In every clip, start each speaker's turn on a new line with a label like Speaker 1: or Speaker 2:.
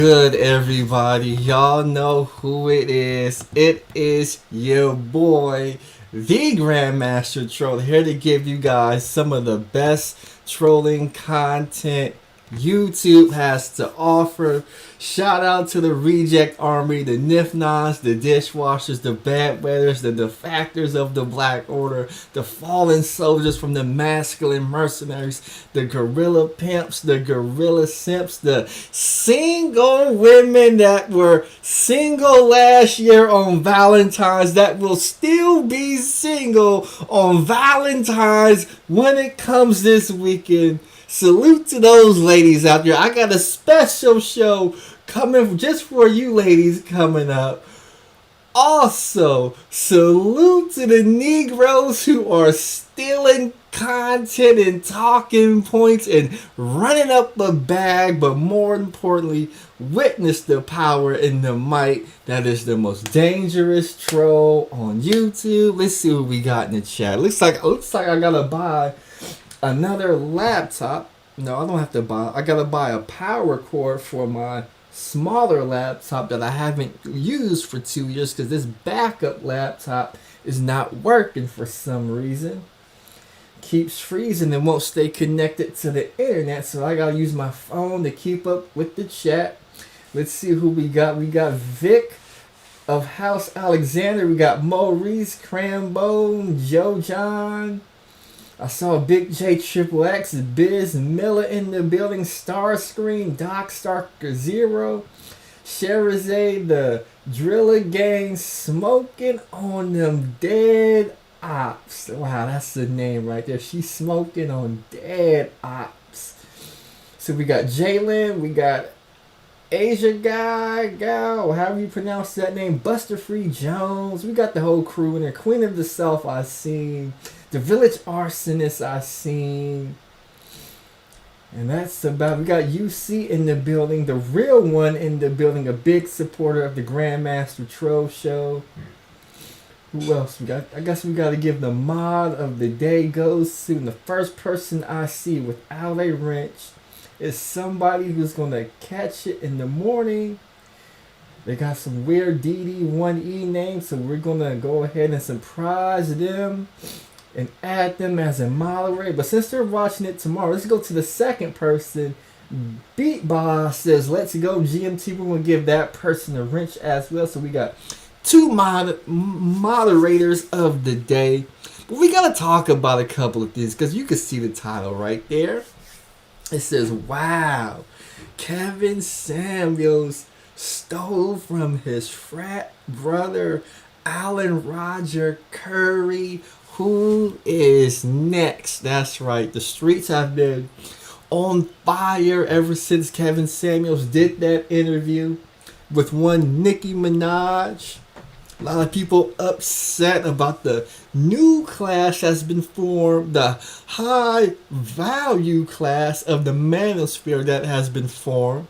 Speaker 1: Good, everybody. Y'all know who it is. It is your boy, the Grandmaster Troll, here to give you guys some of the best trolling content YouTube has to offer. Shout out to the Reject Army, the Nifnons, the Dishwashers, the Bedwetters, the Defactors of the Black Order, the Fallen Soldiers from the Masculine Mercenaries, the Gorilla Pimps, the Gorilla Simps, the single women that were single last year on Valentine's that will still be single on Valentine's when it comes this weekend. Salute to those ladies out there. I got a special show coming just for you ladies coming up. Also, salute to the Negroes who are stealing content and talking points and running up a bag, but more importantly, witness the power and the might that is the most dangerous troll on YouTube. Let's see what we got in the chat. Looks like I gotta buy another laptop. No, I don't have to buy. I gotta buy a power cord for my smaller laptop that I haven't used for 2 years because this backup laptop is not working for some reason. Keeps freezing and won't stay connected to the internet, so I gotta use my phone to keep up with the chat. Let's see who we got. We got Vic of House Alexander. We got Maurice, Crambone, Joe John. I saw Big J Triple X, Biz Miller in the building, Starscream, Doc Starker Zero, Sherazade, the Driller Gang, smoking on them dead ops. Wow, that's the name right there. She's smoking on dead ops. So we got Jalen, we got Asia Gal, however you pronounce that name, Buster Free Jones. We got the whole crew in there. Queen of the South, I seen. The Village Arsonist, I seen. And that's about. We got UC in the building, the real one in the building, a big supporter of the Grandmaster Troll show. Who else we got? I guess we got to give the mod of the day goes to. And the first person I see without a wrench is somebody who's going to catch it in the morning. They got some weird DD1E names, so we're going to go ahead and surprise them and add them as a moderator. But since they're watching it tomorrow, let's go to the second person. Beat Boss says, let's go GMT. We're going to give that person a wrench as well. So we got two moderators of the day. But we got to talk about a couple of things because you can see the title right there. It says, wow, Kevin Samuels stole from his frat brother, Alan Roger Currie. Who is next? That's right. The streets have been on fire ever since Kevin Samuels did that interview with one Nicki Minaj. A lot of people upset about the new class that's been formed, the high value class of the manosphere that has been formed.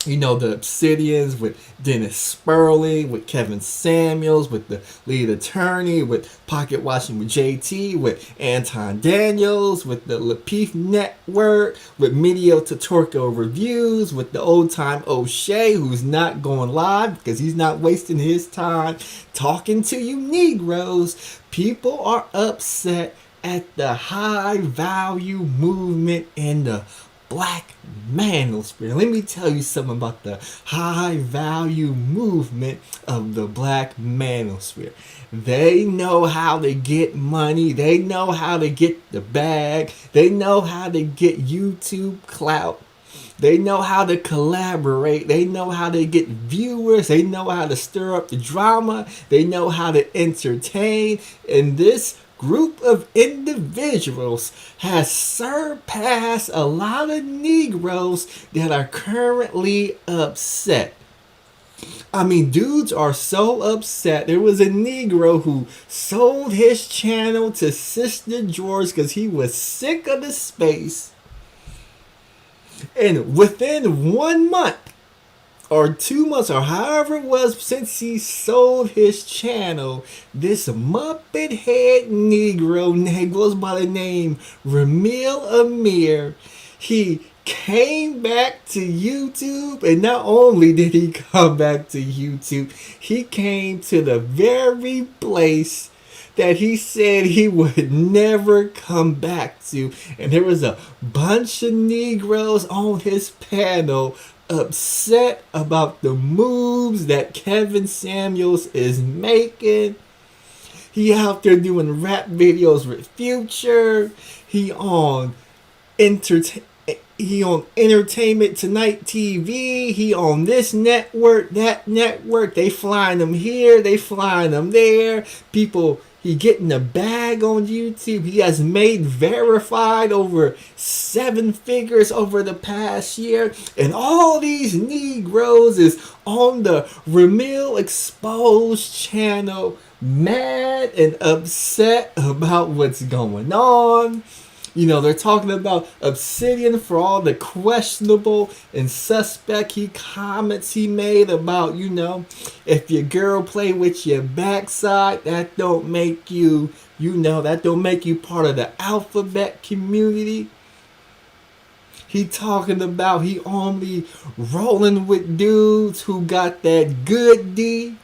Speaker 1: You know, the Obsidians with Dennis Sperling, with Kevin Samuels, with the lead attorney, with Pocket Watching with JT, with Anton Daniels, with the Lapeef Network, with Medio Tutorial Reviews, with the old time O'Shea, who's not going live because he's not wasting his time talking to you Negroes. People are upset at the high value movement in the Black manosphere. Let me tell you something about the high value movement of the Black manosphere. They know how to get money. They know how to get the bag. They know how to get YouTube clout. They know how to collaborate. They know how to get viewers. They know how to stir up the drama. They know how to entertain. And this group of individuals has surpassed a lot of Negroes that are currently upset. I mean, dudes are so upset. There was a Negro who sold his channel to Sister George because he was sick of the space. And within 1 month, or 2 months, or however it was since he sold his channel, this Muppet head Negro goes by the name Ramil Amir. He came back to YouTube, and not only did he come back to YouTube, he came to the very place that he said he would never come back to. And there was a bunch of Negroes on his panel upset about the moves that Kevin Samuels is making. He out there doing rap videos with Future. He on Entertainment Tonight TV. He on this network, that network. They flying him here, they flying him there. People, he getting a bag on YouTube. He has made verified over 7 figures over the past year. And all these Negroes is on the Ramil Exposed channel, mad and upset about what's going on. You know, they're talking about Obsidian for all the questionable and suspect comments he made about, you know, if your girl play with your backside, that don't make you, that don't make you part of the alphabet community. He talking about he only rolling with dudes who got that good D.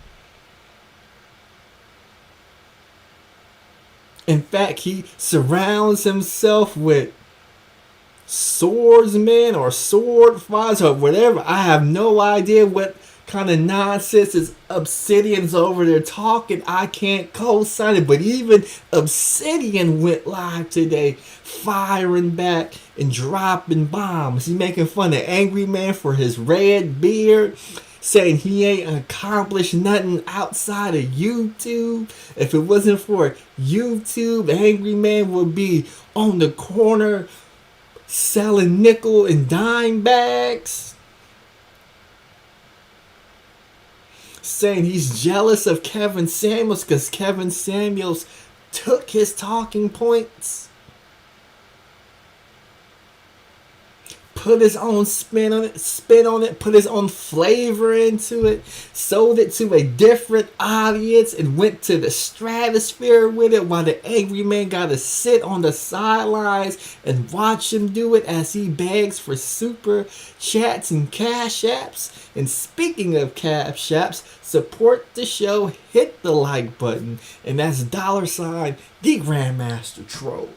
Speaker 1: In fact, he surrounds himself with swordsmen or sword fighters or whatever. I have no idea what kind of nonsense is Obsidian's over there talking. I can't co-sign it. But even Obsidian went live today, firing back and dropping bombs. He making fun of Angry Man for his red beard, saying he ain't accomplished nothing outside of YouTube. If it wasn't for YouTube, Angry Man would be on the corner selling nickel and dime bags. Saying he's jealous of Kevin Samuels because Kevin Samuels took his talking points, put his own spin on it, put his own flavor into it, sold it to a different audience, and went to the stratosphere with it, while the Angry Man got to sit on the sidelines and watch him do it as he begs for super chats and cash apps. And speaking of cash apps, support the show, hit the like button, and that's $, the Grandmaster Troll.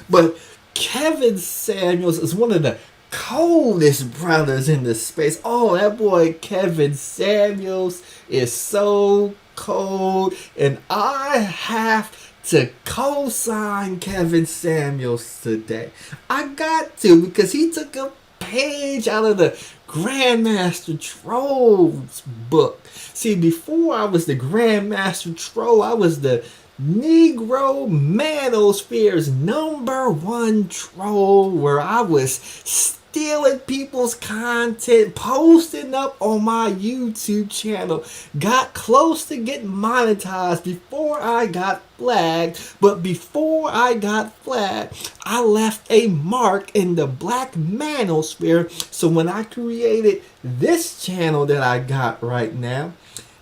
Speaker 1: But Kevin Samuels is one of the coldest brothers in the space. Oh, that boy Kevin Samuels is so cold, and I have to co-sign Kevin Samuels today. I got to, because he took a page out of the Grandmaster Troll's book. See, before I was the Grandmaster Troll, I was the Negro Manosphere's #1 troll, where I was stealing people's content, posting up on my YouTube channel. Got close to getting monetized before I got flagged, but before I got flagged, I left a mark in the Black Manosphere. So when I created this channel that I got right now,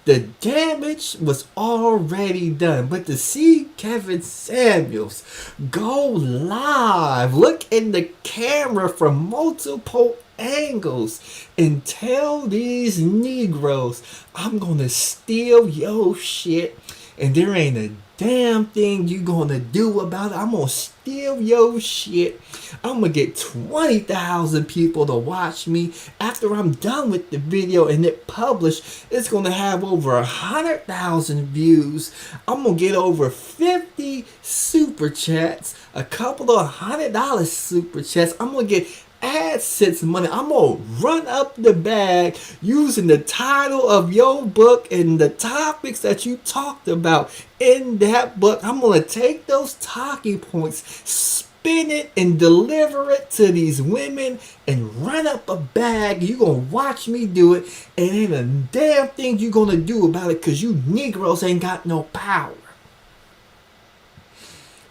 Speaker 1: the damage was already done. But to see Kevin Samuels go live, look in the camera from multiple angles, and tell these Negroes, I'm gonna steal your shit, and there ain't a damn thing you gonna do about it. I'm gonna steal your shit. I'm gonna get 20,000 people to watch me. After I'm done with the video and it published, it's gonna have over 100,000 views. I'm gonna get over 50 super chats, a couple of $100 super chats. I'm gonna get AdSense money. I'm gonna run up the bag using the title of your book and the topics that you talked about in that book. I'm gonna take those talking points, spin it, and deliver it to these women and run up a bag. You gonna watch me do it, and ain't a damn thing you gonna do about it, because you Negroes ain't got no power.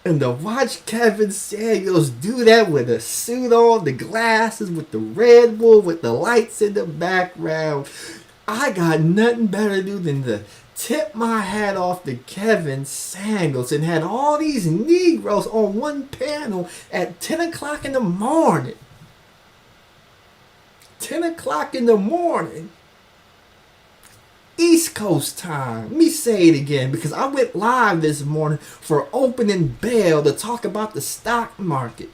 Speaker 1: And to watch Kevin Samuels do that with a suit on, the glasses, with the Red Bull, with the lights in the background, I got nothing better to do than to tip my hat off to Kevin Samuels, and had all these Negroes on one panel at 10 o'clock in the morning. 10 o'clock in the morning, East Coast time. Let me say it again because I went live this morning for opening bell to talk about the stock market.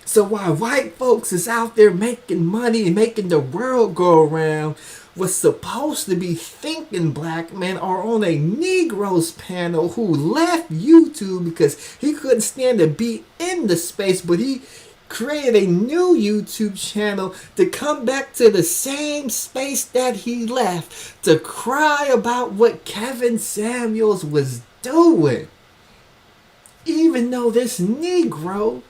Speaker 1: So while white folks is out there making money and making the world go around, was supposed to be thinking black men are on a Negroes panel who left YouTube because he couldn't stand to be in the space, but he created a new YouTube channel to come back to the same space that he left to cry about what Kevin Samuels was doing. Even though this Negro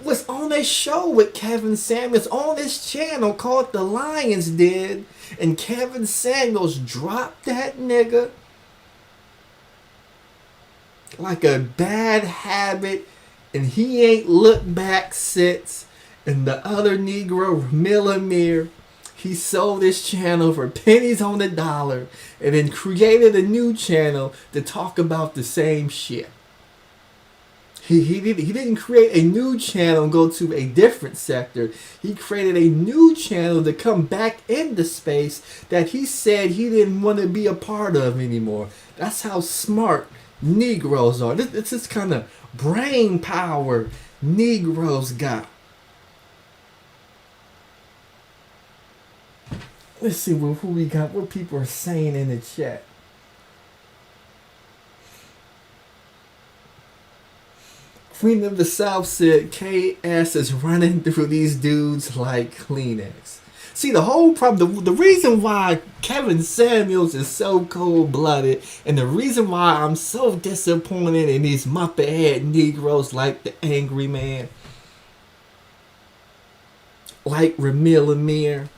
Speaker 1: was on a show with Kevin Samuels on this channel called The Lions Den, and Kevin Samuels dropped that nigga like a bad habit, and he ain't looked back since. And the other Negro, Millimere, he sold this channel for pennies on the dollar and then created a new channel to talk about the same shit. He didn't create a new channel and go to a different sector. He created a new channel to come back into space that he said he didn't want to be a part of anymore. That's how smart Negroes are. This is kind of brain power Negroes got. Let's see who we got, what people are saying in the chat. Queen of the South said KS is running through these dudes like Kleenex. See, the whole problem, the reason why Kevin Samuels is so cold-blooded, and the reason why I'm so disappointed in these Muppet head Negroes like the Angry Man, like Ramil Amir,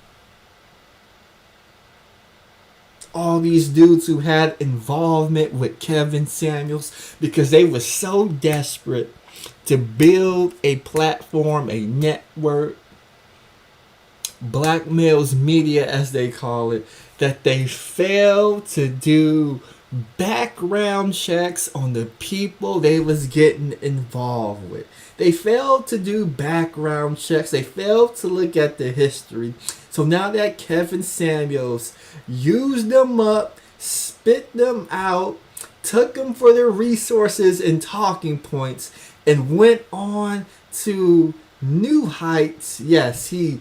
Speaker 1: all these dudes who had involvement with Kevin Samuels, because they were so desperate to build a platform, a network, blackmails media as they call it, that they failed to do background checks on the people they was getting involved with. They failed to do background checks. They failed to look at the history. So now that Kevin Samuels used them up, spit them out, took them for their resources and talking points, and went on to new heights. Yes, he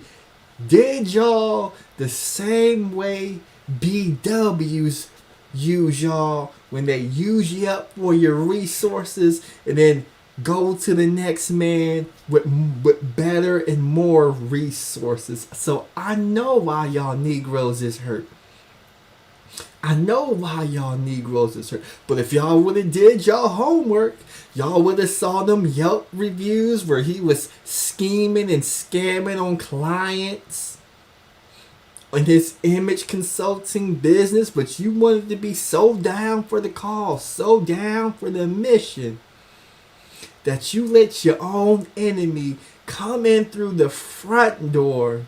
Speaker 1: did y'all the same way BWs use y'all when they use you up for your resources and then go to the next man with better and more resources. So I know why y'all Negroes is hurt. I know why y'all Negroes is hurt. But if y'all would have did y'all homework, y'all would have saw them Yelp reviews where he was scheming and scamming on clients in his image consulting business. But you wanted to be so down for the cause, so down for the mission, that you let your own enemy come in through the front door,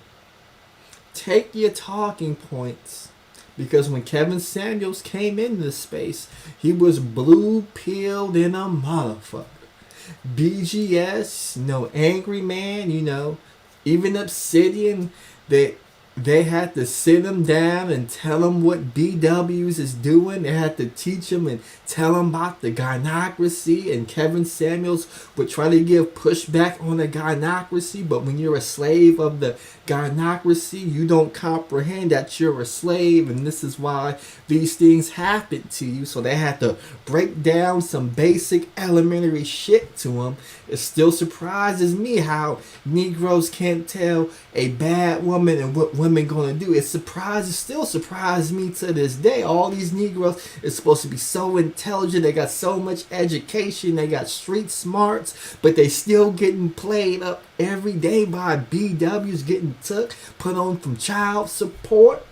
Speaker 1: take your talking points. Because when Kevin Samuels came into the space, he was blue-pilled in a motherfucker. BGS, Angry Man, even Obsidian, they had to sit him down and tell him what BWs is doing. They had to teach him and tell him about the gynocracy. And Kevin Samuels would try to give pushback on the gynocracy. But when you're a slave of the gynocracy, you don't comprehend that you're a slave. And this is why these things happen to you. So they had to break down some basic elementary shit to him. It still surprises me how Negroes can't tell a bad woman and what women gonna do. It still surprises me to this day. All these Negroes is supposed to be so intelligent. They got so much education. They got street smarts, but they still getting played up every day by BWs, getting put on from child support.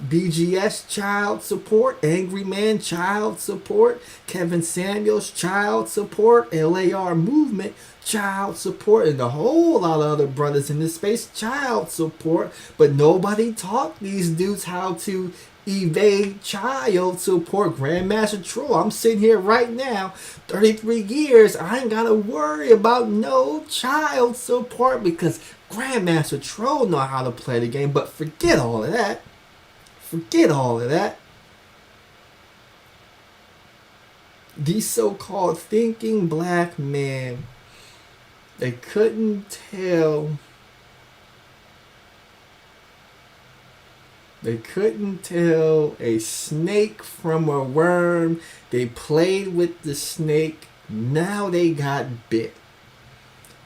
Speaker 1: BGS child support, Angry Man child support, Kevin Samuels child support, LAR movement child support, and a whole lot of other brothers in this space, child support. But nobody taught these dudes how to evade child support. Grandmaster Troll, I'm sitting here right now, 33 years, I ain't gotta worry about no child support because Grandmaster Troll know how to play the game. But forget all of that. Forget all of that. These so-called thinking black men, they couldn't tell a snake from a worm. They played with the snake. Now they got bit.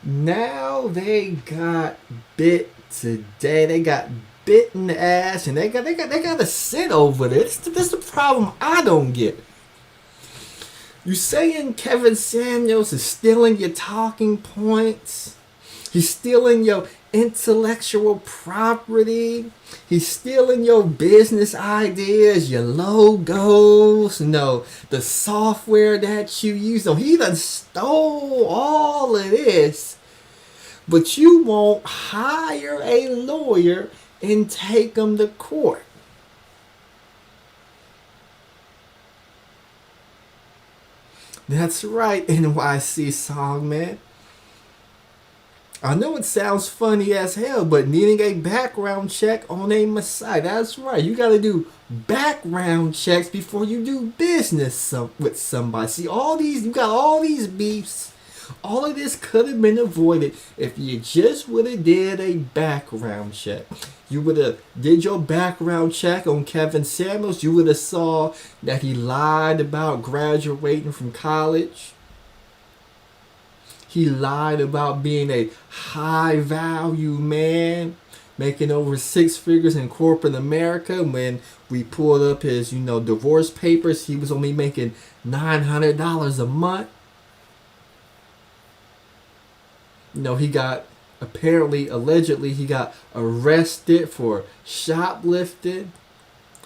Speaker 1: Now they got bit today. They got bit in the ass, and they got to sit over this. This is the problem I don't get. You saying Kevin Samuels is stealing your talking points? He's stealing your intellectual property. He's stealing your business ideas, your logos, the software that you use. No, he done stole all of this. But you won't hire a lawyer and take him to court. That's right, NYC Songman. I know it sounds funny as hell, but needing a background check on a Messiah. That's right. You got to do background checks before you do business with somebody. See, you got all these beefs. All of this could have been avoided if you just would have did a background check. You would have did your background check on Kevin Samuels. You would have saw that he lied about graduating from college. He lied about being a high value man, making over 6 figures in corporate America. When we pulled up his, divorce papers, he was only making $900 a month. He got allegedly he got arrested for shoplifting.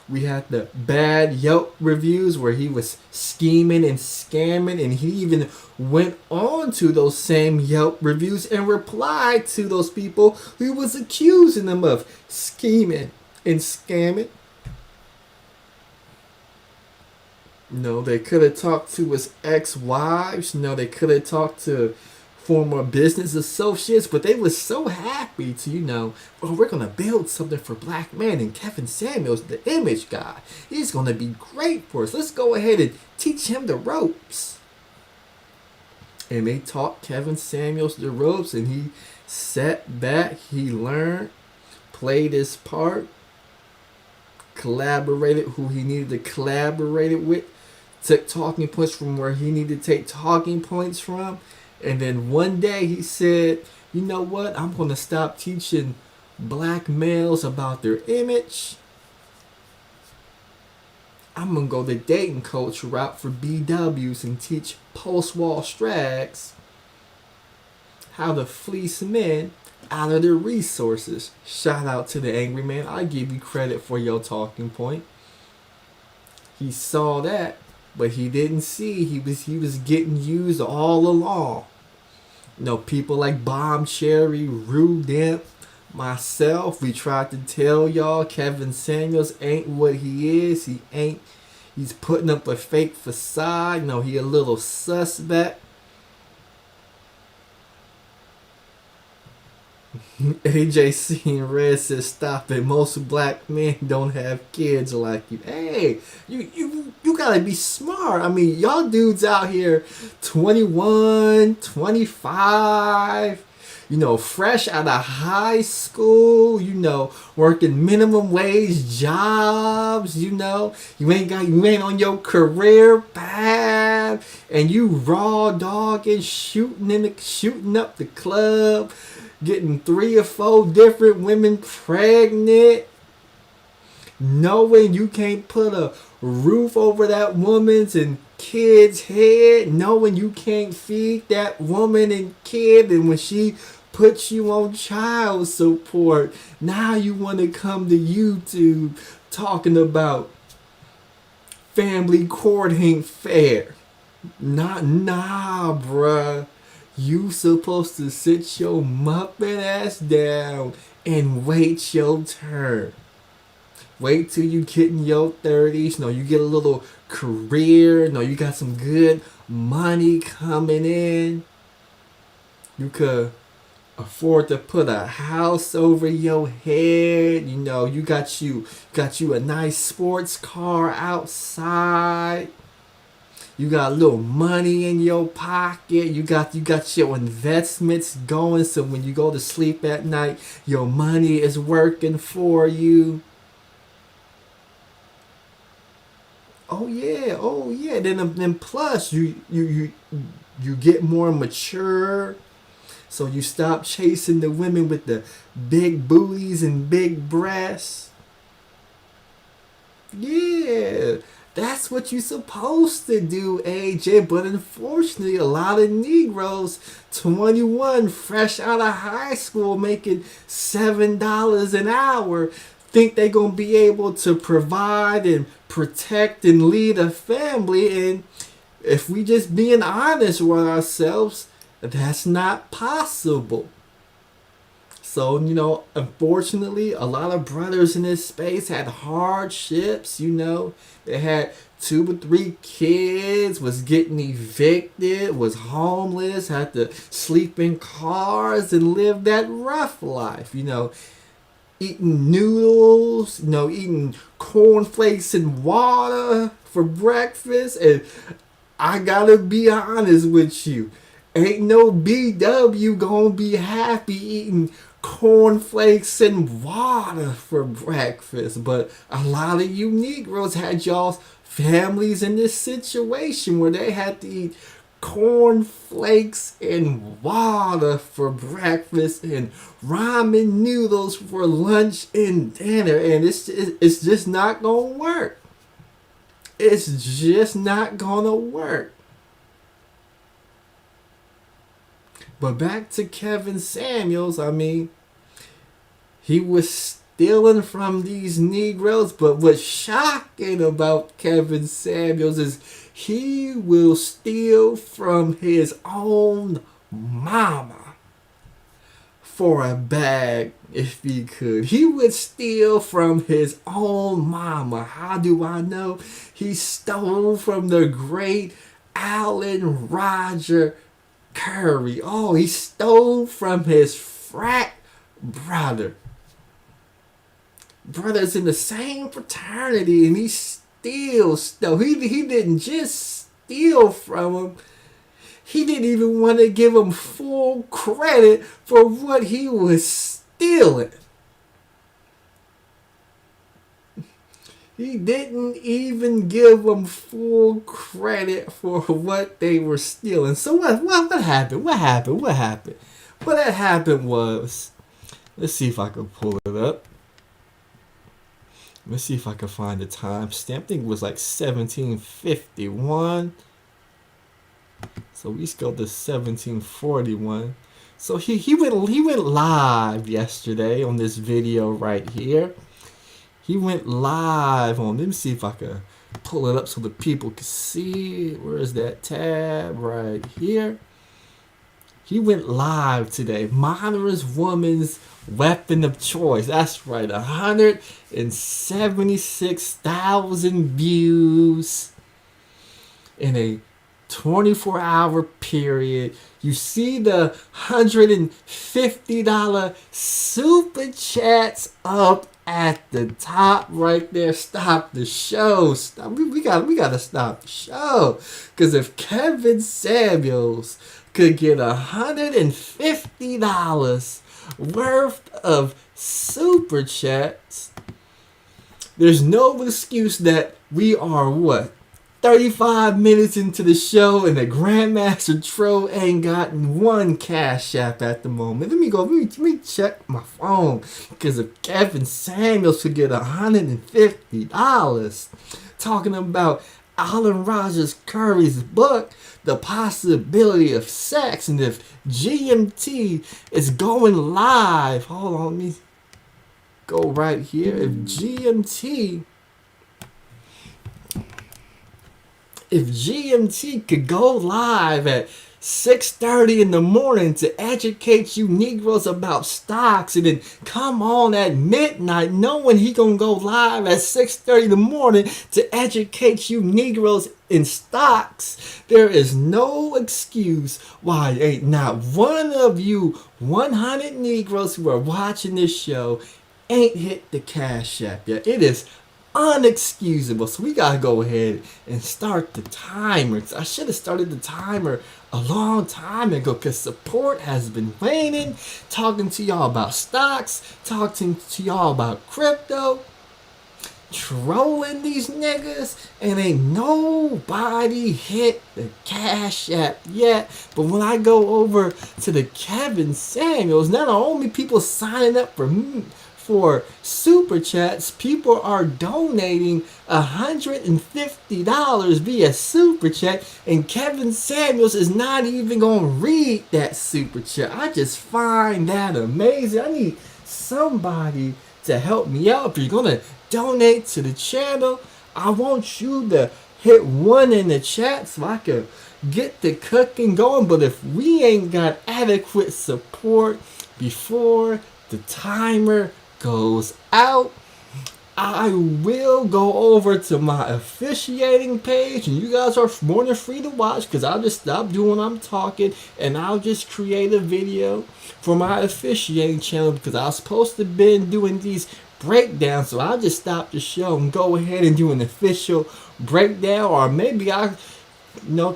Speaker 1: We had the bad Yelp reviews where he was scheming and scamming, and he even went on to those same Yelp reviews and replied to those people who was accusing him of scheming and scamming. They could have talked to his ex-wives. They could have talked to former business associates, but they was so happy to, we're going to build something for black men, and Kevin Samuels, the image guy, he's going to be great for us. Let's go ahead and teach him the ropes. And they taught Kevin Samuels the ropes, and he sat back, he learned, played his part, collaborated who he needed to collaborate with, took talking points from where he needed to take talking points from. And then one day he said, you know what? I'm going to stop teaching black males about their image. I'm going to go the dating coach route for BWs and teach post-wall strags how to fleece men out of their resources. Shout out to the angry man. I give you credit for your talking point. He saw that, but he didn't see he was getting used all along. People like Bomb Cherry, Rue Demp, myself, we tried to tell y'all Kevin Samuels ain't what he is. He's putting up a fake facade. He a little suspect. AJC and Red says, stop it. Most black men don't have kids like you. Hey, you gotta be smart. Y'all dudes out here 21, 25, fresh out of high school, working minimum wage jobs, you ain't on your career path, and you raw dogging, shooting up the club, getting 3 or 4 different women pregnant, knowing you can't put a roof over that woman's and kid's head, knowing you can't feed that woman and kid, and when she puts you on child support, now you want to come to YouTube talking about family court ain't fair. Nah, bruh. You supposed to sit your muppet ass down and wait your turn. Wait till you get in your 30s. No, you get a little career. No, you got some good money coming in. You could afford to put a house over your head. You know, you got you a nice sports car outside. You got a little money in your pocket. You got your investments going, so when you go to sleep at night, your money is working for you. Oh yeah, oh yeah. Then plus you get more mature. So you stop chasing the women with the big booties and big breasts. Yeah, that's what you're supposed to do, AJ. But unfortunately, a lot of Negroes, 21, fresh out of high school, making $7 an hour, think they're going to be able to provide and protect and lead a family. And if we just being honest with ourselves, that's not possible. So, unfortunately, a lot of brothers in this space had hardships, They had 2 or 3 kids, was getting evicted, was homeless, had to sleep in cars and live that rough life, Eating noodles, eating cornflakes and water for breakfast. And I gotta be honest with you. Ain't no BW gonna be happy eating cornflakes and water for breakfast. But a lot of you Negroes had y'all's families in this situation where they had to eat cornflakes and water for breakfast and ramen noodles for lunch and dinner. And it's just not gonna work. It's just not gonna work. But back to Kevin Samuels, he was stealing from these Negroes, but what's shocking about Kevin Samuels is he will steal from his own mama for a bag if he could. He would steal from his own mama. How do I know? He stole from the great Alan Roger Currie. Oh, he stole from his frat brother. Brothers in the same fraternity, and he still stole. He didn't just steal from him. He didn't even want to give him full credit for what he was stealing. He didn't even give them full credit for what they were stealing. So what happened? What happened? What had happened was, let's see if I can pull it up. Let's see if I can find the timestamp. I think it was like 1751. So we go to 1741. So he went live yesterday on this video right here. He went live on. Let me see if I can pull it up so the people can see. Where is that tab? Right here. He went live today. Modernist woman's weapon of choice. That's right. 176,000 views in a 24-hour period. You see the $150 super chats up at the top right there. Stop the show. Stop. We gotta stop the show. Because if Kevin Samuels could get $150 worth of super chats, there's no excuse that we are 35 minutes into the show and the Grandmaster Troll ain't gotten one cash app at the moment. Let me check my phone. Because if Kevin Samuels could get $150 talking about Alan Rogers Currie's book, The Possibility of Sex, and if GMT is going live, hold on, let me go right here. If GMT could go live at 6:30 in the morning to educate you Negroes about stocks, and then come on at midnight knowing he gonna go live at 6:30 in the morning to educate you Negroes in stocks. There is no excuse why ain't not one of you 100 Negroes who are watching this show ain't hit the Cash App yet. It is unexcusable. So we gotta go ahead and start the timer. I should have started the timer a long time ago because support has been waning. Talking to y'all about stocks, talking to y'all about crypto, trolling these niggas, and ain't nobody hit the Cash App yet. But when I go over to the Kevin Samuels, not only people signing up for super chats, people are donating $150 via super chat, and Kevin Samuels is not even gonna read that super chat. I just find that amazing. I need somebody to help me out. If you're gonna donate to the channel, I want you to hit one in the chat so I can get the cooking going. But if we ain't got adequate support before the timer goes out, I will go over to my officiating page, and you guys are more than free to watch because I'll just stop doing what I'm talking and I'll just create a video for my officiating channel because I was supposed to been doing these breakdowns. So I'll just stop the show and go ahead and do an official breakdown, or maybe I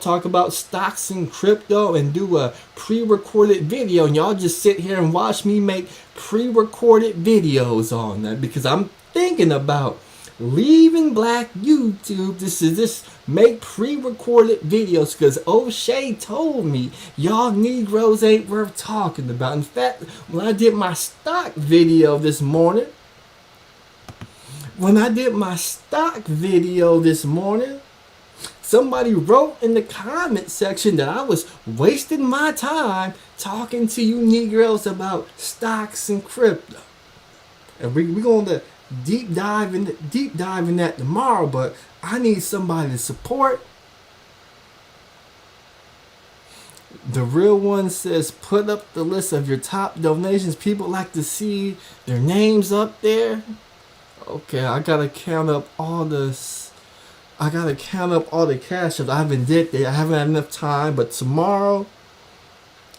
Speaker 1: talk about stocks and crypto and do a pre-recorded video, and y'all just sit here and watch me make pre-recorded videos on that because I'm thinking about leaving Black YouTube. This is just make pre-recorded videos because O'Shea told me y'all Negroes ain't worth talking about. In fact, when I did my stock video this morning, somebody wrote in the comment section that I was wasting my time talking to you Negroes about stocks and crypto. And we're going to deep dive in that tomorrow, but I need somebody to support. The Real One says put up the list of your top donations. People like to see their names up there. Okay, I gotta count up all the cash that I haven't did there. I haven't had enough time, but tomorrow,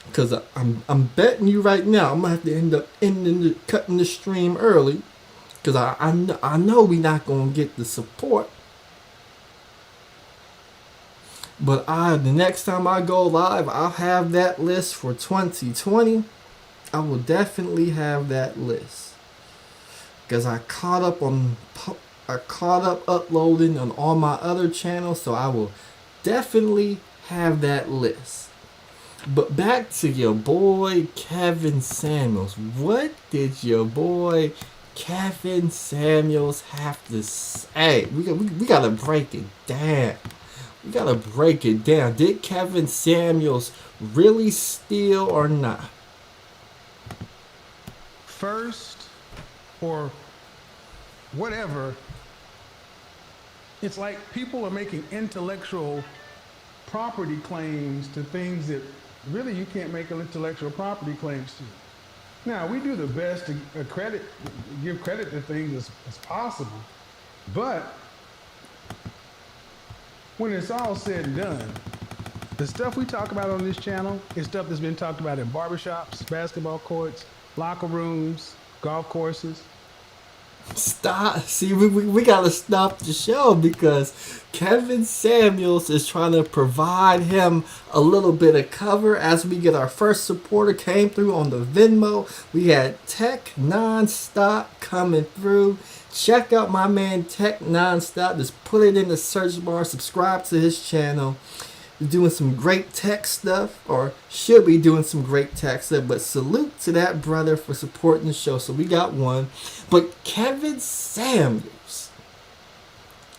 Speaker 1: because I'm betting you right now, I'm gonna have to end up cutting the stream early, because I know we're not gonna get the support. But the next time I go live, I'll have that list for 2020. I will definitely have that list, because I caught up uploading on all my other channels, so I will definitely have that list. But back to your boy Kevin Samuels. What did your boy Kevin Samuels have to say? We gotta break it down. Did Kevin Samuels really steal or not?
Speaker 2: First, or whatever, it's like people are making intellectual property claims to things that really you can't make intellectual property claims to. Now, we do the best to give credit to things as possible, but when it's all said and done, the stuff we talk about on this channel is stuff that's been talked about in barbershops, basketball courts, locker rooms, golf courses.
Speaker 1: Stop. See, we gotta stop the show because Kevin Samuels is trying to provide him a little bit of cover as we get our first supporter came through on the Venmo. We had Tech Nonstop coming through. Check out my man Tech Nonstop. Just put it in the search bar. Subscribe to his channel. He's doing some great tech stuff, or should be doing some great tech stuff. But salute to that brother for supporting the show. So we got one. But Kevin Samuels,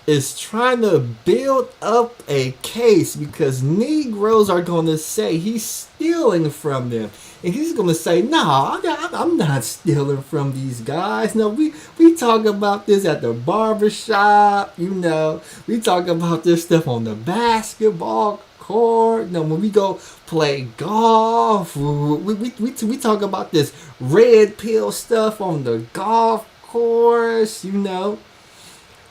Speaker 1: is trying to build up a case because Negroes are going to say he's stealing from them. And he's going to say, no, I'm not stealing from these guys. No, we talk about this at the barbershop, you know. We talk about this stuff on the basketball court. You know, when we go play golf, we talk about this red pill stuff on the golf course, you know.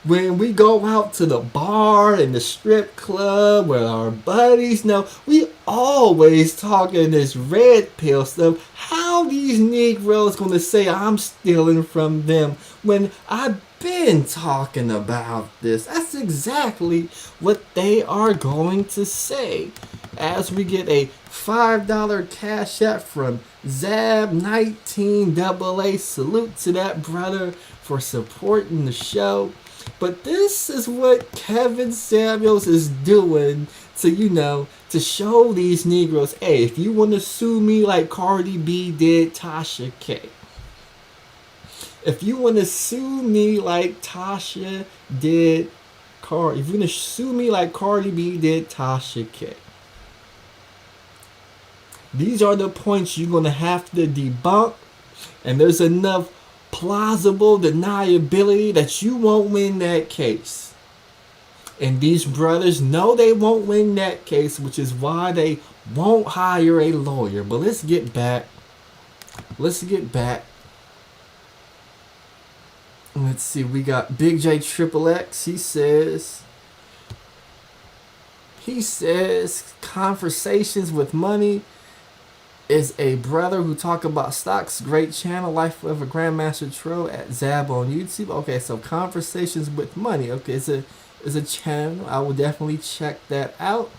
Speaker 1: When we go out to the bar and the strip club with our buddies, no, we always talking this red pill stuff. How these Negroes gonna say I'm stealing from them when I've been talking about this? That's exactly what they are going to say. As we get a $5 cash app from Zab19AA. Salute to that brother for supporting the show. But this is what Kevin Samuels is doing to, you know, to show these Negroes, hey, if you want to sue me like Cardi B did Tasha K. If you want to sue me like Tasha did Cardi, if you want to sue me like Cardi B did Tasha K. These are the points you're going to have to debunk, and there's enough plausible deniability that you won't win that case. And these brothers know they won't win that case, which is why they won't hire a lawyer. But let's get back. Let's see, we got Big J Triple X. He says Conversations with Money is a brother who talk about stocks. Great channel, Life of a Grandmaster Troll at Zab on YouTube. Okay, so Conversations with Money. Okay, it's a channel. I will definitely check that out.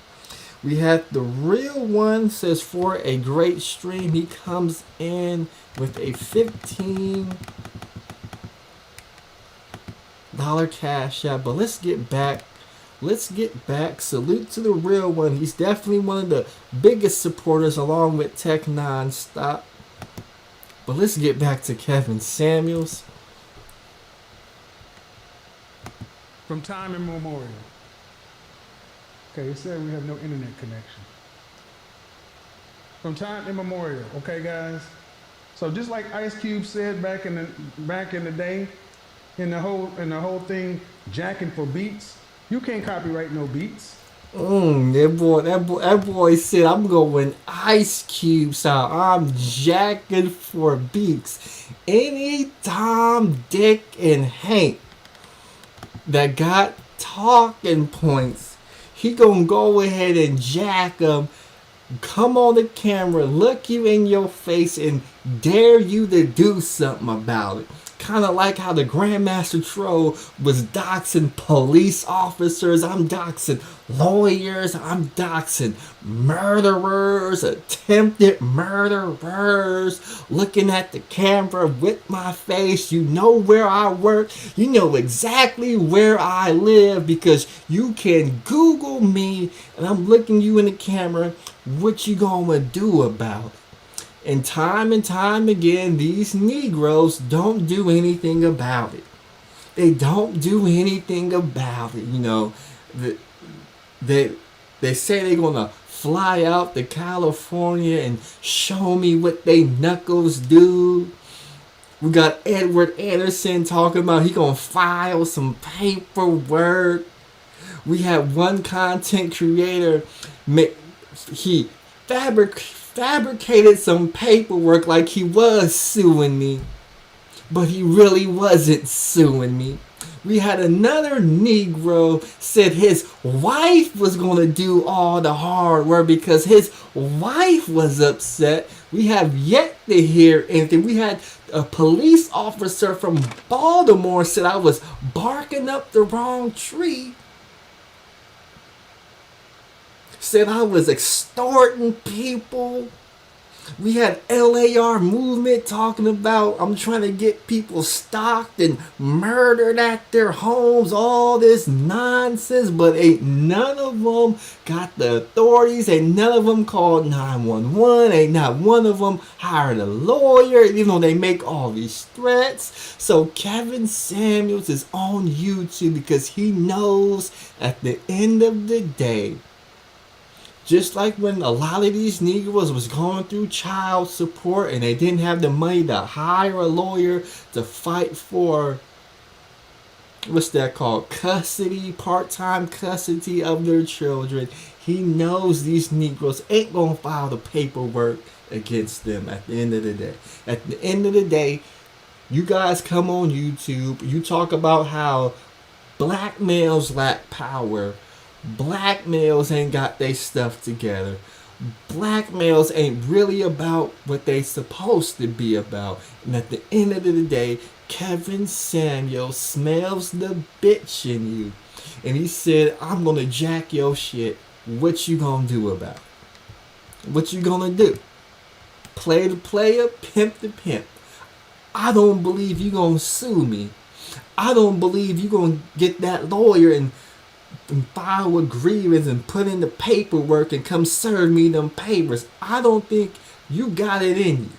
Speaker 1: We have The Real One says for a great stream. He comes in with a $15 cash out. But let's get back. Salute to The Real One. He's definitely one of the biggest supporters along with Tech Nonstop. But let's get back to Kevin Samuels.
Speaker 2: From time immemorial. Okay, it said we have no internet connection. From time immemorial, okay guys? So just like Ice Cube said back in the day, in the whole thing, jacking for beats, you can't copyright no beats.
Speaker 1: That boy said I'm going Ice Cube style. I'm jacking for beats. Any Tom, Dick, and Hank that got talking points, he gonna go ahead and jack them. Come on the camera, look you in your face, and dare you to do something about it. Kind of like how the Grandmaster Troll was doxing police officers. I'm doxing lawyers. I'm doxing murderers, attempted murderers. Looking at the camera with my face. You know where I work. You know exactly where I live because you can Google me and I'm looking you in the camera. What you gonna do about it? And time again, these Negroes don't do anything about it. They don't do anything about it. You know, they say they're gonna fly out to California and show me what they knuckles do. We got Edward Anderson talking about he gonna file some paperwork. We have one content creator, he fabricated some paperwork like he was suing me, but he really wasn't suing me. We had another Negro said his wife was going to do all the hard work because his wife was upset. We have yet to hear anything. We had a police officer from Baltimore said I was barking up the wrong tree. Said I was extorting people. We had LAR movement talking about I'm trying to get people stalked and murdered at their homes, all this nonsense, but ain't none of them got the authorities, ain't none of them called 911, ain't not one of them hired a lawyer, even though they make all these threats. So Kevin Samuels is on YouTube because he knows at the end of the day, just like when a lot of these Negroes was going through child support and they didn't have the money to hire a lawyer to fight for, what's that called, custody, part-time custody of their children. He knows these Negroes ain't gonna file the paperwork against them at the end of the day. At the end of the day, you guys come on YouTube, you talk about how black males lack power. Black males ain't got their stuff together. Black males ain't really about what they supposed to be about. And at the end of the day, Kevin Samuel smells the bitch in you. And he said, I'm gonna jack your shit. What you gonna do about it? What you gonna do? Play the player, pimp the pimp. I don't believe you gonna sue me. I don't believe you gonna get that lawyer and file a grievance and put in the paperwork and come serve me them papers. I don't think you got it in you.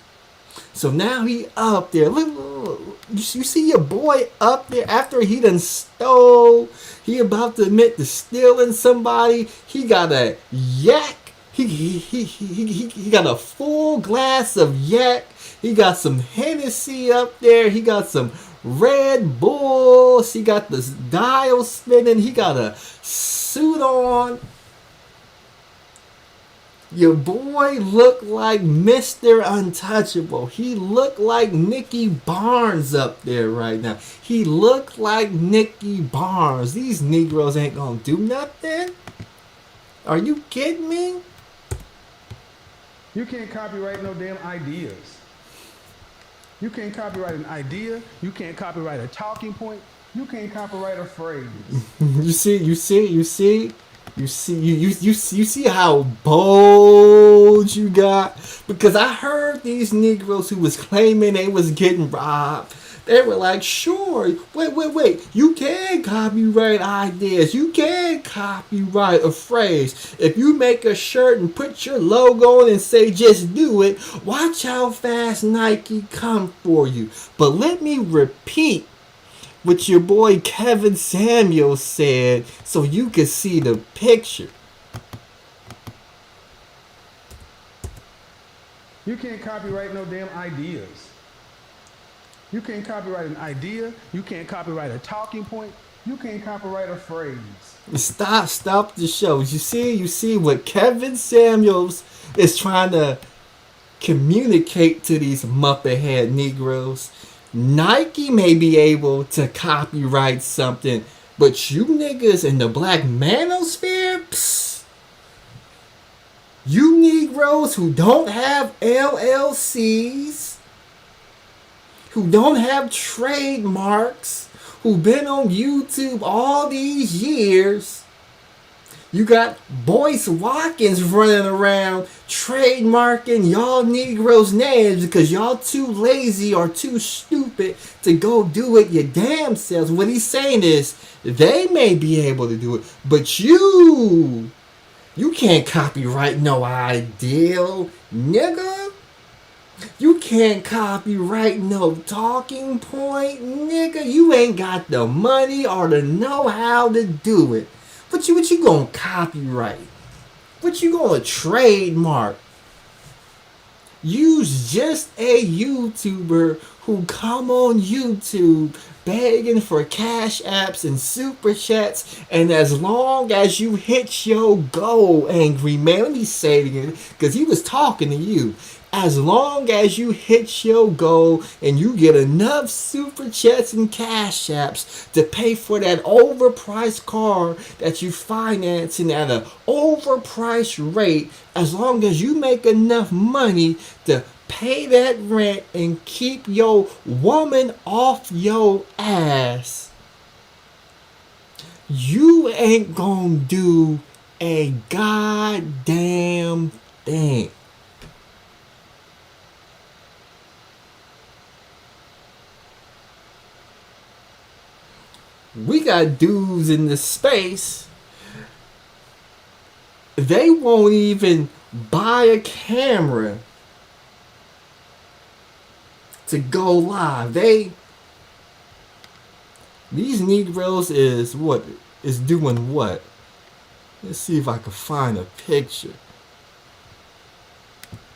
Speaker 1: So now he up there. Look, you see your boy up there after he done stole. He about to admit to stealing somebody. He got a yak. He got a full glass of yak. He got some Hennessy up there. He got some Red Bulls. He got this dial spinning. He got a suit on. Your boy looked like Mr. Untouchable. He looked like Nicky Barnes up there right now. He looked like Nicky Barnes. These Negroes ain't gonna do nothing. Are you kidding me?
Speaker 2: You can't copyright no damn ideas. You can't copyright an idea. You can't copyright a talking point. You can't copyright a phrase.
Speaker 1: You see how bold you got? Because I heard these Negroes who was claiming they was getting robbed. They were like, sure, wait. You can copyright ideas. You can copyright a phrase. If you make a shirt and put your logo on and say just do it, watch how fast Nike come for you. But let me repeat what your boy Kevin Samuels said so you can see the picture.
Speaker 2: You can't copyright no damn ideas. You can't copyright an idea. You can't copyright a talking point. You can't copyright a phrase.
Speaker 1: Stop the show. You see what Kevin Samuels is trying to communicate to these Muppet head Negroes. Nike may be able to copyright something, but you niggas in the black manosphere, psst, you Negroes who don't have LLCs, who don't have trademarks, who been on YouTube all these years. You got Boyce Watkins running around trademarking y'all Negroes' names because y'all too lazy or too stupid to go do it your damn selves. What he's saying is they may be able to do it, but you can't copyright no ideal, nigga. You can't copyright no talking point, nigga. You ain't got the money or the know-how to do it. What you gonna copyright? What you gonna trademark? You's just a YouTuber who come on YouTube begging for cash apps and super chats, and as long as you hit your goal, angry man, let me say it again, because he was talking to you. As long as you hit your goal and you get enough super chats and cash apps to pay for that overpriced car that you financing at an overpriced rate, as long as you make enough money to pay that rent and keep your woman off your ass, you ain't gonna do a goddamn thing. we got dudes in the space. They won't even buy a camera to go live. These Negroes is doing what? Let's see if I can find a picture.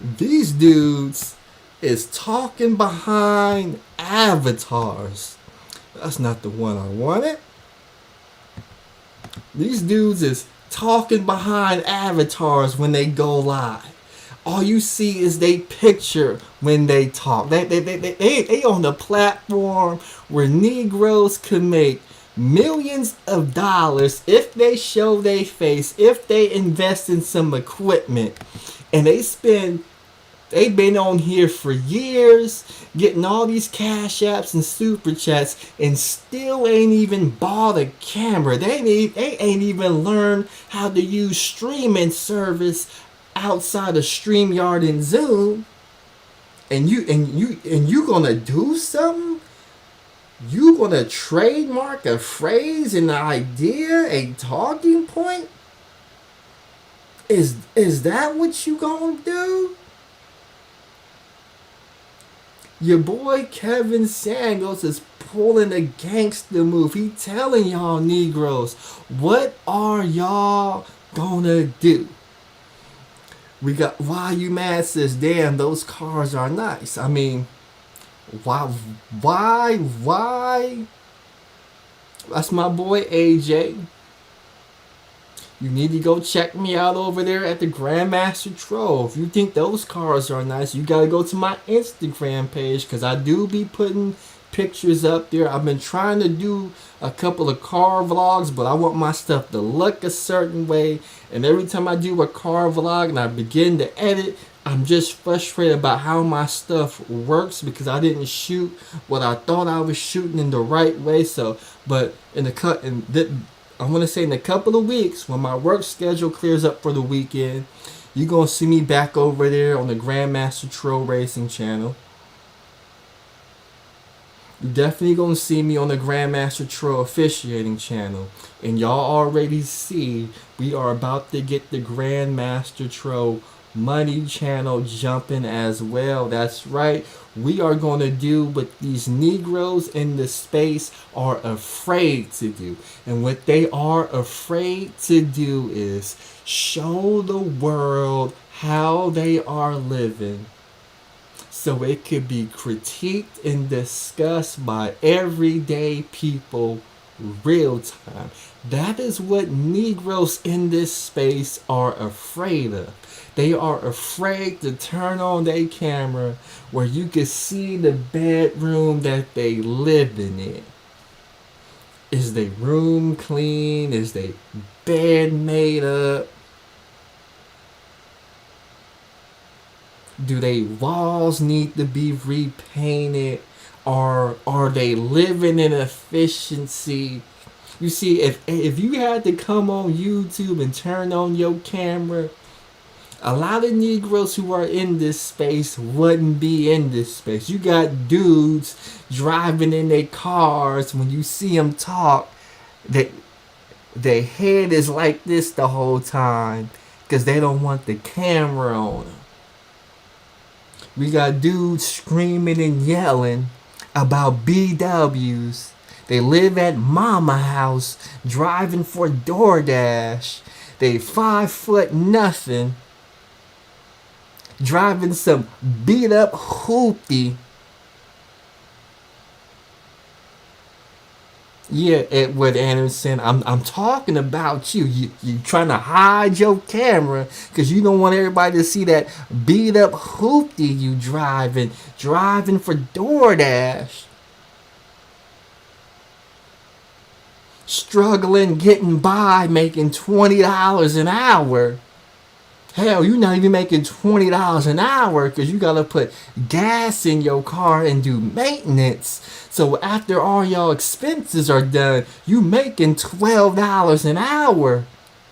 Speaker 1: These dudes is talking behind avatars. That's not the one I wanted. These dudes is talking behind avatars when they go live. All you see is they picture when they talk. They on the platform where Negroes can make millions of dollars if they show their face, if they invest in some equipment. And they've been on here for years, getting all these cash apps and super chats, and still ain't even bought a camera. They ain't even learned how to use streaming service outside of StreamYard and Zoom. And you gonna do something? You gonna trademark a phrase, an idea, a talking point? Is that what you gonna do? Your boy Kevin Samuels is pulling a gangster move. He telling y'all Negroes, what are y'all gonna do? We got Why You Mad says, damn, those cars are nice. I mean, why? That's my boy AJ. You need to go check me out over there at the Grandmaster Troll. If you think those cars are nice, you gotta go to my Instagram page, because I do be putting pictures up there. I've been trying to do a couple of car vlogs, but I want my stuff to look a certain way. And every time I do a car vlog and I begin to edit, I'm just frustrated about how my stuff works, because I didn't shoot what I thought I was shooting in the right way. So, but I want to say in a couple of weeks, when my work schedule clears up for the weekend, you're going to see me back over there on the Grandmaster Troll Racing channel. You're definitely going to see me on the Grandmaster Troll Officiating channel. And y'all already see we are about to get the Grandmaster Troll Money channel jumping as well. That's right. We are going to do what these Negroes in the space are afraid to do. And what they are afraid to do is show the world how they are living, so it could be critiqued and discussed by everyday people real time. That is what Negroes in this space are afraid of. They are afraid to turn on their camera where you can see the bedroom that they living in. Is their room clean? Is their bed made up? Do they walls need to be repainted? Or are they living in efficiency? You see, if you had to come on YouTube and turn on your camera, a lot of Negroes who are in this space wouldn't be in this space. You got dudes driving in their cars. When you see them talk, their head is like this the whole time, because they don't want the camera on them. We got dudes screaming and yelling about BWs. They live at mama house, driving for DoorDash. They 5 foot nothing, driving some beat up hoopty. Yeah, Edward Anderson, I'm talking about you. You trying to hide your camera because you don't want everybody to see that beat up hoopty you driving for DoorDash. Struggling, getting by, making $20 an hour. Hell, you're not even making $20 an hour because you gotta put gas in your car and do maintenance. So after all your expenses are done, you making $12 an hour.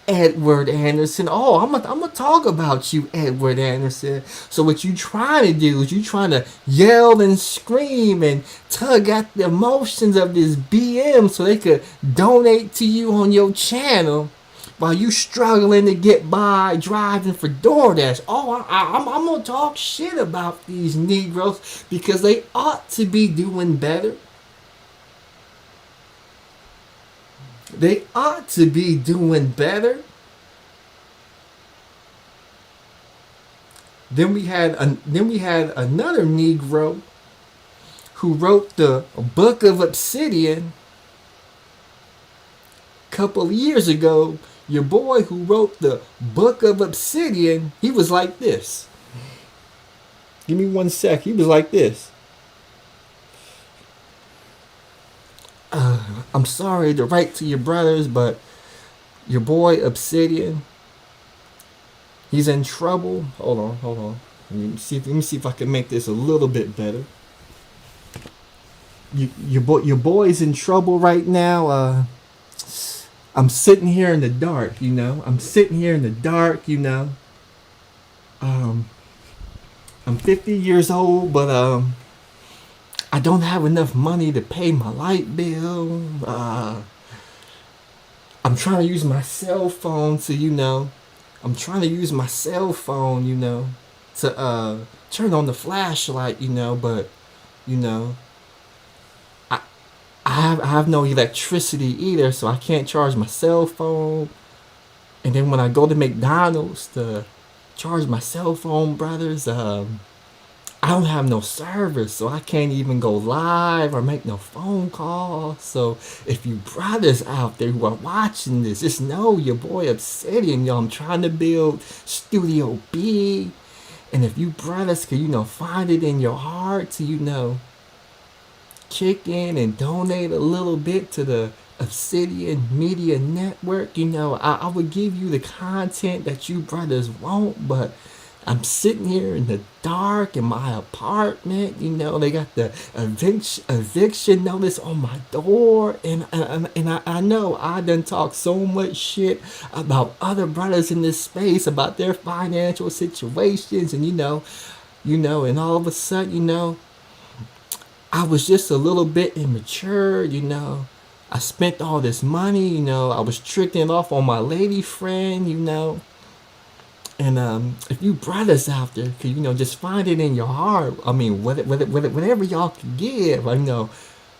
Speaker 1: Edward Anderson. Oh, I'm gonna talk about you, Edward Anderson. So what you trying to do is you trying to yell and scream and tug at the emotions of this BM so they could donate to you on your channel while you struggling to get by driving for DoorDash. Oh, I'm gonna talk shit about these Negroes because they ought to be doing better. They ought to be doing better. Then we had another Negro who wrote the Book of Obsidian a couple of years ago. Your boy who wrote the Book of Obsidian, he was like this. Give me 1 sec. He was like this. I'm sorry to write to your brothers, but your boy Obsidian, he's in trouble. Hold on. Let me see if I can make this a little bit better. Your boy's in trouble right now. I'm sitting here in the dark, you know. I'm 50 years old, but I don't have enough money to pay my light bill. I'm trying to use my cell phone to, to turn on the flashlight, but, I have no electricity either, so I can't charge my cell phone. And then when I go to McDonald's to charge my cell phone, brothers, I don't have no service, so I can't even go live or make no phone calls. So if you brothers out there who are watching this, just know your boy Obsidian, I'm trying to build Studio B. And if you brothers can, find it in your heart to, kick in and donate a little bit to the Obsidian Media Network, I would give you the content that you brothers want, but I'm sitting here in the dark in my apartment. They got the eviction notice on my door. And I know I done talked so much shit about other brothers in this space, about their financial situations. And, and all of a sudden, I was just a little bit immature. I spent all this money. I was tricking off on my lady friend, And if you brothers out there could, just find it in your heart. I mean, whatever y'all can give. I know,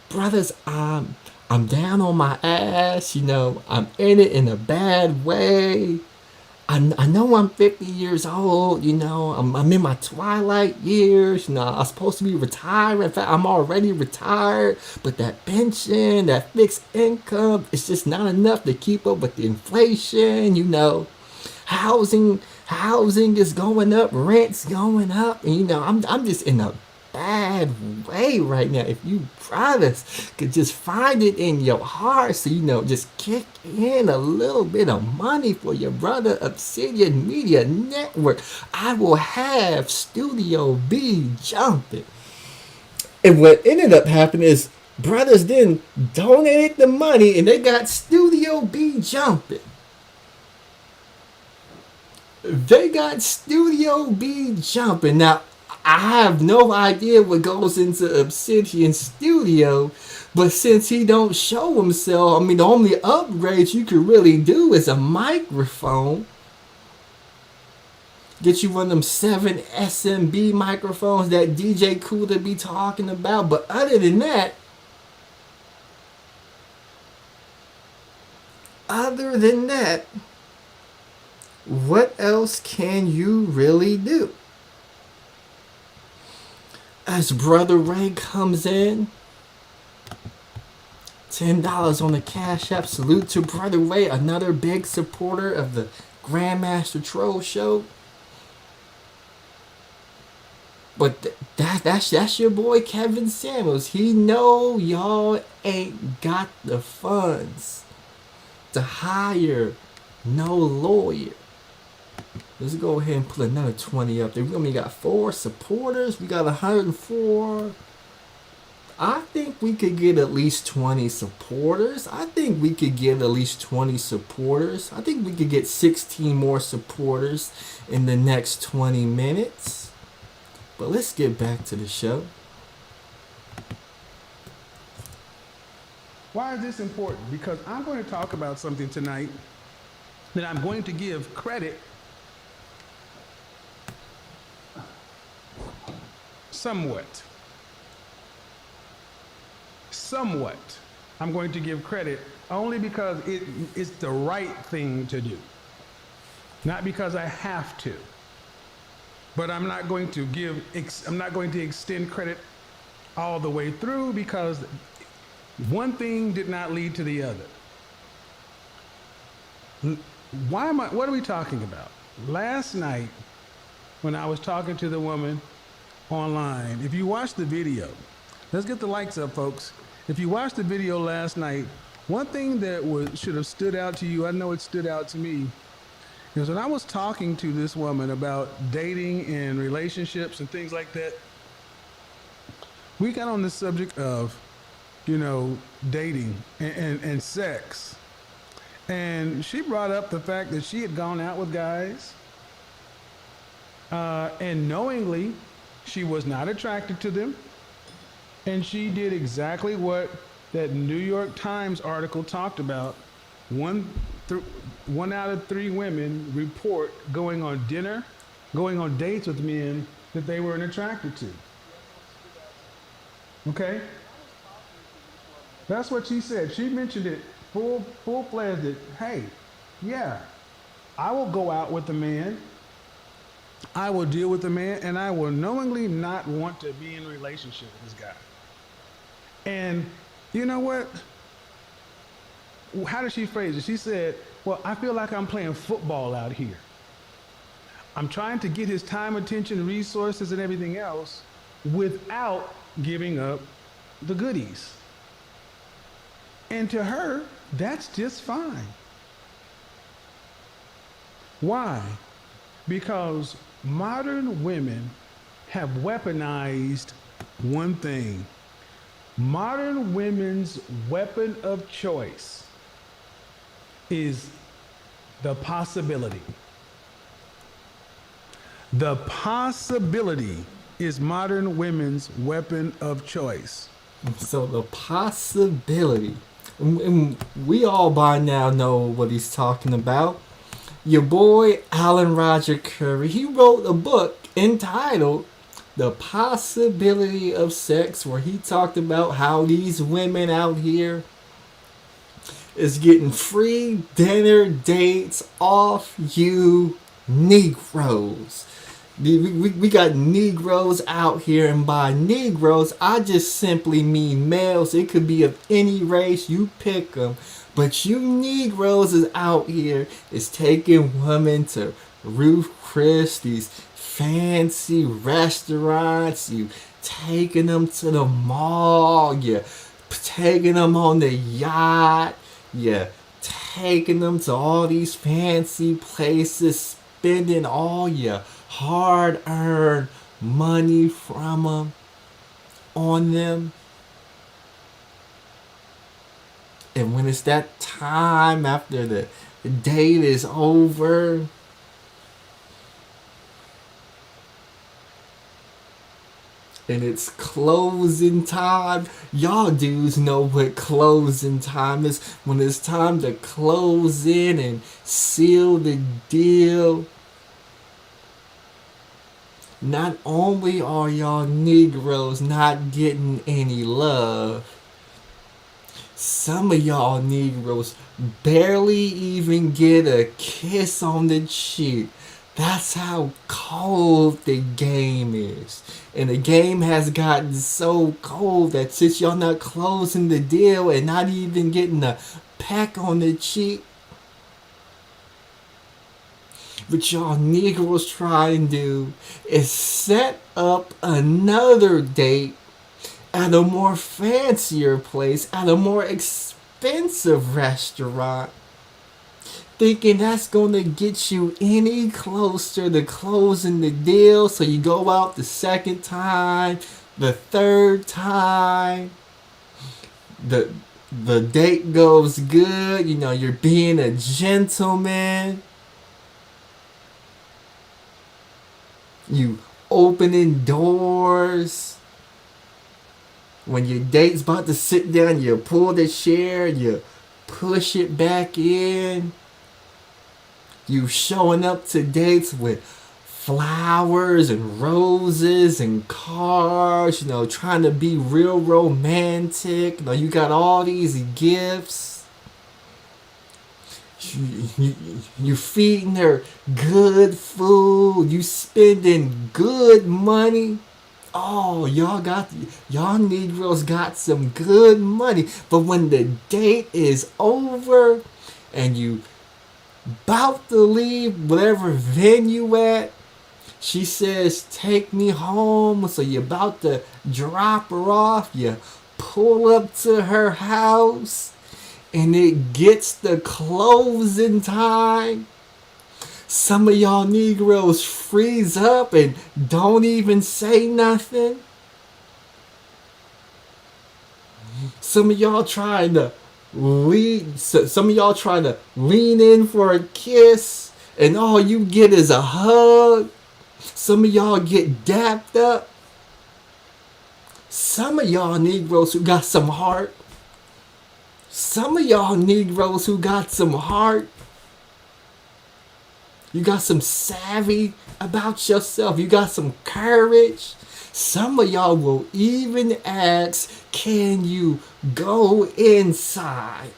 Speaker 1: brothers, I'm down on my ass. I'm in it in a bad way. I know I'm 50 years old. I'm in my twilight years. I'm supposed to be retired. In fact, I'm already retired. But that pension, that fixed income, it's just not enough to keep up with the inflation. Housing is going up, rent's going up, and I'm just in a bad way right now. If you brothers could just find it in your heart, so just kick in a little bit of money for your brother Obsidian Media Network, I will have Studio B jumping. And what ended up happening is brothers then donated the money and they got Studio B jumping. They got Studio B jumping. Now, I have no idea what goes into Obsidian Studio, but since he don't show himself, the only upgrade you could really do is a microphone. Get you one of them 7 SMB microphones that DJ Cooler be talking about. But other than that, what else can you really do? As Brother Ray comes in, $10 on the Cash App. Salute to Brother Ray, another big supporter of the Grandmaster Troll show. But that's your boy Kevin Samuels. He know y'all ain't got the funds to hire no lawyer. Let's go ahead and put another 20 up there. We only got 4 supporters. We got 104. I think we could get at least 20 supporters. I think we could get at least 20 supporters. I think we could get 16 more supporters in the next 20 minutes. But let's get back to the show.
Speaker 2: Why is this important? Because I'm going to talk about something tonight that I'm going to give credit somewhat. I'm going to give credit only because it's the right thing to do, not because I have to. But I'm not going to extend credit all the way through because one thing did not lead to the other. What are we talking about? Last night, when I was talking to the woman online, if you watch the video, let's get the likes up, folks. If you watched the video last night, one thing that should have stood out to you, I know it stood out to me, is when I was talking to this woman about dating and relationships and things like that, we got on the subject of, dating and sex. And she brought up the fact that she had gone out with guys, and knowingly she was not attracted to them. And she did exactly what that New York Times article talked about. One out of 3 women report going on dates with men that they weren't attracted to. Okay? That's what she said. She mentioned it full-fledged that, hey, yeah, I will go out with a man, I will deal with a man, and I will knowingly not want to be in a relationship with this guy. And you know what? How did she phrase it? She said, well, I feel like I'm playing football out here. I'm trying to get his time, attention, resources, and everything else without giving up the goodies. And to her, that's just fine. Why? Because modern women have weaponized one thing. Modern women's weapon of choice is the possibility. The possibility is modern women's weapon of choice.
Speaker 1: So the possibility, and we all by now know what he's talking about. Your boy Alan Roger Currie, he wrote a book entitled The Possibility of Sex, where he talked about how these women out here is getting free dinner dates off you Negroes. We got Negroes out here, and by Negroes, I just simply mean males. It could be of any race, you pick them. But you Negroes is out here is taking women to Ruth Chris, these fancy restaurants, you taking them to the mall, you taking them on the yacht, you taking them to all these fancy places, spending all your hard-earned money from them on them. And when it's that time after the date is over, and it's closing time, y'all dudes know what closing time is. When it's time to close in and seal the deal, not only are y'all Negroes not getting any love, some of y'all Negroes barely even get a kiss on the cheek. That's how cold the game is. And the game has gotten so cold that since y'all not closing the deal and not even getting a peck on the cheek, what y'all Negroes try and do is set up another date at a more fancier place, at a more expensive restaurant, thinking that's going to get you any closer to closing the deal. So you go out the second time, The third time, the the date goes good. You know, you're being a gentleman. You opening doors. When your date's about to sit down, you pull the chair, you push it back in. You showing up to dates with flowers and roses and cards, you know, trying to be real romantic. You know, you got all these gifts. You feeding her good food. You spending good money. Oh, y'all Negroes got some good money. But when the date is over and you about to leave whatever venue at, she says, take me home. So you're about to drop her off. You pull up to her house and it gets the closing time. Some of y'all Negroes freeze up and don't even say nothing. Some of y'all trying to lean in for a kiss, and all you get is a hug. Some of y'all get dapped up. Some of y'all Negroes who got some heart. Some of y'all Negroes who got some heart. You got some savvy about yourself. You got some courage. Some of y'all will even ask, can you go inside?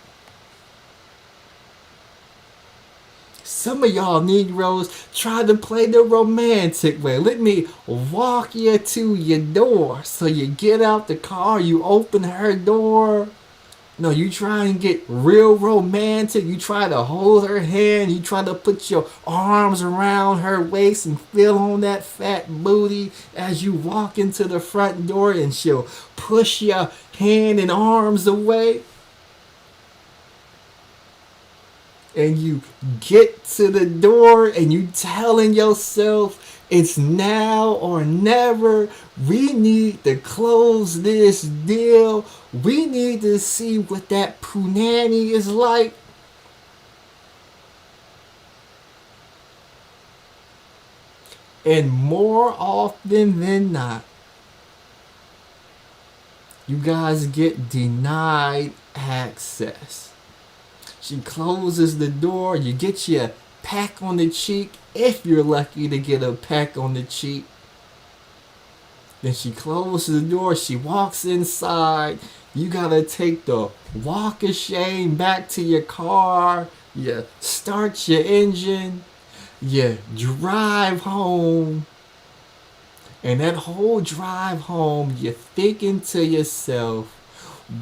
Speaker 1: Some of y'all Negroes try to play the romantic way. Let me walk you to your door. So you get out the car, you open her door. No, you try and get real romantic. You try to hold her hand. You try to put your arms around her waist and feel on that fat booty as you walk into the front door, and she'll push your hand and arms away. And you get to the door and you telling yourself it's now or never. We need to close this deal. We need to see what that punani is like. And more often than not, you guys get denied access. She closes the door. You get your peck on the cheek, if you're lucky to get a peck on the cheek. Then she closes the door. She walks inside. You gotta take the walk of shame back to your car. You start your engine. You drive home. And that whole drive home, you're thinking to yourself,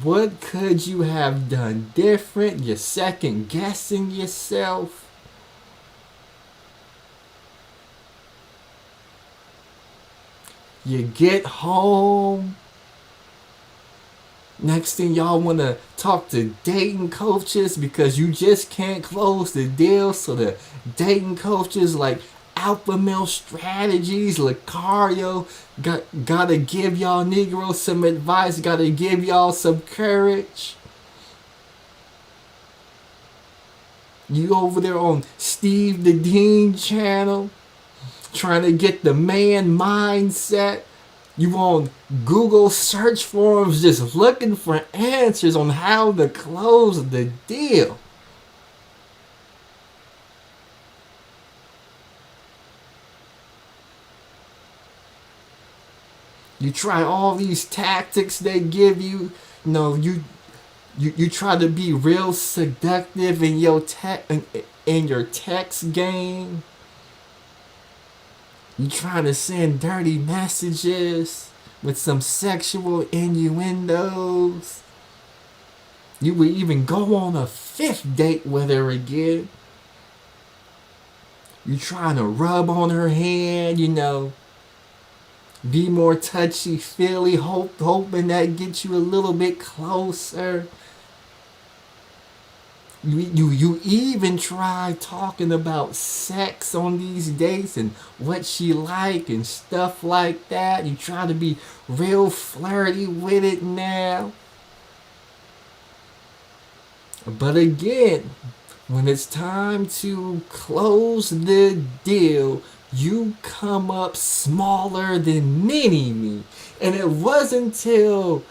Speaker 1: what could you have done different? You're second guessing yourself. You get home. Next thing y'all want to talk to dating coaches because you just can't close the deal. So the dating coaches like Alpha Male Strategies, Lucario, gotta give y'all Negroes some advice, gotta give y'all some courage. You over there on Steve the Dean channel, trying to get the man mindset. You on Google search forums just looking for answers on how to close the deal. You try all these tactics they give you. You know, you try to be real seductive in your text game. You trying to send dirty messages with some sexual innuendos. You would even go on a fifth date with her again. You trying to rub on her hand, you know. Be more touchy-feely, hoping that gets you a little bit closer. You even try talking about sex on these dates and what she like and stuff like that. You try to be real flirty with it now. But again, when it's time to close the deal, you come up smaller than mini me. And it wasn't until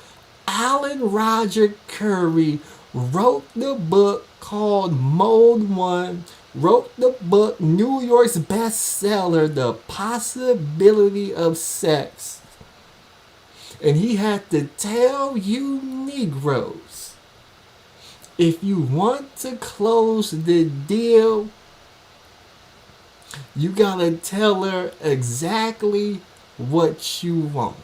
Speaker 1: Alan Roger Currie wrote the book called Mode 1, wrote the book New York's bestseller, The Possibility of Sex. And he had to tell you Negroes, if you want to close the deal, you gotta tell her exactly what you want.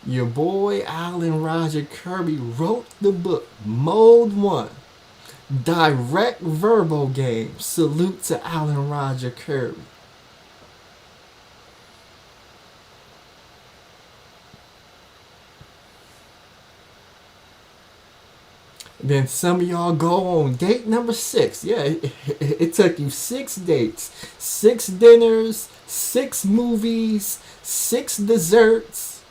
Speaker 1: Your boy Alan Roger Currie wrote the book Mode 1, Direct Verbal Game. Salute to Alan Roger Currie. Then some of y'all go on date number 6. Yeah, it took you 6 dates, 6 dinners, 6 movies, 6 desserts,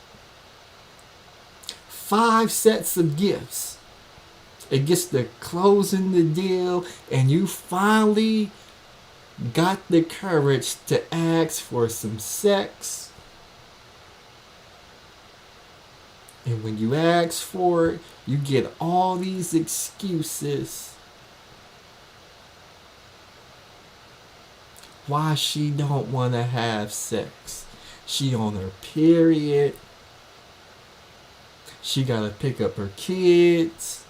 Speaker 1: 5 sets of gifts. It gets to closing the deal, and you finally got the courage to ask for some sex. And when you ask for it, you get all these excuses why she don't want to have sex. She on her period. She got to pick up her kids.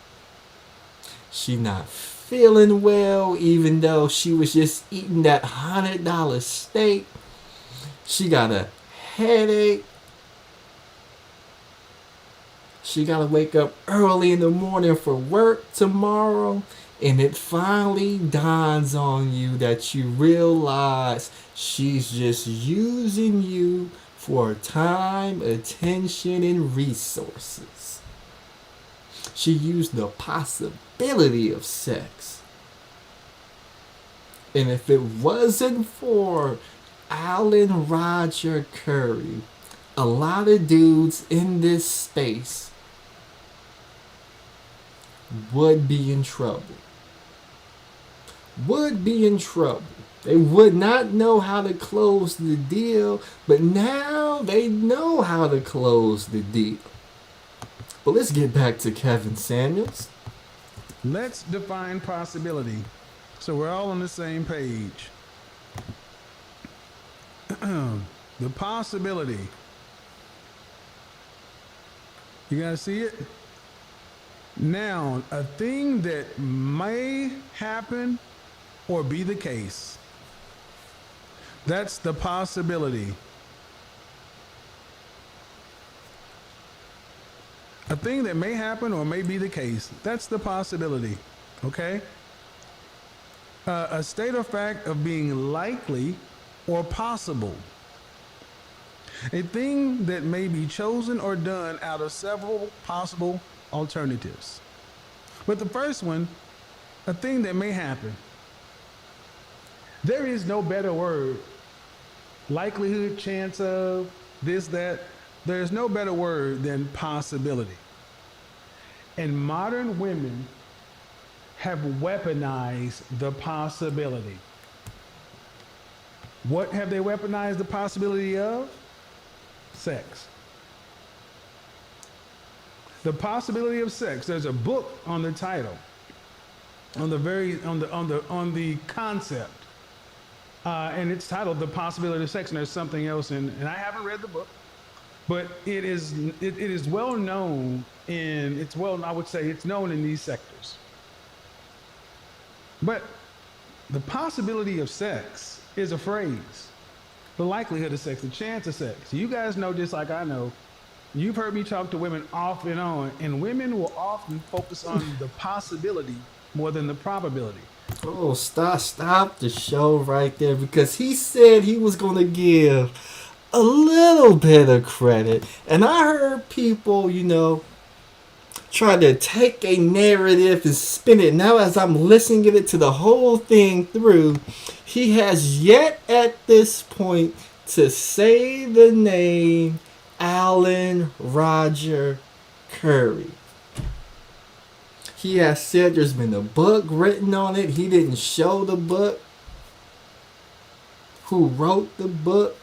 Speaker 1: She not feeling well, even though she was just eating that $100 steak. She got a headache. She got to wake up early in the morning for work tomorrow. And it finally dawns on you that you realize she's just using you for time, attention, and resources. She used the possibility of sex. And if it wasn't for Alan Roger Currie, a lot of dudes in this space would be in trouble. Would be in trouble. They would not know how to close the deal, but now they know how to close the deal. But let's get back to Kevin Samuels.
Speaker 2: Let's define possibility so we're all on the same page. The possibility. You guys see it? Now, a thing that may happen or be the case. That's the possibility. A thing that may happen or may be the case. That's the possibility. Okay? A state of fact of being likely or possible. A thing that may be chosen or done out of several possible alternatives. But the first one, a thing that may happen. There is no better word. Likelihood, chance of, this, that. There's no better word than possibility. And modern women have weaponized the possibility. What have they weaponized the possibility of? Sex. The possibility of sex. There's a book on the title, on the concept, and it's titled "The Possibility of Sex." And there's something else, and I haven't read the book, but it is well known I would say it's known in these sectors. But the possibility of sex is a phrase. The likelihood of sex, the chance of sex. You guys know just like I know. You've heard me talk to women off and on, and women will often focus on the possibility more than the probability.
Speaker 1: Oh, stop the show right there, because he said he was going to give a little bit of credit. And I heard people, try to take a narrative and spin it. Now, as I'm listening to the whole thing through, he has yet at this point to say the name Alan Roger Currie. He has said there's been a book written on it. He didn't show the book. Who wrote the book?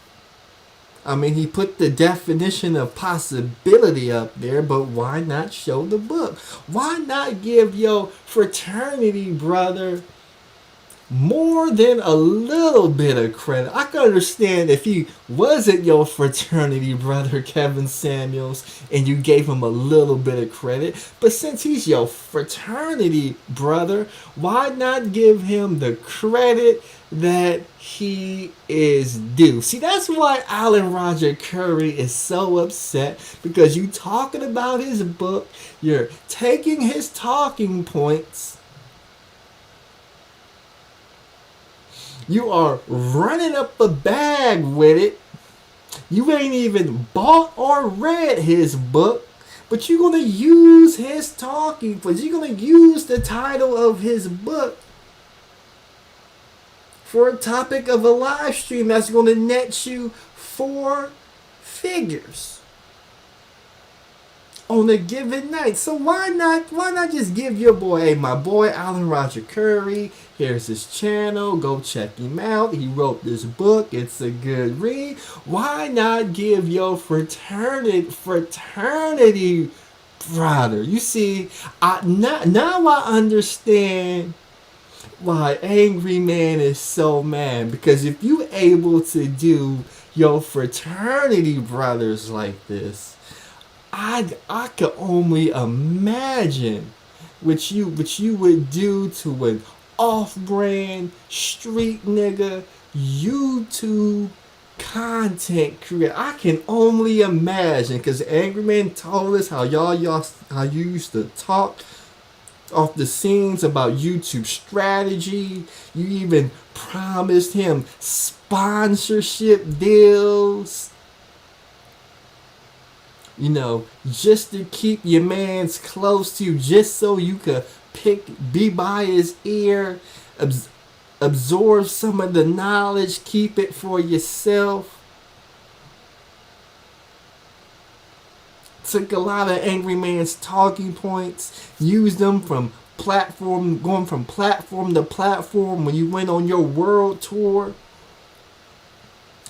Speaker 1: I mean, he put the definition of possibility up there, but why not show the book? Why not give your fraternity brother more than a little bit of credit? I can understand if he wasn't your fraternity brother, Kevin Samuels, and you gave him a little bit of credit. But since he's your fraternity brother, why not give him the credit that he is due? See, that's why Alan Roger Currie is so upset, because you talking about his book, you're taking his talking points, you are running up a bag with it. You ain't even bought or read his book, but you're going to use his talking points. You're going to use the title of his book for a topic of a live stream that's going to net you 4 figures on a given night. So why not just give your boy, hey, my boy Alan Roger Currie, here's his channel, go check him out. He wrote this book, it's a good read. Why not give your fraternity brother? You see, now I understand why Angry Man is so mad, because if you able to do your fraternity brothers like this, I could only imagine what you would do to an off-brand street nigga YouTube content creator. I can only imagine, because Angry Man told us how you used to talk off the scenes about YouTube strategy. You even promised him sponsorship deals, you know, just to keep your mans close to you, just so you could be by his ear, absorb some of the knowledge, keep it for yourself. Took a lot of Angry Man's talking points, used them from going from platform to platform when you went on your world tour.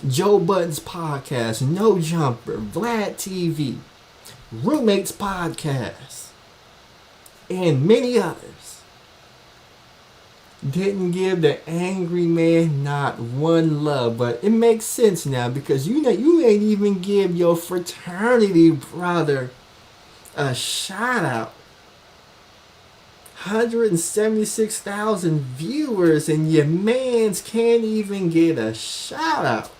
Speaker 1: Joe Budden's podcast, No Jumper, Vlad TV, Roommates Podcast, and many others. Didn't give the Angry Man not one love, but it makes sense now, because you ain't even give your fraternity brother a shout out. 176,000 viewers, and your mans can't even get a shout out.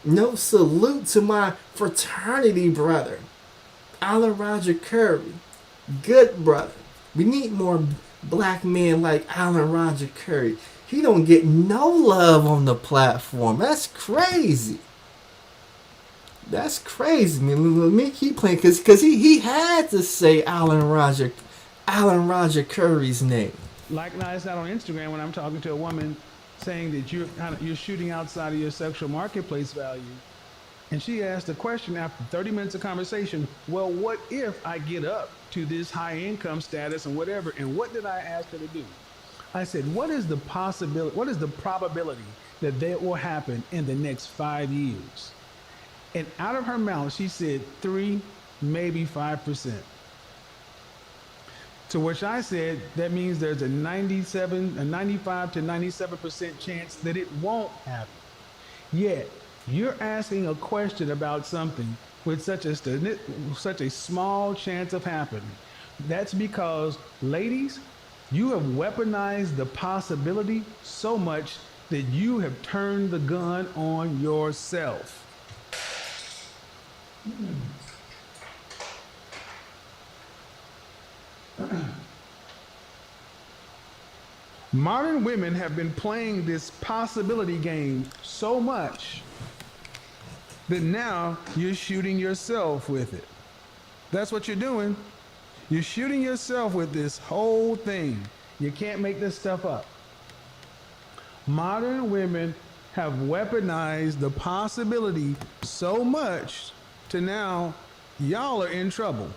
Speaker 1: No salute to my fraternity brother, Alan Roger Currie. Good brother. We need more black men like Alan Roger Currie. He don't get no love on the platform. That's crazy. That's crazy. I mean, let me keep playing, because he had to say Alan Roger Currie's name.
Speaker 2: Like last night on Instagram when I'm talking to a woman saying that you're shooting outside of your sexual marketplace value. And she asked a question after 30 minutes of conversation, well, what if I get up to this high income status and whatever? And what did I ask her to do? I said, what is the probability that will happen in the next 5 years? And out of her mouth, she said 3, maybe 5%. To which I said, that means there's a 95 to 97% chance that it won't happen. Yet, you're asking a question about something with such a small chance of happening. That's because, ladies, you have weaponized the possibility so much that you have turned the gun on yourself. Modern women have been playing this possibility game so much that now you're shooting yourself with it. That's what you're doing. You're shooting yourself with this whole thing. You can't make this stuff up. Modern women have weaponized the possibility so much to now y'all are in trouble.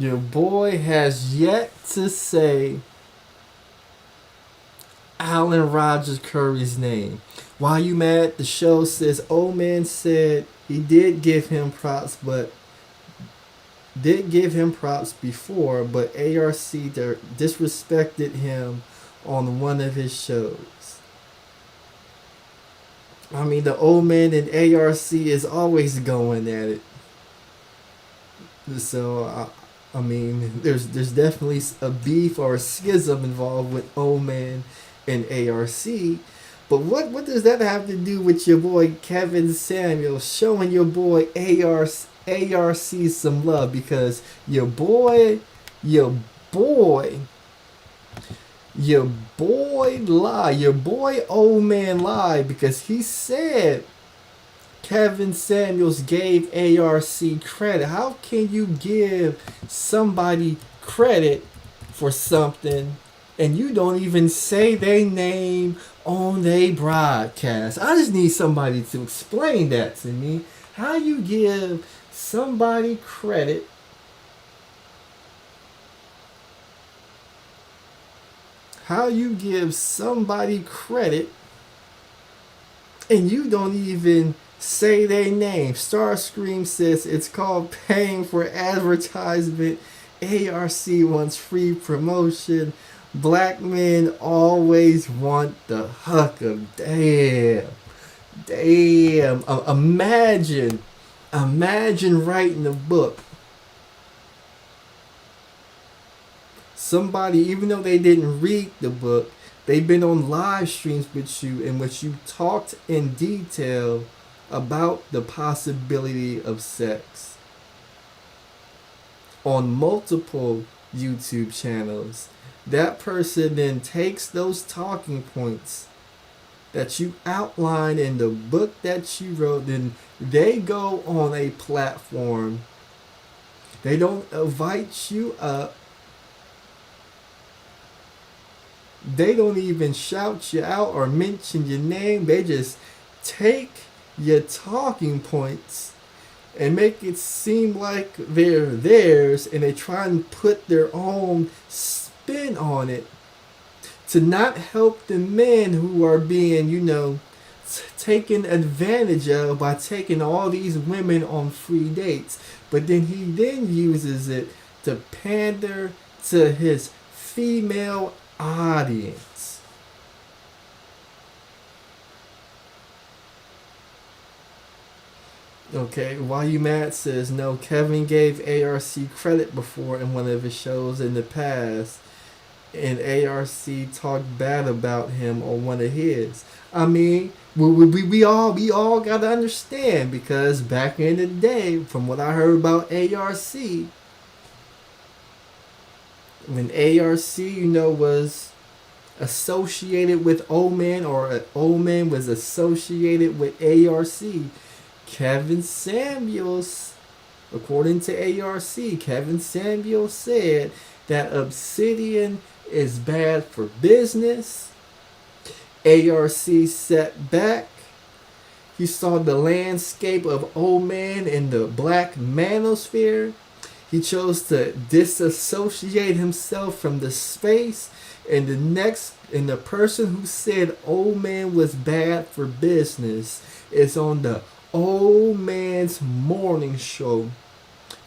Speaker 1: Your boy has yet to say Alan Rogers Curry's name. Why you mad? The show says old man said he did give him props, but did give him props before, but ARC disrespected him on one of his shows. I mean, the old man in ARC is always going at it. So, I mean, there's definitely a beef or a schism involved with old man and ARC. But what does that have to do with your boy Kevin Samuels showing your boy ARC some love? Because your boy lied. Your boy old man lied because he said Kevin Samuels gave ARC credit. How can you give somebody credit for something and you don't even say their name on their broadcast? I just need somebody to explain that to me. How you give somebody credit and you don't even say their name. Starscream says it's called paying for advertisement. ARC wants free promotion. Black men always want the hookup. Damn. Imagine writing a book. Somebody, even though they didn't read the book, they've been on live streams with you in which you talked in detail about the possibility of sex on multiple YouTube channels. That person then takes those talking points that you outline in the book that you wrote, then they go on a platform. They don't invite you up. They don't even shout you out or mention your name. They just take your talking points and make it seem like they're theirs, and they try and put their own spin on it to not help the men who are being, taken advantage of by taking all these women on free dates. But then he then uses it to pander to his female audience. Okay, Why You Mad says, no, Kevin gave ARC credit before in one of his shows in the past, and ARC talked bad about him on one of his. I mean, we all gotta understand, because back in the day, from what I heard about ARC, when ARC, was associated with old man, or old man was associated with ARC, Kevin Samuels, according to ARC, Kevin Samuels said that Obsidian is bad for business. ARC sat back. He saw the landscape of old man in the black manosphere. He chose to disassociate himself from the space. And the person who said old man was bad for business is on the old man's morning show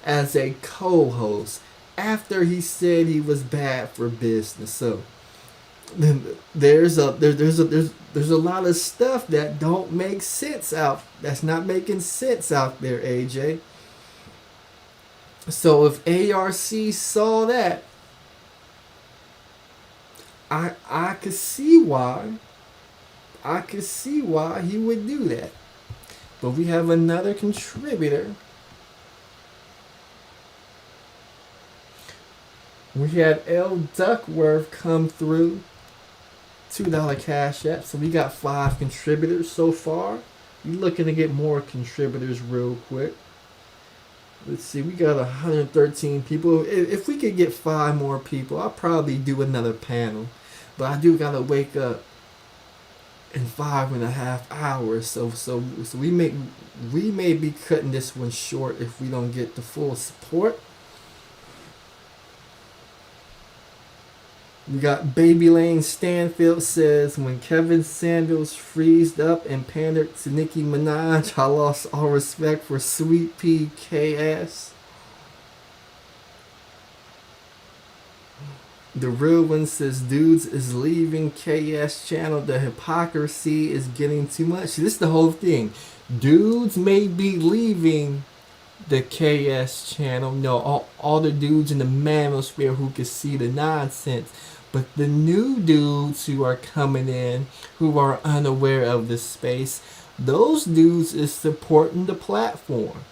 Speaker 1: as a co-host after he said he was bad for business. So there's a lot of stuff that don't make sense that's not making sense out there, AJ. So if ARC saw that, I could see why he would do that. But we have another contributor. We had L. Duckworth come through. $2 Cash App. So we got 5 contributors so far. We're looking to get more contributors real quick. Let's see, we got 113 people. If we could get 5 more people, I'll probably do another panel. But I do gotta wake up in 5.5 hours. So we may be cutting this one short if we don't get the full support. We got Baby Lane Stanfield says, when Kevin Samuels freezed up and pandered to Nicki Minaj, I lost all respect for Sweet Pea KS. The real one says, dudes is leaving KS channel. The hypocrisy is getting too much. This is the whole thing. Dudes may be leaving the KS channel. No, all the dudes in the manosphere who can see the nonsense. But the new dudes who are coming in, who are unaware of this space, those dudes is supporting the platform.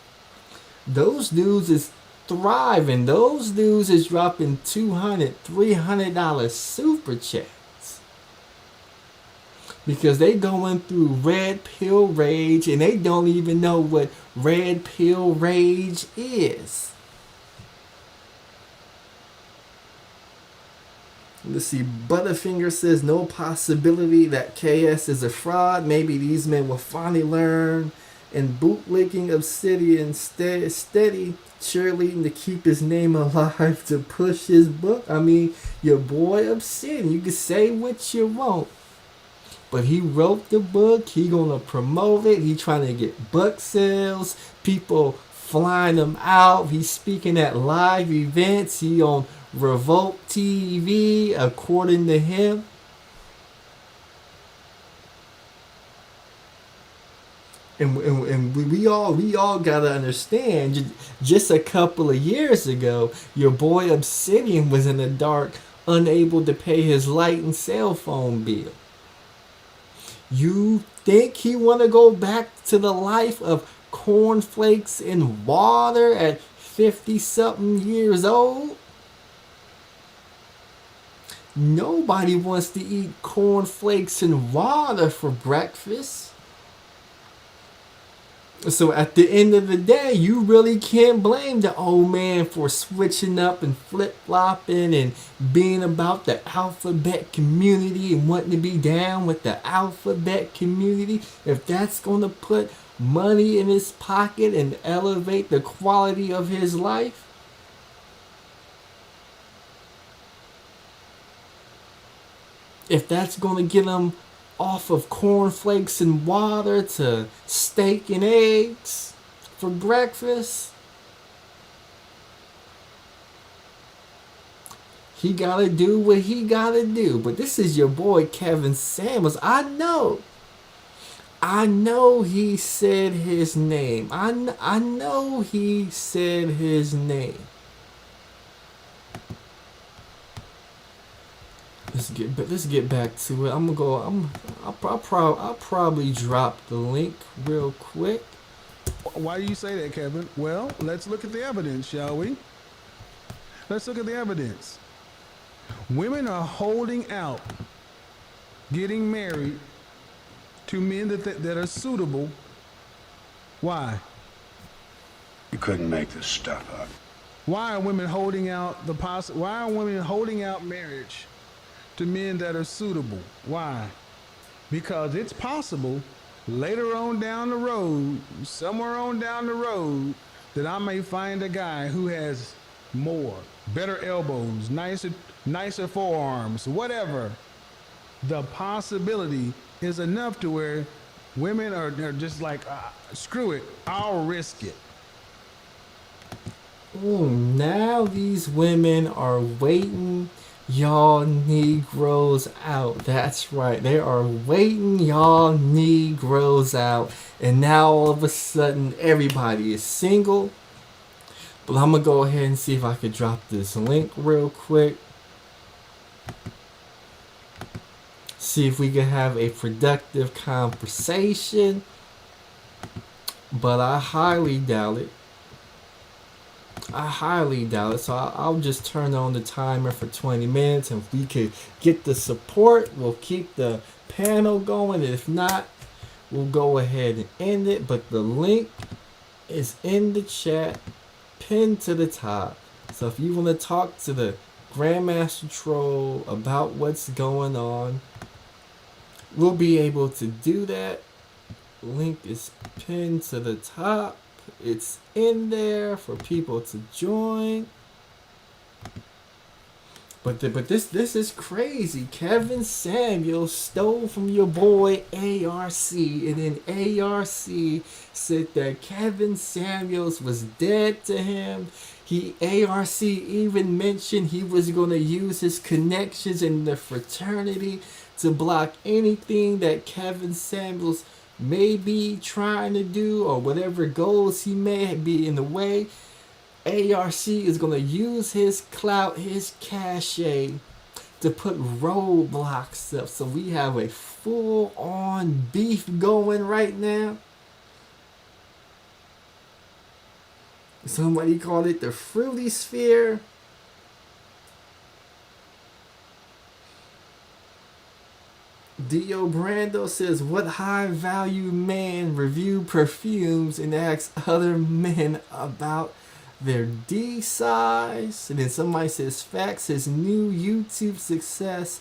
Speaker 1: Those dudes is thriving. Those dudes is dropping $200, $300 super chats. Because they going through red pill rage and they don't even know what red pill rage is. Let's see, Butterfinger says no possibility that KS is a fraud. Maybe these men will finally learn. And bootlicking Obsidian steady cheerleading to keep his name alive to push his book. I mean, your boy Obsidian, you can say what you want. But he wrote the book, he gonna promote it, he trying to get book sales, people flying him out, he's speaking at live events, he on Revolt TV, according to him. And we all gotta understand, just a couple of years ago, your boy Obsidian was in the dark, unable to pay his light and cell phone bill. You think he wanna go back to the life of cornflakes and water at 50-something years old? Nobody wants to eat cornflakes and water for breakfast. So at the end of the day, you really can't blame the old man for switching up and flip-flopping and being about the alphabet community and wanting to be down with the alphabet community. If that's going to put money in his pocket and elevate the quality of his life, if that's going to get him off of cornflakes and water to steak and eggs for breakfast, he gotta do what he gotta do. But this is your boy Kevin Samuels. I know he said his name. I know he said his name. Let's get back to it. I'll probably drop the link real quick.
Speaker 2: Why do you say that, Kevin? Well, let's look at the evidence, shall we? Let's look at the evidence. Women are holding out, getting married to men that are suitable. Why?
Speaker 3: You couldn't make this stuff up.
Speaker 2: Why are women holding out Why are women holding out marriage to men that are suitable? Why? Because it's possible later on down the road, somewhere on down the road, that I may find a guy who has more, better elbows, nicer forearms, whatever. The possibility is enough to where women are just like, screw it, I'll risk it.
Speaker 1: Ooh, now these women are waiting y'all Negroes out. That's right. They are waiting y'all Negroes out. And now all of a sudden everybody is single. But I'm going to go ahead and see if I could drop this link real quick. See if we can have a productive conversation. But I highly doubt it. So I'll just turn on the timer for 20 minutes. And if we could get the support, we'll keep the panel going. If not, we'll go ahead and end it. But the link is in the chat, pinned to the top. So if you want to talk to the Grandmaster Troll about what's going on, we'll be able to do that. Link is pinned to the top. It's in there for people to join. But this is crazy. Kevin Samuels stole from your boy ARC, and then ARC said that Kevin Samuels was dead to him. ARC even mentioned he was gonna use his connections in the fraternity to block anything that Kevin Samuels may be trying to do or whatever goals he may be in the way. ARC is going to use his clout, his cachet to put roadblocks up. So we have a full-on beef going right now. Somebody called it the Fruity Sphere. Dio Brando says, what high value man review perfumes and asks other men about their D size? And then somebody says, facts, his new YouTube success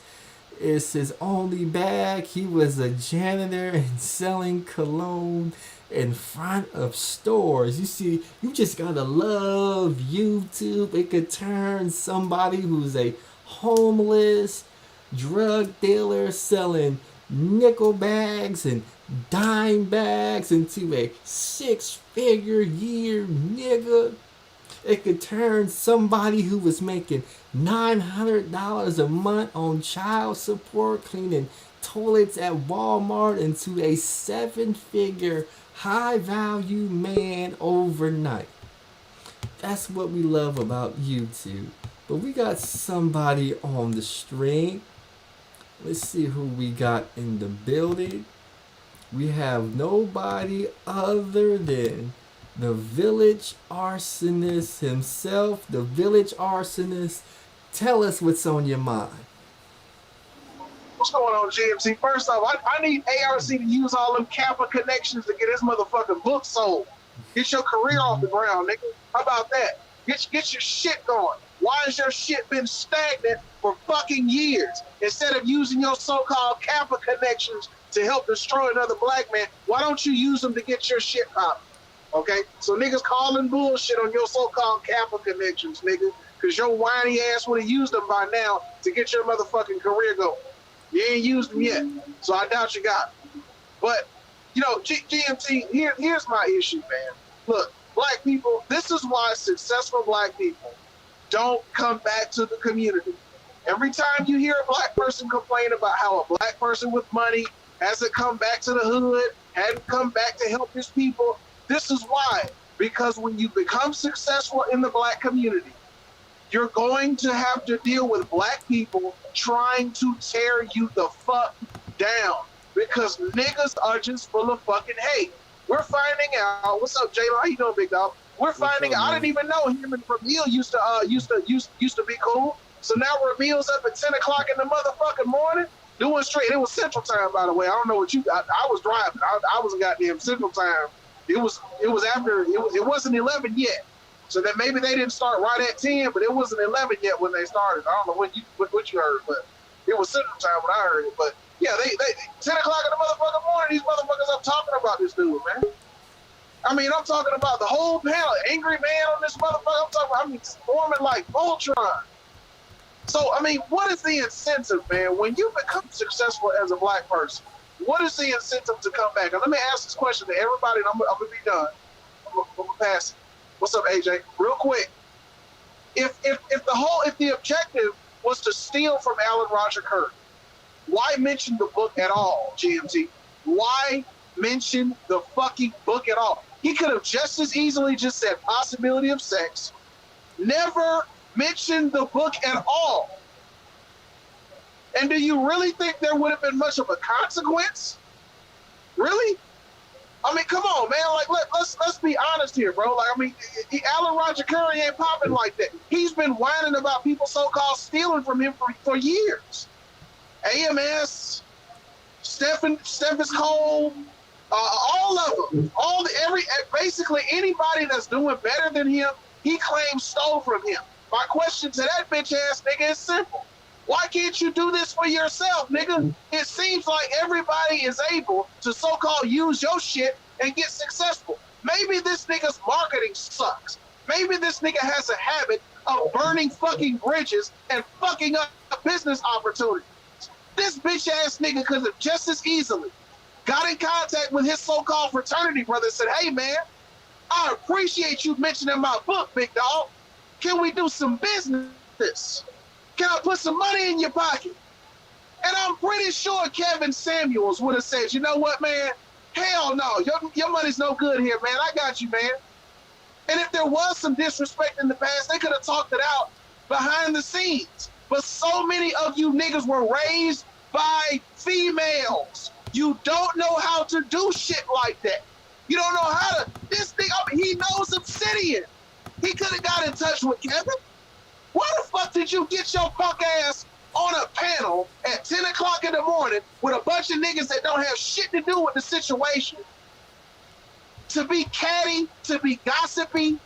Speaker 1: is his only bag. He was a janitor and selling cologne in front of stores. You see, you just gotta love YouTube. It could turn somebody who's a homeless drug dealer selling nickel bags and dime bags into a 6-figure year nigga. It could turn somebody who was making $900 a month on child support cleaning toilets at Walmart into a 7-figure high value man overnight. That's what we love about YouTube. But we got somebody on the stream. Let's see who we got in the building. We have nobody other than the village arsonist himself. The village arsonist, tell us what's on your mind.
Speaker 4: What's going on, GMC? First off, I need ARC to use all them Kappa connections to get his motherfucking book sold. Get your career off the ground, nigga. How about that? Get your shit going. Why has your shit been stagnant for fucking years? Instead of using your so-called Kappa connections to help destroy another black man, why don't you use them to get your shit popping? Okay? So niggas calling bullshit on your so-called Kappa connections, nigga, because your whiny ass would have used them by now to get your motherfucking career going. You ain't used them yet, so I doubt you got them. But, you know, GMT, here's my issue, man. Look, black people, this is why successful black people don't come back to the community. Every time you hear a black person complain about how a black person with money hasn't come back to the hood, hadn't come back to help his people, this is why. Because when you become successful in the black community, you're going to have to deal with black people trying to tear you the fuck down because niggas are just full of fucking hate. We're finding out. What's up, Jayla? How you doing, big dog? We're finding out. I didn't even know him and Ramil used to be cool. So now Ramil's up at 10 o'clock in the motherfucking morning doing straight. It was Central Time, by the way. I don't know what you. I was driving. I was in goddamn Central Time. It was after. It wasn't 11 yet. So then maybe they didn't start right at 10, but it wasn't 11 yet when they started. I don't know what you heard, but it was Central Time when I heard it. But yeah, they 10 o'clock in the motherfucking morning, these motherfuckers up talking about this dude, man. I mean, I'm talking about the whole panel, angry man on this motherfucker. I'm talking about, forming like Voltron. So, I mean, what is the incentive, man, when you become successful as a black person? What is the incentive to come back? And let me ask this question to everybody, and I'm going to be done. I'm going to pass it. What's up, AJ? Real quick. If the objective was to steal from Alan Roger Currie, why mention the book at all, GMT? Why mention the fucking book at all? He could have just as easily just said possibility of sex, never mentioned the book at all. And do you really think there would have been much of a consequence? Really? I mean, come on, man. Like, let's be honest here, bro. Like, I mean, Alan Roger Currie ain't popping like that. He's been whining about people so-called stealing from him for years. AMS, Stephen Cole, All of them, basically anybody that's doing better than him, he claims stole from him. My question to that bitch ass nigga is simple. Why can't you do this for yourself, nigga? It seems like everybody is able to so-called use your shit and get successful. Maybe this nigga's marketing sucks. Maybe this nigga has a habit of burning fucking bridges and fucking up business opportunities. This bitch ass nigga could have just as easily got in contact with his so-called fraternity brother and said, hey man, I appreciate you mentioning my book, big dog. Can we do some business? Can I put some money in your pocket? And I'm pretty sure Kevin Samuels would have said, you know what, man? Hell no, your money's no good here, man. I got you, man. And if there was some disrespect in the past, they could have talked it out behind the scenes. But so many of you niggas were raised by females. You don't know how to do shit like that. You don't know how to. This thing, he knows Obsidian. He could have got in touch with Kevin. Why the fuck did you get your punk ass on a panel at 10 o'clock in the morning with a bunch of niggas that don't have shit to do with the situation, to be catty, to be gossipy,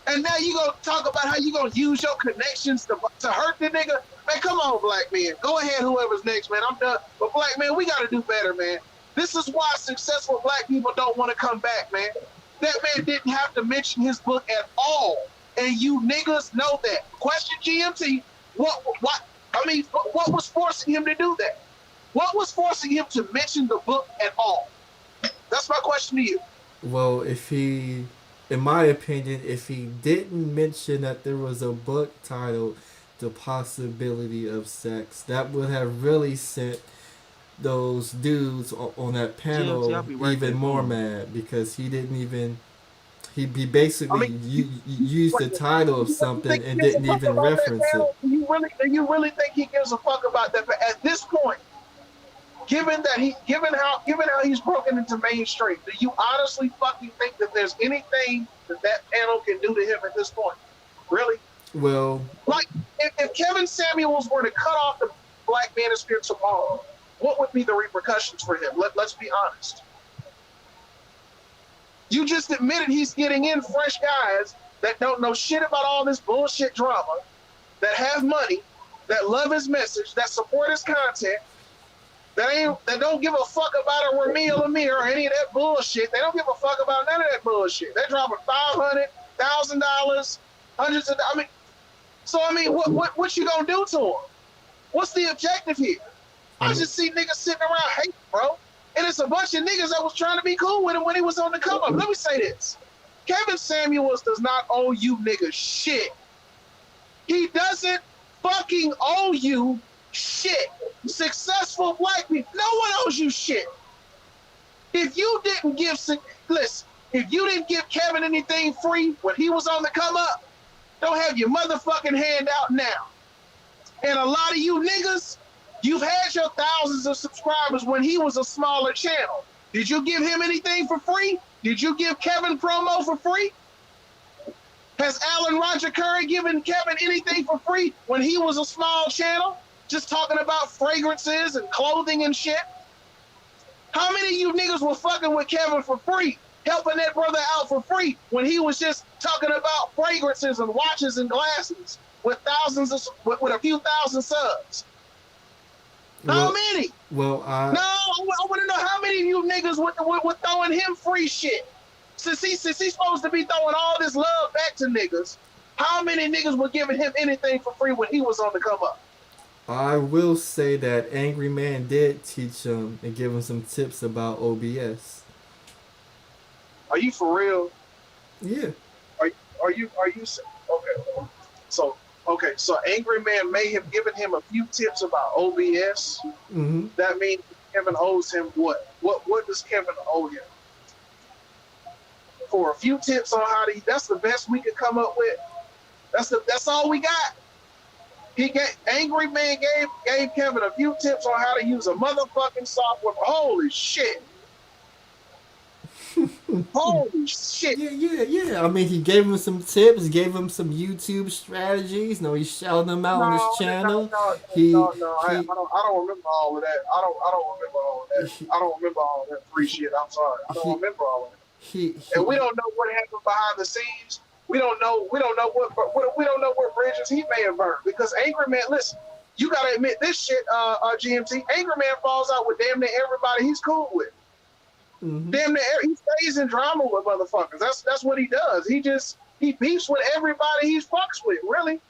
Speaker 4: and now you gonna talk about how you gonna use your connections to hurt the nigga? Man, come on, black man. Go ahead, whoever's next, man. I'm done. But black man, we gotta do better, man. This is why successful black people don't want to come back, man. That man didn't have to mention his book at all. And you niggas know that. Question GMT, what was forcing him to do that? What was forcing him to mention the book at all? That's my question to you.
Speaker 1: Well, in my opinion, if he didn't mention that there was a book titled The Possibility of Sex, that would have really sent those dudes on that panel even more mad, because he didn't even. He basically used the title of something and didn't even reference it.
Speaker 4: Do you really think he gives a fuck about that? But at this point, given how he's broken into mainstream, do you honestly fucking think that there's anything that panel can do to him at this point? Really?
Speaker 1: Well,
Speaker 4: like if Kevin Samuels were to cut off the Black Manosphere tomorrow, what would be the repercussions for him? Let's be honest. You just admitted he's getting in fresh guys that don't know shit about all this bullshit drama, that have money, that love his message, that support his content, that don't give a fuck about a Rami Lamir or any of that bullshit. They don't give a fuck about none of that bullshit. They're dropping $500, $1,000, hundreds of. What you gonna do to him? What's the objective here? I just see niggas sitting around hating, bro. And it's a bunch of niggas that was trying to be cool with him when he was on the come up. Let me say this. Kevin Samuels does not owe you niggas shit. He doesn't fucking owe you shit. Successful black people, no one owes you shit. If you didn't give Kevin anything free when he was on the come up, don't have your motherfucking hand out now. And a lot of you niggas, you've had your thousands of subscribers when he was a smaller channel. Did you give him anything for free? Did you give Kevin promo for free? Has Alan Roger Currie given Kevin anything for free when he was a small channel? Just talking about fragrances and clothing and shit? How many of you niggas were fucking with Kevin for free, helping that brother out for free when he was just talking about fragrances and watches and glasses with a few thousand subs? How many?
Speaker 1: Well, I
Speaker 4: want to know how many of you niggas were throwing him free shit. Since he's supposed to be throwing all this love back to niggas, how many niggas were giving him anything for free when he was on the come up?
Speaker 1: I will say that Angry Man did teach him and give him some tips about OBS.
Speaker 4: Are you for real?
Speaker 1: Yeah.
Speaker 4: Are you okay? So Angry Man may have given him a few tips about OBS.
Speaker 1: Mm-hmm.
Speaker 4: That means Kevin owes him what? What does Kevin owe him? For a few tips on how to. That's the best we could come up with. That's all we got. Angry Man gave Kevin a few tips on how to use a motherfucking software. Holy shit. Holy shit.
Speaker 1: Yeah. I mean, he gave him some tips, gave him some YouTube strategies. No, he shouted them out
Speaker 4: No,
Speaker 1: on his
Speaker 4: no, no,
Speaker 1: channel.
Speaker 4: no,
Speaker 1: He
Speaker 4: no, no.
Speaker 1: he
Speaker 4: I don't remember all of that. I don't remember all of that.
Speaker 1: he
Speaker 4: I don't remember all of that free
Speaker 1: he
Speaker 4: shit. I'm sorry. I don't
Speaker 1: he
Speaker 4: remember all of it. And we
Speaker 1: he
Speaker 4: don't know what happened behind the scenes. We don't know. We don't know we don't know what bridges he may have burned because Angry Man. Listen, you gotta admit this shit. GMT. Angry Man falls out with damn near everybody he's cool with.
Speaker 1: mhm.
Speaker 4: Damn near he stays in drama with motherfuckers. That's what he does. He beefs with everybody he fucks with. Really.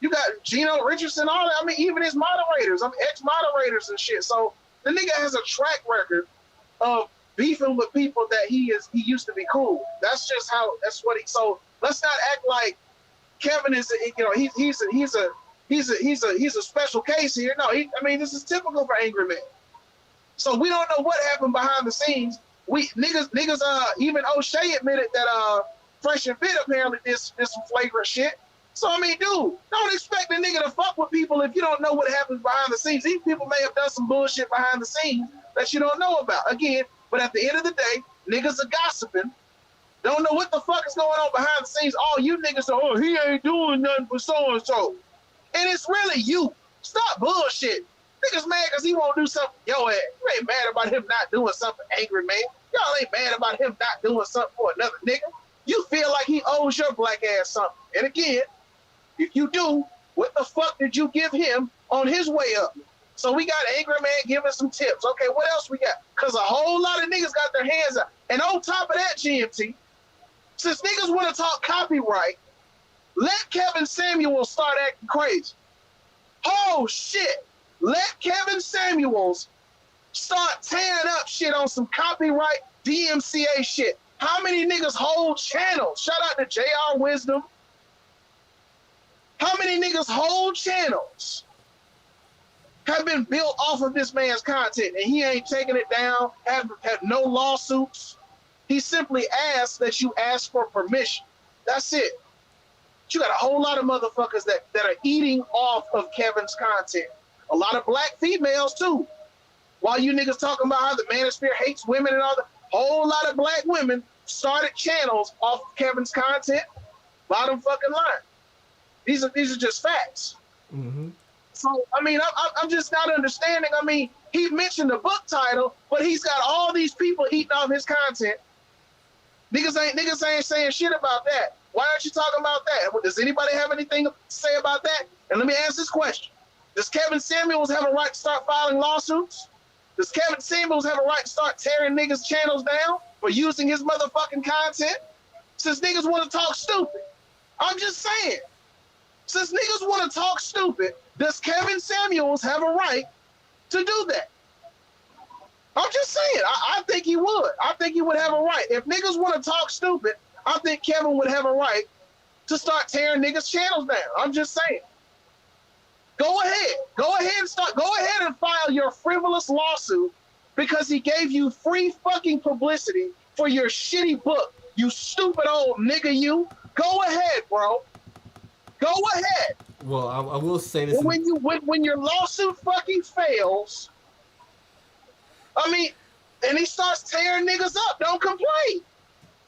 Speaker 4: You got Gino Richardson, all that. I mean, even his moderators, ex-moderators and shit. So the nigga has a track record of beefing with people that he used to be cool. That's just how. That's what he. So let's not act like Kevin is. He's a special case here. No, I mean this is typical for Angry Man. So we don't know what happened behind the scenes. We niggas. Even O'Shea admitted that Fresh and Fit apparently did some flagrant shit. So I mean, dude, don't expect a nigga to fuck with people if you don't know what happens behind the scenes. These people may have done some bullshit behind the scenes that you don't know about. Again, but at the end of the day, niggas are gossiping. Don't know what the fuck is going on behind the scenes. All you niggas are, oh, he ain't doing nothing for so and so. And it's really you. Stop bullshit. Niggas mad because he won't do something. Yo, ass. You ain't mad about him not doing something, Angry Man. Y'all ain't mad about him not doing something for another nigga. You feel like he owes your black ass something. And again, if you do, what the fuck did you give him on his way up? So we got Angry Man giving some tips. Okay, what else we got? Because a whole lot of niggas got their hands up. And on top of that, GMT, since niggas want to talk copyright, let Kevin Samuels start acting crazy. Oh, shit. Let Kevin Samuels start tearing up shit on some copyright DMCA shit. How many niggas hold channels? Shout out to JR Wisdom. How many niggas hold channels have been built off of this man's content and he ain't taking it down, have no lawsuits? He simply asks that you ask for permission. That's it. But you got a whole lot of motherfuckers that are eating off of Kevin's content. A lot of black females too. While you niggas talking about how the manosphere hates women and all that, whole lot of black women started channels off of Kevin's content. Bottom fucking line. These are just facts.
Speaker 1: Mm-hmm.
Speaker 4: So I mean, I'm just not understanding. I mean, he mentioned the book title, but he's got all these people eating off his content. Niggas ain't saying shit about that. Why aren't you talking about that? Does anybody have anything to say about that? And let me ask this question: does Kevin Samuels have a right to start filing lawsuits? Does Kevin Samuels have a right to start tearing niggas' channels down for using his motherfucking content? Since niggas want to talk stupid, I'm just saying. Since niggas want to talk stupid, does Kevin Samuels have a right to do that? I'm just saying. I think he would. I think he would have a right. If niggas want to talk stupid, I think Kevin would have a right to start tearing niggas' channels down. I'm just saying. Go ahead. Go ahead and file your frivolous lawsuit because he gave you free fucking publicity for your shitty book. You stupid old nigga, you. Go ahead, bro. Go ahead.
Speaker 1: Well, I will say this.
Speaker 4: When your lawsuit fucking fails, I mean, and he starts tearing niggas up, don't complain.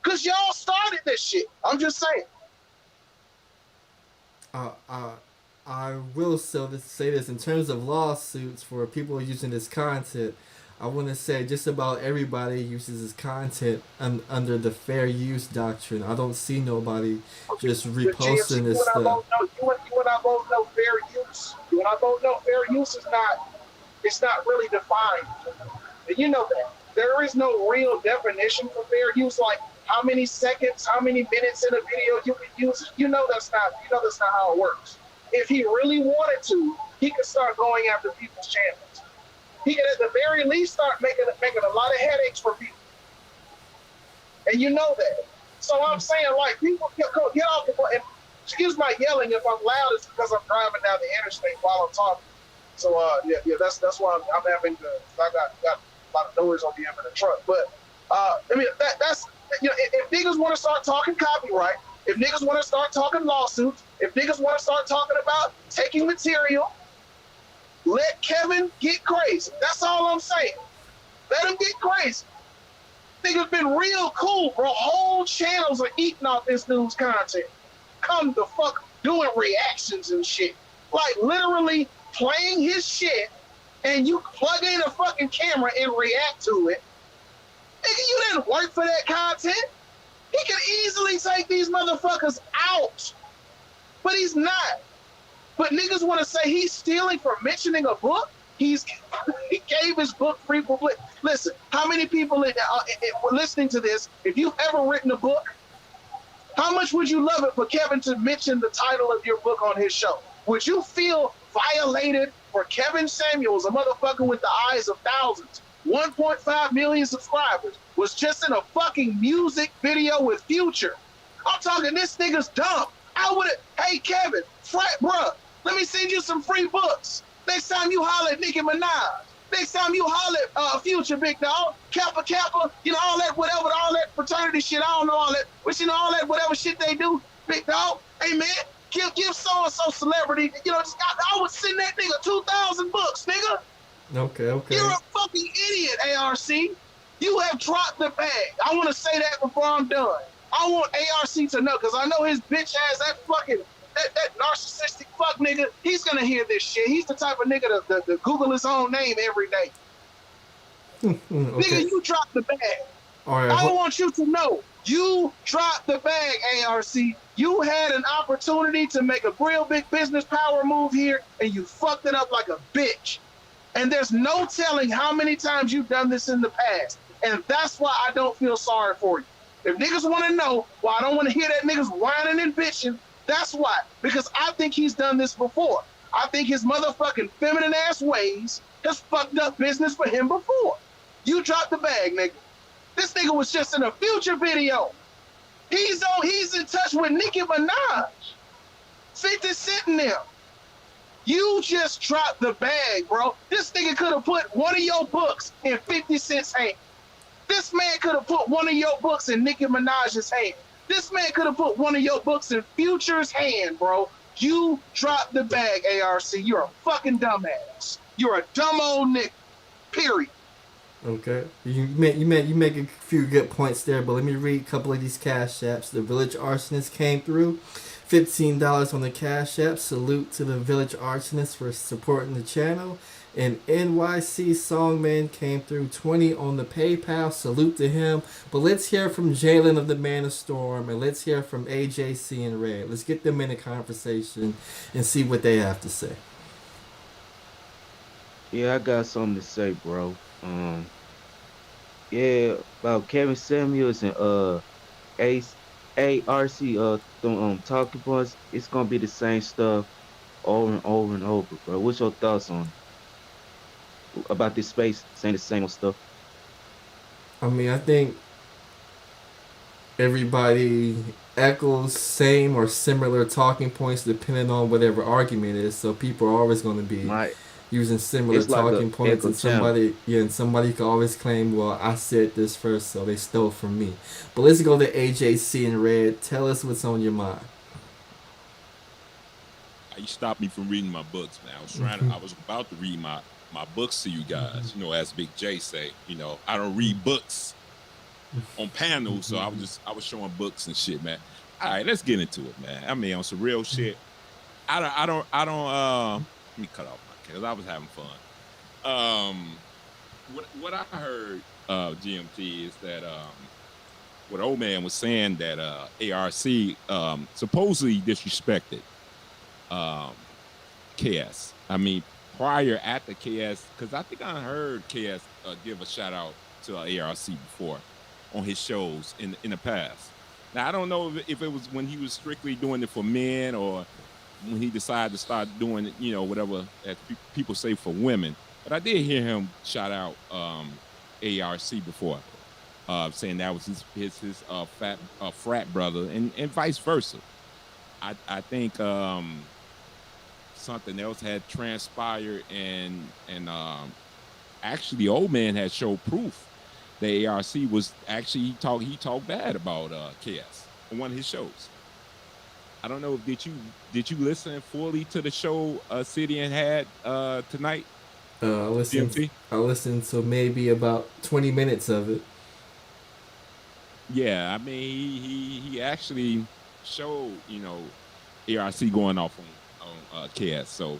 Speaker 4: Because y'all started this shit. I'm just saying.
Speaker 1: I will say this in terms of lawsuits for people using this content. I want to say just about everybody uses this content under the fair use doctrine. I don't see nobody just reposting this stuff.
Speaker 4: You and I both know fair use. You and I both know fair use is not really defined. And you know that. There is no real definition for fair use, like how many seconds, how many minutes in a video you can use. You know that's not how it works. If he really wanted to, he could start going after people's channels. He could at the very least start making a lot of headaches for people. And you know that. So I'm saying, like, people get off the phone. And excuse my yelling if I'm loud, it's because I'm driving down the interstate while I'm talking. So that's why I'm having to. I got a lot of noise on the end of the truck. But I mean that's if niggas want to start talking copyright, if niggas want to start talking lawsuits, if niggas want to start talking about taking material, let Kevin get crazy. That's all I'm saying. Let him get crazy. Nigga's been real cool, bro. Whole channels are eating off this dude's content. Come the fuck doing reactions and shit. Like literally playing his shit and you plug in a fucking camera and react to it. Nigga, you didn't work for that content. He could easily take these motherfuckers out. But he's not. But niggas want to say he's stealing for mentioning a book. He gave his book free publicity. Listen, how many people listening to this, if you've ever written a book, how much would you love it for Kevin to mention the title of your book on his show? Would you feel violated for Kevin Samuels, a motherfucker with the eyes of thousands, 1.5 million subscribers, was just in a fucking music video with Future? I'm talking this nigga's dumb. I would have, hey Kevin, Frat, bruh, let me send you some free books. Next time you holler at Nicki Minaj. Next time you holler at Future, big dog. Kappa, you know, all that, whatever, all that fraternity shit. I don't know all that, but you know, all that, whatever shit they do, big dog. Hey, man, give so-and-so celebrity, you know, I would send that nigga 2,000 books, nigga.
Speaker 1: Okay.
Speaker 4: You're a fucking idiot, ARC. You have dropped the bag. I want to say that before I'm done. I want ARC to know, because I know his bitch ass, that fucking, that narcissistic fuck nigga, he's gonna hear this shit. He's the type of nigga to Google his own name every day. Okay. Nigga, you dropped the bag.
Speaker 1: All right,
Speaker 4: I want you to know, you dropped the bag, ARC. You had an opportunity to make a real big business power move here, and you fucked it up like a bitch. And there's no telling how many times you've done this in the past. And that's why I don't feel sorry for you. If niggas want to know why I don't want to hear that niggas whining and bitching, that's why. Because I think he's done this before. I think his motherfucking feminine ass ways has fucked up business for him before. You dropped the bag, nigga. This nigga was just in a Future video. He's in touch with Nicki Minaj. 50 Cent in there. You just dropped the bag, bro. This nigga could have put one of your books in 50 Cent's hand. This man could have put one of your books in Nicki Minaj's hand. This man could have put one of your books in Future's hand, bro. You dropped the bag, ARC. You're a fucking dumbass. You're a dumb old nigga. Period.
Speaker 1: Okay. You make a few good points there, but let me read a couple of these cash apps. The Village Arsonist came through. $15 on the cash app. Salute to the Village Arsonist for supporting the channel. And NYC Songman came through 20 on the PayPal. Salute to him. But let's hear from Jalen of the Man of Storm, and let's hear from AJC and Red. Let's get them in a conversation and see what they have to say.
Speaker 5: Yeah, I got something to say, bro. Yeah, about Kevin Samuels and ARC talking points. It's gonna be the same stuff over and over and over, bro. What's your thoughts on about this space saying the same stuff?
Speaker 1: I mean, I think everybody echoes same or similar talking points depending on whatever argument is. So people are always going to be using similar talking points, and somebody can always claim, well, I said this first, so they stole from me. But let's go to AJC and Red. Tell us what's on your mind.
Speaker 6: You stopped me from reading my books, man. I was about to read my books to you guys. You know, as Big J say, you know, I don't read books on panels, so I was showing books and shit, man. All right, let's get into it, man. I mean, on some real shit. I don't let me cut off my because I was having fun. What I heard GMT is that what old man was saying that ARC supposedly disrespected KS. I mean, prior at the KS, because I think I heard KS give a shout out to ARC before on his shows in the past. Now I don't know if it was when he was strictly doing it for men or when he decided to start doing it, you know, whatever as people say for women. But I did hear him shout out ARC before, saying that was his frat brother, and vice versa. I think something else had transpired, and actually the old man had showed proof that ARC was actually he talked bad about KS on one of his shows. I don't know, did you listen fully to the show Sidian had tonight?
Speaker 1: I listened to maybe about 20 minutes of it.
Speaker 6: Yeah, I mean, he actually showed, you know, ARC going off on KS. So,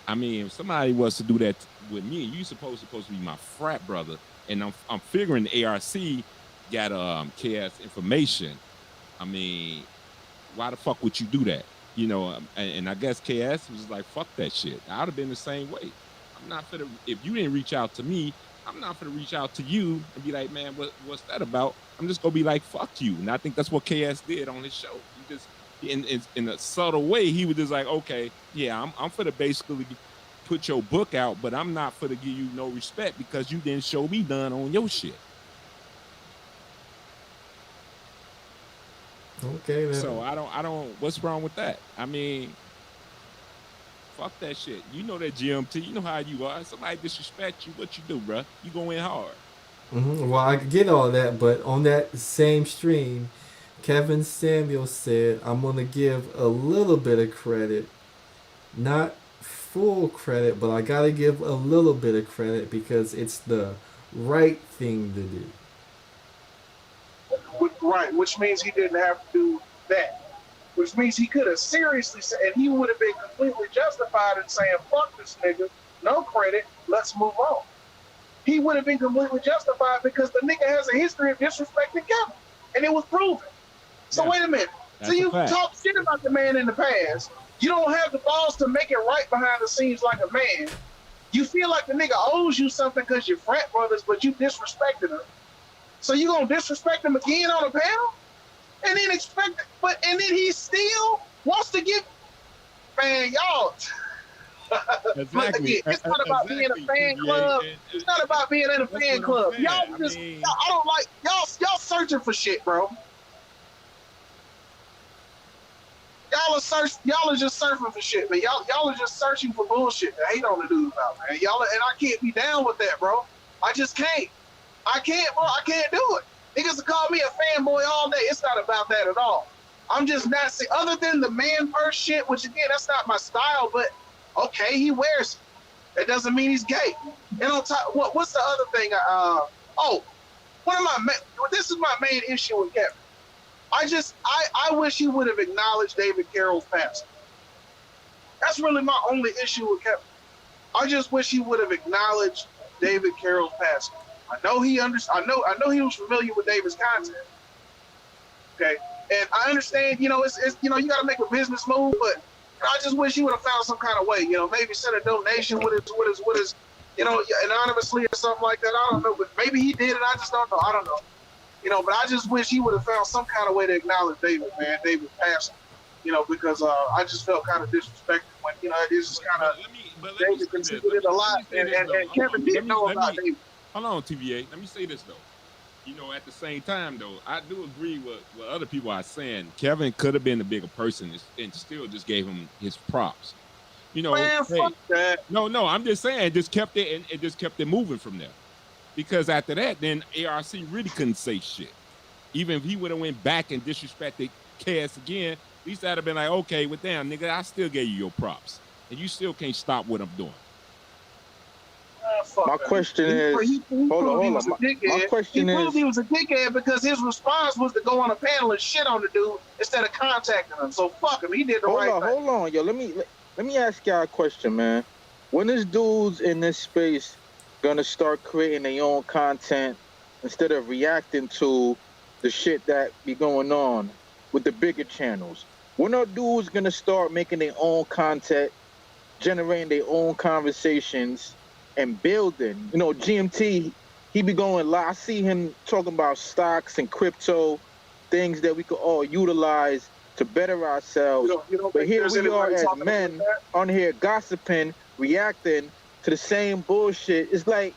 Speaker 6: I mean, if somebody was to do that with me, you supposed to be my frat brother, and I'm figuring the ARC got KS information. I mean, why the fuck would you do that? You know, and I guess KS was like, fuck that shit. I'd have been the same way. I'm not for the, if you didn't reach out to me, I'm not for to reach out to you and be like, man, what's that about? I'm just gonna be like, fuck you. And I think that's what KS did on his show. He just in a subtle way, he was just like, okay, yeah, I'm for to basically put your book out, but I'm not for to give you no respect because you didn't show me none on your shit.
Speaker 1: Okay, then.
Speaker 6: So I don't. What's wrong with that? I mean, fuck that shit. You know that GMT. You know how you are. Somebody disrespect you, what you do, bruh? You go in hard.
Speaker 1: Well, I get all that, but on that same stream, Kevin Samuel said, I'm going to give a little bit of credit. Not full credit, but I got to give a little bit of credit because it's the right thing to do.
Speaker 4: Right, which means he didn't have to do that. Which means he could have seriously said, and he would have been completely justified in saying, fuck this nigga, no credit, let's move on. He would have been completely justified because the nigga has a history of disrespecting Kevin, and it was proven. So wait a minute. So you talk shit about the man in the past. You don't have the balls to make it right behind the scenes like a man. You feel like the nigga owes you something because you're frat brothers, but you disrespected him. So you gonna disrespect him again on a panel? And then and then he still wants to give, man, y'all.
Speaker 6: Exactly.
Speaker 4: Again, it's not about being a fan club. It's not about being in a fan club. Y'all just, I don't like, y'all searching for shit, bro. Y'all are just surfing for shit, man. Y'all are just searching for bullshit to hate on the dude about, man. And I can't be down with that, bro. I just can't. I can't, bro. I can't do it. Niggas will call me a fanboy all day. It's not about that at all. I'm just not saying, other than the man purse shit, which again, that's not my style, but okay, he wears it. That doesn't mean he's gay. And on top, what's the other thing? This is my main issue with Kevin. I wish he would have acknowledged David Carroll's passing. That's really my only issue with Kevin. I just wish he would have acknowledged David Carroll's passing. I know he was familiar with David's content. Okay, and I understand. It's you got to make a business move, but I just wish he would have found some kind of way. Maybe send a donation with his anonymously or something like that. I don't know, but maybe he did it. I just don't know. I don't know. But I just wish he would have found some kind of way to acknowledge David, man. David passing. Because I just felt kind of disrespected when it's just kind of David contributed a lot, and Kevin didn't know about David.
Speaker 6: Hold on, TVA. Let me say this though. At the same time though, I do agree with what other people are saying. Kevin could have been a bigger person and still just gave him his props.
Speaker 4: Man, fuck that.
Speaker 6: No, I'm just saying, it just kept it moving from there. Because after that, then ARC really couldn't say shit. Even if he would have went back and disrespected KS again, at least I'd have been like, okay, well, damn, nigga, I still gave you your props. And you still can't stop what I'm doing.
Speaker 7: My question is, hold on. My question is,
Speaker 4: he proved he was a dickhead because his response was to go on a panel and shit on the dude instead of contacting him. So fuck him. He did the right thing.
Speaker 7: Hold on, yo. Let me ask y'all a question, man. When is dudes in this space gonna start creating their own content instead of reacting to the shit that be going on with the bigger channels? When are dudes gonna start making their own content, generating their own conversations, and building? GMT, he be going live. I see him talking about stocks and crypto, things that we could all utilize to better ourselves. But here we are as men on here gossiping, reacting to the same bullshit. It's like,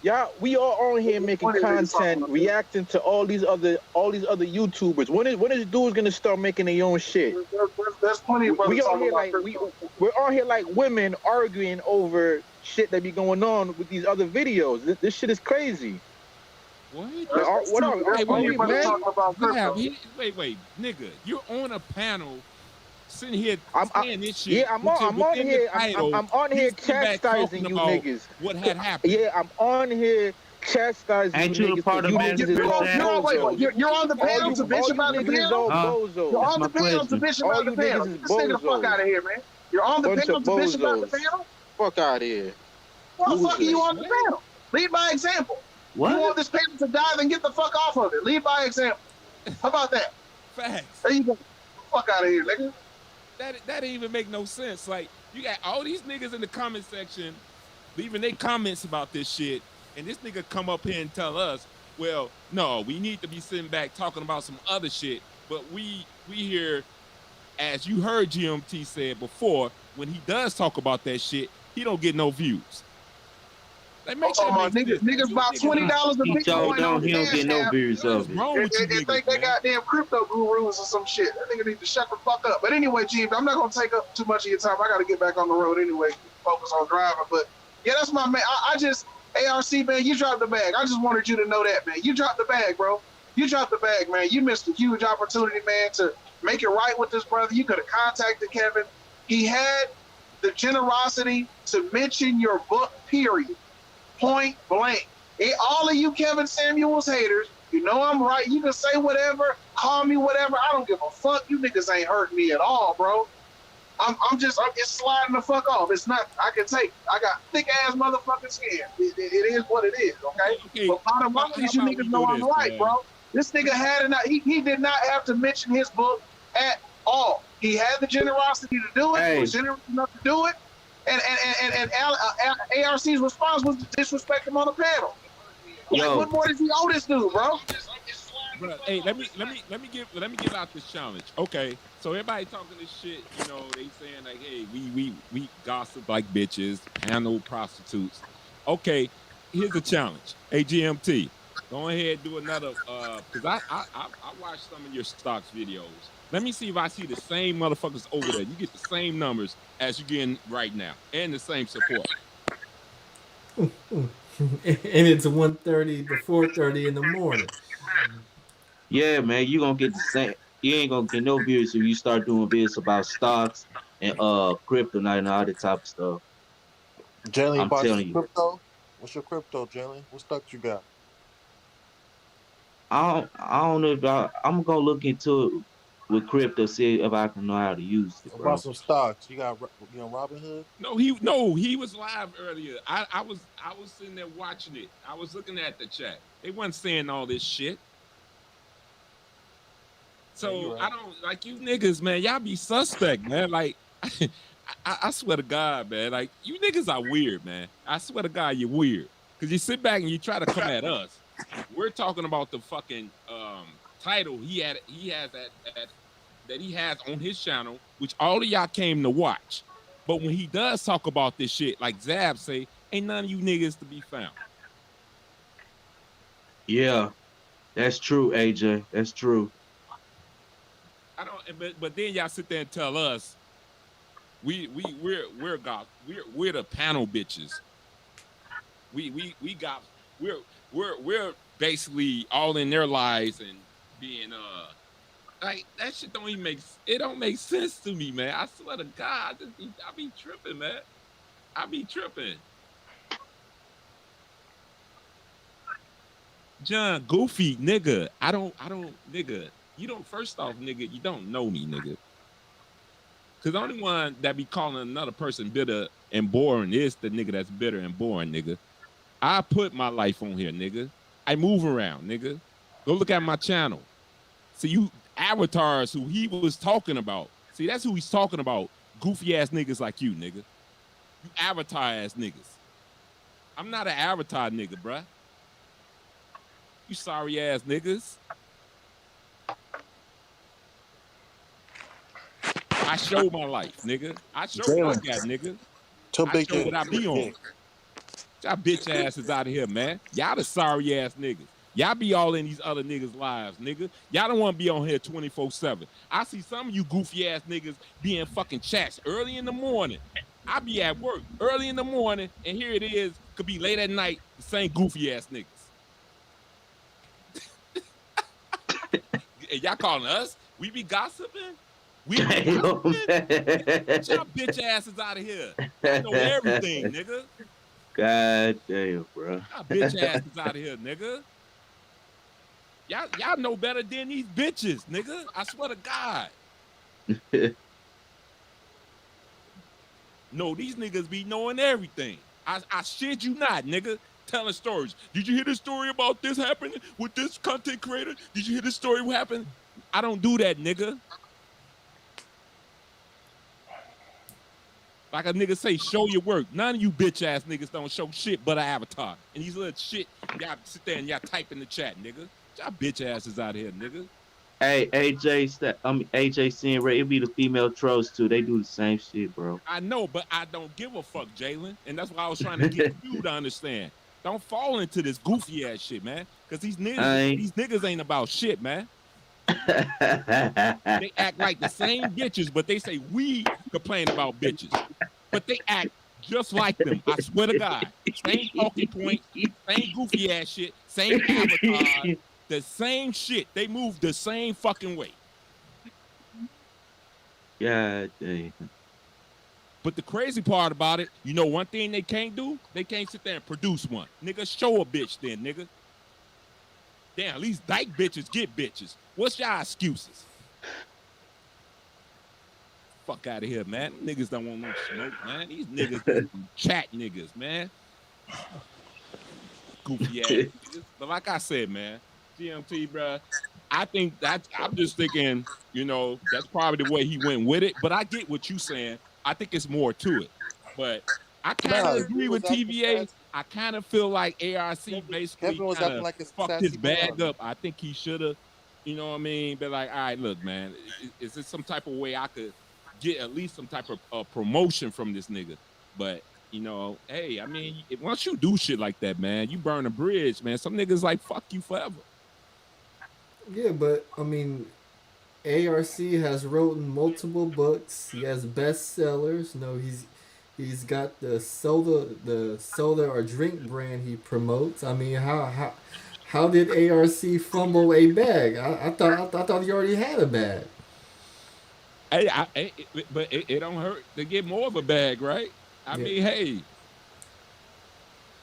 Speaker 7: y'all, we are on here making content, reacting to all these other YouTubers. When is dudes gonna start making their own shit?
Speaker 4: There's plenty of
Speaker 7: we're on here like women arguing over shit that be going on with these other videos. This shit is crazy.
Speaker 6: What? Wait, nigga, you're on a panel sitting here saying this shit.
Speaker 7: Yeah, I'm on here. I'm on here chastising you niggas.
Speaker 6: What had happened?
Speaker 7: Yeah, I'm on here chastising
Speaker 5: Ain't
Speaker 7: you
Speaker 5: you a
Speaker 7: niggas
Speaker 5: part
Speaker 7: because
Speaker 5: of
Speaker 7: you niggas is
Speaker 5: Man's
Speaker 7: all
Speaker 5: First
Speaker 7: bozos.
Speaker 4: You're on the panel to
Speaker 7: All
Speaker 4: bitch
Speaker 7: you
Speaker 4: about the
Speaker 7: niggas is
Speaker 4: panel.
Speaker 7: all
Speaker 5: Huh?
Speaker 4: You're
Speaker 7: bozos.
Speaker 4: on
Speaker 5: My
Speaker 4: the panel to
Speaker 5: question.
Speaker 4: bitch
Speaker 7: All
Speaker 4: about the
Speaker 7: you
Speaker 4: panel.
Speaker 7: niggas is
Speaker 4: Get this nigga the fuck out
Speaker 7: bozos.
Speaker 4: of here, man. You're on the
Speaker 7: Bunch
Speaker 4: panel
Speaker 7: of
Speaker 4: to bitch about the
Speaker 7: bozos.
Speaker 4: panel.
Speaker 7: Fuck out of here.
Speaker 4: What the fuck are you
Speaker 7: Losers.
Speaker 4: on the panel? Lead by example. You
Speaker 5: What?
Speaker 4: want this panel to die, then get the fuck off of it. Lead by example. How about that?
Speaker 6: Facts.
Speaker 4: There you go. Fuck out of here, nigga.
Speaker 6: That didn't even make no sense. Like you got all these niggas in the comment section leaving their comments about this shit, and this nigga come up here and tell us, well, no, we need to be sitting back talking about some other shit. But we here, as you heard GMT said before, when he does talk about that shit, he don't get no views. Like make that make sense.
Speaker 4: Niggas bought $20 a
Speaker 5: He told
Speaker 4: Bitcoin on
Speaker 5: don't he don't
Speaker 4: Cash
Speaker 5: get no
Speaker 4: App
Speaker 5: views
Speaker 6: What is
Speaker 5: of it.
Speaker 6: wrong
Speaker 4: and,
Speaker 6: with you
Speaker 4: and think
Speaker 6: niggas,
Speaker 4: they
Speaker 6: man?
Speaker 4: goddamn crypto gurus or some shit. That nigga need to shut the fuck up. But anyway, G, I'm not gonna take up too much of your time. I gotta get back on the road anyway. Focus on driving. But yeah, that's my man. I just ARC, man, you dropped the bag. I just wanted you to know that, man. You dropped the bag, bro. You dropped the bag, man. You missed a huge opportunity, man, to make it right with this brother. You could have contacted Kevin. He had the generosity to mention your book, period. Point blank. Hey, all of you Kevin Samuels haters, you know I'm right. You can say whatever, call me whatever. I don't give a fuck. You niggas ain't hurting me at all, bro. I'm it's sliding the fuck off. It's not. I can take. I got thick ass motherfucking skin. It is what it is. Okay.
Speaker 6: Okay.
Speaker 4: But bottom line
Speaker 6: How
Speaker 4: is, you
Speaker 6: about we
Speaker 4: niggas know
Speaker 6: do
Speaker 4: I'm
Speaker 6: this,
Speaker 4: right,
Speaker 6: man?
Speaker 4: bro. This nigga had enough. He did not have to mention his book at all. He had the generosity to do it. He was generous enough to do it. And ARC's response was to disrespect him on the panel. Like, what more does he owe this dude, bro?
Speaker 6: Bro, hey, let me give out this challenge. Okay, so everybody talking this shit, you know, they saying like, hey, we gossip like bitches, panel prostitutes. Okay, here's a challenge. Hey, GMT, go ahead and do another because I watched some of your stocks videos. Let me see if I see the same motherfuckers over there. You get the same numbers as you getting right now, and the same support.
Speaker 1: And it's 1:30 to 4:30 in the morning.
Speaker 5: Yeah, man, you gonna get the same. You ain't gonna get no views if you start doing videos about stocks and kryptonite and all that type of stuff.
Speaker 8: Jalen, you
Speaker 5: I'm
Speaker 8: bought some
Speaker 5: telling you.
Speaker 8: crypto? What's your crypto, Jalen? What stocks you got?
Speaker 5: I don't know if I'm gonna look into it with crypto, see if I can know how to use it,
Speaker 8: I bought
Speaker 5: bro.
Speaker 8: some stocks. You got Robinhood?
Speaker 6: No, he was live earlier. I was sitting there watching it. I was looking at the chat. They wasn't saying all this shit. So
Speaker 8: right.
Speaker 6: I don't like you niggas, man. Y'all be suspect, man. Like I swear to God, man. Like you niggas are weird, man. I swear to God, you're weird. Cause you sit back and you try to come at us. We're talking about the fucking title he has that he has on his channel, which all of y'all came to watch. But when he does talk about this shit, like Zab say, ain't none of you niggas to be found.
Speaker 5: Yeah, that's true, AJ. That's true.
Speaker 6: I don't. But then y'all sit there and tell us we're the panel bitches. We got we're basically all in their lives and being like that shit don't make sense to me, man. I swear to God, I be tripping, man. I be tripping. John, goofy nigga. I don't nigga. You don't first off, nigga, you don't know me, nigga. Cause the only one that be calling another person bitter and boring is the nigga that's bitter and boring, nigga. I put my life on here, nigga. I move around, nigga. Go look at my channel. See, you avatars who he was talking about. See, that's who he's talking about. Goofy ass niggas like you, nigga. You avatar ass niggas. I'm not an avatar nigga, bruh. You sorry ass niggas. I show my life, nigga. I show what I got, nigga. I show what I be on. Y'all bitch asses out of here, man. Y'all the sorry ass niggas. Y'all be all in these other niggas' lives, nigga. Y'all don't want to be on here 24/7. I see some of you goofy ass niggas be in fucking chats early in the morning. I be at work early in the morning, and here it is, could be late at night, the same goofy ass niggas. And y'all calling us? We be gossiping? We be gossiping? Get y'all bitch asses out of here. I know everything, nigga.
Speaker 5: God damn, bro.
Speaker 6: Y'all bitch asses out of here, nigga. Y'all know better than these bitches, nigga. I swear to God. No, these niggas be knowing everything. I shit you not, nigga. Telling stories. Did you hear the story about this happening with this content creator? Did you hear the story what happened? I don't do that, nigga. Like a nigga say, show your work. None of you bitch ass niggas don't show shit but an avatar. And these little shit, y'all sit there and y'all type in the chat, nigga. Y'all bitch asses out here, nigga.
Speaker 5: Hey, AJ seeing Ray, it be the female trolls too. They do the same shit, bro.
Speaker 6: I know, but I don't give a fuck, Jalen. And that's why I was trying to get you to understand. Don't fall into this goofy ass shit, man. Because these niggas ain't about shit, man. They act like the same bitches, but they say we complain about bitches. But they act just like them. I swear to God. Same talking points, same goofy ass shit, same avatar, the same shit. They move the same fucking way.
Speaker 5: God damn.
Speaker 6: But the crazy part about it, you know one thing they can't do? They can't sit there and produce one. Nigga, show a bitch then, nigga. Damn, at least dyke bitches get bitches. What's y'all excuses? Fuck out of here, man. Niggas don't want no smoke, man. These niggas chat niggas, man. Goofy ass niggas. But like I said, man, GMT, bro, I think I'm just thinking, you know, that's probably the way he went with it. But I get what you saying. I think it's more to it. But I kind of agree with TVA. I kind of feel like ARC basically
Speaker 8: Kevin was acting like a
Speaker 6: fucked his
Speaker 8: sassy
Speaker 6: bag
Speaker 8: dog.
Speaker 6: up. I think he should have, you know what I mean? But like, all right, look, man, is this some type of way I could get at least some type of promotion from this nigga? But you know, hey, I mean, once you do shit like that, man, you burn a bridge, man. Some niggas like fuck you forever.
Speaker 1: Yeah, but I mean, ARC has written multiple books. He has bestsellers. You know, he's got the soda or drink brand he promotes. I mean, how did ARC fumble a bag? I thought he already had a bag.
Speaker 6: But it don't hurt to get more of a bag, right? I mean, hey.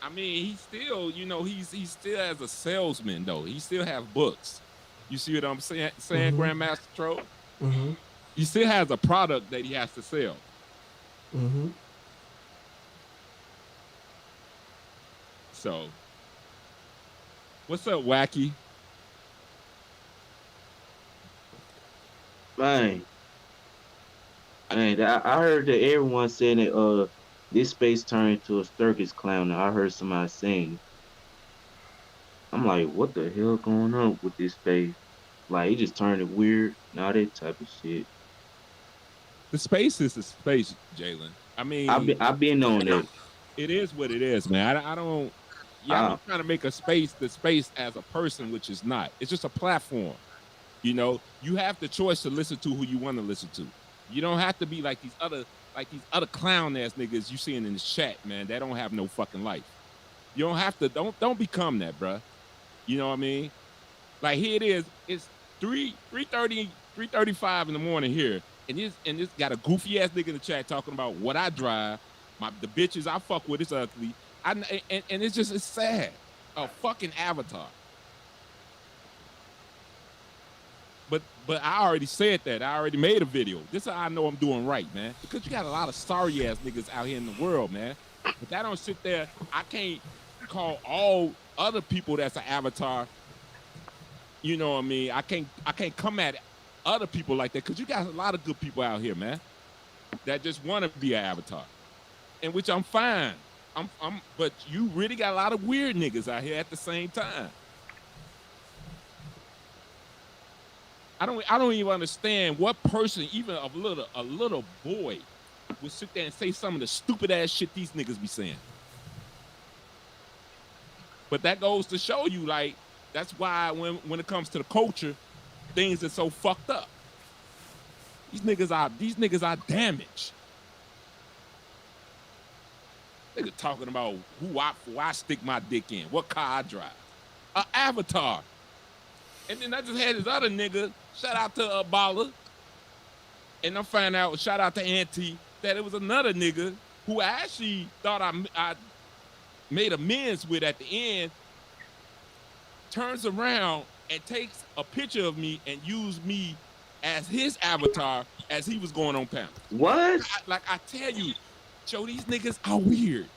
Speaker 6: I mean, he still, you know, he still as a salesman though. He still have books. You see what I'm saying, Grandmaster Troll?
Speaker 1: Mm-hmm.
Speaker 6: He still has a product that he has to sell.
Speaker 1: Mm-hmm.
Speaker 6: So, what's up, Wacky?
Speaker 5: Man, I heard that everyone saying that this space turned into a circus clown. I heard somebody saying, I'm like, what the hell going on with this space? Like, it just turned it weird and all that type of shit.
Speaker 6: The space is the space, Jalen. I mean,
Speaker 5: I've been on that.
Speaker 6: It is what it is, man. I don't. Yeah, I'm trying to make the space as a person, which is not. It's just a platform. You know, you have the choice to listen to who you want to listen to. You don't have to be like these other clown ass niggas you seeing in the chat, man. That don't have no fucking life. You don't have to. Don't become that, bruh. You know what I mean? Like here it is. It's 3:35 in the morning here, and this got a goofy ass nigga in the chat talking about what I drive, the bitches I fuck with is ugly. And it's sad. A fucking avatar. But I already said that. I already made a video. This is how I know I'm doing right, man. Because you got a lot of sorry ass niggas out here in the world, man. But that don't sit there. I can't call all other people that's an avatar. You know what I mean? I can't come at other people like that because you got a lot of good people out here, man, that just want to be an avatar, in which I'm fine. But you really got a lot of weird niggas out here at the same time. I don't even understand what person, even a little boy, would sit there and say some of the stupid ass shit these niggas be saying. But that goes to show you, like, that's why when it comes to the culture, things are so fucked up. These niggas are damaged. Nigga talking about who I stick my dick in, what car I drive. An avatar. And then I just had this other nigga, shout out to Baller, and I found out, shout out to Auntie, that it was another nigga who I actually thought made amends with at the end, turns around and takes a picture of me and used me as his avatar as he was going on panels.
Speaker 5: What?
Speaker 6: Like I tell you, Joe, these niggas are weird.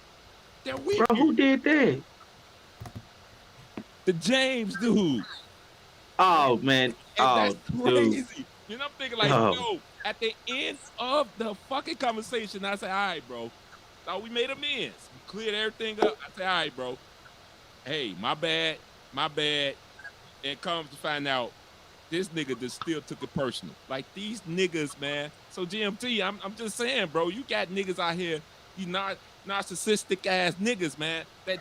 Speaker 6: They're weird.
Speaker 5: Bro, who did that?
Speaker 6: The James dude.
Speaker 5: Oh man.
Speaker 6: And that's
Speaker 5: Oh dude.
Speaker 6: crazy. And I'm thinking like,
Speaker 5: Oh.
Speaker 6: yo, at the end of the fucking conversation, I say, all right, bro. Thought we made amends. We cleared everything up. I say, all right, bro. Hey, my bad. My bad. And comes to find out this nigga just still took it personal. Like these niggas, man. So GMT, I'm just saying, bro, you got niggas out here, you not narcissistic ass niggas, man, that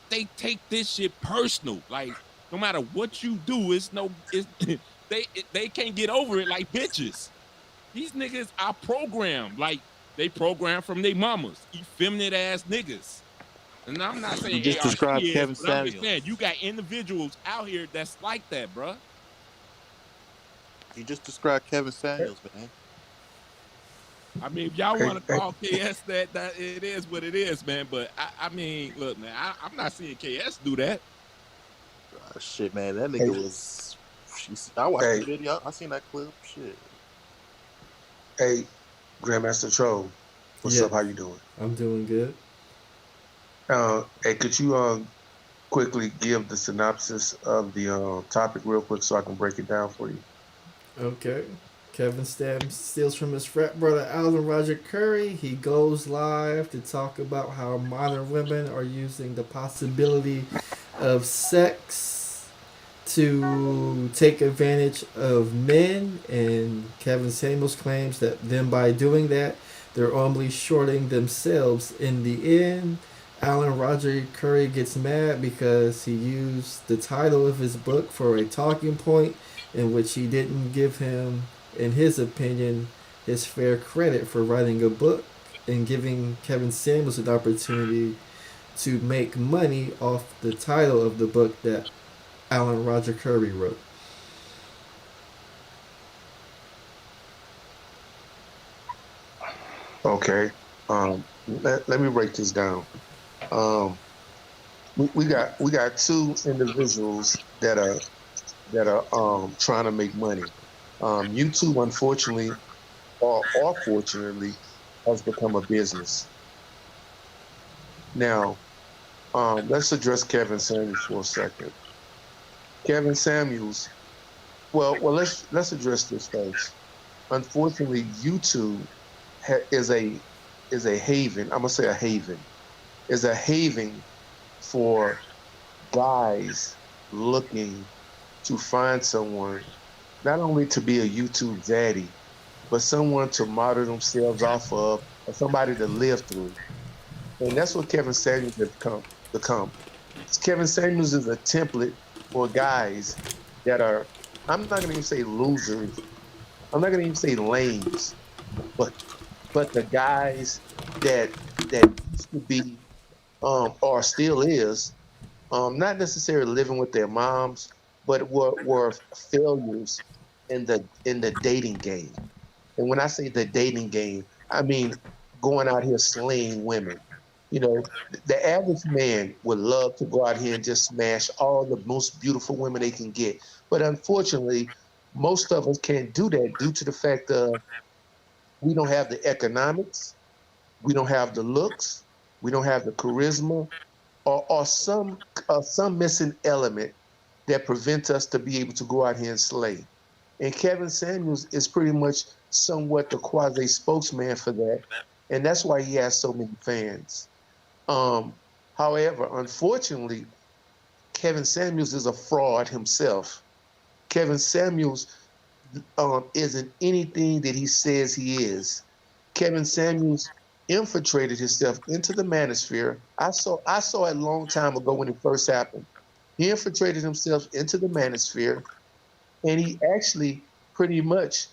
Speaker 6: they take this shit personal. Like no matter what you do, it's they can't get over it like bitches. These niggas are programmed, like they programmed from their mamas, effeminate ass niggas. And I'm not
Speaker 8: You
Speaker 6: saying
Speaker 8: just
Speaker 6: ARC
Speaker 8: described
Speaker 6: is,
Speaker 8: Kevin
Speaker 6: but I'm just
Speaker 8: Samuels.
Speaker 6: saying you got individuals out here that's like that, bruh.
Speaker 8: You just described Kevin Samuels, man.
Speaker 6: I mean, if y'all want to call KS that it is what it is, man. But I mean, look, man, I'm not seeing KS do that.
Speaker 8: Shit, man, that nigga was. I watched the video. I seen that clip. Shit.
Speaker 9: Hey, Grandmaster Troll, what's up? How you doing?
Speaker 1: I'm doing good.
Speaker 9: Hey, could you quickly give the synopsis of the topic real quick so I can break it down for you?
Speaker 1: Okay. Kevin steals from his frat brother Alan Roger Currie. He goes live to talk about how modern women are using the possibility of sex to take advantage of men, and Kevin Samuels claims that then by doing that, they're only shorting themselves. In the end, Alan Roger Currie gets mad because he used the title of his book for a talking point in which he didn't give him, in his opinion, his fair credit for writing a book and giving Kevin Samuels an opportunity to make money off the title of the book that Alan Roger Currie wrote.
Speaker 9: Okay. Let me break this down. We got two individuals that are trying to make money. YouTube, unfortunately, or fortunately, has become a business. Now, let's address Kevin Samuels for a second. Kevin Samuels. Well, let's address this first. Unfortunately, YouTube is a haven. I'm gonna say a haven. Is a haven for guys looking to find someone, not only to be a YouTube daddy, but someone to model themselves off of, or somebody to live through. And that's what Kevin Samuels has become. Kevin Samuels is a template for guys that are, I'm not gonna even say losers, I'm not gonna even say lames, but the guys that used to be or still is not necessarily living with their moms, but were failures in the dating game. And when I say the dating game, I mean going out here slaying women. You know, the average man would love to go out here and just smash all the most beautiful women they can get. But unfortunately, most of us can't do that due to the fact that we don't have the economics, we don't have the looks, we don't have the charisma, or some missing element that prevents us to be able to go out here and slay. And Kevin Samuels is pretty much somewhat the quasi spokesman for that, and that's why he has so many fans. However, unfortunately, Kevin Samuels is a fraud himself. Kevin Samuels isn't anything that he says he is. Kevin Samuels infiltrated himself into the manosphere. I saw it a long time ago when it first happened. He infiltrated himself into the manosphere, and he actually pretty much,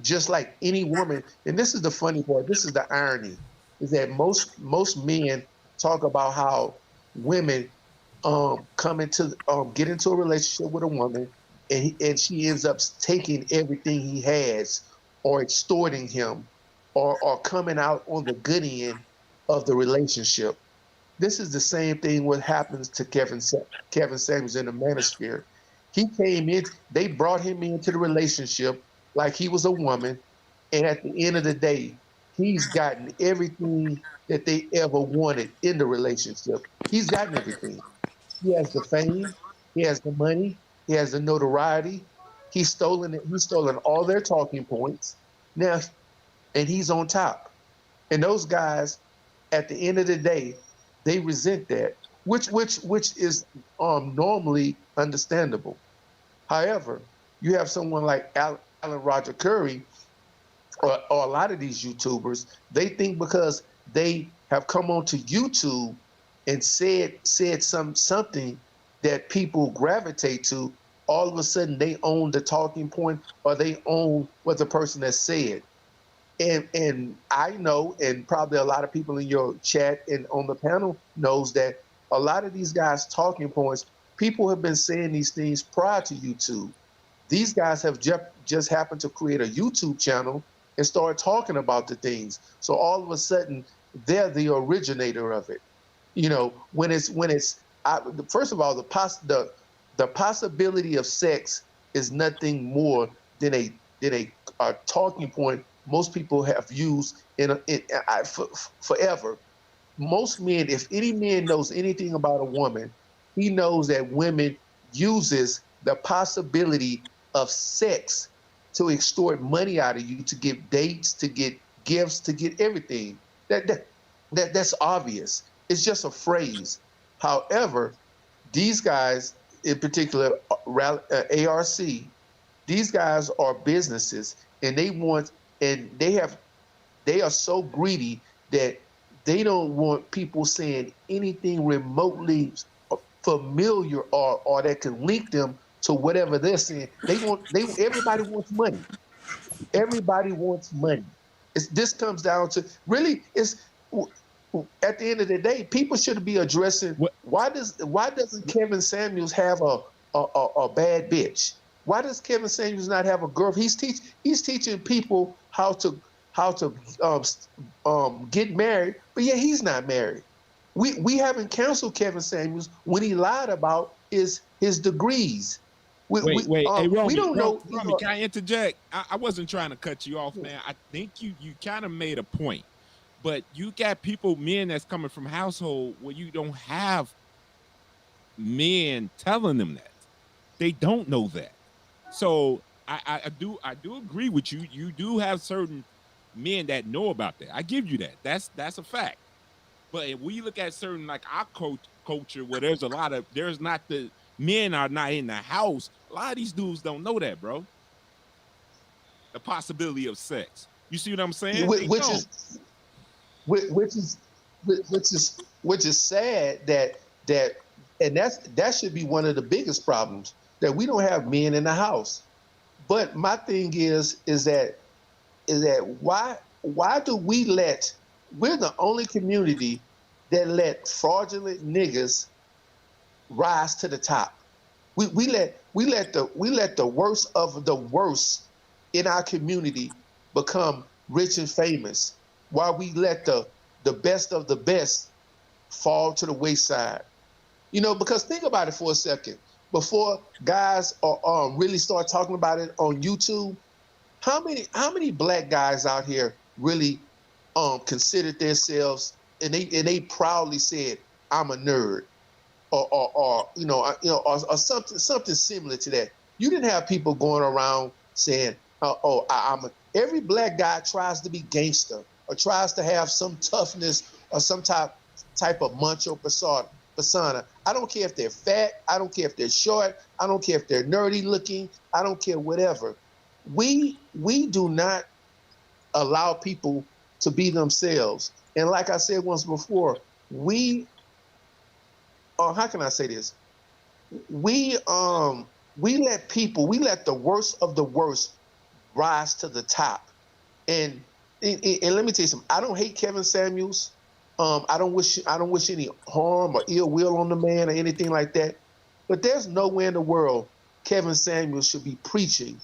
Speaker 9: just like any woman, and this is the funny part, this is the irony, is that most men talk about how women get into a relationship with a woman, and she ends up taking everything he has, or extorting him, or coming out on the good end of the relationship. this is the same thing what happens to Kevin Samuels in the Manosphere. He came in, they brought him into the relationship like he was a woman, and at the end of the day, he's gotten everything that they ever wanted in the relationship. He's gotten everything. He has the fame, he has the money, he has the notoriety. He's stolen all their talking points. Now, and he's on top. And those guys, at the end of the day, they resent that, which is normally understandable. However, you have someone like Alan Roger Currie, or a lot of these YouTubers, they think because they have come onto YouTube and said something that people gravitate to, all of a sudden they own the talking point, or they own what the person has said. And I know, and probably a lot of people in your chat and on the panel knows that a lot of these guys' talking points, people have been saying these things prior to YouTube. These guys have just happened to create a YouTube channel and start talking about the things. So all of a sudden, they're the originator of it. You know, first of all, the possibility of sex is nothing more than a talking point most people have used forever. Most men, if any man knows anything about a woman, he knows that women uses the possibility of sex to extort money out of you, to get dates, to get gifts, to get everything. That's obvious. It's just a phrase. However, these guys, in particular, ARC, these guys are businesses, and they are so greedy that they don't want people saying anything remotely familiar, or that can link them to whatever they're saying. Everybody wants money. Everybody wants money. This comes down to, really, at the end of the day, people should be addressing why doesn't Kevin Samuels have a bad bitch? Why does Kevin Samuels not have a girl? He's teaching people how to get married, but yeah, he's not married. We haven't canceled Kevin Samuels when he lied about his degrees.
Speaker 6: Wait, hey, Romy,
Speaker 9: we don't know.
Speaker 6: Romy, can I interject? I wasn't trying to cut you off, man. I think you kind of made a point, but you got men that's coming from household where you don't have men telling them that. They don't know that. So I do agree with you. You do have certain men that know about that. I give you that. That's a fact. But if we look at certain, like our culture, where there's not the men are not in the house. A lot of these dudes don't know that, bro. The possibility of sex. You see what I'm saying?
Speaker 9: Which is sad that and that should be one of the biggest problems, that we don't have men in the house. But my thing is that why do we're the only community that let fraudulent niggas rise to the top. We let the worst of the worst in our community become rich and famous, while we let the best of the best fall to the wayside. You know, because think about it for a second. Before guys really start talking about it on YouTube, how many black guys out here really considered themselves, and they proudly said, "I'm a nerd," or something similar to that. You didn't have people going around saying, every black guy tries to be gangster, or tries to have some toughness, or some type of macho persona. I don't care if they're fat. I don't care if they're short. I don't care if they're nerdy looking. I don't care, whatever. We do not allow people to be themselves. And like I said once before, how can I say this? We let the worst of the worst rise to the top. And let me tell you something. I don't hate Kevin Samuels. I don't wish any harm or ill will on the man or anything like that. But there's nowhere in the world Kevin Samuels should be preaching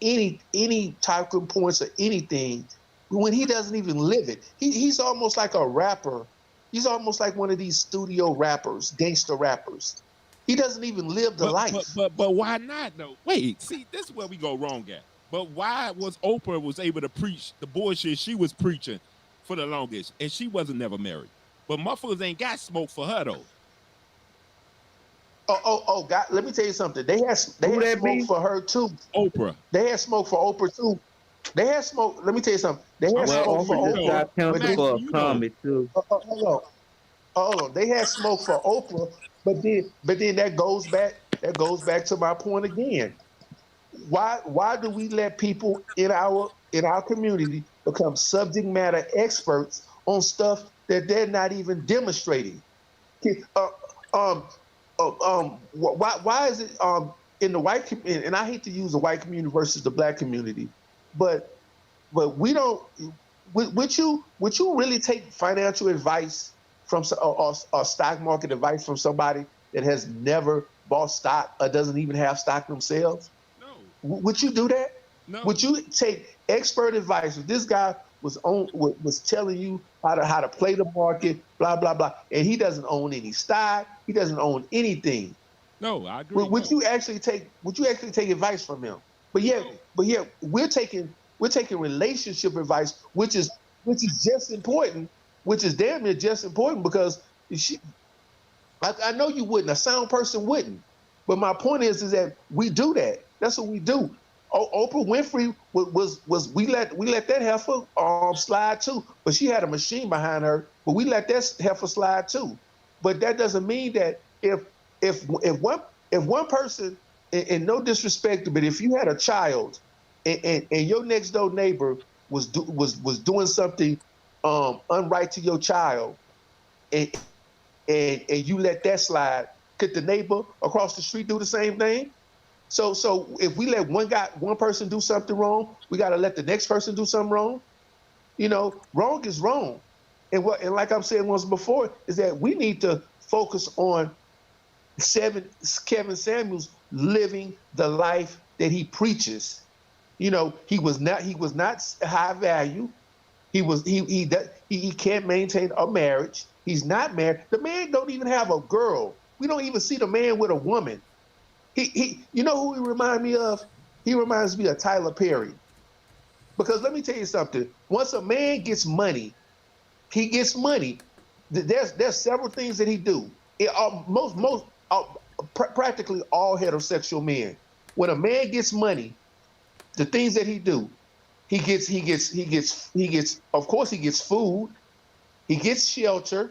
Speaker 9: any type of points or anything when he doesn't even live it. He's almost like a rapper He's almost like one of these studio rappers, gangster rappers. He doesn't even live the life.
Speaker 6: But why not though? Wait, see, this is where we go wrong at. But why was Oprah was able to preach the bullshit she was preaching for the longest, and she wasn't never married? But motherfuckers ain't got smoke for her though.
Speaker 9: Oh, God, let me tell you something. They had smoke for her too.
Speaker 6: Oprah.
Speaker 9: They had smoke for Oprah too. They had smoke. Let me tell you something. They had
Speaker 5: Well,
Speaker 9: smoke for
Speaker 5: Oprah just
Speaker 9: Oprah.
Speaker 5: got canceled for a comment too.
Speaker 9: Hold on. They had smoke for Oprah, but then that goes back to my point again. Why do we let people in our community become subject matter experts on stuff that they're not even demonstrating? Why is it in the white community? And I hate to use the white community versus the black community, but we don't. Would you really take financial advice from or stock market advice from somebody that has never bought stock or doesn't even have stock themselves?
Speaker 6: No.
Speaker 9: Would you do that?
Speaker 6: No.
Speaker 9: Would you take expert advice? If this guy was telling you how to play the market, blah blah blah, and he doesn't own any stock, he doesn't own anything.
Speaker 6: No, I agree.
Speaker 9: Would you actually take advice from him? But yeah, we're taking relationship advice, which is just important, which is damn near just important because I know you wouldn't. A sound person wouldn't. But my point is that we do that. That's what we do. Oprah Winfrey was we let that heifer slide too, but she had a machine behind her. But we let that heifer slide too. But that doesn't mean that if one person, and no disrespect, but if you had a child and your next door neighbor was doing something unright to your child, and you let that slide, could the neighbor across the street do the same thing? So if we let one person do something wrong, we got to let the next person do something wrong. You know, wrong is wrong. And like I'm saying once before, is that we need to focus on Kevin Samuels living the life that he preaches. You know, he was not high value. He can't maintain a marriage. He's not married. The man don't even have a girl. We don't even see the man with a woman. You know who he reminds me of? He reminds me of Tyler Perry. Because let me tell you something. Once a man gets money, he gets money. There's several things that he do. Practically all heterosexual men. When a man gets money, the things that he do, he gets. Of course, he gets food. He gets shelter.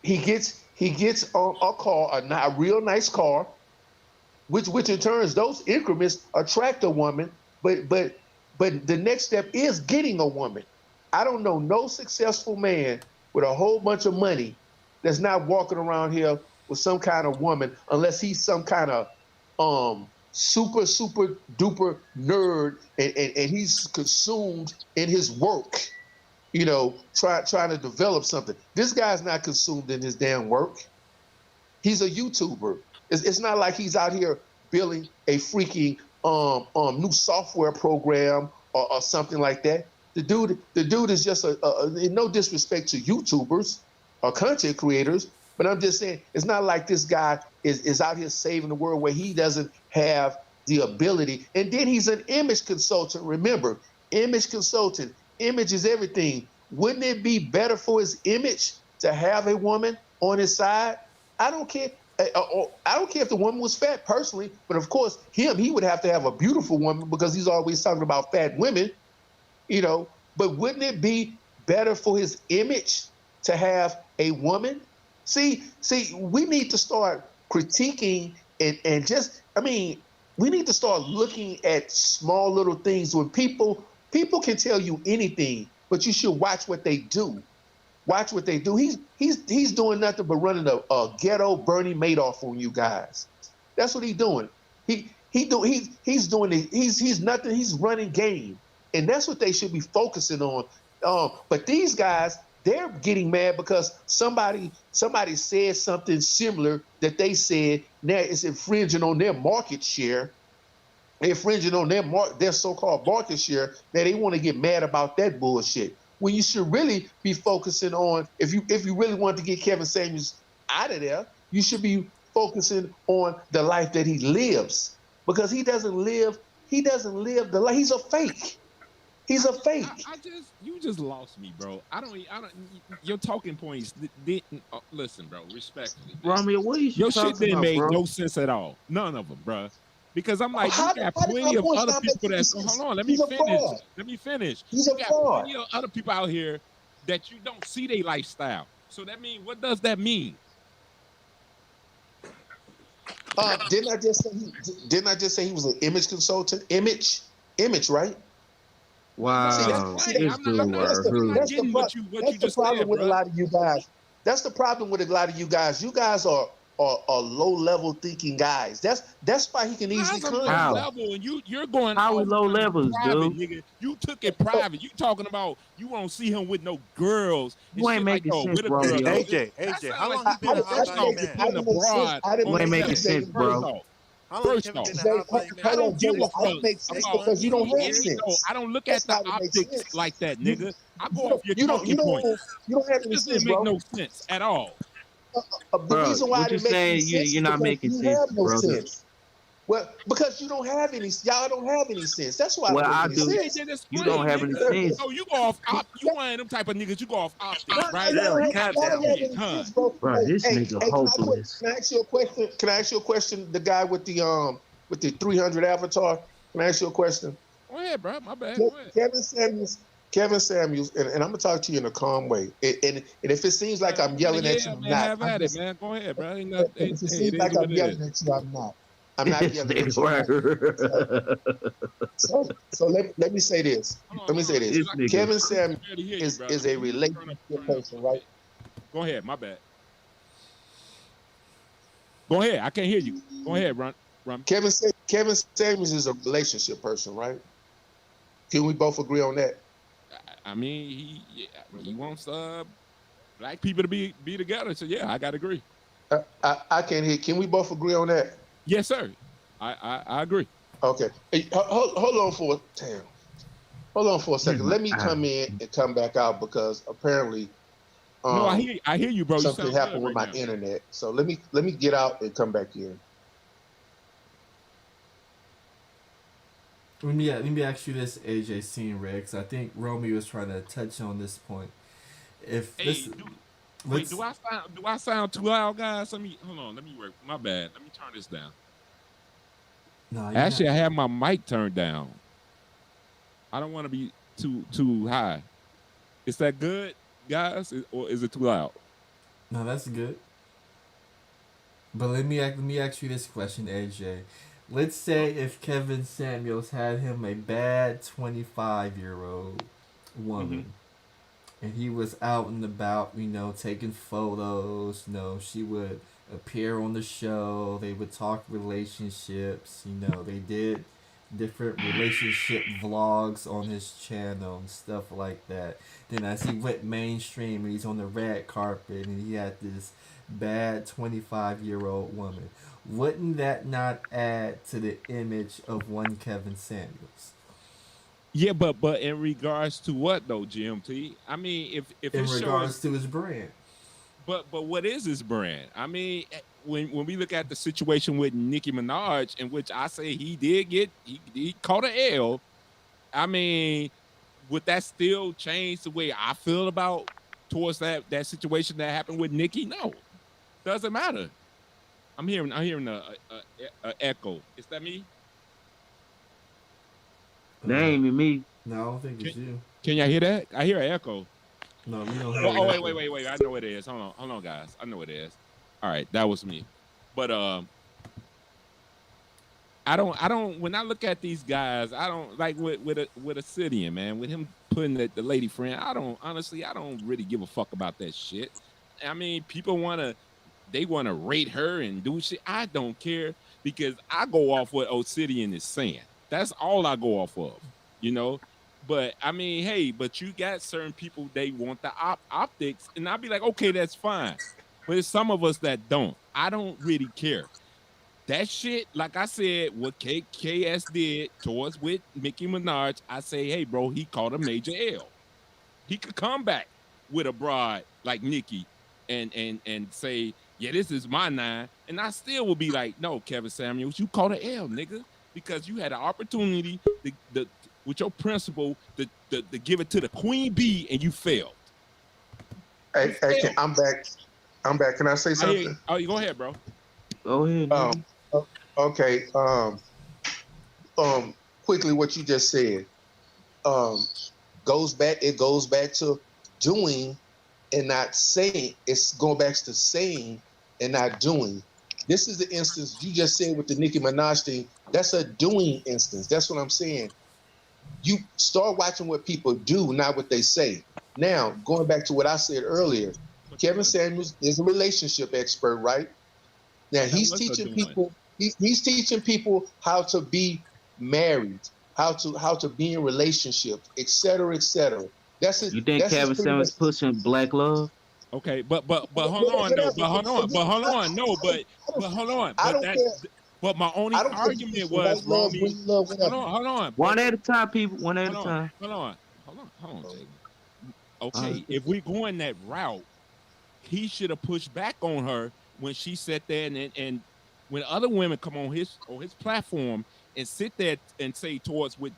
Speaker 9: He gets a car, a real nice car. Which in turn, those increments attract a woman, but the next step is getting a woman. I don't know no successful man with a whole bunch of money that's not walking around here with some kind of woman, unless he's some kind of super duper nerd and he's consumed in his work, you know, trying to develop something. This guy's not consumed in his damn work. He's a YouTuber. It's not like he's out here building a freaking new software program or something like that. The dude is just no disrespect to YouTubers or content creators, but I'm just saying it's not like this guy is out here saving the world where he doesn't have the ability. And then he's an image consultant. Remember, image consultant. Image is everything. Wouldn't it be better for his image to have a woman on his side? I don't care. I don't care if the woman was fat personally, but of course, he would have to have a beautiful woman because he's always talking about fat women, you know. But wouldn't it be better for his image to have a woman? See, we need to start critiquing and just, I mean, we need to start looking at small little things when people can tell you anything, but you should watch what they do. Watch what they do. He's doing nothing but running a ghetto Bernie Madoff on you guys. That's what he's doing. He's doing it. He's nothing. He's running game, and that's what they should be focusing on. But these guys, they're getting mad because somebody said something similar that they said. Now it's infringing on their market share. They're infringing on their so-called market share. Now they want to get mad about that bullshit. when you should really be focusing on, if you really want to get Kevin Samuels out of there, you should be focusing on the life that he lives, because he doesn't live the life. He's a fake. He's a fake.
Speaker 6: You just lost me, bro. I don't. Your talking points didn't. Listen, bro. Respectfully, man.
Speaker 5: Romeo, what is you
Speaker 6: Your shit
Speaker 5: talking
Speaker 6: didn't
Speaker 5: about,
Speaker 6: make
Speaker 5: bro?
Speaker 6: no sense at all. None of them, bro. Because I'm like,
Speaker 9: How
Speaker 6: you got
Speaker 9: did my
Speaker 6: plenty of
Speaker 9: voice
Speaker 6: other
Speaker 9: not make
Speaker 6: people
Speaker 9: any
Speaker 6: that's.
Speaker 9: sense?
Speaker 6: Hold on, let me
Speaker 9: He's a
Speaker 6: finish.
Speaker 9: fraud.
Speaker 6: Let me finish.
Speaker 9: He's
Speaker 6: You
Speaker 9: a
Speaker 6: got
Speaker 9: fraud.
Speaker 6: plenty of other people out here that you don't see their lifestyle. So that means, what does that mean?
Speaker 9: Didn't I just say he was an image consultant? Image, right?
Speaker 5: Wow, this dude
Speaker 6: I'm not
Speaker 9: That's
Speaker 6: getting what you
Speaker 9: the
Speaker 6: just
Speaker 9: problem
Speaker 6: said,
Speaker 9: with a
Speaker 6: bro.
Speaker 9: lot of you guys. That's the problem with a lot of you guys. You guys are low level thinking guys. That's why he can easily
Speaker 6: How's a
Speaker 9: con
Speaker 6: low
Speaker 9: you.
Speaker 6: level and you're going
Speaker 5: How we
Speaker 6: off
Speaker 5: low
Speaker 6: on
Speaker 5: levels,
Speaker 6: private,
Speaker 5: dude?
Speaker 6: nigga. You took it private. You talking about you won't see him with no girls and
Speaker 5: You ain't
Speaker 6: shit like
Speaker 5: making sense,
Speaker 6: with a girl.
Speaker 5: Romeo.
Speaker 8: AJ,
Speaker 6: That
Speaker 8: AJ,
Speaker 6: sounds
Speaker 8: how
Speaker 6: like
Speaker 8: long
Speaker 6: you
Speaker 8: he been a hot
Speaker 6: first off,
Speaker 8: dog
Speaker 6: you
Speaker 8: man?
Speaker 6: putting a broad
Speaker 9: I didn't
Speaker 6: on
Speaker 5: You ain't
Speaker 6: the
Speaker 5: making
Speaker 6: left.
Speaker 5: sense,
Speaker 6: First
Speaker 5: bro.
Speaker 6: off.
Speaker 8: How long
Speaker 6: First
Speaker 8: Kevin
Speaker 6: off,
Speaker 8: been a hot dog
Speaker 6: I
Speaker 8: man?
Speaker 6: don't give a
Speaker 9: I
Speaker 6: fuck
Speaker 9: didn't make sense
Speaker 6: about
Speaker 9: because you don't have
Speaker 6: any. No,
Speaker 9: sense.
Speaker 6: I don't look at
Speaker 9: That's
Speaker 6: the
Speaker 9: how it makes
Speaker 6: optics
Speaker 9: sense.
Speaker 6: like that,
Speaker 9: You,
Speaker 6: nigga. I go off your
Speaker 9: you
Speaker 6: talking points.
Speaker 9: don't have
Speaker 6: It
Speaker 9: any
Speaker 6: just didn't
Speaker 9: sense,
Speaker 6: make
Speaker 9: bro.
Speaker 6: no sense at all.
Speaker 9: The
Speaker 5: Bro,
Speaker 9: reason why I
Speaker 5: what you
Speaker 9: didn't make any
Speaker 5: saying?
Speaker 9: sense
Speaker 5: You're
Speaker 9: is
Speaker 5: not
Speaker 9: because
Speaker 5: making
Speaker 9: you
Speaker 5: sense,
Speaker 9: have no
Speaker 5: brother.
Speaker 9: sense. Well, because you don't have any, y'all don't have any sense. That's why I
Speaker 5: Well,
Speaker 9: don't make
Speaker 5: I
Speaker 9: any
Speaker 5: do.
Speaker 6: Okay,
Speaker 9: sense.
Speaker 6: then
Speaker 5: You don't
Speaker 6: explain,
Speaker 5: have any
Speaker 6: nigga.
Speaker 5: sense,
Speaker 6: So you go off you one of them type of niggas, you go off optics,
Speaker 9: No,
Speaker 6: right?
Speaker 8: Damn,
Speaker 9: y'all
Speaker 8: calm
Speaker 9: don't
Speaker 8: down.
Speaker 9: have
Speaker 6: Shit,
Speaker 9: any
Speaker 6: huh?
Speaker 9: sense, bro.
Speaker 5: bro. This nigga
Speaker 9: Hey,
Speaker 5: hopeless.
Speaker 9: can I ask you a question? Can I ask you a question? The guy with the 300 avatar. Can I ask you a question?
Speaker 6: Go ahead, bro. My bad. Go ahead.
Speaker 9: Kevin Samuels, and I'm gonna talk to you in a calm way. And if it seems like I'm
Speaker 6: Yeah,
Speaker 9: yelling at you,
Speaker 6: yeah,
Speaker 9: I'm
Speaker 6: man.
Speaker 9: not.
Speaker 6: Have
Speaker 9: I'm
Speaker 6: at it,
Speaker 9: just.
Speaker 6: man. Go ahead, bro. Ain't
Speaker 9: And
Speaker 6: not,
Speaker 9: if it
Speaker 6: hey, it
Speaker 9: seems
Speaker 6: is
Speaker 9: like
Speaker 6: what
Speaker 9: I'm
Speaker 6: it
Speaker 9: yelling
Speaker 6: is.
Speaker 9: at you, I'm not. I'm not
Speaker 5: This
Speaker 9: yelling at
Speaker 5: nigga
Speaker 9: you.
Speaker 5: work.
Speaker 9: So let me say this.
Speaker 6: Hold
Speaker 9: Let me
Speaker 6: on,
Speaker 9: say this.
Speaker 5: This
Speaker 6: because
Speaker 5: nigga.
Speaker 9: Kevin
Speaker 6: I can
Speaker 9: Samuels
Speaker 6: barely hear you,
Speaker 9: is
Speaker 6: brother.
Speaker 9: a
Speaker 6: Can you
Speaker 9: relationship
Speaker 6: turn up a
Speaker 9: person,
Speaker 6: little
Speaker 9: right?
Speaker 6: bit? Go ahead. My bad. Go ahead. I can't hear you. Go ahead, run.
Speaker 9: Kevin Samuels is a relationship person, right? Can we both agree on that?
Speaker 6: I mean, he wants black people to be together. So yeah, I gotta agree.
Speaker 9: I can't hear. Can we both agree on that?
Speaker 6: Yes, sir. I agree.
Speaker 9: Okay. Hey, hold on for a
Speaker 5: This
Speaker 9: second.
Speaker 5: my
Speaker 9: Let me come in and come back out because apparently
Speaker 6: No, I hear you, bro. You
Speaker 9: something
Speaker 6: sound good
Speaker 9: happened with
Speaker 6: right
Speaker 9: my
Speaker 6: now.
Speaker 9: internet. So let me get out and come back in.
Speaker 1: Let me ask you this, AJ Scene Rex. I think Romeo was trying to touch on this point. If
Speaker 6: Hey,
Speaker 1: this,
Speaker 6: wait,
Speaker 1: let's
Speaker 6: do I sound too loud, guys? Hold on, let me work. My bad. Let me turn this down.
Speaker 1: no, you're not.
Speaker 6: Actually, I have my mic turned down. I don't want to be too high. Is that good, guys, or is it too loud?
Speaker 1: No, that's good. But let me ask you this question, AJ. Let's say if Kevin Samuels had him a bad 25-year-old
Speaker 6: Mm-hmm.
Speaker 1: woman, and he was out and about, taking photos. She would appear on the show. They would talk relationships. They did different relationship vlogs on his channel and stuff like that. Then as he went mainstream and he's on the red carpet and he had this bad 25-year-old woman, wouldn't that not add to the image of one Kevin Samuels?
Speaker 6: Yeah, but in regards to what though, GMT? I mean, if
Speaker 1: In
Speaker 6: his show is,
Speaker 1: regards to his brand.
Speaker 6: but what is his brand? I mean, when we look at the situation with Nicki Minaj, in which I say he caught an L. I mean, would that still change the way I feel about towards that situation that happened with Nicki? No, doesn't matter. I'm hearing a echo. Is that me?
Speaker 5: That ain't even me.
Speaker 1: No, I don't think
Speaker 6: Can,
Speaker 1: it's you.
Speaker 6: can y'all hear that? I hear an echo.
Speaker 1: No, we don't hear
Speaker 6: Oh,
Speaker 1: that.
Speaker 6: wait. I know it is. Hold on, guys. I know it is. All right, that was me. But I don't. When I look at these guys, I don't like with Obsidian, man. With him putting the lady friend, I don't really give a fuck about that shit. I mean, people they wanna rate her and do shit. I don't care because I go off what Obsidian is saying. That's all I go off of, you know. But I mean, hey, but you got certain people they want the optics, and I'll be like, okay, that's fine. But it's some of us that don't. I don't really care. That shit, like I said, what KS did towards with Nicki Minaj, I say, hey, bro, he caught a major L. He could come back with a broad like Nikki and say, yeah, this is my 9. And I still will be like, no, Kevin Samuels, you caught an L, nigga. Because you had an opportunity with your principal to give it to the queen bee and you failed.
Speaker 9: Hey, I'm back. Can I say something?
Speaker 6: Oh, you go ahead, bro.
Speaker 5: Go ahead.
Speaker 9: Okay. Quickly, what you just said. Goes back to doing and not saying. It's going back to saying and not doing. This is the instance you just said with the Nicki Minaj thing. That's a doing instance. That's what I'm saying. You start watching what people do, not what they say. Now, going back to what I said earlier, Kevin Samuels is a relationship expert, right? Now he's teaching people. He's teaching people how to be married, how to be in relationships, et cetera, et cetera. That's it.
Speaker 5: You think Kevin Samuels pushing black love?
Speaker 6: Okay, but hold on, no, but hold on, no, but hold on.
Speaker 9: I don't care.
Speaker 6: But my only argument was, Romy, hold on.
Speaker 5: One at a time, people. One at a time.
Speaker 6: Hold on, Jay. Okay, if we going that route, he should have pushed back on her when she sat there and when other women come on his platform and sit there and say towards with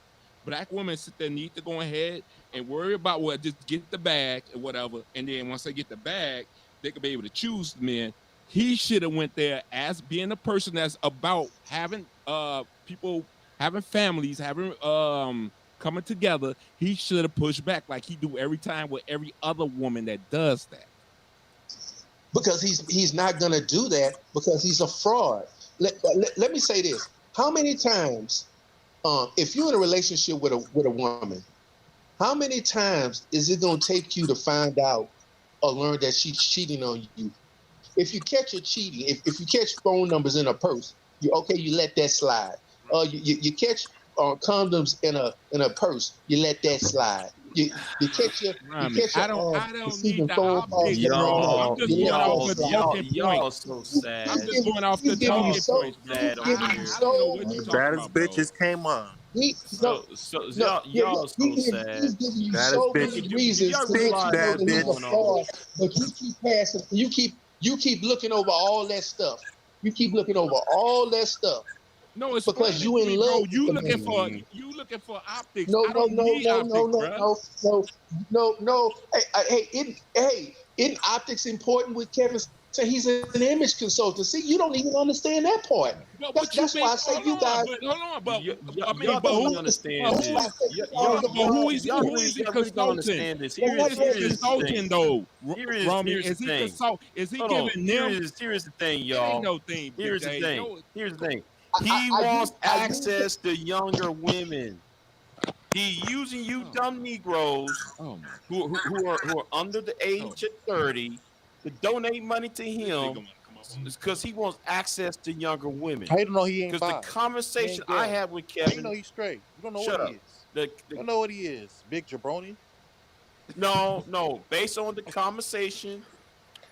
Speaker 6: black women sit there need to go ahead and worry about what just get the bag or whatever, and then once they get the bag, they could be able to choose the men. He should have went there as being a person that's about having people having families, having coming together. He should have pushed back like he do every time with every other woman that does that.
Speaker 9: Because he's not going to do that because he's a fraud. Let me say this: how many times, if you're in a relationship with a woman, how many times is it going to take you to find out or learn that she's cheating on you? If you catch her cheating, if you catch phone numbers in a purse, you let that slide. You catch condoms in a purse, you let that slide. You catch your
Speaker 6: I don't need the optics.
Speaker 10: Y'all,
Speaker 6: I'm just going off the talking
Speaker 10: y'all
Speaker 6: points.
Speaker 10: so sad.
Speaker 6: I'm just going off the talking points, bro. I don't know what you're talking
Speaker 8: Baddest
Speaker 6: about, bro.
Speaker 8: bitches came on.
Speaker 10: Y'all so sad.
Speaker 9: He's giving you
Speaker 8: Baddest
Speaker 9: so
Speaker 8: bitch.
Speaker 9: many reasons to
Speaker 10: Big
Speaker 9: let you know
Speaker 8: bad
Speaker 9: that he's a
Speaker 8: bitch.
Speaker 9: fraud, but you keep passing. You keep looking over all that stuff. You keep looking over all that stuff.
Speaker 6: No, it's
Speaker 9: because you in love.
Speaker 6: You looking for optics.
Speaker 9: No,
Speaker 6: I don't need optics, bro.
Speaker 9: No. Isn't optics important with Kevin? So he's an image consultant. See, you don't even understand that part. That's why I say you guys.
Speaker 10: Y'all don't understand this.
Speaker 6: Who is he
Speaker 10: really don't understand this. Here's the thing,
Speaker 6: though.
Speaker 10: Romy,
Speaker 6: is he consult? Is he giving them?
Speaker 10: Here's the thing, y'all.
Speaker 6: Ain't no thing.
Speaker 10: Here's the thing. Here's the thing. He wants access to younger women. He using you dumb Negroes who are under the age of 30 to donate money to him because he wants access to younger women.
Speaker 8: How you don't know he ain't?
Speaker 10: Because the conversation I had with Kevin,
Speaker 8: you know he's straight. You don't know
Speaker 10: shut
Speaker 8: what
Speaker 10: up.
Speaker 8: he is. You don't know what he is. Big jabroni.
Speaker 10: No. Based on the conversation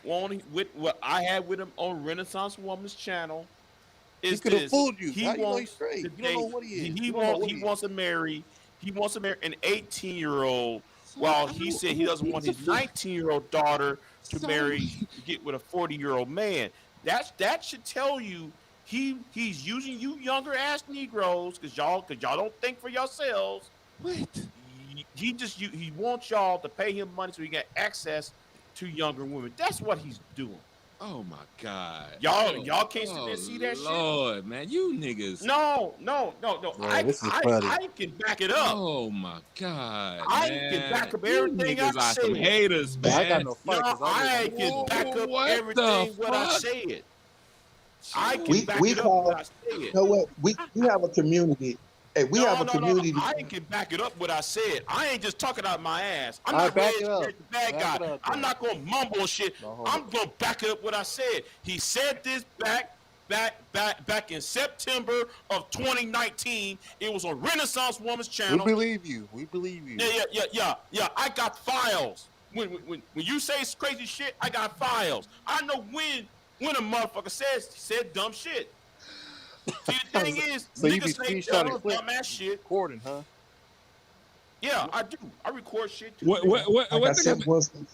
Speaker 10: with what I had with him on Renaissance Woman's channel.
Speaker 8: He could have fooled you. How you know he's straight? You don't know what he is.
Speaker 10: He wants to marry an 18-year-old while he said he doesn't want his 19-year-old daughter to get with a 40-year-old man. That should tell you he's using you younger ass Negroes because y'all don't think for yourselves.
Speaker 6: What?
Speaker 10: He wants y'all to pay him money so he get access to younger women. That's what he's doing.
Speaker 6: Oh my God!
Speaker 10: Y'all can't sit there and see that
Speaker 6: Lord, man, you niggas.
Speaker 10: No.
Speaker 8: I
Speaker 10: can back it up.
Speaker 6: Oh my God!
Speaker 10: I can back up everything I said.
Speaker 6: Some haters, man.
Speaker 8: I got no fight.
Speaker 10: I can back up everything what I said. I can back it up what I said.
Speaker 9: You know what? We have a community. Hey, we have a community.
Speaker 10: I can back it up what I said. I ain't just talking out my ass. I'm not the bad guy. I'm not gonna mumble shit. I'm gonna back it up what I said. He said this back in September of 2019. It was on Renaissance Woman's channel.
Speaker 8: We believe you.
Speaker 10: Yeah. I got files. When you say crazy shit, I got files. I know when a motherfucker said dumb shit. See, the thing is,
Speaker 8: so
Speaker 10: niggas say dumb ass shit.
Speaker 8: Recording, huh?
Speaker 10: Yeah, I do. I record shit too.
Speaker 6: What
Speaker 10: man.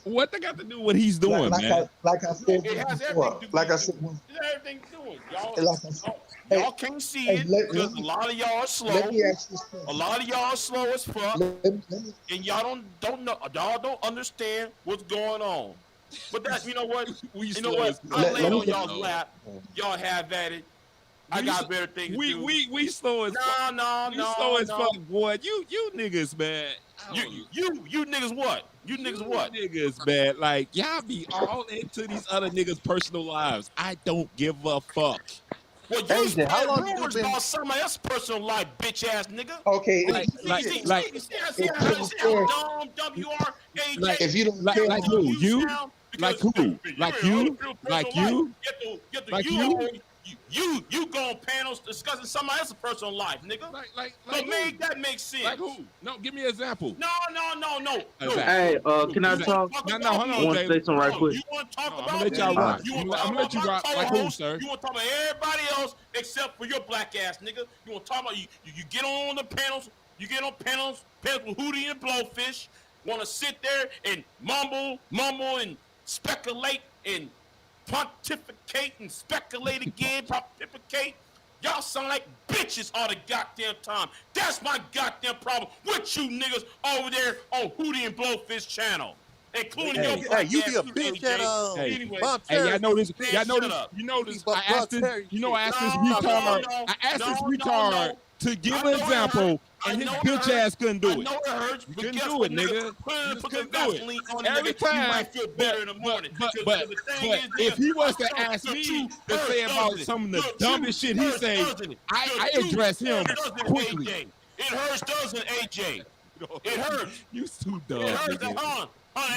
Speaker 6: what they got to do with what he's doing, man?
Speaker 9: Like I said
Speaker 10: It has
Speaker 9: before.
Speaker 10: everything to do
Speaker 9: Like I
Speaker 10: with
Speaker 9: said,
Speaker 10: it. It has everything to do with it. Y'all,
Speaker 9: like I said,
Speaker 10: y'all can't see it because a lot of y'all are slow.
Speaker 9: let me ask this question.
Speaker 10: A lot of y'all are slow as fuck,
Speaker 9: Let me-
Speaker 10: and y'all don't know. Y'all don't understand what's going on. But that, you know what?
Speaker 6: We
Speaker 10: You know
Speaker 6: slow
Speaker 10: what?
Speaker 6: as fuck.
Speaker 10: I lay
Speaker 9: Let me-
Speaker 10: on y'all's lap. Y'all have at it. I got better things to do.
Speaker 6: We slow as fuck. We slow as fuck, boy. You niggas, man.
Speaker 10: You niggas what? You niggas what?
Speaker 6: Niggas, man. Like y'all be all into these other niggas' personal lives. I don't give a fuck.
Speaker 10: Well, you
Speaker 8: AJ, how
Speaker 10: spread
Speaker 8: long you
Speaker 10: rumors
Speaker 8: been?
Speaker 10: about somebody else's personal life, bitch ass nigga.
Speaker 9: Okay,
Speaker 6: Like
Speaker 10: See how dumb you are, AJ.
Speaker 6: like
Speaker 9: if you don't
Speaker 6: like
Speaker 9: care,
Speaker 6: like who? You?
Speaker 10: sound
Speaker 6: Like
Speaker 10: because
Speaker 6: who? Like you? Like you?
Speaker 10: Get the
Speaker 6: Like
Speaker 10: you
Speaker 6: you?
Speaker 10: on you go on panels discussing somebody else's personal life, nigga.
Speaker 6: Like
Speaker 10: So
Speaker 6: who?
Speaker 10: make that make sense.
Speaker 6: Like who? No, give me an example.
Speaker 10: No.
Speaker 5: Hey, can I talk?
Speaker 6: No, hold
Speaker 5: I
Speaker 6: on,
Speaker 5: want
Speaker 6: Jay.
Speaker 5: to say something right quick.
Speaker 10: You want to talk
Speaker 6: I'm
Speaker 10: about
Speaker 6: gonna let
Speaker 10: me?
Speaker 6: y'all rock.
Speaker 10: You
Speaker 6: I'm
Speaker 10: want to talk
Speaker 6: gonna let
Speaker 10: about
Speaker 6: you
Speaker 10: my
Speaker 6: rock. Like who,
Speaker 10: co-host?
Speaker 6: sir?
Speaker 10: You want to talk about everybody else except for your black ass nigga? You want to talk about you get on the panels? You get on panels with Hootie and Blowfish. Want to sit there and mumble and speculate and pontificate and speculate again, pontificate. Y'all sound like bitches all the goddamn time. That's my goddamn problem with you niggas over there on Hootie and Blowfish channel, including your
Speaker 8: Hey,
Speaker 10: black
Speaker 8: you
Speaker 10: ass
Speaker 8: be a
Speaker 10: too,
Speaker 8: bitch
Speaker 10: AJ.
Speaker 8: at
Speaker 10: Anyway,
Speaker 8: Bob
Speaker 6: Hey,
Speaker 8: Terry.
Speaker 6: y'all know this.
Speaker 10: man,
Speaker 6: Y'all know
Speaker 10: shut
Speaker 6: this.
Speaker 10: up.
Speaker 6: You know this.
Speaker 8: Buck
Speaker 6: I asked this.
Speaker 8: Terry
Speaker 6: You know, I asked this
Speaker 10: No,
Speaker 6: retard.
Speaker 10: no,
Speaker 6: I asked this
Speaker 10: no,
Speaker 6: retard to give
Speaker 10: I
Speaker 6: an
Speaker 10: know it
Speaker 6: example,
Speaker 10: hurts.
Speaker 6: and his
Speaker 10: I know it
Speaker 6: bitch
Speaker 10: hurts.
Speaker 6: ass couldn't do
Speaker 10: I
Speaker 6: it.
Speaker 10: know it hurts,
Speaker 6: You
Speaker 10: but
Speaker 6: couldn't
Speaker 10: guess
Speaker 6: do
Speaker 10: what,
Speaker 6: it, nigga. You
Speaker 10: Put
Speaker 6: couldn't
Speaker 10: the
Speaker 6: do it.
Speaker 10: Vaseline on it,
Speaker 6: Every
Speaker 10: nigga. You
Speaker 6: time,
Speaker 10: might feel better in the morning.
Speaker 6: but
Speaker 10: The thing is,
Speaker 6: if
Speaker 10: nigga,
Speaker 6: he was to
Speaker 10: I know
Speaker 6: ask
Speaker 10: the
Speaker 6: me
Speaker 10: truth
Speaker 6: to
Speaker 10: hurts,
Speaker 6: say about
Speaker 10: doesn't it?
Speaker 6: some of the
Speaker 10: The
Speaker 6: dumbest
Speaker 10: truth
Speaker 6: shit he
Speaker 10: hurts,
Speaker 6: say,
Speaker 10: doesn't it?
Speaker 6: I
Speaker 10: The
Speaker 6: address
Speaker 10: truth
Speaker 6: him
Speaker 10: hurts, doesn't it,
Speaker 6: quickly.
Speaker 10: AJ? It hurts, doesn't it, AJ? It hurts.
Speaker 6: You too
Speaker 10: It
Speaker 6: dumb,
Speaker 10: hurts,
Speaker 6: nigga.
Speaker 10: huh,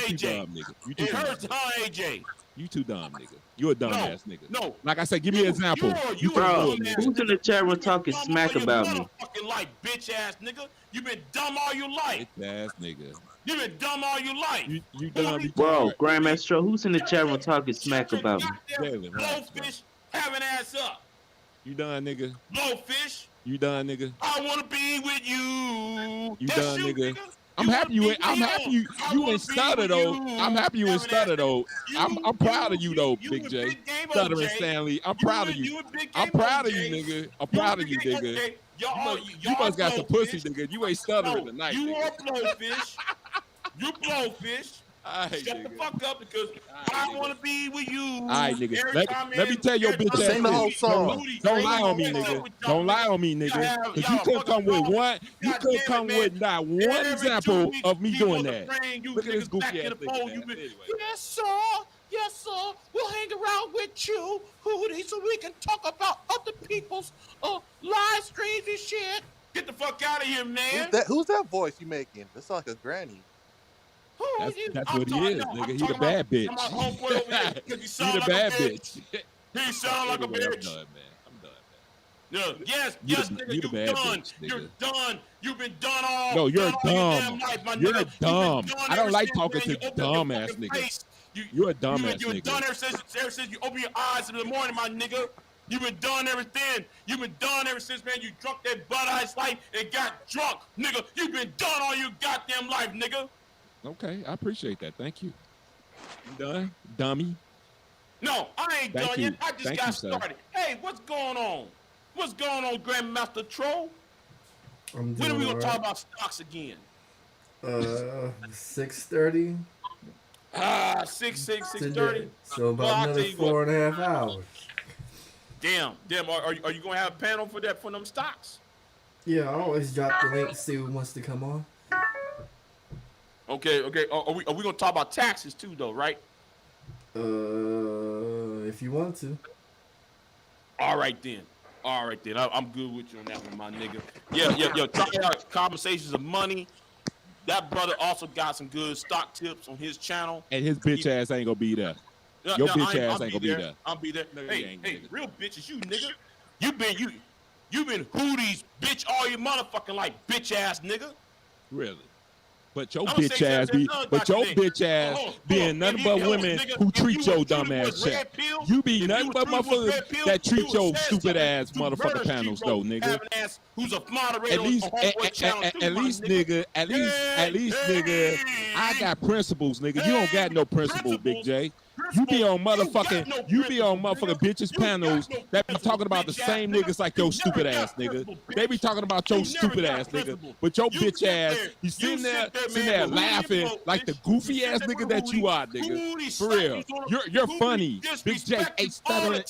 Speaker 6: You too
Speaker 10: AJ?
Speaker 6: dumb, nigga. You too
Speaker 10: It
Speaker 6: dumb.
Speaker 10: hurts, huh, AJ?
Speaker 6: You too dumb, nigga. You a dumbass nigga.
Speaker 10: No.
Speaker 6: Like I said, give me an example. You
Speaker 10: You a
Speaker 6: couldn't do
Speaker 5: Bro,
Speaker 6: it,
Speaker 10: dumbass
Speaker 6: nigga.
Speaker 5: who's in
Speaker 10: nigga.
Speaker 5: the chat
Speaker 10: You
Speaker 5: room
Speaker 10: been
Speaker 5: talking
Speaker 10: dumb
Speaker 5: smack
Speaker 10: all your
Speaker 5: about me?
Speaker 10: motherfucking life, bitch ass nigga. You been dumb all your life.
Speaker 6: Bitch ass nigga.
Speaker 10: You been dumb all your life.
Speaker 6: You dumb
Speaker 5: Bro,
Speaker 6: retard.
Speaker 5: Grandmaster Troll, who's in the chat room talking smack
Speaker 10: Shut your
Speaker 5: about me?
Speaker 10: goddamn
Speaker 6: Jalen, relax, bro.
Speaker 10: blowfish having ass up.
Speaker 6: You done, nigga.
Speaker 10: Blowfish.
Speaker 6: You done, nigga.
Speaker 10: I wanna be with you.
Speaker 6: You
Speaker 10: That's
Speaker 6: done,
Speaker 10: you,
Speaker 6: nigga.
Speaker 10: nigga.
Speaker 6: I'm happy you ain't. I'm happy you. You ain't stutter though. I'm happy you ain't stutter though. I'm proud of you though, Big J. Stuttering Stanley. I'm proud of you. I'm proud of you, nigga. I'm proud of you, nigga. You must got some pussy, nigga. You ain't stuttering tonight,
Speaker 10: You
Speaker 6: nigga.
Speaker 10: are blowfish. You blowfish. Shut the fuck up because I want to be with you.
Speaker 6: All right, nigga.
Speaker 10: Every time,
Speaker 6: Let me tell your bitch ass
Speaker 8: Sing the whole
Speaker 6: this.
Speaker 8: song.
Speaker 6: Don't lie on me, nigga. Don't lie on me, nigga. Because you couldn't come with one. You couldn't come with not one example of me doing that. Look at this goofy ass nigga, man. Anyway.
Speaker 10: Yes, sir. Yes, sir. We'll hang around with you, Hootie, so we can talk about other people's live streams and shit. Get the fuck out of here, man.
Speaker 8: Who's that voice you making? That's like a granny.
Speaker 6: That's what he is, nigga. He the bad bitch.
Speaker 10: My homeboy over here because he
Speaker 6: He
Speaker 10: sound
Speaker 6: the
Speaker 10: like
Speaker 6: bad
Speaker 10: a bitch.
Speaker 6: bitch.
Speaker 10: He sound like a
Speaker 6: Anyway,
Speaker 10: bitch.
Speaker 6: I'm done, man.
Speaker 10: Yeah, yes, nigga,
Speaker 6: You the bad
Speaker 10: done.
Speaker 6: bitch, nigga.
Speaker 10: You're done. You've been done all.
Speaker 6: No, you're
Speaker 10: done all your
Speaker 6: dumb.
Speaker 10: damn life, my
Speaker 6: You're
Speaker 10: nigga.
Speaker 6: dumb. I don't like talking to
Speaker 10: you opened
Speaker 6: dumb
Speaker 10: your
Speaker 6: ass
Speaker 10: fucking
Speaker 6: niggas.
Speaker 10: face.
Speaker 6: You're a dumb ass
Speaker 10: You've been done
Speaker 6: nigga.
Speaker 10: ever since you open your eyes in the morning, my nigga. You've been done ever then. You've been done ever since, man. You drunk that Bud Ice Light and got drunk, nigga. You've been done all your goddamn life, nigga.
Speaker 6: Okay, I appreciate that. Thank you. You done, dummy?
Speaker 10: No, I ain't
Speaker 6: Thank
Speaker 10: done
Speaker 6: you.
Speaker 10: yet. I just
Speaker 6: Thank
Speaker 10: got
Speaker 6: you, sir.
Speaker 10: started. Hey, what's going on? What's going on, Grandmaster Troll?
Speaker 1: I'm
Speaker 10: When are we
Speaker 1: doing
Speaker 10: gonna talk
Speaker 1: alright.
Speaker 10: about stocks again?
Speaker 1: 6:30.
Speaker 10: 6:30.
Speaker 1: So about
Speaker 10: Well, I'll tell
Speaker 1: another
Speaker 10: you what.
Speaker 1: 4.5 hours.
Speaker 10: Damn. Are you gonna have a panel for that for them stocks?
Speaker 1: Yeah, I always drop the link, see who wants to come on.
Speaker 10: Okay. Are we gonna talk about taxes too, though? Right?
Speaker 1: If you want to.
Speaker 10: All right then. I'm good with you on that one, my nigga. Yeah. Try out Conversations of Money. That brother also got some good stock tips on his channel.
Speaker 6: And his bitch ass ain't gonna be there. Your bitch ass ain't gonna be there.
Speaker 10: I'll be there.
Speaker 6: No, you
Speaker 10: Hey,
Speaker 6: ain't, nigga.
Speaker 10: real bitches, you nigga. You been Hootie's bitch all your motherfucking life, bitch ass nigga.
Speaker 6: Really? But your
Speaker 10: I'ma say
Speaker 6: bitch ass
Speaker 10: there's
Speaker 6: be,
Speaker 10: none
Speaker 6: but
Speaker 10: about you
Speaker 6: your
Speaker 10: then.
Speaker 6: bitch ass
Speaker 10: Hold on,
Speaker 6: being nothing but women
Speaker 10: nigga,
Speaker 6: who
Speaker 10: if
Speaker 6: treat
Speaker 10: you
Speaker 6: your
Speaker 10: was
Speaker 6: dumb
Speaker 10: truly
Speaker 6: ass
Speaker 10: was
Speaker 6: check.
Speaker 10: red pill,
Speaker 6: You be
Speaker 10: if
Speaker 6: nothing
Speaker 10: you
Speaker 6: but
Speaker 10: was truly was
Speaker 6: motherfuckers
Speaker 10: red pill,
Speaker 6: that
Speaker 10: you
Speaker 6: treat
Speaker 10: would
Speaker 6: your
Speaker 10: said
Speaker 6: stupid
Speaker 10: something
Speaker 6: ass
Speaker 10: to
Speaker 6: motherfucking
Speaker 10: murder
Speaker 6: panels though, nigga.
Speaker 10: having ass who's a moderator
Speaker 6: At least,
Speaker 10: on Homeboy Channel too,
Speaker 6: at
Speaker 10: my
Speaker 6: least,
Speaker 10: nigga.
Speaker 6: nigga, at least, nigga, I got principles, nigga. You don't got no principle, Big J. You be on motherfucking, bitches panels that be talking about the same niggas like your stupid ass, nigga. They be talking about your stupid ass, nigga. But your bitch ass, you sitting there laughing like the goofy ass nigga that you are, nigga. For real, you're funny, Big J. A stuttering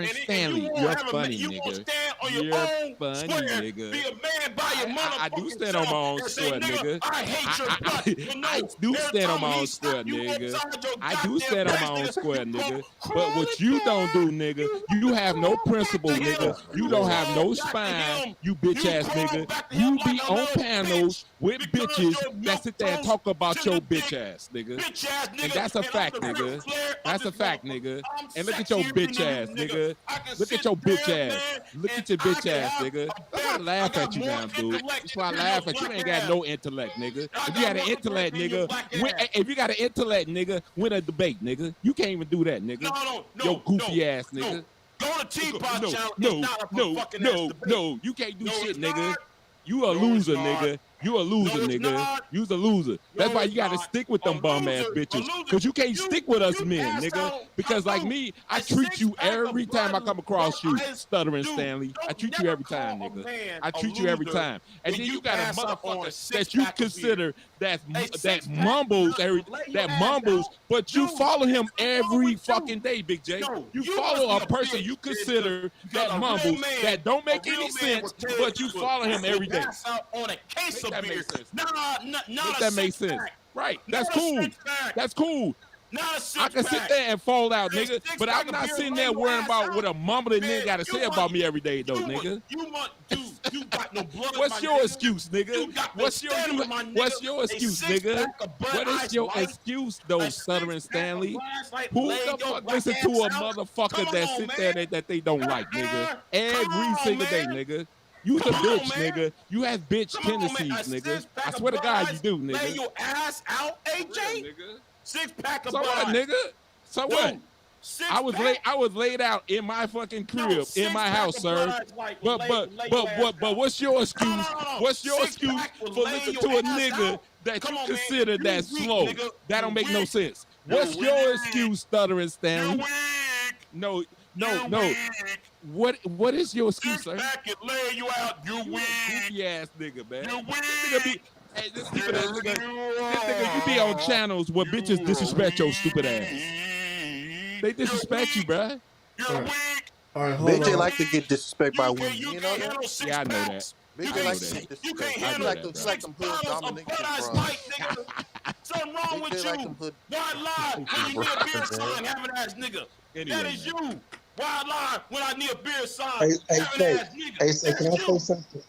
Speaker 6: Stanley. You're funny, nigga. You're funny, nigga.
Speaker 10: Be a man by your
Speaker 6: I do stand on my own
Speaker 10: and say,
Speaker 6: square, nigga.
Speaker 10: I hate your butt.
Speaker 6: I do stand on my own square, nigga. I do stand on my own square, nigga. But what you don't do, nigga, you have no principle, nigga. You don't have no spine, you bitch ass nigga. You be on panels with bitches that sit there and talk about your bitch ass, nigga. And that's a fact, nigga. That's a fact, nigga. And look at your bitch ass, nigga. Look at your bitch ass. Look at your bitch ass, nigga. That's why I laugh at you now, dude. That's why I laugh at you. You ain't got no intellect, nigga. If you got an intellect, nigga, if you got an intellect, nigga, win a debate, nigga. You can't even do that, nigga.
Speaker 10: No,
Speaker 6: Yo goofy ass, nigga.
Speaker 10: Go to Teapot Channel.
Speaker 6: No. You can't do shit, nigga. You a loser, nigga. You a loser, nigga. You's a loser. That's why you gotta stick with them bum ass bitches. Cause you can't stick with us men, nigga. Because like me, I treat you every time I come across you, stuttering Stanley. I treat you every time, nigga. I treat you every time. And then you got a motherfucker that you consider that mumbles, but you follow him every fucking day, Big J. You follow a person you consider that mumbles, that don't make any sense, but you follow him every day.
Speaker 10: On a case of
Speaker 6: that
Speaker 10: beer.
Speaker 6: makes sense.
Speaker 10: Not
Speaker 6: that makes sense. Right. That's cool. That's cool. I can sit there and fall out, nigga. But I'm not sitting there worrying about what a mumbling nigga got to say about me every day, though, nigga.
Speaker 10: You got no blood.
Speaker 6: What's your excuse, nigga? What's your excuse, nigga? What is your excuse, though, stuttering Stanley? Who the fuck listen to a motherfucker that sit there that they don't like, nigga? Every single day, nigga. You's a bitch, nigga. You have bitch tendencies, nigga. I swear to God, you do, nigga.
Speaker 10: Lay your ass out, AJ.
Speaker 6: Nigga.
Speaker 10: Six pack of
Speaker 6: So what, nigga? So what? I was laid out in my fucking crib, in my house, sir. But what's your excuse? What's your excuse for listening to a nigga that you consider that slow? That don't make no sense. What's your excuse, stuttering Stanley? No. What is your excuse, sir?
Speaker 10: Back and lay you out, you weak.
Speaker 6: Goofy ass nigga, man.
Speaker 10: You
Speaker 6: This nigga, you be on channels where bitches disrespect your stupid ass. They disrespect you, bruh.
Speaker 10: You're weak.
Speaker 1: All right, hold
Speaker 8: Big J
Speaker 1: on.
Speaker 8: like to get disrespect by women. You know that?
Speaker 6: Yeah, I know that.
Speaker 8: Big J like to get disrespect. You like them hood domination bros.
Speaker 10: Something wrong with you. Why lie when you need a beer sign, having ass nigga? That is you. Why lie when I need a beer sign, having ass nigga?
Speaker 9: Hey, can I say something?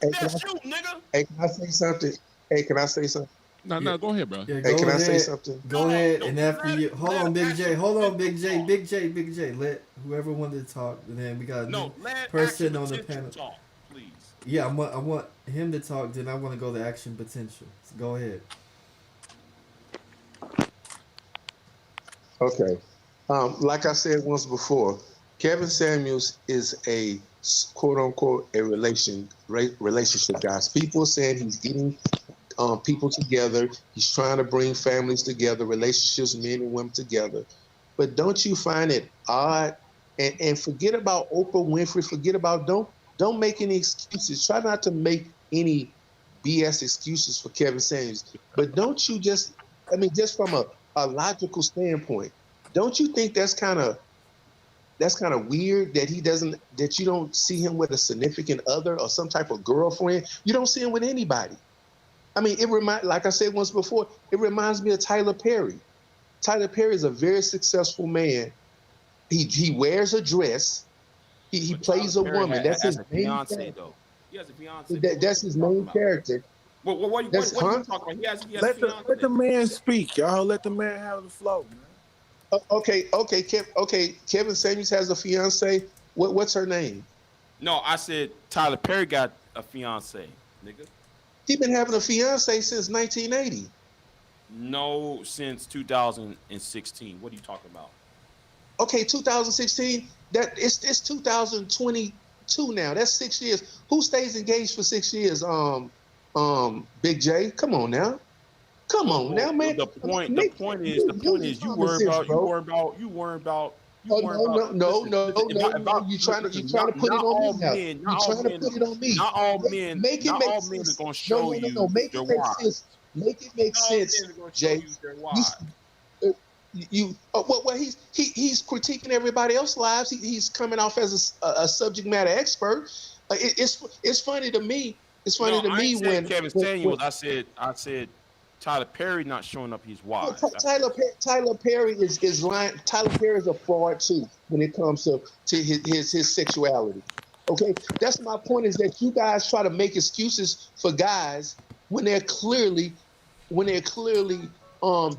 Speaker 10: That's you, nigga.
Speaker 9: Hey, can I say something? Hey, can I say something?
Speaker 6: No, go ahead, bro.
Speaker 1: Yeah,
Speaker 9: Hey, can I say something?
Speaker 1: Go ahead, and after you, hold on, Big J. Big J. Let whoever wanted to talk, and then we got a new person on the panel.
Speaker 10: Talk, please.
Speaker 1: Yeah, I want him to talk. Then I want to go to action potential. So go ahead.
Speaker 9: Okay. Like I said once before, Kevin Samuels is a quote unquote a relationship guy. People are saying he's getting people together. He's trying to bring families together, relationships, men and women together. But don't you find it odd? And forget about Oprah Winfrey. Forget about don't make any excuses. Try not to make any BS excuses for Kevin Samuels. But don't you just from a logical standpoint, don't you think that's kind of weird that you don't see him with a significant other or some type of girlfriend? You don't see him with anybody. I mean, like I said once before, it reminds me of Tyler Perry. Tyler Perry is a very successful man. He wears a dress. He plays a woman. That's his main
Speaker 10: fiance, though. He has a fiance.
Speaker 9: That's his main character.
Speaker 10: What are you talking about? He has
Speaker 11: let the man speak, y'all. Let the man have the flow, man.
Speaker 9: Okay. Kevin Samuels has a fiance. What's her name?
Speaker 10: No, I said Tyler Perry got a fiance, nigga.
Speaker 9: He been having a fiance since 1980.
Speaker 10: No, since 2016. What are you talking about?
Speaker 9: Okay, 2016. That it's 2022 now. That's 6 years. Who stays engaged for 6 years? Big J. Come on now. Come on now, man.
Speaker 10: The point is you
Speaker 9: common
Speaker 10: worry
Speaker 9: sense,
Speaker 10: about
Speaker 9: bro. Oh
Speaker 10: listen,
Speaker 9: no. You trying to put it on me now. You trying to put it on me.
Speaker 10: not all men,
Speaker 9: Make it
Speaker 10: not
Speaker 9: make
Speaker 10: all men are
Speaker 9: sense.
Speaker 10: gonna show you
Speaker 9: Make
Speaker 10: their
Speaker 9: it make
Speaker 10: wives.
Speaker 9: sense. Make it make
Speaker 10: Not all
Speaker 9: sense,
Speaker 10: men are gonna show
Speaker 9: Jay.
Speaker 10: you their
Speaker 9: You,
Speaker 10: wives.
Speaker 9: well, he's critiquing everybody else's lives. He's coming off as a subject matter expert. It's funny to me. It's funny
Speaker 10: No,
Speaker 9: to
Speaker 10: I ain't
Speaker 9: me
Speaker 10: said
Speaker 9: when
Speaker 10: Kevin Samuels. I said Tyler Perry not showing up his wives.
Speaker 9: Tyler Perry is lying. Tyler Perry is a fraud too when it comes to his sexuality. Okay, that's my point. Is that you guys try to make excuses for guys when they're clearly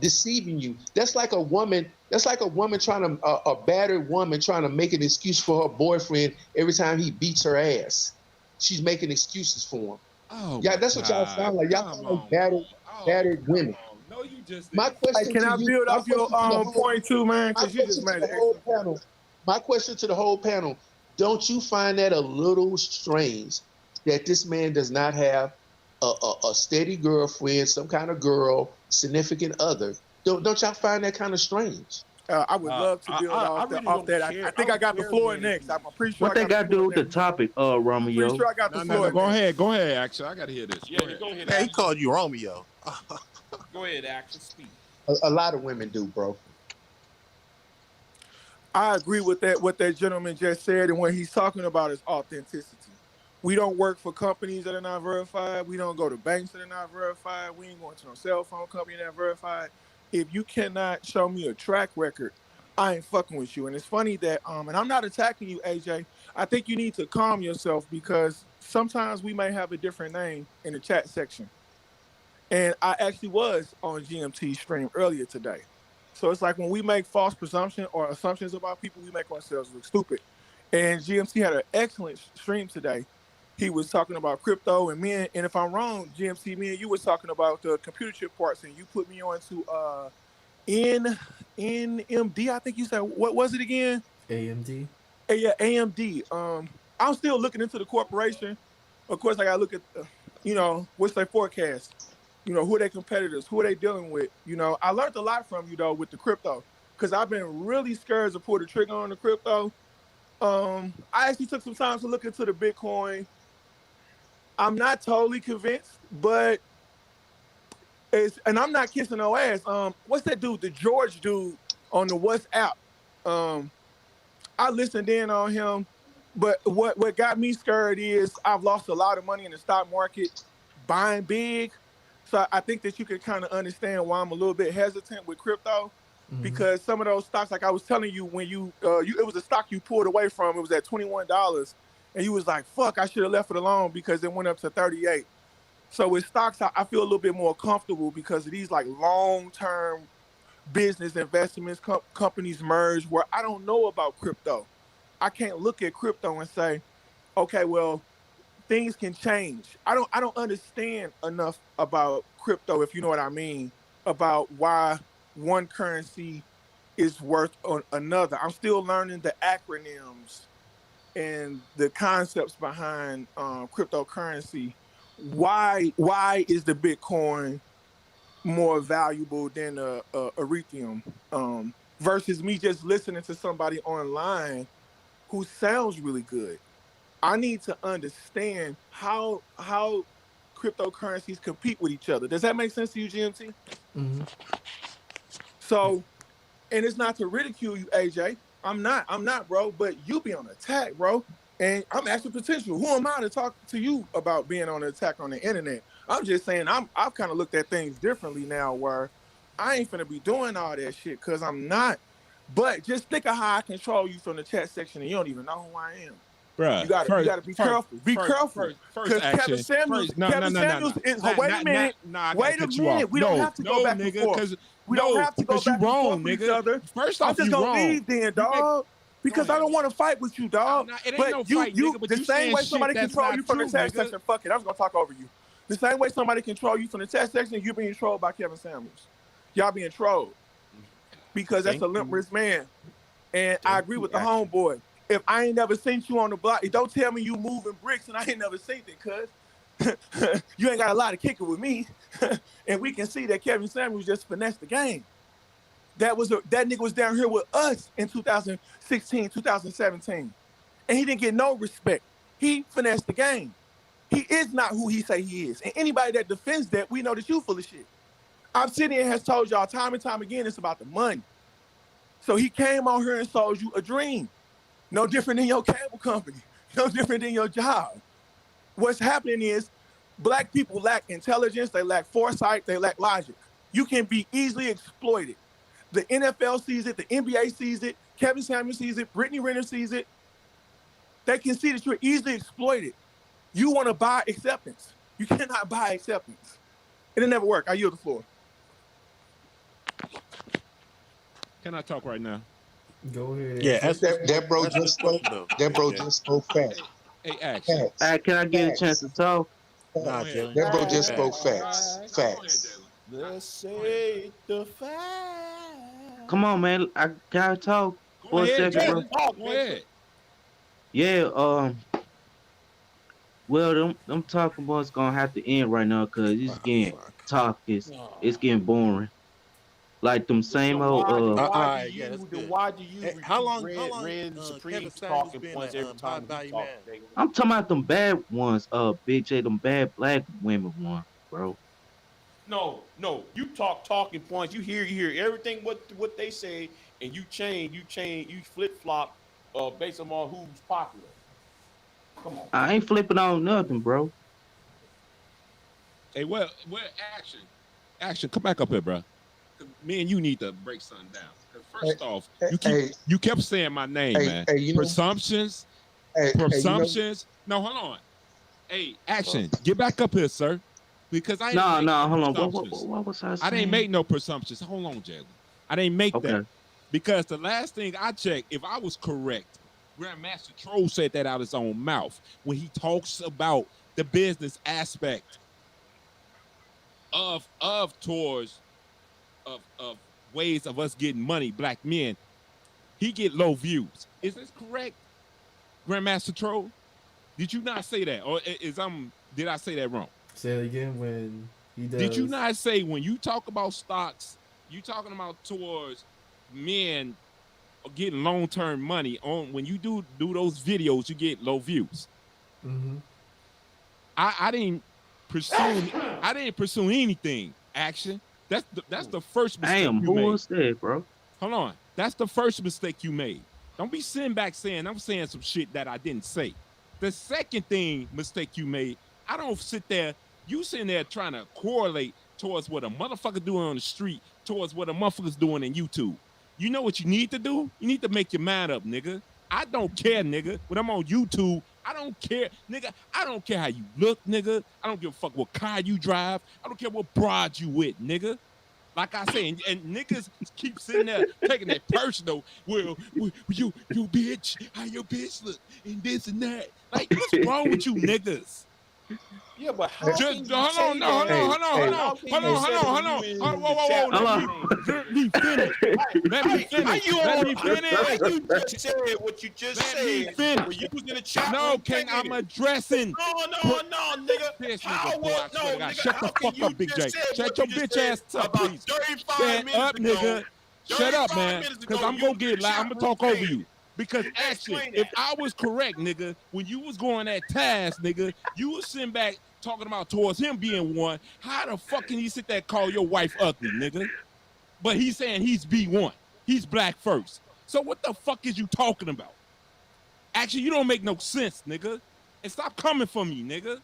Speaker 9: deceiving you. That's like a woman. That's like a woman trying to a battered woman trying to make an excuse for her boyfriend every time he beats her ass. She's making excuses for him.
Speaker 6: Oh
Speaker 9: Yeah,
Speaker 6: my
Speaker 9: that's what y'all
Speaker 6: God.
Speaker 9: sound like. Y'all
Speaker 6: Come
Speaker 9: sound like
Speaker 6: on, bro.
Speaker 9: battered women.
Speaker 6: On. No, you just
Speaker 9: My
Speaker 6: didn't.
Speaker 9: question
Speaker 2: Can
Speaker 9: to
Speaker 2: I
Speaker 9: you.
Speaker 2: build
Speaker 9: My
Speaker 2: off your
Speaker 9: question to the whole,
Speaker 2: point too, man?
Speaker 9: my
Speaker 2: Because you just
Speaker 9: question to
Speaker 2: made
Speaker 9: the
Speaker 2: it
Speaker 9: whole
Speaker 2: excellent.
Speaker 9: panel. My question to the whole panel. Don't you find that a little strange that this man does not have a steady girlfriend, some kind of girl, significant other? Don't y'all find that kind of strange?
Speaker 2: I would love to build
Speaker 10: I
Speaker 2: off
Speaker 10: really
Speaker 2: off
Speaker 10: don't
Speaker 2: that.
Speaker 10: care.
Speaker 2: I think I
Speaker 10: don't
Speaker 2: got the
Speaker 10: care
Speaker 2: floor
Speaker 10: then if
Speaker 2: next.
Speaker 10: you.
Speaker 2: I'm pretty sure
Speaker 5: What
Speaker 2: I
Speaker 5: they
Speaker 2: got the
Speaker 5: got to do
Speaker 2: floor
Speaker 5: with the
Speaker 2: next.
Speaker 5: topic,
Speaker 2: I'm pretty
Speaker 5: Romeo?
Speaker 2: sure I got the
Speaker 6: No.
Speaker 2: floor
Speaker 6: Go
Speaker 2: next.
Speaker 6: ahead. Go ahead, Action. I gotta hear this.
Speaker 10: Yeah,
Speaker 6: Go
Speaker 10: go ahead,
Speaker 8: Man, he
Speaker 10: Action.
Speaker 8: called you Romeo.
Speaker 10: Go ahead, Action. Speak.
Speaker 9: A lot of women do, bro.
Speaker 2: I agree with that. What that gentleman just said, and what he's talking about is authenticity. We don't work for companies that are not verified. We don't go to banks that are not verified. We ain't going to no cell phone company that verified. If you cannot show me a track record, I ain't fucking with you. And it's funny that and I'm not attacking you, AJ. I think you need to calm yourself because sometimes we may have a different name in the chat section. And I actually was on GMT stream earlier today. So it's like when we make false presumption or assumptions about people, we make ourselves look stupid. And GMT had an excellent stream today. He was talking about crypto and and if I'm wrong, GMT, me and you was talking about the computer chip parts, and you put me on to N NMD. I think you said, what was it again?
Speaker 1: AMD.
Speaker 2: Yeah, AMD. I'm still looking into the corporation. Of course, I gotta look at what's their forecast. Who are their competitors? Who are they dealing with? I learned a lot from you though with the crypto because I've been really scared to pull the trigger on the crypto. I actually took some time to look into the Bitcoin. I'm not totally convinced, but and I'm not kissing no ass. What's that dude? The George dude on the WhatsApp. Um, I listened in on him, but what got me scared is I've lost a lot of money in the stock market buying big. So I think that you can kind of understand why I'm a little bit hesitant with crypto because some of those stocks, like I was telling you, when it was a stock you pulled away from, it was at $21, and you was like, "Fuck, I should have left it alone," because it went up to 38. So with stocks, I feel a little bit more comfortable because of these like long term business investments, companies merge where I don't know about crypto. I can't look at crypto and say, okay, well, things can change. I don't understand enough about crypto, if you know what I mean, about why one currency is worth on another. I'm still learning the acronyms and the concepts behind cryptocurrency. Why is the Bitcoin more valuable than a Ethereum, versus me just listening to somebody online who sounds really good. I need to understand how cryptocurrencies compete with each other. Does that make sense to you, GMT? So, and it's not to ridicule you, AJ. I'm not, bro. But you be on attack, bro. And I'm actually potential. Who am I to talk to you about being on attack on the internet? I'm just saying I've kind of looked at things differently now, where I ain't finna be doing all that shit because I'm not. But just think of how I control you from the chat section, and you don't even know who I am. You
Speaker 6: Bruh,
Speaker 2: gotta be careful. Be careful.
Speaker 6: first
Speaker 2: Because Kevin
Speaker 6: action.
Speaker 2: Samuels,
Speaker 6: First, no,
Speaker 2: Kevin Samuels is wait a minute.
Speaker 6: I gotta
Speaker 2: Wait a
Speaker 6: cut you off.
Speaker 2: minute. We don't have to go
Speaker 6: No,
Speaker 2: back and
Speaker 6: nigga,
Speaker 2: forth. We don't have to go
Speaker 6: you
Speaker 2: back and forth
Speaker 6: wrong,
Speaker 2: with each
Speaker 6: nigga.
Speaker 2: other.
Speaker 6: First
Speaker 2: I'm
Speaker 6: off,
Speaker 2: just
Speaker 6: you
Speaker 2: gonna
Speaker 6: wrong.
Speaker 2: leave then,
Speaker 6: You make,
Speaker 2: dog. Because I don't want to fight with you, dog.
Speaker 6: no, it ain't
Speaker 2: but
Speaker 6: no
Speaker 2: you
Speaker 6: fight,
Speaker 2: you
Speaker 6: nigga. But
Speaker 2: the
Speaker 6: you
Speaker 2: same
Speaker 6: saying
Speaker 2: way
Speaker 6: shit
Speaker 2: somebody
Speaker 6: that's
Speaker 2: control
Speaker 6: not
Speaker 2: you from the
Speaker 6: true,
Speaker 2: chat
Speaker 6: nigga.
Speaker 2: section. Fuck it. I'm just gonna talk over you.
Speaker 11: The same way somebody can troll you from the text section, you're being trolled by Kevin Samuels. Y'all being trolled because that's a limp-wrist man. And I agree with the homeboy. If I ain't never seen you on the block, don't tell me you moving bricks and I ain't never seen it, cuz you ain't got a lot of kicking with me. And we can see that Kevin Samuels just finessed the game. That nigga was down here with us in 2016, 2017. And he didn't get no respect. He finessed the game. He is not who he say he is. And anybody that defends that, we know that you full of shit. Obsidian has told y'all time and time again, it's about the money. So he came on here and sold you a dream. No different than your cable company. No different than your job. What's happening is black people lack intelligence, they lack foresight, they lack logic. You can be easily exploited. The NFL sees it, the NBA sees it, Kevin Samuels sees it, Brittany Renner sees it. They can see that you're easily exploited. You want to buy acceptance. You cannot buy acceptance. It'll never work. I yield the floor.
Speaker 6: Can I talk right now?
Speaker 1: Go ahead.
Speaker 8: Yeah,
Speaker 9: that bro just spoke. That bro just spoke facts.
Speaker 6: Hey, action.
Speaker 5: Hey, can I get a chance to talk?
Speaker 8: Nah, Jalen.
Speaker 9: That bro just spoke facts. Facts.
Speaker 10: Let's say the fact.
Speaker 5: Come on, man. I gotta talk for a second, bro.
Speaker 6: Go ahead.
Speaker 5: Yeah, well, them talking boys gonna have to end right now because it's getting it's getting boring. Like them same old
Speaker 10: Why do you
Speaker 8: Hey,
Speaker 10: repeat
Speaker 8: how long
Speaker 10: Ren Supreme's
Speaker 8: Kevin Samuels
Speaker 10: talking
Speaker 8: been
Speaker 10: points
Speaker 8: a
Speaker 10: every time
Speaker 8: high
Speaker 10: he
Speaker 8: value
Speaker 10: talks,
Speaker 8: man?
Speaker 10: nigga?
Speaker 5: I'm talking about them bad ones, Big J, them bad black women ones, bro.
Speaker 10: No, you talking points. You hear everything what they say, and you flip flop based on who's popular. Come on.
Speaker 5: I ain't flipping on nothing, bro.
Speaker 6: Hey, well, action, come back up here, bro. Me and you need to break something down. First off, you kept saying my name, man. Presumptions. No, hold on. Hey, action, get back up here, sir. Because I ain't
Speaker 5: hold on. What was I saying?
Speaker 6: I didn't make no presumptions. Hold on, Jalen. I didn't make that. Because the last thing I checked, if I was correct, Grandmaster Troll said that out of his own mouth when he talks about the business aspect of tours of ways of us getting money, black men. He get low views. Is this correct, Grandmaster Troll? Did you not say that, or did I say that wrong?
Speaker 1: Say it again when he does.
Speaker 6: Did you not say when you talk about stocks, you talking about towards men getting long-term money on when you do those videos, you get low views.
Speaker 1: Mm-hmm.
Speaker 6: I didn't pursue anything. Action. That's the first mistake you made.
Speaker 5: Who was that, bro?
Speaker 6: Hold on. That's the first mistake you made. Don't be sitting back saying I'm saying some shit that I didn't say. The second mistake you made, I don't sit there, you sitting there trying to correlate towards what a motherfucker doing on the street, towards what a motherfucker's doing in YouTube. You know what you need to do? You need to make your mind up, nigga. I don't care, nigga. When I'm on YouTube, I don't care, nigga. I don't care how you look, nigga. I don't give a fuck what car you drive. I don't care what broad you with, nigga. Like I say, and niggas keep sitting there taking that personal. Well, you bitch, how your bitch look, and this and that. Like, what's wrong with you niggas?
Speaker 10: Yeah, but how can you
Speaker 6: hold on. Let me finish.
Speaker 10: How you just said what you just said? When you was in the chat.
Speaker 6: No, King, I'm addressing.
Speaker 10: No, nigga.
Speaker 6: Shut the fuck up, Big J. Shut your bitch ass up, please. Shut up, nigga. Shut up, man. Because I'm gonna get loud. I'm gonna talk over you. Because actually, if I was correct, nigga, when you was going at task, nigga, you was sitting back talking about towards him being one. How the fuck can he sit there and call your wife ugly, nigga? But he's saying he's B1. He's black first. So what the fuck is you talking about? Actually, you don't make no sense, nigga. And stop coming for me, nigga.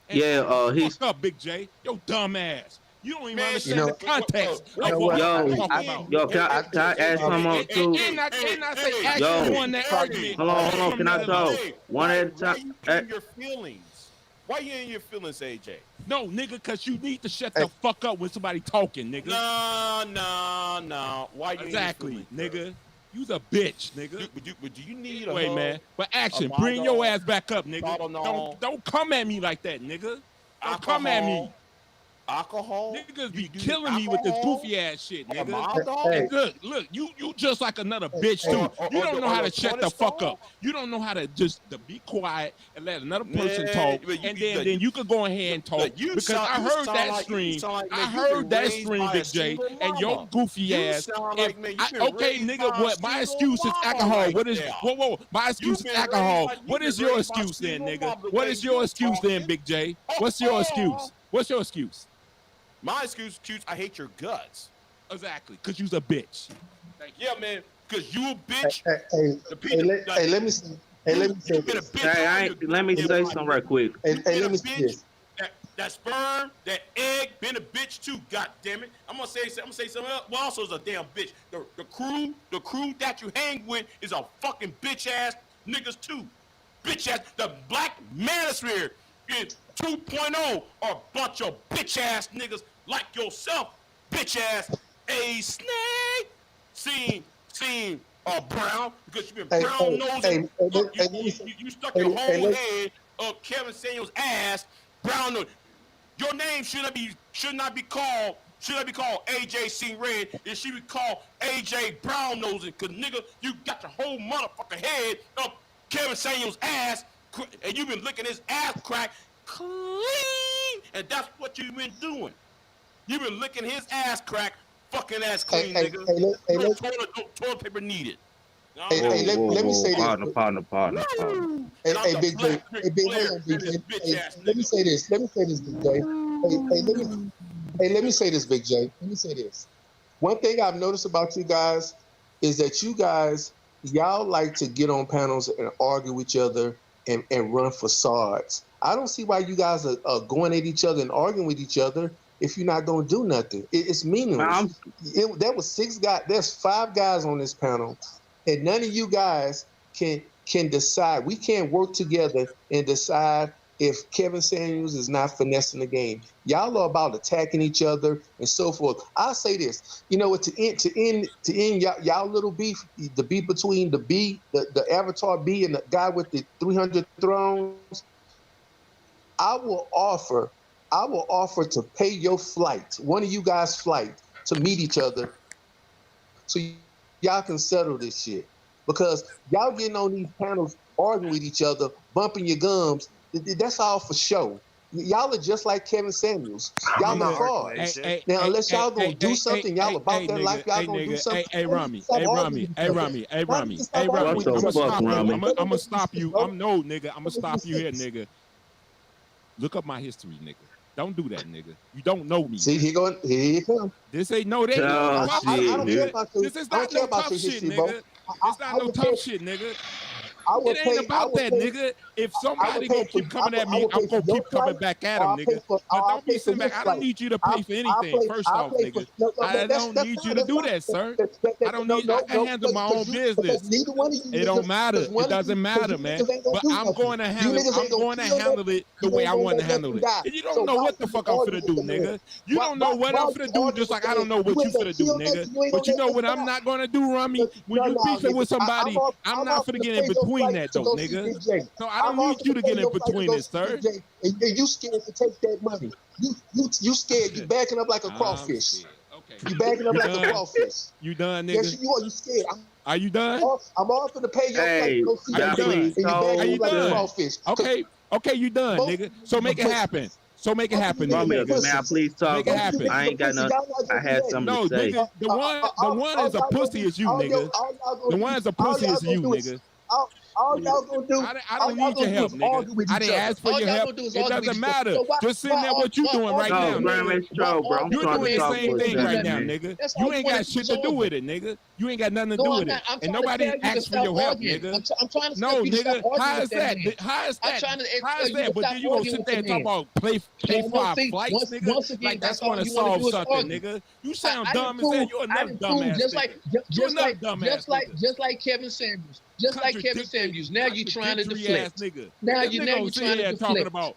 Speaker 6: And he's up, Big J. Yo, dumb ass. You don't even understand the context of what I'm talking about.
Speaker 5: Yo, can I ask someone too?
Speaker 6: And I say actually won that argument.
Speaker 5: Hold on, can I talk? One at a time.
Speaker 10: Why you in your feelings? Why you in your feelings, AJ?
Speaker 6: No, nigga, because you need to shut the fuck up when somebody talking, nigga.
Speaker 10: No. Why you
Speaker 6: exactly, nigga? You's a bitch, nigga.
Speaker 10: But do you need a
Speaker 6: Wait,
Speaker 10: hug?
Speaker 6: man. But action,
Speaker 10: My
Speaker 6: bring your
Speaker 10: dog,
Speaker 6: ass back up, nigga.
Speaker 10: Tylenol,
Speaker 6: Don't come at me like that, nigga. Don't come at me.
Speaker 10: Alcohol.
Speaker 6: Niggas be
Speaker 10: do
Speaker 6: killing me with this goofy ass shit,
Speaker 10: Or
Speaker 6: nigga.
Speaker 10: mild dog?
Speaker 6: And look, you just like another bitch too. You don't know how to shut the fuck up. You don't know how to just to be quiet and let another person talk, and then you could go ahead and talk. Because I heard that stream. I heard that stream, Big J, and your goofy ass. Okay, nigga, what? My excuse is alcohol. What is? Whoa? My excuse is alcohol. What is your excuse then, nigga? What is your excuse then, Big J? What's your excuse? What's your excuse?
Speaker 10: My excuse, I hate your guts.
Speaker 6: Exactly, because you's a bitch.
Speaker 10: Yeah, man, because you a bitch.
Speaker 9: Let me say.
Speaker 5: Let me say something right quick.
Speaker 9: Let me say this.
Speaker 10: That sperm, that egg, been a bitch too. God damn it! I'm gonna say something else. Well, also is a damn bitch. The crew that you hang with is a fucking bitch ass niggas too. Bitch ass. The black manosphere is 2.0 are a bunch of bitch ass niggas like yourself, bitch ass. A snake. Seen Brown, because you've been brown nosing. You stuck your whole head up Kevin Samuels' ass. Brown nose. Your name should not be called AJ Seen Red. It should be called AJ Brown nosing. Cause nigga, you got your whole motherfucking head up Kevin Samuels' ass, and you've been licking his ass crack clean, and that's what you've been doing. You've been licking his ass crack, fucking ass clean, nigga. No toilet paper needed.
Speaker 9: Let me say this.
Speaker 5: Partner.
Speaker 9: Hey, Big J. Let me say this, Big J. Let me say this, Big J. Let me say this. One thing I've noticed about you guys is that y'all like to get on panels and argue with each other and run facades. I don't see why you guys are going at each other and arguing with each other if you're not going to do nothing. It's meaningless. There was 6 guys. There's 5 guys on this panel, and none of you guys can decide. We can't work together and decide if Kevin Samuels is not finessing the game. Y'all are about attacking each other and so forth. I'll say this, to end y'all little beef, the beef between the Avatar B and the guy with the 300 thrones. I will offer to pay your flight, one of you guys' flight, to meet each other, so y'all can settle this shit. Because y'all getting on these panels arguing with each other, bumping your gums. That's all for show. Y'all are just like Kevin Samuels. Y'all are frauds. Now, unless y'all gonna do something, y'all about that life, y'all gonna do something.
Speaker 6: Hey, Rami. I'm gonna stop you. I'm gonna stop you here, nigga. Look up my history, nigga. Don't do that, nigga. You don't know me.
Speaker 9: See, here you come.
Speaker 6: This ain't no that.
Speaker 9: I don't care about
Speaker 6: this is not no tough shit, nigga. It's not no tough shit, nigga. It ain't about that, nigga. If somebody gonna keep coming at me, I'm gonna keep coming back at him, nigga. But don't be sitting back. I don't need you to pay for anything. First off, nigga, I don't need you to do that, sir. I don't need. I can handle my own business. It don't matter. It doesn't matter, man. But I'm going to handle. I'm going to handle it the way I want to handle it. And you don't know what the fuck I'm finna do, nigga. You don't know what I'm finna do, just like I don't know what you finna do, nigga. But you know what I'm not gonna do, Rummy? When you beefing with somebody, I'm not finna get in between that though, nigga. So I don't need you to get in between this, sir.
Speaker 9: And you scared to take that money. You scared. You backing up like a crawfish.
Speaker 6: Okay.
Speaker 9: You backing up like a crawfish.
Speaker 6: You done, nigga?
Speaker 9: Yes, you are. You scared.
Speaker 6: Are you done?
Speaker 9: I'm offering to pay your flight. Go see your
Speaker 6: please.
Speaker 9: are you done?
Speaker 6: Okay, you done, nigga. So make it happen. Nigga.
Speaker 5: May I please talk?
Speaker 6: Make it happen.
Speaker 5: I ain't got nothing. I had something to say.
Speaker 6: Nigga, the one is a pussy is you, nigga. The one is a pussy is you, nigga.
Speaker 9: All y'all gonna do,
Speaker 6: I don't need your help, nigga. I didn't ask for your help. It doesn't matter. Just sitting there what you doing right now,
Speaker 5: Grandmaster Troll, bro.
Speaker 6: You're doing the same thing right now, nigga. You ain't got shit to do with it, nigga. You ain't got nothing to do with it. And nobody asked for your help, nigga.
Speaker 12: I'm trying to
Speaker 6: no, nigga.
Speaker 12: How
Speaker 6: is that? How is that? But then you gonna sit there and talk about pay for our flights, nigga? Like that's gonna solve something, nigga. You sound dumb as hell. You're another dumbass.
Speaker 12: Just like Kevin Samuels. Just like Kevin Samuels. Now you're trying to deflect. Now you're trying to deflect.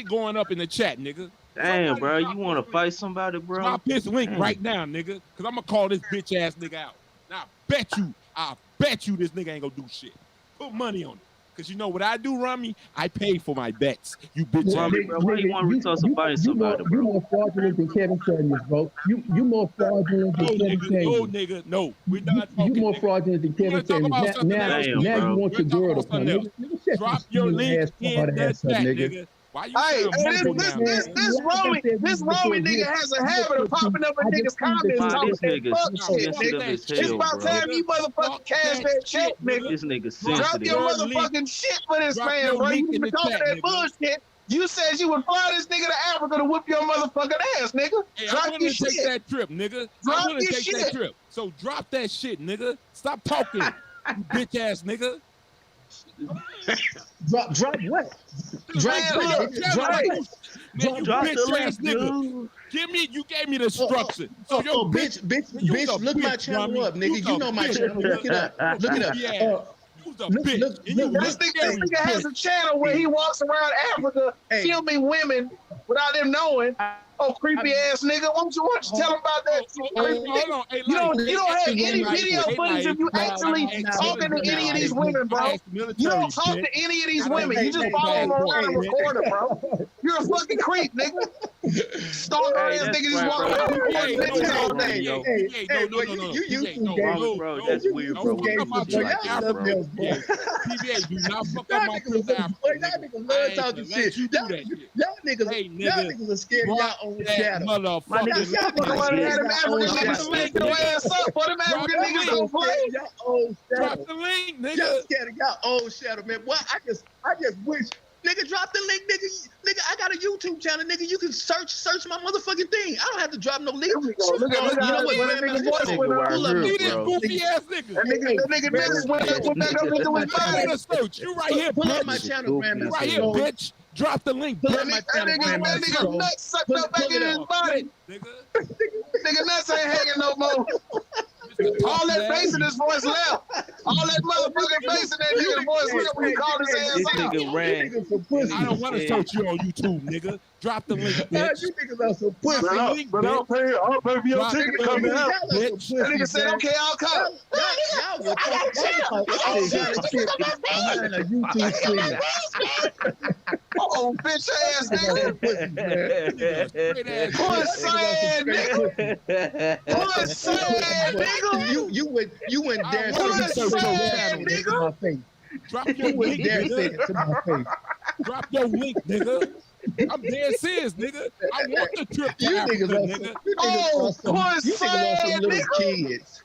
Speaker 6: shit going up in the chat, nigga.
Speaker 5: Damn, bro, you want to fight somebody, bro?
Speaker 6: Drop his link
Speaker 5: Damn.
Speaker 6: right now, nigga. Cause I'm gonna call this bitch ass nigga out. Now I bet you this nigga ain't gonna do shit. Put money on it. Cause you know what I do, Rummy? I pay for my bets. You bitch ass.
Speaker 5: Bro, why you want to retard somebody, somebody, bro?
Speaker 12: You more fraudulent than Kevin Samuels, bro. You more fraudulent than Kevin Samuels.
Speaker 6: No, nigga, no. We're not talking.
Speaker 12: You more fraudulent than Kevin Samuels. Now you want your girl to come. Nigga,
Speaker 6: Drop your link in the chat,
Speaker 12: nigga.
Speaker 6: nigga. Why you
Speaker 4: Hey,
Speaker 6: sound
Speaker 4: this
Speaker 6: humble now, nigga?
Speaker 4: Romy nigga has a habit of popping up in niggas' comments
Speaker 5: Why
Speaker 4: talking
Speaker 5: this
Speaker 4: that
Speaker 5: nigga
Speaker 4: fuck shit,
Speaker 5: sensitive
Speaker 4: nigga.
Speaker 5: as
Speaker 4: It's
Speaker 5: hell,
Speaker 4: about
Speaker 5: bro?
Speaker 4: time you motherfucking cash that check, nigga.
Speaker 5: This nigga
Speaker 4: Drop
Speaker 5: sensitive.
Speaker 4: your
Speaker 6: Your link.
Speaker 4: motherfucking shit for this
Speaker 6: Drop
Speaker 4: man,
Speaker 6: your
Speaker 4: bro.
Speaker 6: link
Speaker 4: You
Speaker 6: in
Speaker 4: been
Speaker 6: the
Speaker 4: talking
Speaker 6: chat,
Speaker 4: that
Speaker 6: nigga.
Speaker 4: bullshit. You said you would fly this nigga to Africa to whip your motherfucking ass, nigga.
Speaker 6: Hey,
Speaker 4: Drop
Speaker 6: I'm
Speaker 4: your
Speaker 6: willing to take
Speaker 4: shit.
Speaker 6: that trip, nigga.
Speaker 4: Drop
Speaker 6: I'm willing
Speaker 4: your
Speaker 6: to take
Speaker 4: shit.
Speaker 6: that trip. So drop that shit, nigga. Stop talking, you bitch ass nigga.
Speaker 12: Drop what? Drop
Speaker 4: Man,
Speaker 12: what?
Speaker 4: look,
Speaker 12: Nigga? Drop
Speaker 4: hey,
Speaker 12: what?
Speaker 6: Man, you
Speaker 5: Drop the
Speaker 6: bitch
Speaker 5: link,
Speaker 6: ass nigga.
Speaker 5: dude.
Speaker 6: You gave me the instruction. So your
Speaker 12: bitch,
Speaker 6: you's a
Speaker 12: look my
Speaker 6: bitch,
Speaker 12: channel
Speaker 6: dummy.
Speaker 12: up, nigga.
Speaker 6: You's
Speaker 12: You
Speaker 6: a
Speaker 12: know my
Speaker 6: bitch,
Speaker 12: channel. Look it up.
Speaker 6: nigga.
Speaker 12: Look it up.
Speaker 6: Goofy ass. You's a bitch.
Speaker 12: Look,
Speaker 6: And you
Speaker 12: look,
Speaker 4: this
Speaker 6: look
Speaker 4: nigga
Speaker 6: scary.
Speaker 4: has a channel where he walks around Africa filming women without them knowing. Oh, creepy ass nigga. Why don't you tell him about that shit, creepy
Speaker 6: Hold
Speaker 4: nigga?
Speaker 6: on. Hey,
Speaker 4: You
Speaker 6: Light.
Speaker 4: don't have any video
Speaker 6: Hey,
Speaker 4: footage of
Speaker 6: Light.
Speaker 4: you actually talking to any of these women, bro.
Speaker 6: I'm
Speaker 4: You don't talk to any of these women. You just
Speaker 6: hey,
Speaker 4: follow them
Speaker 6: hey,
Speaker 4: around and
Speaker 6: hey,
Speaker 4: record it, bro. You're a fucking creep, nigga. Stalker
Speaker 5: Hey,
Speaker 4: ass
Speaker 5: that's
Speaker 4: nigga just
Speaker 5: right,
Speaker 4: walking
Speaker 5: bro.
Speaker 4: around
Speaker 6: PBA,
Speaker 4: recording bitches all day.
Speaker 5: yo.
Speaker 6: No.
Speaker 5: Wrong, bro. That's weird, bro.
Speaker 6: Don't fuck up my trip to Africa. PBA, do not fuck up my trip to Africa.
Speaker 12: Y'all niggas love talking shit.
Speaker 6: You do that shit.
Speaker 12: Y'all niggas are scared of y'all own shadow.
Speaker 6: Motherfucker.
Speaker 4: Y'all fucking want to have them African niggas smack your ass up, boy. Them African niggas don't play.
Speaker 12: Y'all own shadow.
Speaker 6: Drop the link,
Speaker 12: Y'all
Speaker 6: nigga.
Speaker 12: scared of y'all own shadow, man. Boy, I just wish. Nigga, drop the link, nigga. I got a YouTube channel, nigga. You can search my motherfucking thing. I don't have to drop no link.
Speaker 4: Look at how that nigga voice went up.
Speaker 5: Pull up,
Speaker 6: You this
Speaker 5: bro.
Speaker 6: goofy ass nigga.
Speaker 4: That nigga Dennis went back up into his body.
Speaker 6: Gonna search. You right here,
Speaker 12: Pull up my
Speaker 6: bitch.
Speaker 12: channel,
Speaker 6: You
Speaker 12: Grandmaster
Speaker 6: right here,
Speaker 12: Troll.
Speaker 6: bitch. Drop the link.
Speaker 12: Pull
Speaker 6: bitch.
Speaker 12: up my
Speaker 4: That
Speaker 12: channel,
Speaker 4: nigga
Speaker 12: Grandmaster Troll.
Speaker 4: nuts sucked up back
Speaker 12: Pull
Speaker 4: in
Speaker 12: it
Speaker 4: his
Speaker 12: up.
Speaker 4: body.
Speaker 6: Nigga.
Speaker 4: Nigga nuts ain't hanging no more. All that bass in his voice left. All that motherfucking bass in that nigga's voice left when he called his ass
Speaker 5: This
Speaker 4: out.
Speaker 5: nigga ran.
Speaker 6: I don't want to search you on YouTube, nigga. Drop the link, bitch.
Speaker 12: You niggas are some pussy.
Speaker 6: Drop the link, bitch.
Speaker 4: I'll pay for your
Speaker 6: Drop
Speaker 4: ticket
Speaker 6: the
Speaker 4: to come
Speaker 6: link,
Speaker 4: out.
Speaker 6: bitch.
Speaker 4: That nigga said, okay, I'll come.
Speaker 12: Y'all would talk all kind of shit behind a YouTube screen.
Speaker 4: Oh, bitch ass nigga.
Speaker 6: Straight ass
Speaker 4: Pussy ass nigga. Pussy ass nigga.
Speaker 12: You wouldn't dare
Speaker 6: I
Speaker 12: say
Speaker 6: wanna
Speaker 12: that
Speaker 6: search your
Speaker 12: shit
Speaker 6: channel,
Speaker 12: to my face.
Speaker 6: Drop your
Speaker 12: You wouldn't
Speaker 6: link,
Speaker 12: dare say
Speaker 6: nigga.
Speaker 12: it to my face.
Speaker 6: Drop your link, nigga. I'm dead serious, nigga. I want the trip to
Speaker 12: You
Speaker 6: Africa,
Speaker 12: niggas
Speaker 6: nigga.
Speaker 12: are some little kids.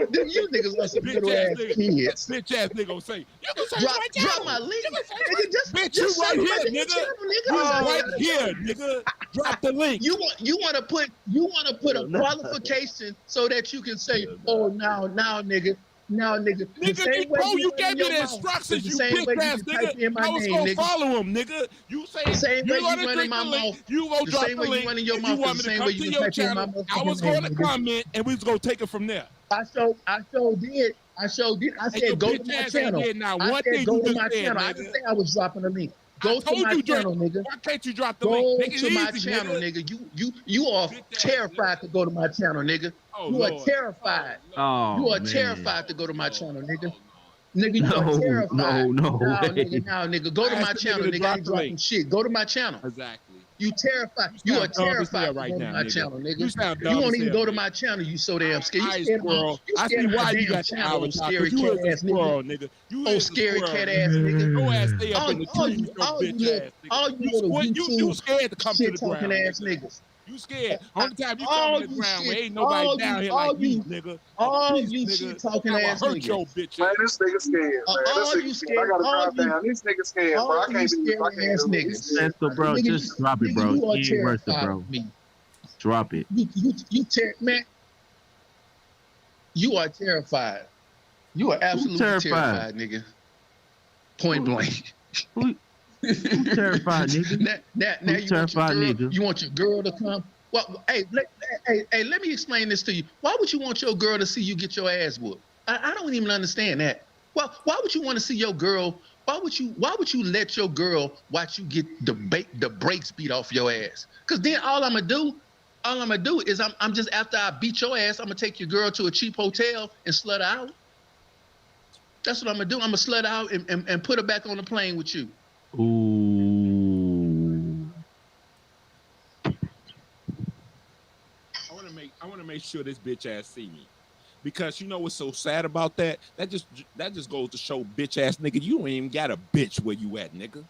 Speaker 12: You niggas are some
Speaker 6: Bitch
Speaker 12: little
Speaker 6: ass
Speaker 12: ass
Speaker 6: nigga.
Speaker 12: kids.
Speaker 6: Bitch ass nigga gonna say, you can search
Speaker 12: Drop
Speaker 6: right now.
Speaker 12: my link.
Speaker 6: You can search
Speaker 12: Nigga,
Speaker 6: right-
Speaker 12: just
Speaker 6: Bitch, you
Speaker 12: search
Speaker 6: right
Speaker 12: my
Speaker 6: here,
Speaker 12: fucking
Speaker 6: nigga.
Speaker 12: channel, nigga.
Speaker 6: You right here, nigga. Drop the link.
Speaker 12: You want to put a qualification so that you can say, oh now nigga. Now, nigga, the
Speaker 6: Nigga,
Speaker 12: same way
Speaker 6: you
Speaker 12: run
Speaker 6: gave me
Speaker 12: your
Speaker 6: the
Speaker 12: mouth
Speaker 6: instructions,
Speaker 12: is
Speaker 6: you
Speaker 12: the same way
Speaker 6: bitch ass
Speaker 12: you can type in
Speaker 6: nigga.
Speaker 12: my
Speaker 6: I was
Speaker 12: name,
Speaker 6: gonna
Speaker 12: nigga.
Speaker 6: follow him, nigga. You say
Speaker 12: The same way
Speaker 6: you're
Speaker 12: you
Speaker 6: gonna
Speaker 12: run in
Speaker 6: drink
Speaker 12: my
Speaker 6: the link,
Speaker 12: mouth.
Speaker 6: you gonna
Speaker 12: The
Speaker 6: drop
Speaker 12: same
Speaker 6: the
Speaker 12: way you
Speaker 6: link,
Speaker 12: run in your
Speaker 6: and
Speaker 12: mouth
Speaker 6: you
Speaker 12: is
Speaker 6: want
Speaker 12: the
Speaker 6: me to
Speaker 12: same
Speaker 6: come
Speaker 12: way
Speaker 6: to
Speaker 12: you can
Speaker 6: your
Speaker 12: type in my
Speaker 6: channel. I
Speaker 12: motherfucking
Speaker 6: was
Speaker 12: name,
Speaker 6: going to
Speaker 12: nigga.
Speaker 6: comment, and we was gonna take it from there.
Speaker 12: I showed did. I
Speaker 6: And
Speaker 12: said
Speaker 6: your
Speaker 12: go to
Speaker 6: bitch
Speaker 12: my
Speaker 6: ass ain't
Speaker 12: channel.
Speaker 6: did not
Speaker 12: I
Speaker 6: one
Speaker 12: said
Speaker 6: thing
Speaker 12: go
Speaker 6: you
Speaker 12: to
Speaker 6: just
Speaker 12: my
Speaker 6: said,
Speaker 12: channel. I didn't
Speaker 6: nigga.
Speaker 12: say I was dropping a link. Go
Speaker 6: I
Speaker 12: to
Speaker 6: told
Speaker 12: my
Speaker 6: you,
Speaker 12: channel, nigga.
Speaker 6: Why can't you drop the
Speaker 12: Go
Speaker 6: link? Make it
Speaker 12: to my
Speaker 6: easy,
Speaker 12: channel,
Speaker 6: nigga.
Speaker 12: nigga. You are
Speaker 6: Bitch ass
Speaker 12: terrified to go to my channel, nigga.
Speaker 6: Oh,
Speaker 12: You are
Speaker 6: Lord.
Speaker 12: terrified.
Speaker 5: Oh,
Speaker 12: You are
Speaker 5: man.
Speaker 12: terrified to go to my channel, nigga.
Speaker 6: Oh,
Speaker 12: Nigga, you are
Speaker 5: No,
Speaker 12: terrified.
Speaker 5: no
Speaker 12: Now,
Speaker 5: way.
Speaker 12: nigga, go to
Speaker 6: I
Speaker 12: my
Speaker 6: asked the
Speaker 12: channel,
Speaker 6: nigga to
Speaker 12: nigga. I
Speaker 6: drop
Speaker 12: ain't
Speaker 6: the
Speaker 12: dropping
Speaker 6: link.
Speaker 12: shit. Go to my channel.
Speaker 6: Exactly.
Speaker 12: You terrified.
Speaker 6: You
Speaker 12: You are
Speaker 6: sound dumb as hell
Speaker 12: terrified to
Speaker 6: right
Speaker 12: go to
Speaker 6: now,
Speaker 12: my
Speaker 6: nigga.
Speaker 12: channel, nigga.
Speaker 6: You sound
Speaker 12: You
Speaker 6: dumb
Speaker 12: won't
Speaker 6: as
Speaker 12: even
Speaker 6: hell,
Speaker 12: go to
Speaker 6: nigga.
Speaker 12: my channel. You so damn scared. You
Speaker 6: All right,
Speaker 12: scared of my,
Speaker 6: squirrel.
Speaker 12: you
Speaker 6: I
Speaker 12: scared
Speaker 6: see
Speaker 12: of my
Speaker 6: why you
Speaker 12: damn
Speaker 6: got the
Speaker 12: channel, oh
Speaker 6: avatar,
Speaker 12: scary
Speaker 6: because you
Speaker 12: cat
Speaker 6: is a
Speaker 12: ass nigga.
Speaker 6: squirrel, nigga. You
Speaker 12: Oh,
Speaker 6: is a
Speaker 12: scary
Speaker 6: squirrel,
Speaker 12: cat
Speaker 6: nigga.
Speaker 12: ass nigga.
Speaker 6: Your ass stay up in the trees, your
Speaker 12: All you
Speaker 6: bitch
Speaker 12: little,
Speaker 6: ass nigga.
Speaker 12: all you little
Speaker 6: You
Speaker 12: YouTube
Speaker 6: scared to come to
Speaker 12: shit
Speaker 6: the
Speaker 12: talking
Speaker 6: ground,
Speaker 12: ass
Speaker 6: nigga.
Speaker 12: niggas.
Speaker 6: You scared. Only time you come
Speaker 12: All
Speaker 6: to the
Speaker 12: you
Speaker 6: ground where
Speaker 12: shit,
Speaker 6: ain't nobody down here like me, nigga.
Speaker 12: all
Speaker 6: Peace,
Speaker 12: you
Speaker 6: nigga.
Speaker 12: shit talking
Speaker 6: I'ma
Speaker 12: ass
Speaker 6: hurt
Speaker 12: niggas.
Speaker 6: your bitch
Speaker 4: Man,
Speaker 6: ass.
Speaker 4: this nigga scared, man.
Speaker 12: All
Speaker 4: This
Speaker 12: you
Speaker 4: nigga scared. I
Speaker 12: scared,
Speaker 4: gotta
Speaker 12: all
Speaker 4: calm
Speaker 12: you,
Speaker 4: down. This nigga scared, bro. I
Speaker 12: all you
Speaker 4: can't do this.
Speaker 12: scary
Speaker 4: I can't
Speaker 12: ass
Speaker 4: do it. He's
Speaker 12: niggas.
Speaker 4: scared.
Speaker 5: Sensible, bro.
Speaker 12: Nigga,
Speaker 5: Just drop it, bro.
Speaker 12: you are
Speaker 5: You ain't worth it,
Speaker 12: terrified
Speaker 5: bro.
Speaker 12: of me.
Speaker 5: Drop it.
Speaker 12: Man. You are terrified. You are absolutely terrified, nigga. Point blank.
Speaker 5: Who terrified, nigga?
Speaker 12: Now you want your girl to come. Well, hey, let me explain this to you. Why would you want your girl to see you get your ass whooped? I don't even understand that. Well, why would you want to see your girl? Why would you let your girl watch you get the brakes beat off your ass? Because then all I'm gonna do is I'm just, after I beat your ass, I'm gonna take your girl to a cheap hotel and slut her out. That's what I'm gonna do. I'm gonna slut her out and put her back on the plane with you.
Speaker 5: Ooh.
Speaker 6: I wanna make sure this bitch ass see me. Because you know what's so sad about that? That just goes to show, bitch ass nigga, you ain't even got a bitch where you at, nigga.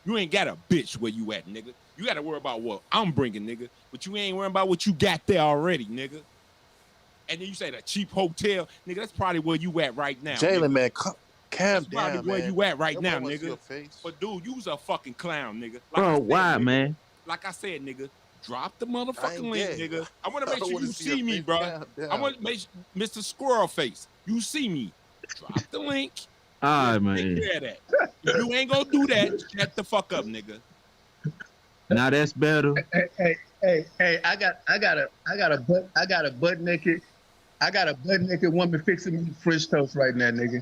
Speaker 6: You ain't got a bitch where you at, nigga. You got to worry about what I'm bringing, nigga. But you ain't worrying about what you got there already, nigga. And then you say the cheap hotel, nigga. That's probably where you at right now,
Speaker 8: Jalen, man, calm
Speaker 6: that's
Speaker 8: down,
Speaker 6: probably where
Speaker 8: man.
Speaker 6: you at right now,
Speaker 8: Nobody wants to see your
Speaker 6: nigga.
Speaker 8: face.
Speaker 6: But dude, you's a fucking clown, nigga.
Speaker 5: Bro, why, man?
Speaker 6: Like I said, nigga, drop the
Speaker 8: I
Speaker 6: motherfucking
Speaker 8: ain't
Speaker 6: link,
Speaker 8: gay.
Speaker 6: nigga. I want to
Speaker 8: I
Speaker 6: make
Speaker 8: don't
Speaker 6: sure
Speaker 8: wanna
Speaker 6: you
Speaker 8: see your
Speaker 6: see me,
Speaker 8: face.
Speaker 6: bro.
Speaker 8: Calm down.
Speaker 6: I want to make Mr. Squirrel Face. You see me. Drop the link.
Speaker 5: All right, man.
Speaker 6: Take care of that. If you ain't gonna do that, shut the fuck up, nigga.
Speaker 5: Now that's better.
Speaker 12: Hey! I got a butt naked woman fixing me French toast right now, nigga.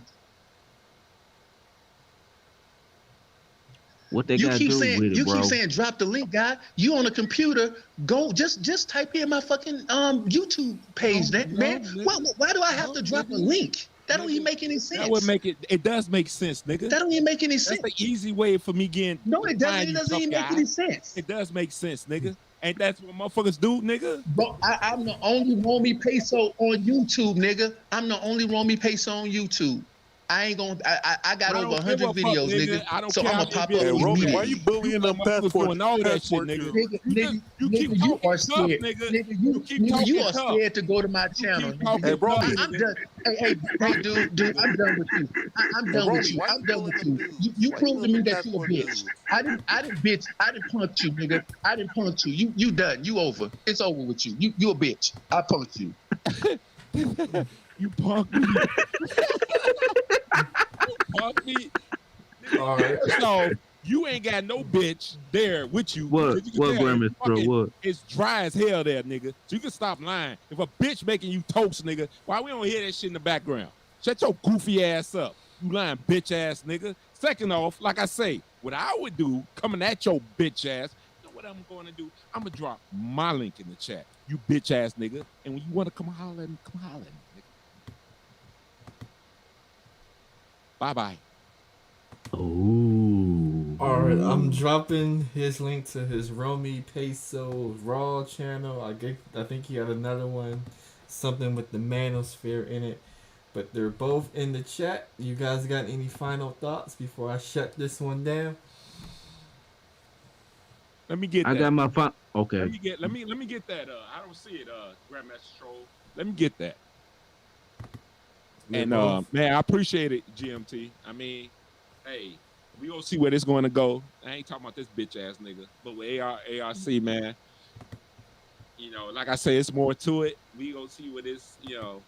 Speaker 5: What they gotta do with it, bro?
Speaker 12: You keep saying drop the link, guy. You on a computer? Go just type in my fucking YouTube page, man. Why do I have to drop a link? That don't even make any sense.
Speaker 6: That would make it. It does make sense, nigga.
Speaker 12: That don't even make any sense.
Speaker 6: That's the easy way for me getting.
Speaker 12: No, it doesn't. It doesn't even make any sense.
Speaker 6: It does make sense, nigga. Ain't that what motherfuckers do, nigga?
Speaker 12: Bro, I'm the only Romy Peso on YouTube, nigga. I'm the only Romy Peso on YouTube. I ain't gonna. I got over 100 videos, nigga.
Speaker 6: I don't
Speaker 12: so
Speaker 6: care.
Speaker 12: I'm gonna pop up
Speaker 8: Hey, Romy,
Speaker 12: immediately.
Speaker 8: why you bullying them passport?
Speaker 6: Doing all that shit, nigga.
Speaker 12: Nigga, you are scared. Nigga, you are scared to go to my channel.
Speaker 8: Hey, Romy.
Speaker 12: I'm done. Hey, dude, I'm done with you. I'm done with you. I'm done with you. You proved to me that you a bitch. I didn't punch you, nigga. I didn't punch you. You done. You over. It's over with you. You a bitch. I punked you.
Speaker 6: You punk me. Punk me.
Speaker 1: All right.
Speaker 6: So you ain't got no bitch there with you.
Speaker 5: What, Grandmaster Troll, what?
Speaker 6: It's dry as hell there, nigga. So you can stop lying. If a bitch making you toast, nigga, why we don't hear that shit in the background? Shut your goofy ass up. You lying bitch ass nigga. Second off, like I say, what I would do coming at your bitch ass, you know what I'm going to do? I'm going to drop my link in the chat. You bitch ass nigga. And when you want to come holler at me, come holler at me, nigga. Bye-bye.
Speaker 5: Oh.
Speaker 1: All right, I'm dropping his link to his Romy Peso Raw channel. I think he had another one, something with the manosphere in it. But they're both in the chat. You guys got any final thoughts before I shut this one down?
Speaker 6: Let me get that.
Speaker 5: I got my phone. Okay.
Speaker 6: Let me get that. I don't see it, Grandmaster Troll. Let me get that. And man, I appreciate it, GMT. I mean, hey, we gonna see where this going to go. I ain't talking about this bitch ass nigga, but with ARC, man, you know, like I say, it's more to it. We gonna see what this, you know.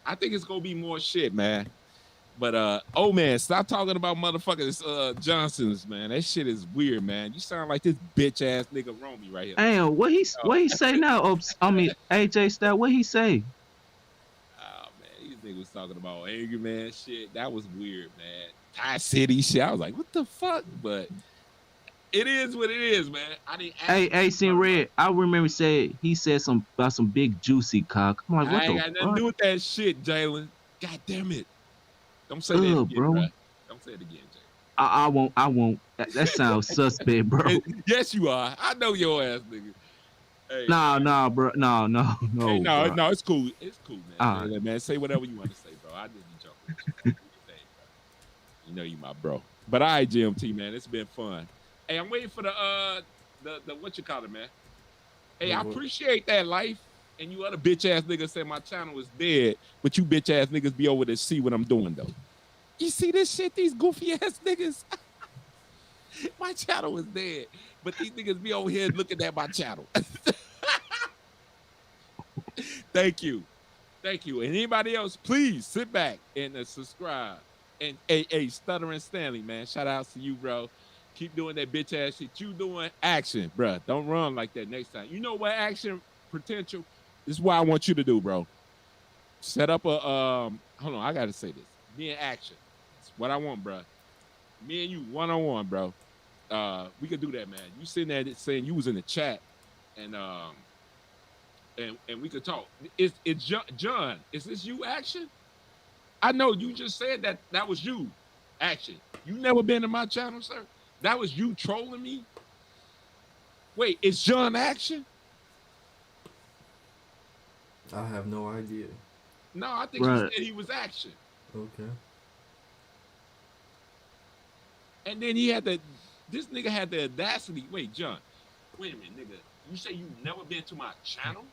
Speaker 6: I think it's gonna be more shit, man. But oh man, stop talking about motherfuckers Johnsons, man. That shit is weird, man. You sound like this bitch ass nigga Romy right here.
Speaker 5: Damn, what he say now? I mean, AJ Star, what he say?
Speaker 6: Oh man, these niggas was talking about angry man shit. That was weird, man. Thai City shit. I was like, what the fuck? But it is what it is, man. I didn't.
Speaker 5: Hey, Sin Red. I remember he said some about some big juicy cock. I'm like, what
Speaker 6: I ain't got nothing to do with that shit, Jalen. God damn it. Don't say that again, bro. Don't say it again, Jay.
Speaker 5: I won't. That sounds suspect, bro.
Speaker 6: Yes, you are. I know your ass, nigga. Hey,
Speaker 5: nah, bro. No.
Speaker 6: Hey,
Speaker 5: Bro.
Speaker 6: no, it's cool. It's cool, man.
Speaker 5: Right.
Speaker 6: Man, say whatever you want to say, bro. I just be joking. You know you my bro. But all right, GMT, man. It's been fun. Hey, I'm waiting for the what you call it, man. Hey, I appreciate that life. And you other bitch ass niggas say my channel is dead, but you bitch ass niggas be over to see what I'm doing though. You see this shit, these goofy ass niggas? My channel is dead, but these niggas be over here looking at my channel. Thank you. And anybody else, please sit back and subscribe. And hey, Stuttering Stanley, man, shout out to you, bro. Keep doing that bitch ass shit you doing. Action, bro. Don't run like that next time. You know what action potential? This is what I want you to do, bro. Set up a hold on, I gotta say this. Me in action. It's what I want, bro. Me and you one-on-one, bro. We could do that, man. You sitting there saying you was in the chat and we could talk. It's John. Is this you action? I know you just said that was you action. You never been to my channel, sir? That was you trolling me? Wait, it's John action?
Speaker 1: I have no idea.
Speaker 6: No, I think
Speaker 5: Right.
Speaker 6: he said he was action.
Speaker 1: Okay.
Speaker 6: And then this nigga had the audacity. Wait, John. Wait a minute, nigga. You say you never been to my channel?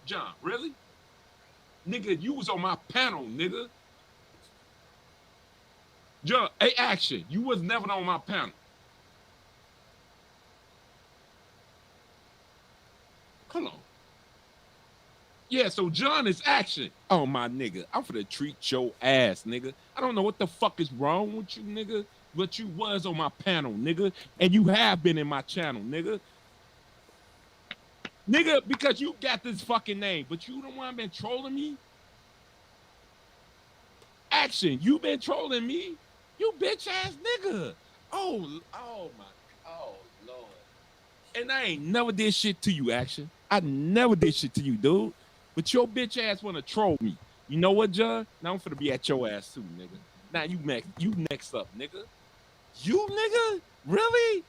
Speaker 6: John, really? Nigga, you was on my panel, nigga. John, hey, action. You was never on my panel. Hold on. Yeah, so John is action. Oh, my nigga. I'm finna treat your ass, nigga. I don't know what the fuck is wrong with you, nigga, but you was on my panel, nigga, and you have been in my channel, nigga. Nigga, because you got this fucking name, but you the one been trolling me? Action, you been trolling me? You bitch ass nigga. Oh Lord. And I ain't never did shit to you, Action. I never did shit to you, dude. But your bitch ass wanna troll me. You know what, John? Now I'm finna be at your ass too, nigga. Now you next up, nigga. You nigga? Really?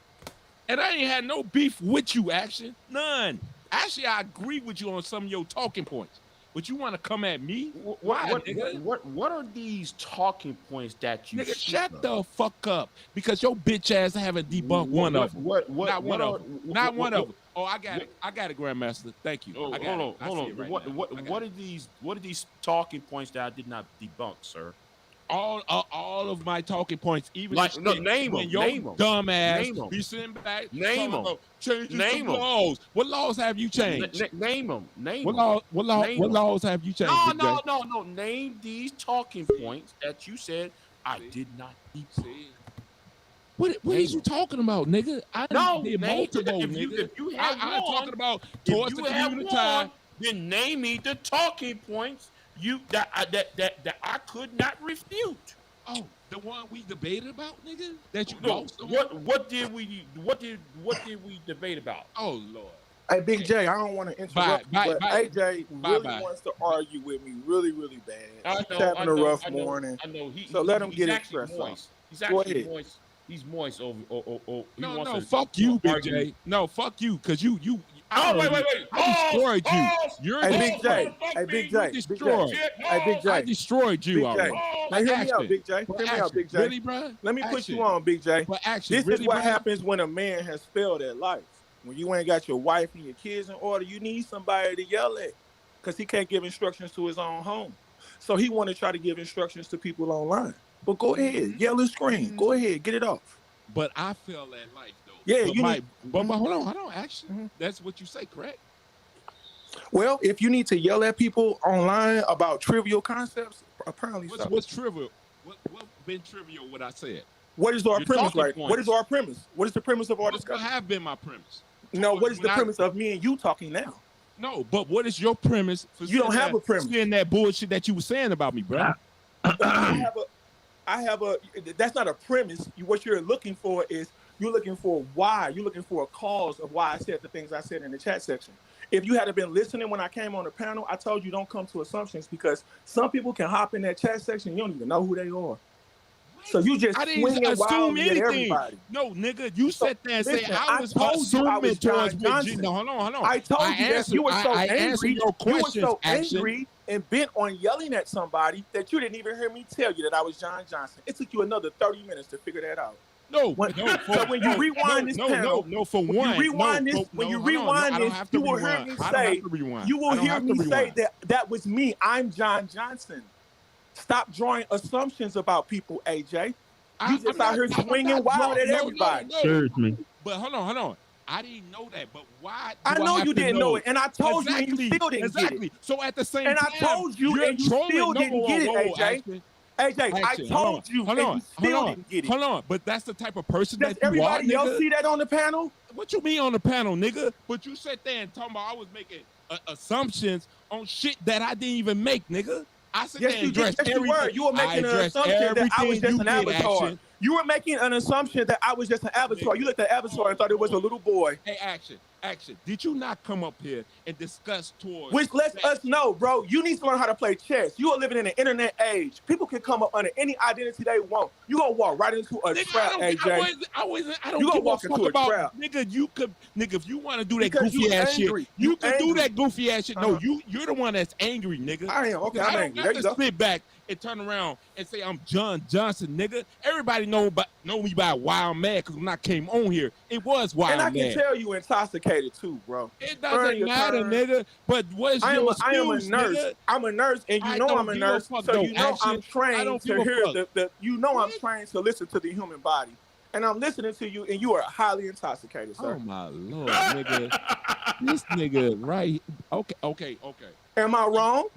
Speaker 6: And I ain't had no beef with you, Action. None. Actually, I agree with you on some of your talking points. But you want to come at me?
Speaker 10: What are these talking points that you
Speaker 6: nigga, shut the fuck up. Because your bitch ass haven't debunked one of them. Not one of them. Oh, I got it. I got it, Grandmaster. Thank you.
Speaker 10: Oh, hold on. What are these talking points that I did not debunk, sir?
Speaker 6: All of my talking points, even
Speaker 10: like name them.
Speaker 6: Your dumb ass be sitting back. Name them. Change laws. What laws have you changed?
Speaker 10: Name them.
Speaker 6: What laws have you changed?
Speaker 10: No. Name these talking points that you said I did not debunk.
Speaker 6: What is you talking about, nigga? I did multiple, nigga.
Speaker 10: If you have
Speaker 6: I'm talking about
Speaker 10: towards the community time, then name me the talking points that I could not refute.
Speaker 6: Oh, the one we debated about, nigga? That you lost?
Speaker 10: What did we debate about?
Speaker 6: Oh Lord.
Speaker 11: Hey, Big J, I don't want to interrupt you, but AJ really wants to argue with me really, really bad. He's having a rough morning.
Speaker 10: I know.
Speaker 11: So let him get his stress off.
Speaker 10: He's actually moist. He's moist over.
Speaker 6: No, fuck you, Big J. No, fuck you, because you.
Speaker 10: Wait.
Speaker 6: I destroyed you. You're
Speaker 11: Big J. Hey, Big J.
Speaker 6: Destroyed.
Speaker 11: Hey, Big J.
Speaker 6: I destroyed you already.
Speaker 11: Now hear me out, Big J. Hear me out, Big J.
Speaker 6: Really, bro?
Speaker 11: Let me put you on, Big J. This is what happens when a man has failed at life. When you ain't got your wife and your kids in order, you need somebody to yell at, because he can't give instructions to his own home. So he want to try to give instructions to people online. But go ahead, yell and scream. Go ahead, get it off.
Speaker 6: But I feel that life though.
Speaker 11: Yeah,
Speaker 6: but hold on. Actually, that's what you say, correct?
Speaker 11: Well, if you need to yell at people online about trivial concepts, apparently so.
Speaker 6: What's trivial? What been trivial? What I said?
Speaker 11: What is our premise right now? What is our premise? What is the premise of our discussion?
Speaker 6: What have been my premise?
Speaker 11: No, what is the premise of me and you talking now?
Speaker 6: No, but what is your premise? For
Speaker 11: you don't have a premise.
Speaker 6: Saying that bullshit that you were saying about me, bro.
Speaker 11: I have a. That's not a premise. What you're looking for is you're looking for why. You're looking for a cause of why I said the things I said in the chat section. If you hadn't been listening when I came on the panel, I told you don't come to assumptions, because some people can hop in that chat section. You don't even know who they are. So you just swinging wildly at everybody.
Speaker 6: No, nigga, you sat there and said I was
Speaker 11: assuming
Speaker 6: towards
Speaker 11: Johnson.
Speaker 6: No, hold on.
Speaker 11: I told you that you were so angry.
Speaker 6: Your questions,
Speaker 11: you were so angry and bent on yelling at somebody that you didn't even hear me tell you that I was John Johnson. It took you another 30 minutes to figure that out.
Speaker 6: So
Speaker 11: when you rewind this panel, when you rewind this, you will hear me say, that was me. I'm John Johnson. Stop drawing assumptions about people, AJ. You just out here swinging wild at everybody.
Speaker 5: Seriously.
Speaker 6: But hold on. I didn't know that, but why?
Speaker 11: I know you didn't know it, and I told you, and you still didn't get it.
Speaker 6: So at the same time,
Speaker 11: I told you, and you still didn't get it, AJ. AJ, I told you, and you still didn't get it.
Speaker 6: Hold on, but that's the type of person that you are,
Speaker 11: everybody
Speaker 6: nigga.
Speaker 11: else see that on the panel?
Speaker 6: What you mean on the panel, nigga? But you sat there and talking about I was making assumptions on shit that I didn't even make, nigga. I said
Speaker 11: you were making an assumption that I was just an avatar. You were making an assumption that I was just an avatar. You looked at Avatar and thought it was a little boy.
Speaker 6: Hey, Action. Action. Did you not come up here and discuss towards?
Speaker 11: Which lets us know, bro, you need to learn how to play chess. You are living in an internet age. People can come up under any identity they want. You gonna walk right into a trap, AJ.
Speaker 6: I don't give a fuck about, nigga. You could, nigga, if you want to do that goofy ass shit, you can do that goofy ass shit. No, you're the one that's angry, nigga.
Speaker 11: I am. Okay, I'm angry.
Speaker 6: I don't sit back and turn around and say I'm John Johnson, nigga. Everybody know me by Wild Mad because when I came on here, it was Wild Mad.
Speaker 11: And I can tell you intoxicated too, bro.
Speaker 6: It doesn't matter, nigga. But what's your excuse,
Speaker 11: I am a nurse.
Speaker 6: Nigga?
Speaker 11: I'm a nurse, and you know I'm a nurse, so you know I'm trained to hear I'm trained to listen to the human body. And I'm listening to you, and you are highly intoxicated, sir.
Speaker 6: Oh my lord, nigga. This nigga, right? Okay.
Speaker 11: Am I wrong?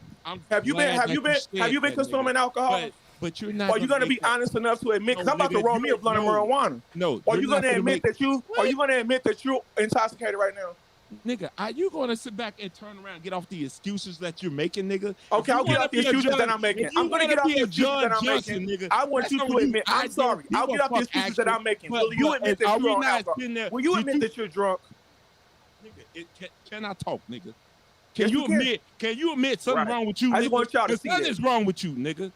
Speaker 11: Have you been consuming alcohol?
Speaker 6: But you're not.
Speaker 11: Are you gonna be honest enough to admit? Because I'm about to roll me a blunt of marijuana.
Speaker 6: No.
Speaker 11: Are you gonna admit that you? Are you gonna admit that you're intoxicated right now?
Speaker 6: Nigga, are you gonna sit back and turn around and get off the excuses that you're making, nigga?
Speaker 11: Okay, I'll get off the excuses that I'm making. I'm gonna get off the excuses that I'm making. Nigga, I want you to admit. I'm sorry. I'll get off the excuses that I'm making. Will you admit that you're on alcohol? Will you admit that you're drunk?
Speaker 6: Nigga, can I talk, nigga? Can you admit something wrong with you?
Speaker 11: I just want y'all to see it.
Speaker 6: Something's wrong with you, nigga.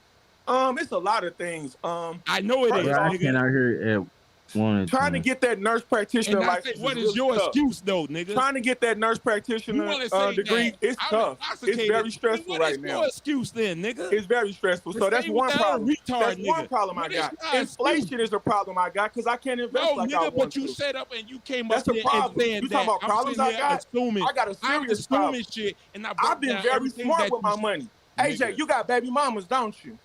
Speaker 11: It's a lot of things.
Speaker 6: I know it is.
Speaker 13: I cannot hear it.
Speaker 11: Trying to get that nurse practitioner license.
Speaker 6: What is your excuse though, nigga?
Speaker 11: Trying to get that nurse practitioner degree, it's tough. It's very stressful right now.
Speaker 6: What is your excuse then, nigga?
Speaker 11: It's very stressful. So that's one problem. That's one problem I got. Inflation is a problem I got because I can't invest like I want to.
Speaker 6: But you set up and you came up
Speaker 11: there and saying
Speaker 6: you
Speaker 11: talking about problems I got? I got a serious problem.
Speaker 6: Shit, and
Speaker 11: I've been very smart with my money. AJ, you got baby mamas, don't you?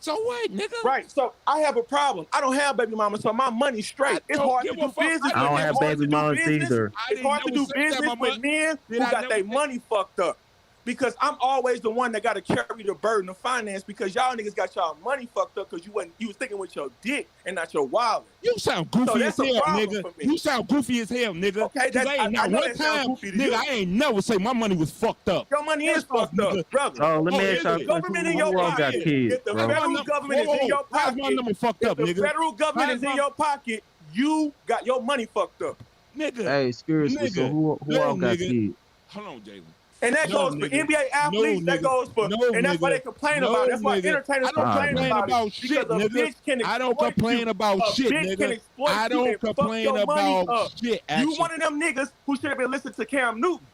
Speaker 6: So what, nigga?
Speaker 11: Right. So I have a problem. I don't have baby mama, so my money's straight. It's hard to do business.
Speaker 13: I don't have baby mamas either.
Speaker 11: It's hard to do business with men who got their money fucked up. Because I'm always the one that got to carry the burden of finance because y'all niggas got y'all money fucked up because you was thinking with your dick and not your wallet.
Speaker 6: You sound goofy as hell, nigga. You sound goofy as hell, nigga.
Speaker 11: Okay, that's
Speaker 6: I ain't not one time, nigga. I ain't never say my money was fucked up.
Speaker 11: Your money is fucked up, brother.
Speaker 13: Oh, let me ask y'all.
Speaker 11: Government in your pocket. If the federal government is in your pocket,
Speaker 6: if
Speaker 11: the federal government is in your pocket, you got your money fucked up,
Speaker 13: nigga. Hey, seriously. So who all got kids?
Speaker 6: Hold on, Jalen.
Speaker 11: And that goes for NBA athletes. That goes for, and that's why they complain about. That's why entertainers complain about
Speaker 6: shit, nigga. I don't complain about shit, nigga. I don't complain about shit.
Speaker 11: You one of them niggas who should have been listening to Cam Newton.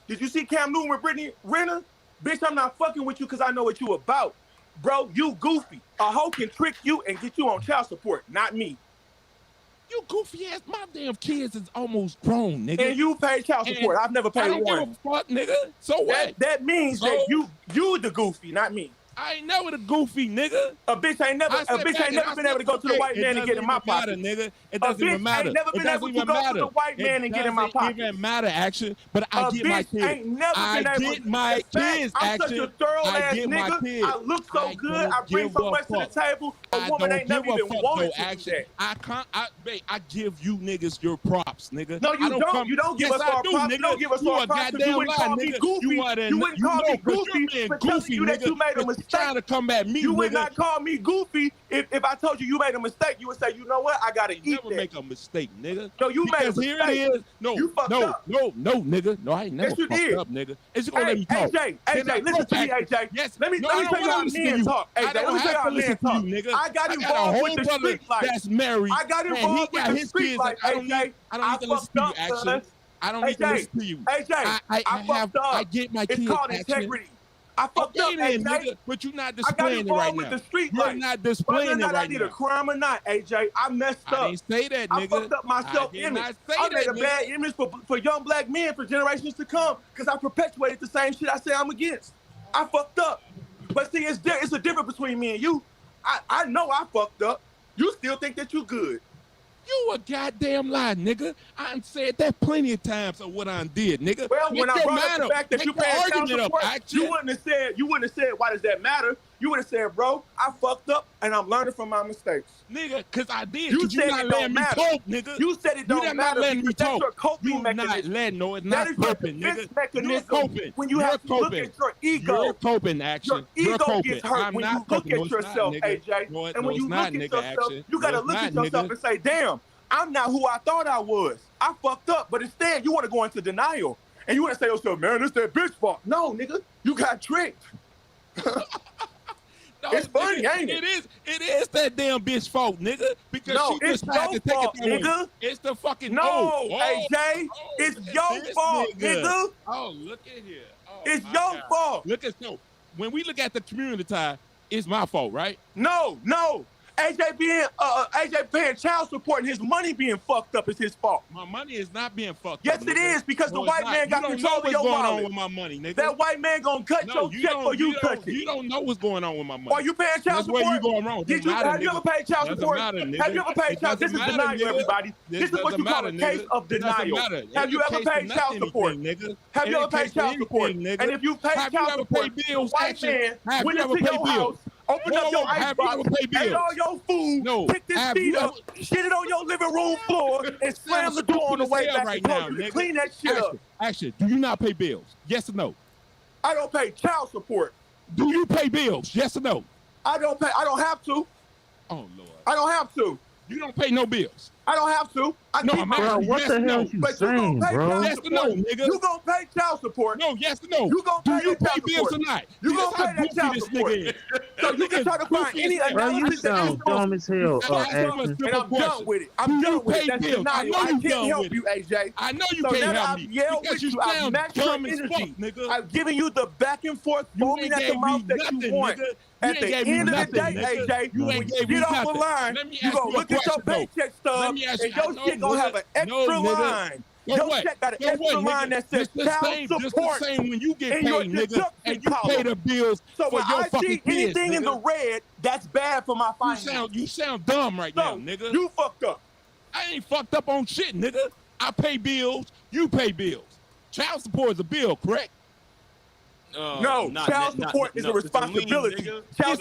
Speaker 11: Did you see Cam Newton with Brittany Renner? Bitch, I'm not fucking with you because I know what you about, bro. You goofy. A hoe can trick you and get you on child support, not me.
Speaker 6: You goofy ass, my damn kids is almost grown, nigga.
Speaker 11: And you pay child support. I've never paid one.
Speaker 6: I don't give a fuck, nigga. So what?
Speaker 11: That means that you the goofy, not me.
Speaker 6: I ain't never the goofy, nigga.
Speaker 11: A bitch ain't never been able to go to the white man and get in my pocket,
Speaker 6: nigga. It doesn't even matter.
Speaker 11: Ain't never been able to go to the white man and get in my pocket.
Speaker 6: It doesn't even matter, action. But I get my kids. I get my kids,
Speaker 11: I'm such a thorough ass nigga. I look so good. I bring so much to the table. A woman ain't never even wanted to do that.
Speaker 6: I give you niggas your props, nigga.
Speaker 11: No, you don't. You don't give us our props. You don't give us our props because you wouldn't call me goofy. You wouldn't call me goofy for telling you that you made a mistake.
Speaker 6: Trying to come at me,
Speaker 11: you would
Speaker 6: nigga.
Speaker 11: not call me goofy if I told you made a mistake. You would say, you know what? I gotta eat
Speaker 6: never that. Make a mistake, nigga.
Speaker 11: No, you made a mistake.
Speaker 6: Here it is. No,
Speaker 11: you fucked up.
Speaker 6: No, nigga. No, I ain't never fucked up, nigga. It's gonna let me talk.
Speaker 11: AJ, listen to me, AJ.
Speaker 6: Yes.
Speaker 11: Let me tell you how men talk. AJ, let me tell you how men talk.
Speaker 6: Nigga.
Speaker 11: I got involved with the street life.
Speaker 6: That's married.
Speaker 11: I got involved with the street life, AJ.
Speaker 6: I don't need to listen to you, actually. I don't need to listen to you.
Speaker 11: AJ,
Speaker 6: I get my kids.
Speaker 11: It's called integrity. I fucked up, AJ.
Speaker 6: Nigga, but you're not displaying it right now.
Speaker 11: With the street
Speaker 6: you're
Speaker 11: life.
Speaker 6: not displaying it right now.
Speaker 11: I did a crime or not, AJ. I messed up.
Speaker 6: I didn't say that, nigga.
Speaker 11: I fucked up my self-image. I made a bad image for young black men for generations to come because I perpetuated the same shit I say I'm against. I fucked up. But see, it's a difference between me and you. I know I fucked up. You still think that you good.
Speaker 6: You a goddamn lie, nigga. I done said that plenty of times of what I did, nigga.
Speaker 11: Well, when I brought up the fact that you paying child support, you wouldn't have said, why does that matter? You would have said, bro, I fucked up and I'm learning from my mistakes.
Speaker 6: Nigga, because I did.
Speaker 11: You said
Speaker 6: it don't matter. Talk, nigga.
Speaker 11: You said it don't matter because that's your coping mechanism.
Speaker 6: It's not coping, nigga. You're coping.
Speaker 11: When you have to look at your ego.
Speaker 6: You're coping, action.
Speaker 11: Your ego gets hurt when you look at yourself, AJ. And when you look at yourself, you got to look at yourself and say, damn, I'm not who I thought I was. I fucked up, but instead you want to go into denial. And you want to say, "Oh, man, it's that bitch fault." No, nigga, you got tricked.
Speaker 14: No,
Speaker 11: it's funny,
Speaker 14: nigga,
Speaker 11: ain't it?
Speaker 14: It is that damn bitch fault, nigga. Because
Speaker 11: no,
Speaker 14: she just tried to take it that way. It's the fucking
Speaker 11: AJ, it's your fault, nigga.
Speaker 14: Oh, look at here. Oh,
Speaker 11: it's your fault.
Speaker 14: Look at when we look at the community tie, it's my fault, right?
Speaker 11: No. AJ paying child support and his money being fucked up is his fault.
Speaker 14: My money is not being fucked
Speaker 11: yes,
Speaker 14: up.
Speaker 11: Yes, it is because the white man got control of your
Speaker 14: wallet. What's going
Speaker 11: wallet.
Speaker 14: on with my money, nigga?
Speaker 11: That white man gonna cut your check for you touch it.
Speaker 14: You don't know what's going on with my money.
Speaker 11: Are you paying child support?
Speaker 14: That's where you going wrong.
Speaker 11: Have you ever paid child support? Have you ever paid child? This is denial, everybody. This is what you call a case of denial. Have you ever paid child support? Have you ever paid child support? And if you paid child support, the white man went into your house, opened up your icebox, ate all your food, picked his feet up, shit it on your living room floor, and slammed the door on the way back and told you to clean that shit up.
Speaker 14: Actually, do you not pay bills? Yes or no?
Speaker 11: I don't pay child support.
Speaker 14: Do you pay bills? Yes or no?
Speaker 11: I don't pay. I don't have to.
Speaker 14: Oh, Lord.
Speaker 11: I don't have to.
Speaker 14: You don't pay no bills.
Speaker 11: I don't have to.
Speaker 13: Bro, what the hell you saying, bro?
Speaker 14: Yes or no, nigga?
Speaker 11: You gonna pay child support?
Speaker 14: No, yes or no?
Speaker 11: You gonna pay
Speaker 14: Do you pay bills or not?
Speaker 11: You gonna pay that child support? So you can try to find any analysis
Speaker 13: that you dumb as hell.
Speaker 11: And I'm done with it. I'm done with it. That's denial. I can't help you, AJ.
Speaker 14: I know you can't help me because you sound dumb as fuck, nigga.
Speaker 11: I've given you the back and forth foaming at the mouth that you want. At the end of the day, AJ, when you get off the line, you gonna look at your paycheck stub, and your shit gonna have an extra line. Your check got an extra line that says child support.
Speaker 14: Just the same when you get paid, nigga, and you pay the bills
Speaker 11: so
Speaker 14: for your fucking kids. So when I see anything in the red, that's bad for my finances. You sound dumb right now, nigga.
Speaker 11: You fucked up.
Speaker 14: I ain't fucked up on shit, nigga. I pay bills. You pay bills. Child support is a bill, correct?
Speaker 11: No, child support is a responsibility. Child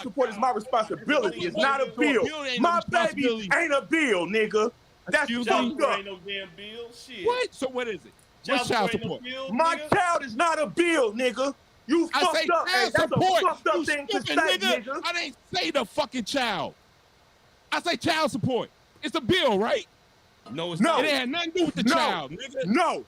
Speaker 11: support is my responsibility. It's not a bill. My baby ain't a bill, nigga. That's fucked up.
Speaker 10: Ain't no damn bill. Shit.
Speaker 14: What? So what is it? What's child support?
Speaker 11: My child is not a bill, nigga. You fucked up. Hey, that's a fucked up thing to say, nigga.
Speaker 14: I didn't say the fucking child. I say child support. It's a bill, right?
Speaker 10: No, it's not.
Speaker 14: It had nothing to do with the child, nigga.
Speaker 11: No.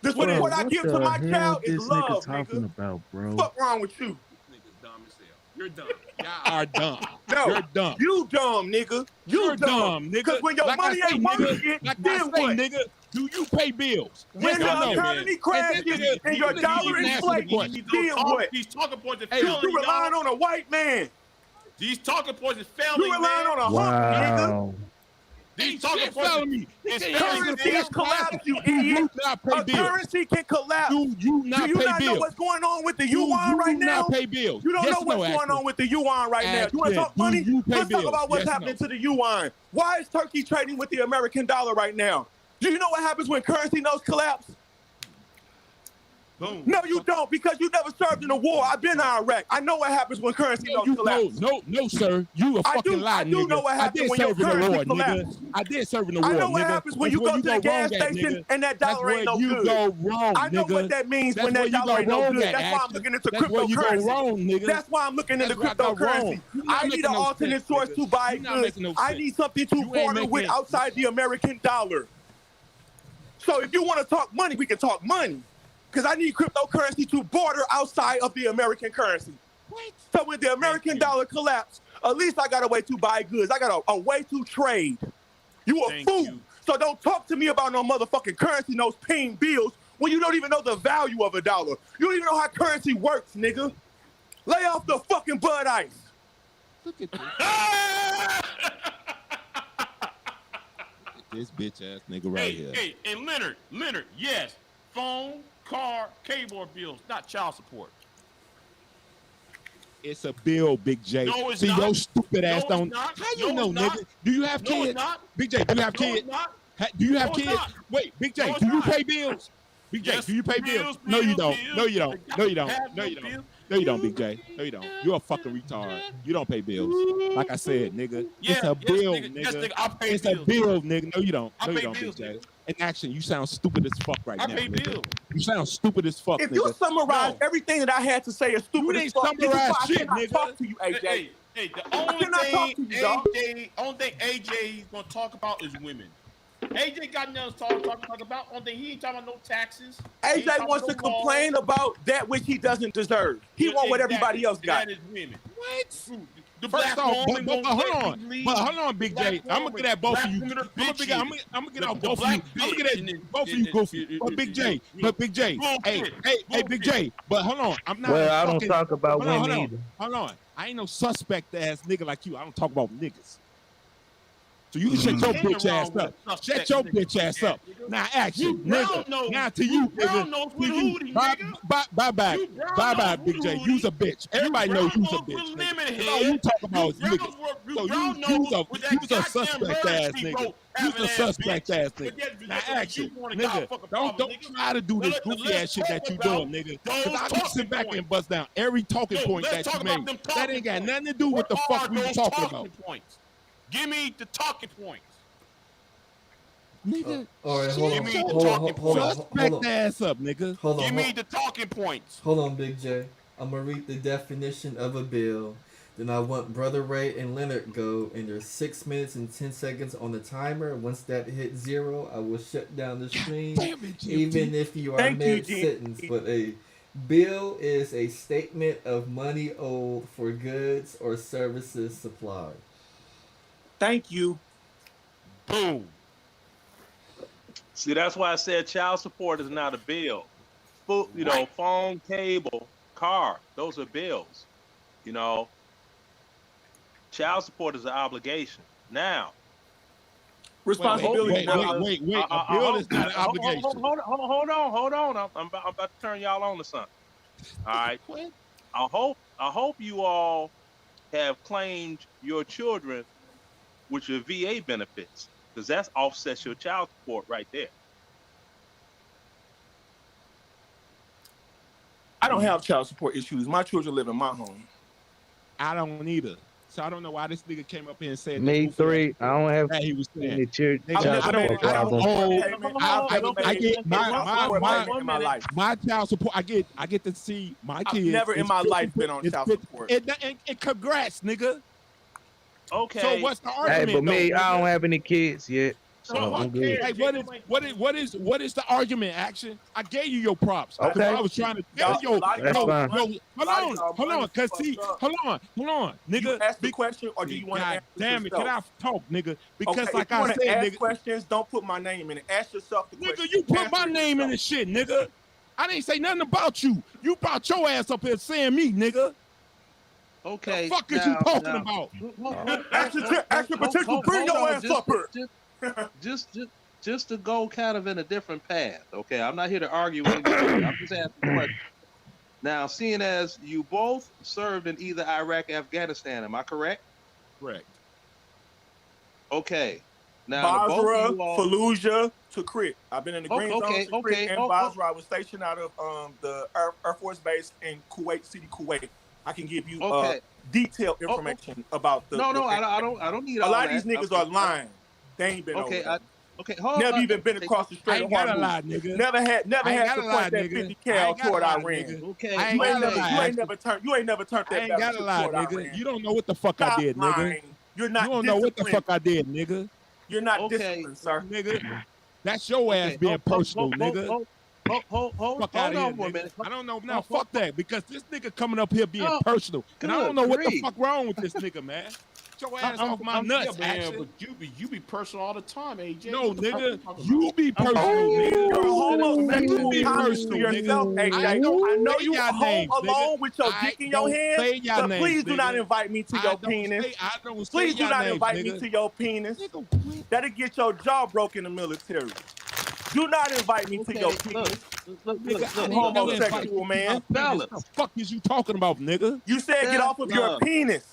Speaker 11: What I give to my child is love,
Speaker 13: talking
Speaker 11: nigga.
Speaker 13: About, bro?
Speaker 11: What's wrong with you?
Speaker 14: This nigga's dumb as hell. You're dumb. Y'all are dumb.
Speaker 11: No,
Speaker 14: you're dumb.
Speaker 11: You dumb, nigga. You're dumb,
Speaker 14: nigga.
Speaker 11: Because when your money ain't working, then what?
Speaker 14: Nigga, do you pay bills?
Speaker 11: When the economy crashes and your dollar inflates, then what?
Speaker 10: These talking points are
Speaker 11: you relying on a white man.
Speaker 10: These talking points is failing,
Speaker 11: You relying on a
Speaker 13: wow.
Speaker 11: hunk, nigga.
Speaker 10: These talking points
Speaker 14: me.
Speaker 11: Currency is collapsed, you idiot. A currency can collapse.
Speaker 14: Do you not
Speaker 11: know what's going on with the yuan right now?
Speaker 14: Not pay bills.
Speaker 11: You don't know what's going on with the yuan right now. You want to talk money? Let's talk about what's happening to the yuan. Why is Turkey trading with the American dollar right now? Do you know what happens when currency notes collapse?
Speaker 10: Boom.
Speaker 11: No, you don't, because you never served in a war. I've been to Iraq. I know what happens when currency notes collapse.
Speaker 14: No, sir. You a fucking lie, nigga.
Speaker 11: I do know what happens when your currency collapses.
Speaker 14: I did serve in the war,
Speaker 11: I know what happens when you go to the gas station and that dollar ain't no good.
Speaker 14: That's where you go wrong, nigga.
Speaker 11: I know what that means when that dollar ain't no good. That's why I'm looking into cryptocurrency.
Speaker 14: That's where you go wrong, nigga.
Speaker 11: That's why I'm looking into cryptocurrency. I need an alternate source to buy goods. I need something to barter with outside the American dollar. So if you want to talk money, we can talk money. Because I need cryptocurrency to barter outside of the American currency. What? So when the American dollar collapses, at least I got a way to buy goods. I got a way to trade. You a fool. So don't talk to me about no motherfucking currency notes paying bills when you don't even know the value of a dollar. You don't even know how currency works, nigga. Lay off the fucking Bud Ice.
Speaker 14: Look at this. This bitch ass nigga right here.
Speaker 10: Hey, and Leonard, yes. Phone, car, cable bills, not child support.
Speaker 14: It's a bill, Big J.
Speaker 10: No, it's
Speaker 14: See,
Speaker 10: not.
Speaker 14: your stupid ass
Speaker 10: No,
Speaker 14: don't.
Speaker 10: it's not.
Speaker 14: How you
Speaker 10: No,
Speaker 14: know,
Speaker 10: it's not.
Speaker 14: nigga? Do you have
Speaker 10: No,
Speaker 14: kids?
Speaker 10: it's not.
Speaker 14: Big J, do you have
Speaker 10: No,
Speaker 14: kids?
Speaker 10: it's not.
Speaker 14: Do you have
Speaker 10: No, it's
Speaker 14: kids?
Speaker 10: not.
Speaker 14: Wait, Big J,
Speaker 10: No, it's
Speaker 14: do you
Speaker 10: not.
Speaker 14: pay bills? Big J,
Speaker 10: Yes,
Speaker 14: do you pay bills?
Speaker 10: bills,
Speaker 14: No, you don't.
Speaker 10: bills,
Speaker 14: No, you don't. No, you don't.
Speaker 10: have
Speaker 14: No,
Speaker 10: no
Speaker 14: you don't.
Speaker 10: bills.
Speaker 14: No, you don't, Big J. No, you don't. You're a fucking retard. You don't pay bills. Like I said, nigga. It's a bill, nigga.
Speaker 10: Yes, nigga, I pay
Speaker 14: It's
Speaker 10: bills.
Speaker 14: a bill, nigga. No, you don't.
Speaker 10: I
Speaker 14: No, you
Speaker 10: pay
Speaker 14: don't,
Speaker 10: bills,
Speaker 14: Big J.
Speaker 10: nigga.
Speaker 14: In action, you sound stupid as fuck right
Speaker 10: I
Speaker 14: now.
Speaker 10: pay
Speaker 14: nigga.
Speaker 10: bills.
Speaker 14: You sound stupid as fuck,
Speaker 11: If
Speaker 14: nigga.
Speaker 11: you summarize everything that I had to say as stupid as fuck, this is why I cannot talk to you, AJ.
Speaker 10: Hey, the only thing AJ is gonna talk about is women. AJ got nothing to talk about. Only thing he ain't talking about no taxes.
Speaker 11: AJ wants to complain about that which he doesn't deserve. He want what everybody else got.
Speaker 10: That is women.
Speaker 14: What?
Speaker 10: The
Speaker 14: First
Speaker 10: black
Speaker 14: off,
Speaker 10: woman
Speaker 14: but
Speaker 10: won't
Speaker 14: hold
Speaker 10: let
Speaker 14: on,
Speaker 10: me
Speaker 14: but
Speaker 10: leave.
Speaker 14: hold on, Big J. I'm gonna get at both of you. I'm gonna get out both of you. I'm gonna get at both of you, Goofy. But Big J, hey, Big J. But hold on, I'm not.
Speaker 13: Well, I don't talk about women either.
Speaker 14: Hold on, I ain't no suspect ass nigga like you. I don't talk about niggas. So you can shut your bitch ass up. Shut your bitch ass up. Now action, nigga. Now to you, nigga. Bye, Big J. You's a bitch. Everybody knows you's a bitch. Nigga. All you talk about is niggas. So you's a suspect ass nigga. You's a suspect ass nigga. Now action, nigga. Don't try to do this goofy ass shit that you doing, nigga. Because I can sit back and bust down every talking point that you made. That ain't got nothing to do with the fuck we talking about.
Speaker 10: Give me the talking points.
Speaker 14: Nigga,
Speaker 1: all right, hold on.
Speaker 14: Ass up, nigga.
Speaker 10: Give me the talking points.
Speaker 1: Hold on, Big J. I'm gonna read the definition of a bill. Then I want Brother Ray and Leonard go, and there's 6 minutes and 10 seconds on the timer. Once that hits 0, I will shut down the stream, even if you are mid-sentence. But a bill is a statement of money owed for goods or services supplied.
Speaker 11: Thank you.
Speaker 10: Boom.
Speaker 15: See, that's why I said child support is not a bill. Phone, cable, car, those are bills. Child support is an obligation. Now,
Speaker 11: responsibility.
Speaker 14: Wait. A bill is not an obligation.
Speaker 15: Hold on. I'm about to turn y'all on to something. All right. I hope you all have claimed your children with your VA benefits, because that offsets your child support right there.
Speaker 11: I don't have child support issues. My children live in my home.
Speaker 14: I don't either. So I don't know why this nigga came up here and said
Speaker 13: Me three. I don't have
Speaker 14: that he was saying.
Speaker 13: any child support problems.
Speaker 14: My child support. I get to see my kids.
Speaker 11: I've never in my life been on child support.
Speaker 14: And congrats, nigga.
Speaker 15: Okay.
Speaker 14: So what's the argument?
Speaker 13: Hey, but me, I don't have any kids yet. So I'm good.
Speaker 14: Hey, what is the argument, Action? I gave you your props.
Speaker 13: Okay.
Speaker 14: I was trying to tell you.
Speaker 13: That's fine.
Speaker 14: Hold on, cause see, hold on, nigga.
Speaker 11: You ask the question, or do you want to answer
Speaker 14: damn it,
Speaker 11: yourself?
Speaker 14: can I talk, nigga? Because
Speaker 11: okay,
Speaker 14: like
Speaker 11: I
Speaker 14: said,
Speaker 11: ask
Speaker 14: nigga,
Speaker 11: questions, don't put my name in it. Ask yourself the question.
Speaker 14: Nigga, you put my name in the shit, nigga. I didn't say nothing about you. You brought your ass up here saying me, nigga.
Speaker 15: Okay.
Speaker 14: The fuck is you talking about?
Speaker 11: Action potential, bring your ass up here.
Speaker 15: Just to go kind of in a different path, okay? I'm not here to argue with anybody. I'm just asking a question. Now, seeing as you both served in either Iraq or Afghanistan, am I correct?
Speaker 14: Correct.
Speaker 15: Okay. Now,
Speaker 11: Basra, Fallujah to Crit. I've been in the green zone to Crit and Basra. I was stationed out of the Air Force Base in Kuwait City, Kuwait. I can give you detailed information about the.
Speaker 15: No, I don't need all
Speaker 11: that. A lot
Speaker 15: of
Speaker 11: these niggas are lying. They ain't been over there.
Speaker 15: Hold
Speaker 11: never
Speaker 15: on.
Speaker 11: even been across the Strait of Hormuz.
Speaker 14: Nigga.
Speaker 11: Never had to point that 50 cal toward Iran.
Speaker 15: Okay.
Speaker 11: You ain't never turned that
Speaker 14: I ain't gotta lie, nigga.
Speaker 11: Iran.
Speaker 14: You don't know what the fuck I did, nigga.
Speaker 11: You're not.
Speaker 14: You don't know what the fuck I did, nigga.
Speaker 11: You're not disciplined, sir.
Speaker 14: Nigga. That's your ass being personal, nigga.
Speaker 15: Hold on for a minute.
Speaker 14: I don't know now. Fuck that, because this nigga coming up here being personal, and I don't know what the fuck wrong with this nigga, man. Get your ass off my nuts,
Speaker 10: man. But you be personal all the time, AJ.
Speaker 14: No, nigga, you be personal, nigga.
Speaker 11: You be personal yourself, AJ. I know you home alone with your dick in your hand, but please do not invite me to your penis. Please do not invite me to your penis. That'll get your jaw broken in the military. Do not invite me to your penis.
Speaker 15: Look,
Speaker 11: homosexual man.
Speaker 14: What the fuck is you talking about, nigga?
Speaker 11: You said get off of your penis.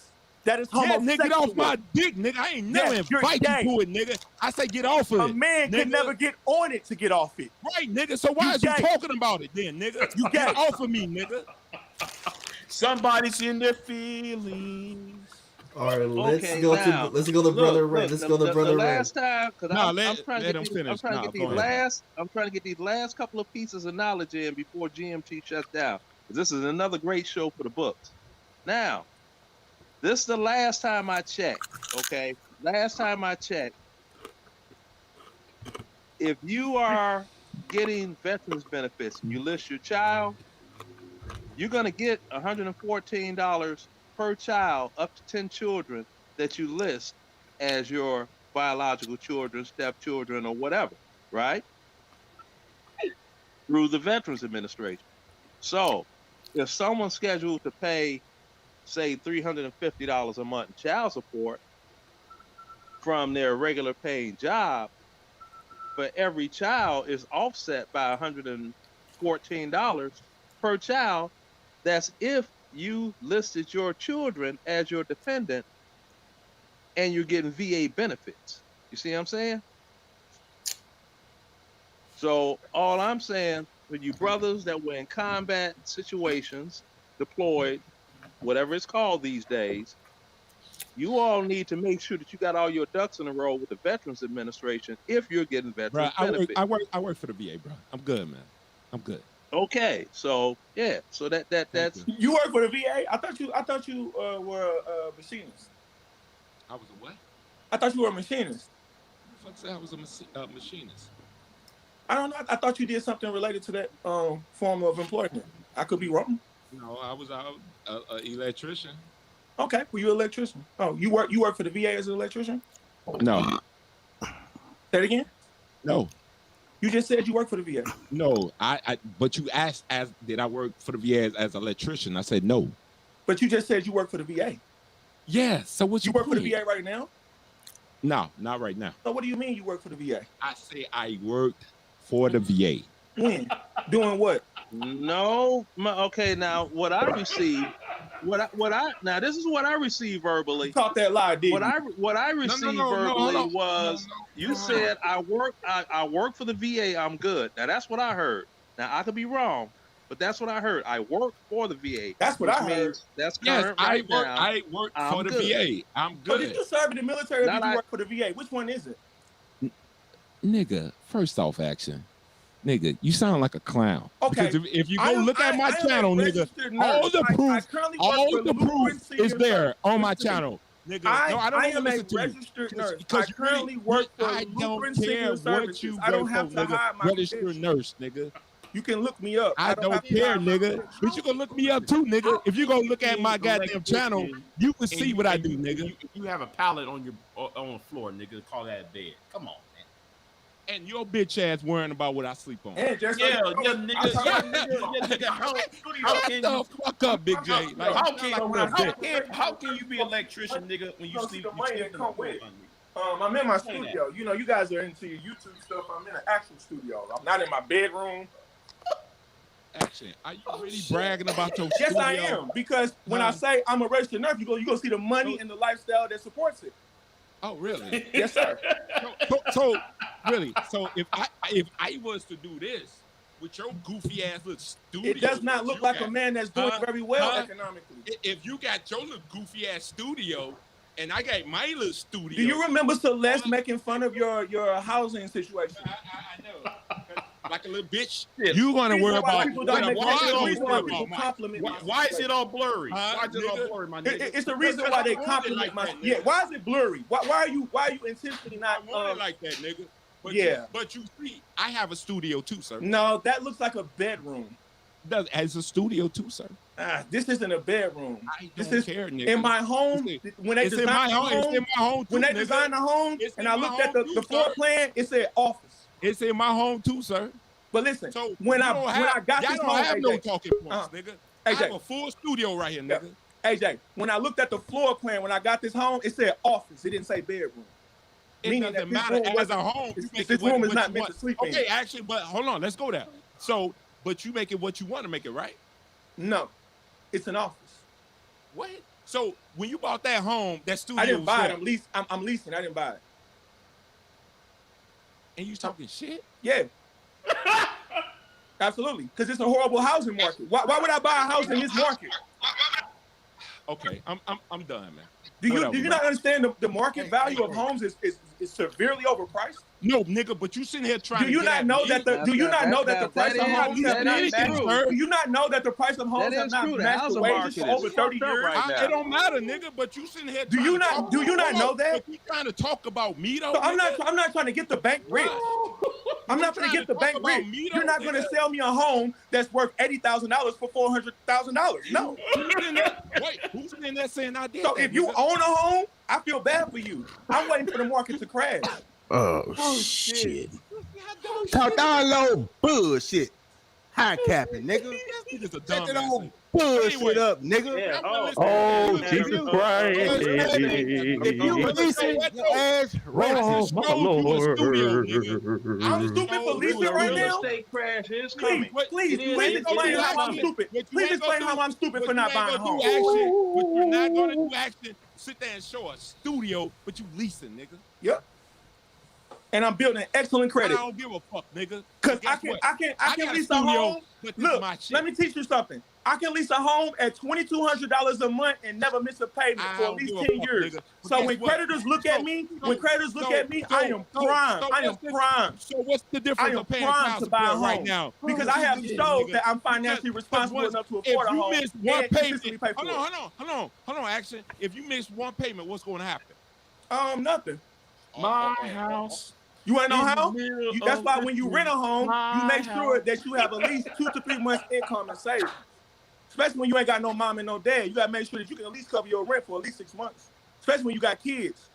Speaker 11: That is homosexual.
Speaker 14: Yeah, nigga, get off my dick, nigga. I ain't never invite you to it, nigga. I say get off of it.
Speaker 11: A man can never get on it to get off it.
Speaker 14: Right, nigga. So why is you talking about it then, nigga?
Speaker 11: You
Speaker 14: get off of me, nigga.
Speaker 10: Somebody's in their feelings.
Speaker 1: All right, let's go to Brother Ray. Let's go to Brother Ray.
Speaker 15: Last time, because I'm trying to get these last couple of pieces of knowledge in before GMT shuts down. This is another great show for the books. Now, This is the last time I checked. Okay, last time I checked. If you are getting veterans benefits and you list your child, you're gonna get $114 per child, up to 10 children that you list as your biological children, stepchildren, or whatever, right? Through the Veterans Administration. So if someone's scheduled to pay, say, $350 a month in child support from their regular paying job, for every child is offset by $114 per child. That's if you listed your children as your dependent and you're getting VA benefits. You see what I'm saying? So all I'm saying, for you brothers that were in combat situations, deployed, whatever it's called these days, you all need to make sure that you got all your ducks in a row with the Veterans Administration if you're getting veterans benefits.
Speaker 6: I work for the VA, bro. I'm good, man. I'm good.
Speaker 15: Okay, so yeah, so that's
Speaker 11: you work for the VA. I thought you were a machinist.
Speaker 6: I was a what?
Speaker 11: I thought you were a machinist.
Speaker 6: Who the fuck said I was a machinist?
Speaker 11: I don't know. I thought you did something related to that form of employment. I could be wrong.
Speaker 6: No, I was an electrician.
Speaker 11: Okay, were you an electrician? Oh, you work for the VA as an electrician?
Speaker 6: No.
Speaker 11: Say it again?
Speaker 6: No.
Speaker 11: You just said you work for the VA.
Speaker 6: No, but you asked did I work for the VA as an electrician? I said no.
Speaker 11: But you just said you work for the VA.
Speaker 6: Yeah, so what
Speaker 11: you work for the VA right now?
Speaker 6: No, not right now.
Speaker 11: So what do you mean you work for the VA?
Speaker 6: I say I worked for the VA.
Speaker 11: When? Doing what?
Speaker 15: No, okay. Now what I received, now this is what I received verbally.
Speaker 11: You caught that lie, didn't
Speaker 15: you? What I received verbally was you said I work for the VA. I'm good. Now that's what I heard. Now I could be wrong, but that's what I heard. I work for the VA.
Speaker 11: That's what I heard.
Speaker 15: That's current right now.
Speaker 6: I work for the VA. I'm good.
Speaker 11: So did you serve in the military or did you work for the VA? Which one is it?
Speaker 6: Nigga, first off, action. Nigga, you sound like a clown.
Speaker 11: Okay.
Speaker 6: Because if you go look at my channel, nigga, all the proof is there on my channel. Nigga, I don't listen to you.
Speaker 11: Registered nurse. I currently work for
Speaker 6: I don't care what you
Speaker 11: I don't
Speaker 6: work
Speaker 11: have
Speaker 6: for,
Speaker 11: to hide
Speaker 6: nigga.
Speaker 11: my
Speaker 6: Registered nurse, nigga.
Speaker 11: You can look me up.
Speaker 6: I don't care, nigga. But you can look me up too, nigga. If you go look at my goddamn channel, you can see what I do, nigga.
Speaker 10: You have a pallet on the floor, nigga. Call that a bed. Come on.
Speaker 6: And your bitch ass worrying about what I sleep on.
Speaker 11: And just
Speaker 10: nigga.
Speaker 6: How fuck up, Big J? Like,
Speaker 10: how can you be an electrician, nigga, when you sleep?
Speaker 11: I'm in my studio. You know, you guys are into your YouTube stuff. I'm in an actual studio. I'm not in my bedroom.
Speaker 6: Action. Are you really bragging about your studio?
Speaker 11: Yes, I am. Because when I say I'm a registered nurse, you go see the money and the lifestyle that supports it.
Speaker 6: Oh, really?
Speaker 11: Yes, sir.
Speaker 6: So really, so if I was to do this with your goofy ass little studio,
Speaker 11: it does not look like a man that's doing very well economically.
Speaker 6: If you got your little goofy ass studio and I got my little studio,
Speaker 11: do you remember Celeste making fun of your housing situation?
Speaker 6: I know. Like a little bitch. You gonna worry about
Speaker 10: why is it all blurry? Why is it all blurry, my nigga?
Speaker 11: It's the reason why they compliment my why is it blurry? Why are you intentionally not
Speaker 6: like that, nigga? But but you see, I have a studio too, sir.
Speaker 11: No, that looks like a bedroom.
Speaker 6: As a studio too, sir.
Speaker 11: This isn't a bedroom.
Speaker 6: I don't care, nigga.
Speaker 11: In my home, when they designed the home, when they designed the home, and I looked at the floor plan, it said office.
Speaker 6: It's in my home too, sir.
Speaker 11: But listen,
Speaker 6: so
Speaker 11: when I got this home,
Speaker 6: I have no talking points, nigga. I have a full studio right here, nigga.
Speaker 11: AJ, when I looked at the floor plan, when I got this home, it said office. It didn't say bedroom.
Speaker 6: It doesn't matter as a home.
Speaker 11: This room is not meant to sleep in.
Speaker 6: Okay, actually, but hold on, let's go there. So, but you make it what you want to make it, right?
Speaker 11: No, it's an office.
Speaker 6: What? So when you bought that home, that studio,
Speaker 11: I didn't buy it. I'm leasing. I didn't buy it.
Speaker 6: And you talking shit?
Speaker 11: Yeah. Absolutely, because it's a horrible housing market. Why would I buy a house in this market?
Speaker 6: Okay, I'm done, man.
Speaker 11: Do you not understand the market value of homes is is severely overpriced?
Speaker 14: No, nigga, but you sitting here trying
Speaker 11: Do you
Speaker 14: to
Speaker 11: not know that the do you not know that the price of homes have not matched? Do you not know that the price of homes have not matched the wages for over 30 years?
Speaker 14: It don't matter, nigga. But you sitting here.
Speaker 11: Do you not know that?
Speaker 14: But you trying to talk about me though?
Speaker 11: So I'm not trying to get the bank rich. I'm not going to get the bank rich. You're not going to sell me a home that's worth $80,000 for $400,000. No.
Speaker 14: Wait, who's in there saying I did?
Speaker 11: So if you own a home, I feel bad for you. I'm waiting for the market to crash.
Speaker 16: Oh shit. Talk down low bullshit. High capping, nigga. Set it on bullshit up, nigga.
Speaker 15: Yeah,
Speaker 16: oh,
Speaker 15: Jesus
Speaker 16: Christ. If you releasing your ass right
Speaker 15: Oh, my Lord.
Speaker 11: I'm stupid for leasing right now.
Speaker 15: Real estate crash is coming.
Speaker 11: Please explain how I'm stupid. Please explain how I'm stupid for not buying a home.
Speaker 14: What you're not gonna do action, sit there and show a studio, but you leasing, nigga.
Speaker 11: Yep. And I'm building excellent credit.
Speaker 14: I don't give a fuck, nigga.
Speaker 11: Cause I can lease a home. Look, let me teach you something. I can lease a home at $2,200 a month and never miss a payment for at least 10 years. So when creditors look at me, I am prime. I am prime.
Speaker 14: So what's the difference of paying child
Speaker 11: to buy a
Speaker 14: support
Speaker 11: home
Speaker 14: right now?
Speaker 11: Because I have showed that I'm financially responsible enough to afford a home.
Speaker 14: If you miss one payment,
Speaker 11: pay for
Speaker 14: hold on, action. If you miss one payment, what's going to happen?
Speaker 11: Nothing.
Speaker 10: My house.
Speaker 11: You want to know how? That's why when you rent a home, you make sure that you have at least 2 to 3 months income and savings. Especially when you ain't got no mom and no dad. You got to make sure that you can at least cover your rent for at least 6 months. Especially when you got kids.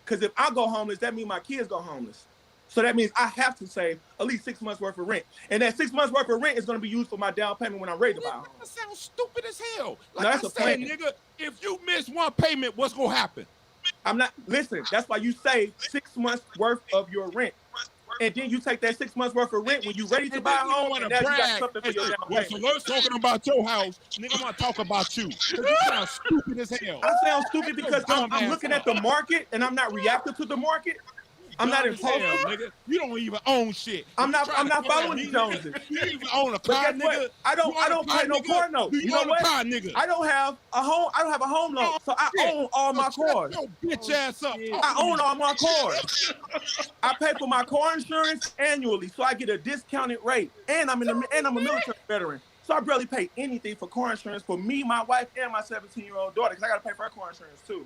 Speaker 11: Because if I go homeless, that means my kids go homeless. So that means I have to save at least 6 months worth of rent. And that 6 months worth of rent is going to be used for my down payment when I'm ready to buy a home.
Speaker 14: That sounds stupid as hell. Like
Speaker 11: No, that's
Speaker 14: I
Speaker 11: a
Speaker 14: said,
Speaker 11: plan.
Speaker 14: nigga, if you miss one payment, what's going to happen?
Speaker 11: Listen, that's why you save 6 months worth of your rent. And then you take that 6 months worth of rent when you're ready to buy a home, and now you got something for your down payment.
Speaker 14: So let's talking about your house, nigga. I'm gonna talk about you. You sound stupid as hell.
Speaker 11: I sound stupid because I'm looking at the market and I'm not reacting to the market. I'm not impulsive,
Speaker 14: nigga. You don't even own shit.
Speaker 11: I'm not following the Joneses.
Speaker 14: You don't even own a car, nigga.
Speaker 11: I don't pay no car note. You know what? I don't have a home. I don't have a home loan, so I own all my cars.
Speaker 14: Your bitch ass up.
Speaker 11: I own all my cars. I pay for my car insurance annually, so I get a discounted rate. And I'm a military veteran, so I barely pay anything for car insurance for me, my wife, and my 17-year-old daughter, because I got to pay for her car insurance too.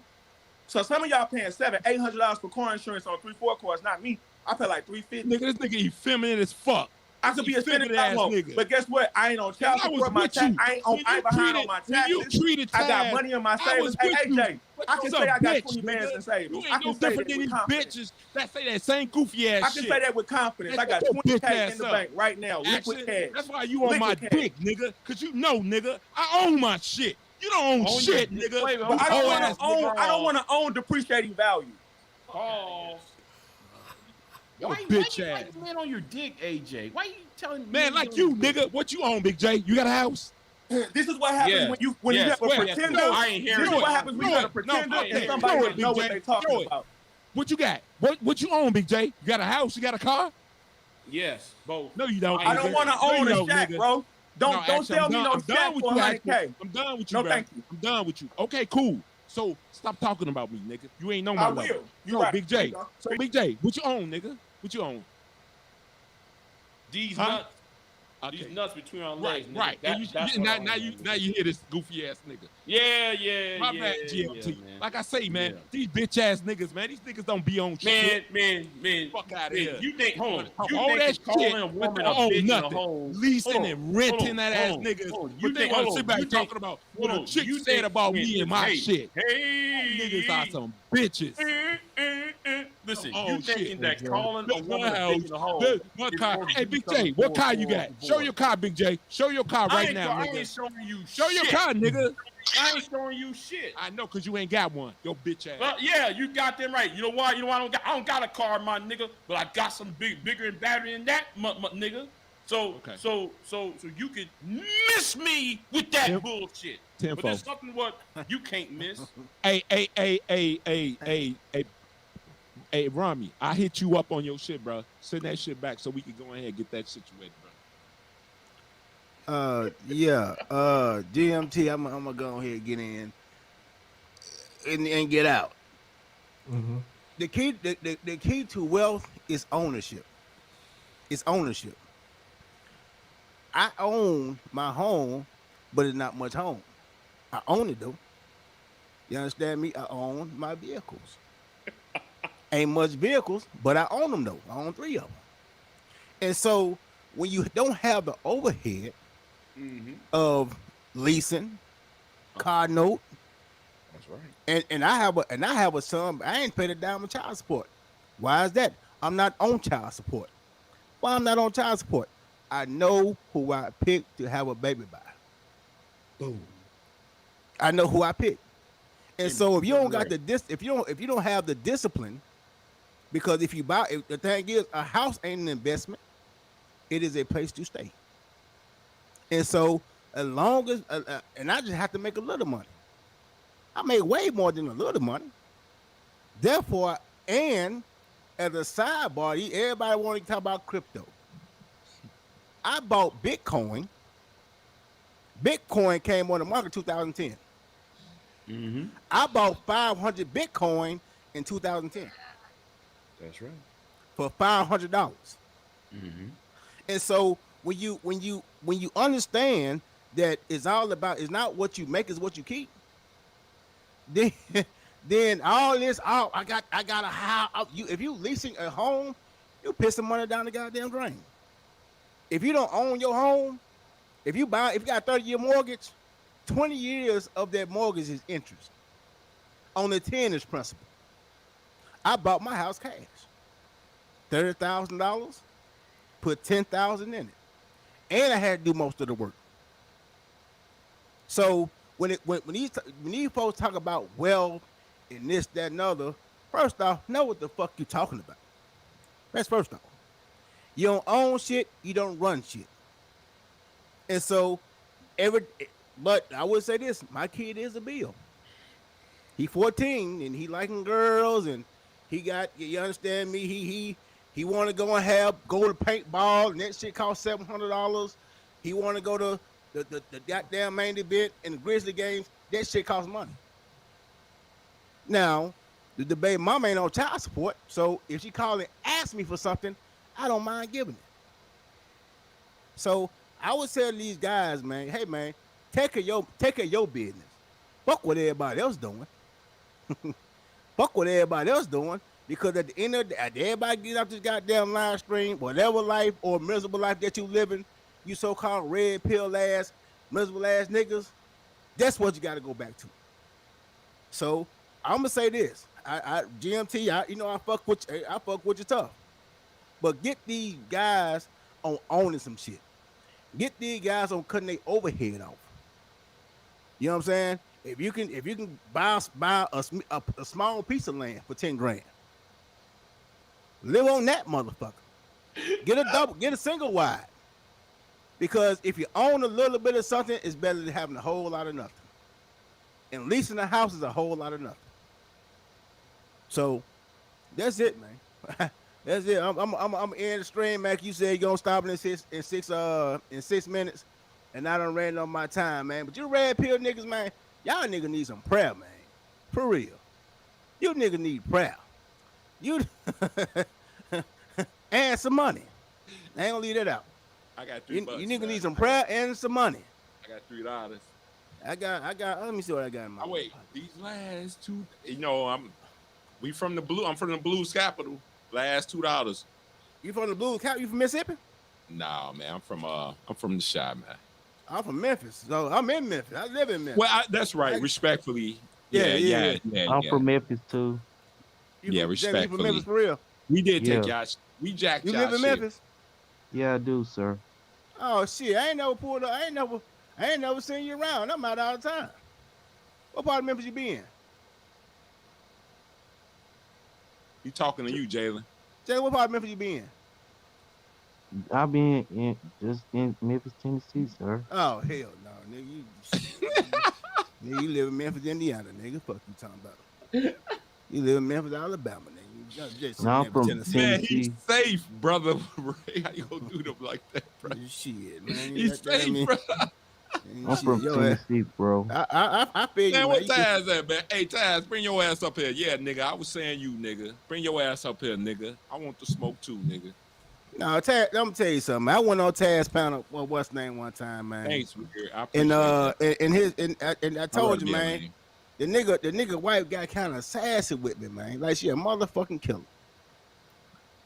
Speaker 11: So some of y'all paying $700-$800 for car insurance on 3-4 cars, not me. I pay like $350.
Speaker 14: Nigga, this nigga effeminate as fuck.
Speaker 11: I could be a spending nigga. But guess what? I ain't on child support. My tax. I ain't behind on my taxes. I got money in my savings. Hey, AJ, I can say I got 20 bands in savings. I can say that with confidence.
Speaker 14: Bitches that say that same goofy ass shit.
Speaker 11: I can say that with confidence. I got 20K in the bank right now, liquid cash.
Speaker 14: That's why you on my dick, nigga. Cause you know, nigga, I own my shit. You don't own shit, nigga.
Speaker 11: But I don't want to own depreciating value.
Speaker 10: Oh.
Speaker 14: Why
Speaker 10: bitch ass. Why you man on your dick, AJ? Why you telling me?
Speaker 14: Man, like you, nigga. What you own, Big J? You got a house?
Speaker 11: This is what happens when you have a pretender. This is what happens when you have a pretender and somebody that know what they talking about.
Speaker 14: What you got? What you own, Big J? You got a house? You got a car?
Speaker 10: Yes, both.
Speaker 14: No, you don't.
Speaker 11: I don't want to own a shack, bro. Don't tell me no shack for $100K.
Speaker 14: I'm done with you,
Speaker 11: no,
Speaker 14: bro.
Speaker 11: thank you.
Speaker 14: I'm done with you. Okay, cool. So stop talking about me, nigga. You ain't know my level.
Speaker 11: I will. You
Speaker 14: right.
Speaker 11: right.
Speaker 14: Big J. So Big J, what you own, nigga? What you own?
Speaker 10: These nuts. These nuts between our legs.
Speaker 14: Right. Now you hear this goofy ass nigga.
Speaker 10: Yeah.
Speaker 14: My bad, GLT. Like I say, man, these bitch ass niggas, man, these niggas don't be on shit.
Speaker 10: Man.
Speaker 14: Fuck out of here.
Speaker 10: You think, hold on.
Speaker 14: All that
Speaker 10: calling
Speaker 14: shit,
Speaker 10: a woman
Speaker 14: but
Speaker 10: a bitch in a
Speaker 14: nothing.
Speaker 10: home.
Speaker 14: Leasing and renting that ass niggas. But they want to sit back talking about what a chick said about me and my shit.
Speaker 10: Hey.
Speaker 14: Niggas are some bitches.
Speaker 10: Listen, you thinking that calling a woman a bitch in a home.
Speaker 14: Hey, Big J, what car you got? Show your car, Big J. Show your car right now, nigga.
Speaker 10: I ain't showing you shit.
Speaker 14: Show your car, nigga.
Speaker 10: I ain't showing you shit.
Speaker 14: I know, cause you ain't got one. Your bitch ass.
Speaker 10: Well, yeah, you got them right. You know why? I don't got a car, my nigga. But I got some bigger and badder than that, nigga. So you can miss me with that bullshit. But there's something what you can't miss.
Speaker 14: Hey, Rami, I hit you up on your shit, bro. Send that shit back so we can go ahead and get that situated, bro.
Speaker 16: GMT, I'm gonna go ahead and get in and get out. the key to wealth is ownership. It's ownership. I own my home, but it's not much home. I own it though. You understand me? I own my vehicles. Ain't much vehicles, but I own them though. I own 3 of them. And so when you don't have the overhead of leasing, car note,
Speaker 10: that's right.
Speaker 16: And I have a son. I ain't paid a dime of child support. Why is that? I'm not on child support. Why I'm not on child support? I know who I picked to have a baby by.
Speaker 10: Boom.
Speaker 16: I know who I picked. And so if you don't got if you don't have the discipline, because the thing is, a house ain't an investment, it is a place to stay. And so as long as and I just have to make a little money. I make way more than a little money. Therefore, and as a sidebar, everybody want to talk about crypto. I bought Bitcoin. Bitcoin came on the market in 2010. I bought 500 Bitcoin in 2010.
Speaker 10: That's right.
Speaker 16: For $500. And so when you understand that it's not what you make, is what you keep. Then all this, I got a house. If you leasing a home, you pissing money down the goddamn drain. If you don't own your home, if you got a 30-year mortgage, 20 years of that mortgage is interest. On the 10 is principal. I bought my house cash. $30,000, put $10,000 in it. And I had to do most of the work. So when these folks talk about wealth and this, that, and other, first off, know what the fuck you talking about. That's first off. You don't own shit, you don't run shit. And so but I would say this, my kid is a bill. He 14 and he liking girls and he got, you understand me, he want to go to paintball and that shit costs $700. He want to go to the goddamn main event in the Grizzly games. That shit costs money. Now, the baby mama ain't on child support, so if she call and ask me for something, I don't mind giving it. So I would tell these guys, man, hey man, take care of your business. Fuck what everybody else doing. Fuck what everybody else doing. Because at the end of the day, everybody get off this goddamn live stream, whatever life or miserable life that you living, you so-called red pill ass, miserable ass niggas, that's what you got to go back to. So I'm gonna say this, GMT, I fuck with you tough, but get these guys on owning some shit. Get these guys on cutting their overhead off. You know what I'm saying? If you can buy a small piece of land for 10 grand. Live on that motherfucker. Get a single wide. Because if you own a little bit of something, it's better than having a whole lot of nothing. And leasing a house is a whole lot of nothing. So that's it, man. That's it. I'm in the stream, man. You said you're gonna stop in 6 minutes, and I done ran on my time, man. But you red pill niggas, man, y'all niggas need some prayer, man. For real. You niggas need prayer. You and some money. I ain't gonna leave that out.
Speaker 6: I got $3.
Speaker 16: You niggas need some prayer and some money.
Speaker 6: I got $3.
Speaker 16: I got. Let me see what I got in my.
Speaker 6: Wait, these last two. I'm from the blues capital. Last $2.
Speaker 16: You from the blues capital? You from Mississippi?
Speaker 6: Nah, man. I'm from the Chi, man.
Speaker 16: I'm from Memphis, so I'm in Memphis. I live in Memphis.
Speaker 6: Well, that's right. Respectfully.
Speaker 16: Yeah.
Speaker 13: I'm from Memphis too.
Speaker 6: Respectfully.
Speaker 16: You from Memphis for real?
Speaker 6: We did take y'all. We jacked y'all.
Speaker 16: You live in Memphis?
Speaker 13: Yeah, I do, sir.
Speaker 16: Oh shit! I ain't never pulled up. I ain't never seen you around. I'm out all the time. What part of Memphis you be in?
Speaker 6: You talking to you, Jalen?
Speaker 16: Jalen, what part of Memphis you be in?
Speaker 13: I been in Memphis, Tennessee, sir.
Speaker 16: Oh hell no, nigga! You live in Memphis, Indiana, nigga. Fuck you talking about? You live in Memphis, Alabama, nigga.
Speaker 13: No, I'm from Tennessee.
Speaker 6: Man, he's safe, brother. Ray, how you gonna do them like that, bro?
Speaker 16: Shit, man.
Speaker 6: He's safe, bro.
Speaker 13: I'm from Tennessee, bro.
Speaker 16: I feel you,
Speaker 14: Man,
Speaker 16: man.
Speaker 14: what Taz at, man? Hey, Taz, bring your ass up here. Yeah, nigga, I was saying you, nigga. Bring your ass up here, nigga. I want to smoke too, nigga.
Speaker 16: No, Taz, let me tell you something. I went on Taz panel. Well, what's his name one time, man?
Speaker 14: Thanks, Weird. I appreciate that.
Speaker 16: And I told you, man. The nigga wife got kind of sassy with me, man. Like she a motherfucking killer.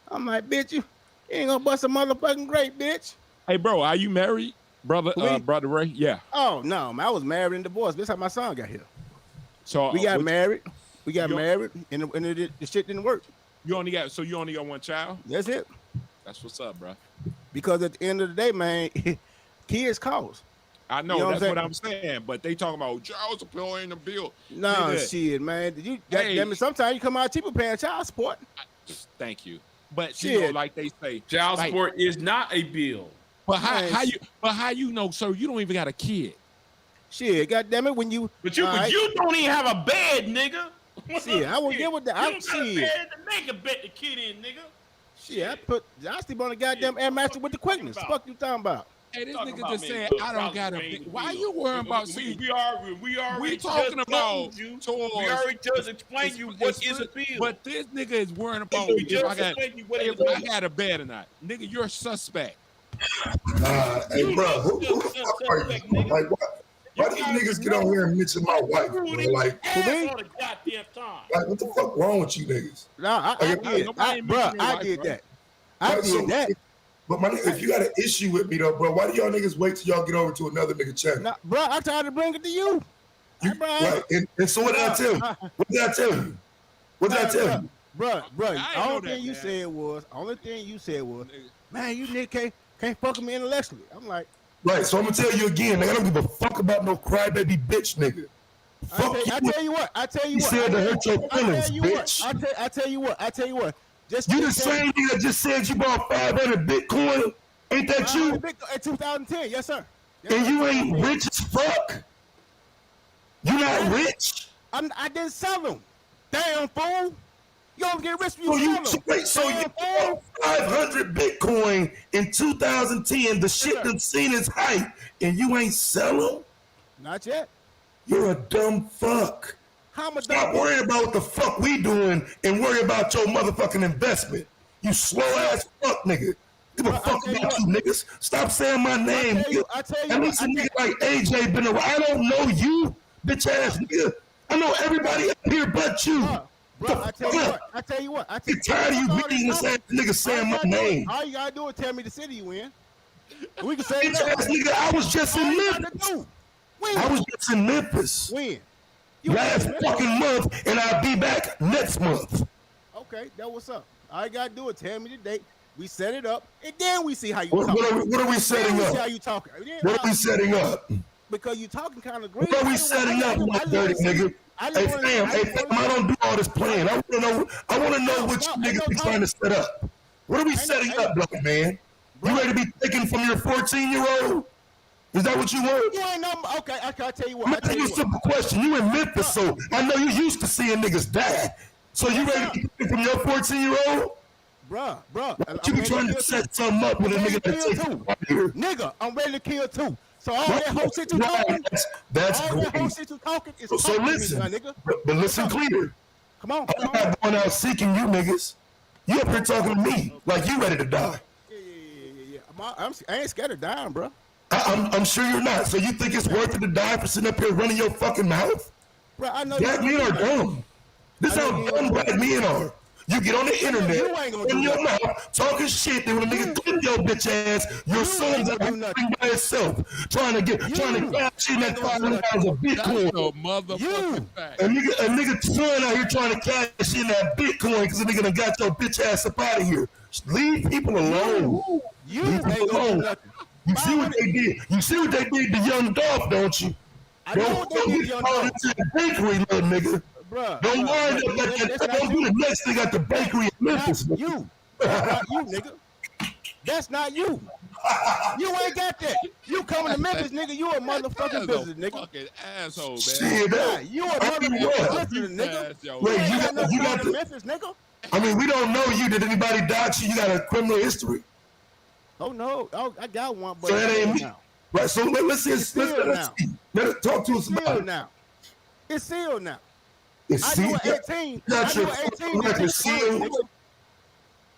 Speaker 16: I'm like, bitch, you ain't gonna bust a motherfucking grape, bitch.
Speaker 14: Hey, bro, are you married, brother? Brother Ray? Yeah.
Speaker 16: Oh no, man, I was married and divorced. This how my son got here.
Speaker 14: So
Speaker 16: we got married. We got married, and the shit didn't work.
Speaker 14: You only got one child?
Speaker 16: That's it.
Speaker 14: That's what's up, bro.
Speaker 16: Because at the end of the day, man, kids cost.
Speaker 14: I know,
Speaker 16: You know
Speaker 14: that's what I'm saying. But they talking about child support in the bill.
Speaker 16: No shit, man. Damn it, sometimes you come out cheaper paying child support.
Speaker 14: Thank you. But
Speaker 16: Shit.
Speaker 14: you know, like they say,
Speaker 17: child support is not a bill.
Speaker 14: But how you know, sir? You don't even got a kid.
Speaker 16: Shit, goddamn it, when you.
Speaker 17: But you don't even have a bed, nigga.
Speaker 16: Shit, I won't get with that.
Speaker 17: You don't got a bed to make a bet the kid in, nigga.
Speaker 16: Shit, I sleep on the goddamn Air Master with the quickness. Fuck you talking about?
Speaker 14: Hey, this nigga just saying I don't got a. Why you worrying about?
Speaker 17: We already
Speaker 14: talking about
Speaker 17: told you.
Speaker 14: toys.
Speaker 17: We already just explained you what is a bill.
Speaker 14: But this nigga is worrying about if I got a bed or not. Nigga, you're a suspect.
Speaker 18: Hey, bro, who the fuck are you? Like, why do you niggas get on here and mention my wife, bro? Like, what the fuck wrong with you niggas?
Speaker 16: No, I did that. I did that.
Speaker 18: But my nigga, if you got an issue with me though, bro, why do y'all niggas wait till y'all get over to another nigga channel?
Speaker 16: Nah, bro, I tried to bring it to you.
Speaker 18: Right, and so what did I tell you? What did I tell you? What did I tell you?
Speaker 16: Bro, the only thing you said was, man, you nigga can't fuck with me intellectually. I'm like,
Speaker 18: right, so I'm gonna tell you again, nigga, I don't give a fuck about no crybaby bitch nigga.
Speaker 16: I tell you what.
Speaker 18: You said to hurt your feelings, bitch.
Speaker 16: I tell you what.
Speaker 18: You the same nigga that just said you bought 500 Bitcoin? Ain't that you?
Speaker 16: In 2010, yes sir.
Speaker 18: And you ain't rich as fuck? You not rich?
Speaker 16: I didn't sell them. Damn fool. You don't get rich when you sell them.
Speaker 18: Wait, so you bought 500 Bitcoin in 2010, the shit done seen its height, and you ain't sell them?
Speaker 16: Not yet.
Speaker 18: You're a dumb fuck. Stop worrying about what the fuck we doing and worry about your motherfucking investment. You slow ass fuck nigga. Give a fuck about you niggas. Stop saying my name. At least a nigga like AJ been around. I don't know you, bitch ass nigga. I know everybody up here but you.
Speaker 16: Bro, I tell you what.
Speaker 18: I'm tired of you meeting this ass nigga saying my name.
Speaker 16: All you gotta do is tell me the city you in. We can say
Speaker 18: bitch ass nigga, I was just in Memphis. I was just in Memphis.
Speaker 16: When?
Speaker 18: Last fucking month, and I'll be back next month.
Speaker 16: Okay, that what's up. All you gotta do is tell me the date. We set it up, and then we see how you
Speaker 18: What
Speaker 16: talking.
Speaker 18: are we setting up?
Speaker 16: See how you talking.
Speaker 18: What are we setting up?
Speaker 16: Because you talking kind of green.
Speaker 18: What are we setting up, my dirty nigga? Hey fam, I don't do all this playing. I wanna know what you niggas be trying to set up. What are we setting up, black man? You ready to be taken from your 14-year-old? Is that what you want?
Speaker 16: You ain't no. Okay, I can tell you what.
Speaker 18: I'm gonna tell you a simple question. You in Memphis, so I know you used to seeing niggas die. So you ready to be taken from your 14-year-old?
Speaker 16: Bruh.
Speaker 18: You be trying to set something up with a nigga that takes you out here.
Speaker 16: Nigga, I'm ready to kill too. So all that whole shit you talking,
Speaker 18: that's
Speaker 16: all
Speaker 18: great.
Speaker 16: that whole shit you talking is
Speaker 18: So listen,
Speaker 16: my nigga.
Speaker 18: But listen clear.
Speaker 16: Come on.
Speaker 18: I'm not going out seeking you niggas. You up here talking to me like you ready to die.
Speaker 16: Yeah. I ain't scared of dying, bro.
Speaker 18: I'm sure you're not. So you think it's worth it to die for sitting up here running your fucking mouth?
Speaker 16: Bro, I know
Speaker 18: black men are dumb. This is how dumb black men are. You get on the internet, in your mouth, talking shit, then when a nigga clip your bitch ass, your son's out here by himself, trying to cash in that $500 of Bitcoin. A nigga son out here trying to cash in that Bitcoin because a nigga done got your bitch ass up out of here. Leave people alone. Leave people alone. You see what they did? You see what they did to Young Dolph, don't you? Don't get caught into the bakery, little nigga. Don't wind up like that. Don't do the next thing at the bakery in Memphis.
Speaker 16: That's you. That's not you, nigga. That's not you. You ain't got that. You coming to Memphis, nigga. You a motherfucking business, nigga.
Speaker 14: Fucking asshole, man.
Speaker 18: Shit,
Speaker 16: you a motherfucking business, nigga.
Speaker 18: Wait, you got the
Speaker 16: Memphis, nigga.
Speaker 18: I mean, we don't know you. Did anybody dox you? You got a criminal history?
Speaker 16: Oh no, I got one, but
Speaker 18: so that ain't me. Right. So let's see.
Speaker 16: It's sealed now.
Speaker 18: Let us talk to us
Speaker 16: It's
Speaker 18: about
Speaker 16: sealed
Speaker 18: it.
Speaker 16: now. It's sealed now.
Speaker 18: It's
Speaker 16: I
Speaker 18: sealed.
Speaker 16: knew at 18.
Speaker 18: Got
Speaker 16: I knew
Speaker 18: your
Speaker 16: at 18
Speaker 18: fucking
Speaker 16: the
Speaker 18: record
Speaker 16: shit counted,
Speaker 18: sealed.
Speaker 16: nigga.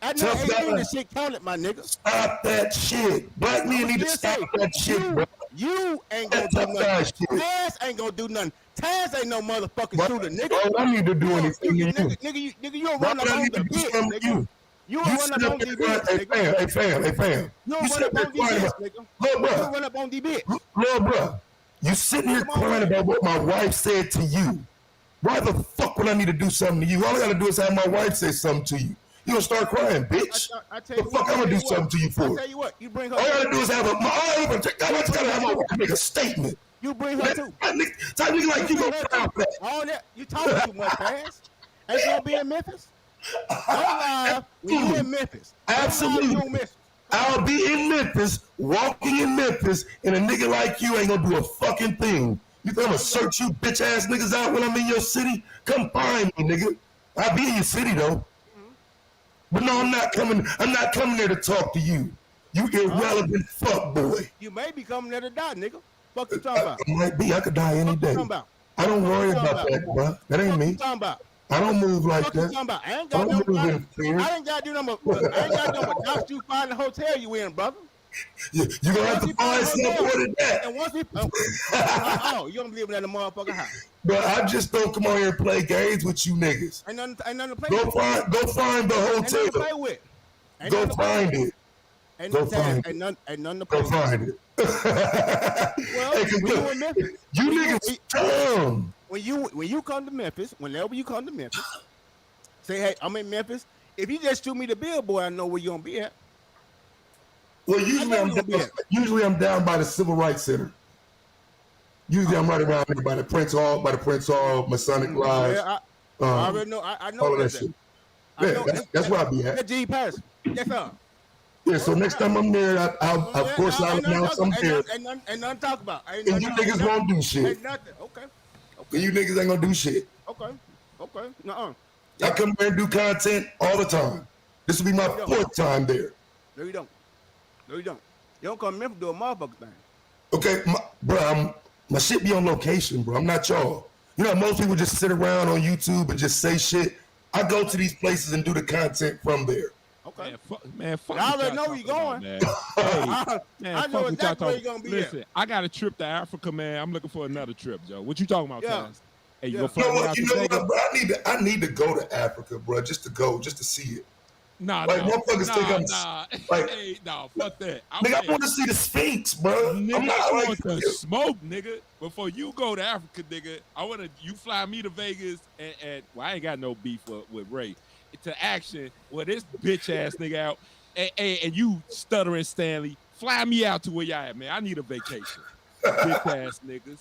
Speaker 16: I knew
Speaker 18: Tough
Speaker 16: at 18
Speaker 18: guy.
Speaker 16: the shit counted, my nigga.
Speaker 18: Stop that shit. Black men need to stop that shit, bro.
Speaker 16: You ain't gonna do nothing. Taz ain't gonna do nothing. Taz ain't no motherfucking shooter, nigga.
Speaker 18: Why would I need to do anything to you?
Speaker 16: Nigga, you don't run up on the bitch, nigga. You don't run up on the bitch, nigga.
Speaker 18: Hey fam.
Speaker 16: You don't run up on the bitch, nigga.
Speaker 18: Look, bro.
Speaker 16: You don't run up on the bitch.
Speaker 18: Look, bro. You sitting here crying about what my wife said to you. Why the fuck would I need to do something to you? All I gotta do is have my wife say something to you. You gonna start crying, bitch.
Speaker 16: I tell you
Speaker 18: the fuck I'm gonna do something to you for?
Speaker 16: I tell you what, you bring her.
Speaker 18: All I gotta do is have I just gotta have my wife make a statement.
Speaker 16: You bring her too.
Speaker 18: Type nigga like you gonna cry for that.
Speaker 16: All that you talking too much, Taz. Ain't you gonna be in Memphis? Don't lie when you in Memphis.
Speaker 18: Absolutely. I'll be in Memphis, walking in Memphis, and a nigga like you ain't gonna do a fucking thing. You think I'm gonna search you bitch ass niggas out when I'm in your city? Come find me, nigga. I'll be in your city though. But no, I'm not coming there to talk to you. You irrelevant fuck boy.
Speaker 16: You may be coming there to die, nigga. Fuck you talking about?
Speaker 18: I might be. I could die any day. I don't worry about that, bro. That ain't me.
Speaker 16: Talking about?
Speaker 18: I don't move like that.
Speaker 16: I ain't got no I ain't got to do no docs you find the hotel you in, brother.
Speaker 18: You gonna have to find something more than that.
Speaker 16: And once we you don't believe in that motherfucking house.
Speaker 18: But I just don't come on here and play games with you niggas.
Speaker 16: Ain't nothing to play
Speaker 18: Go
Speaker 16: with.
Speaker 18: find the hotel.
Speaker 16: Ain't nothing to play with.
Speaker 18: Go find it. Go find it.
Speaker 16: Ain't nothing to play with.
Speaker 18: Go find it.
Speaker 16: Well, when you in Memphis,
Speaker 18: you niggas dumb.
Speaker 16: When you come to Memphis, whenever you come to Memphis, say, hey, I'm in Memphis. If you just shoot me the billboard, I know where you gonna be at.
Speaker 18: Well, usually I'm down by the Civil Rights Center. Usually I'm right around there by the Prince Hall, Masonic Lodge.
Speaker 16: Yeah, I already know. I know
Speaker 18: all of that shit. Yeah, that's where I'll be at.
Speaker 16: That G pass. Yes, sir.
Speaker 18: Yeah, so next time I'm there, I'll announce I'm there.
Speaker 16: Ain't nothing to talk about.
Speaker 18: And you niggas won't do shit.
Speaker 16: Ain't nothing. Okay.
Speaker 18: And you niggas ain't gonna do shit.
Speaker 16: Okay. Nuh-uh.
Speaker 18: I come there and do content all the time. This will be my 4th time there.
Speaker 16: No, you don't. You don't come to Memphis to do a motherfucker thing.
Speaker 18: Okay, my shit be on location, bro. I'm not y'all. You know, most people just sit around on YouTube and just say shit. I go to these places and do the content from there.
Speaker 16: Okay.
Speaker 14: Man, fuck
Speaker 16: I already know where you're going.
Speaker 14: Man. Hey, man,
Speaker 16: I know exactly where you're going to be.
Speaker 14: Listen, I got a trip to Africa, man. I'm looking for another trip, Joe. What you talking about, Taz? Hey, you
Speaker 18: know what, bro? I need to go to Africa, bro, just to see it. Motherfuckers think I'm
Speaker 14: hey, fuck that.
Speaker 18: I want to see the Sphinx, bro.
Speaker 14: Nigga,
Speaker 18: I'm not
Speaker 14: I want to smoke, nigga. Before you go to Africa, nigga, I want to you fly me to Vegas and I ain't got no beef with Ray. To action with this bitch ass nigga out and you stuttering Stanley, fly me out to where y'all at, man. I need a vacation. Bitch ass niggas.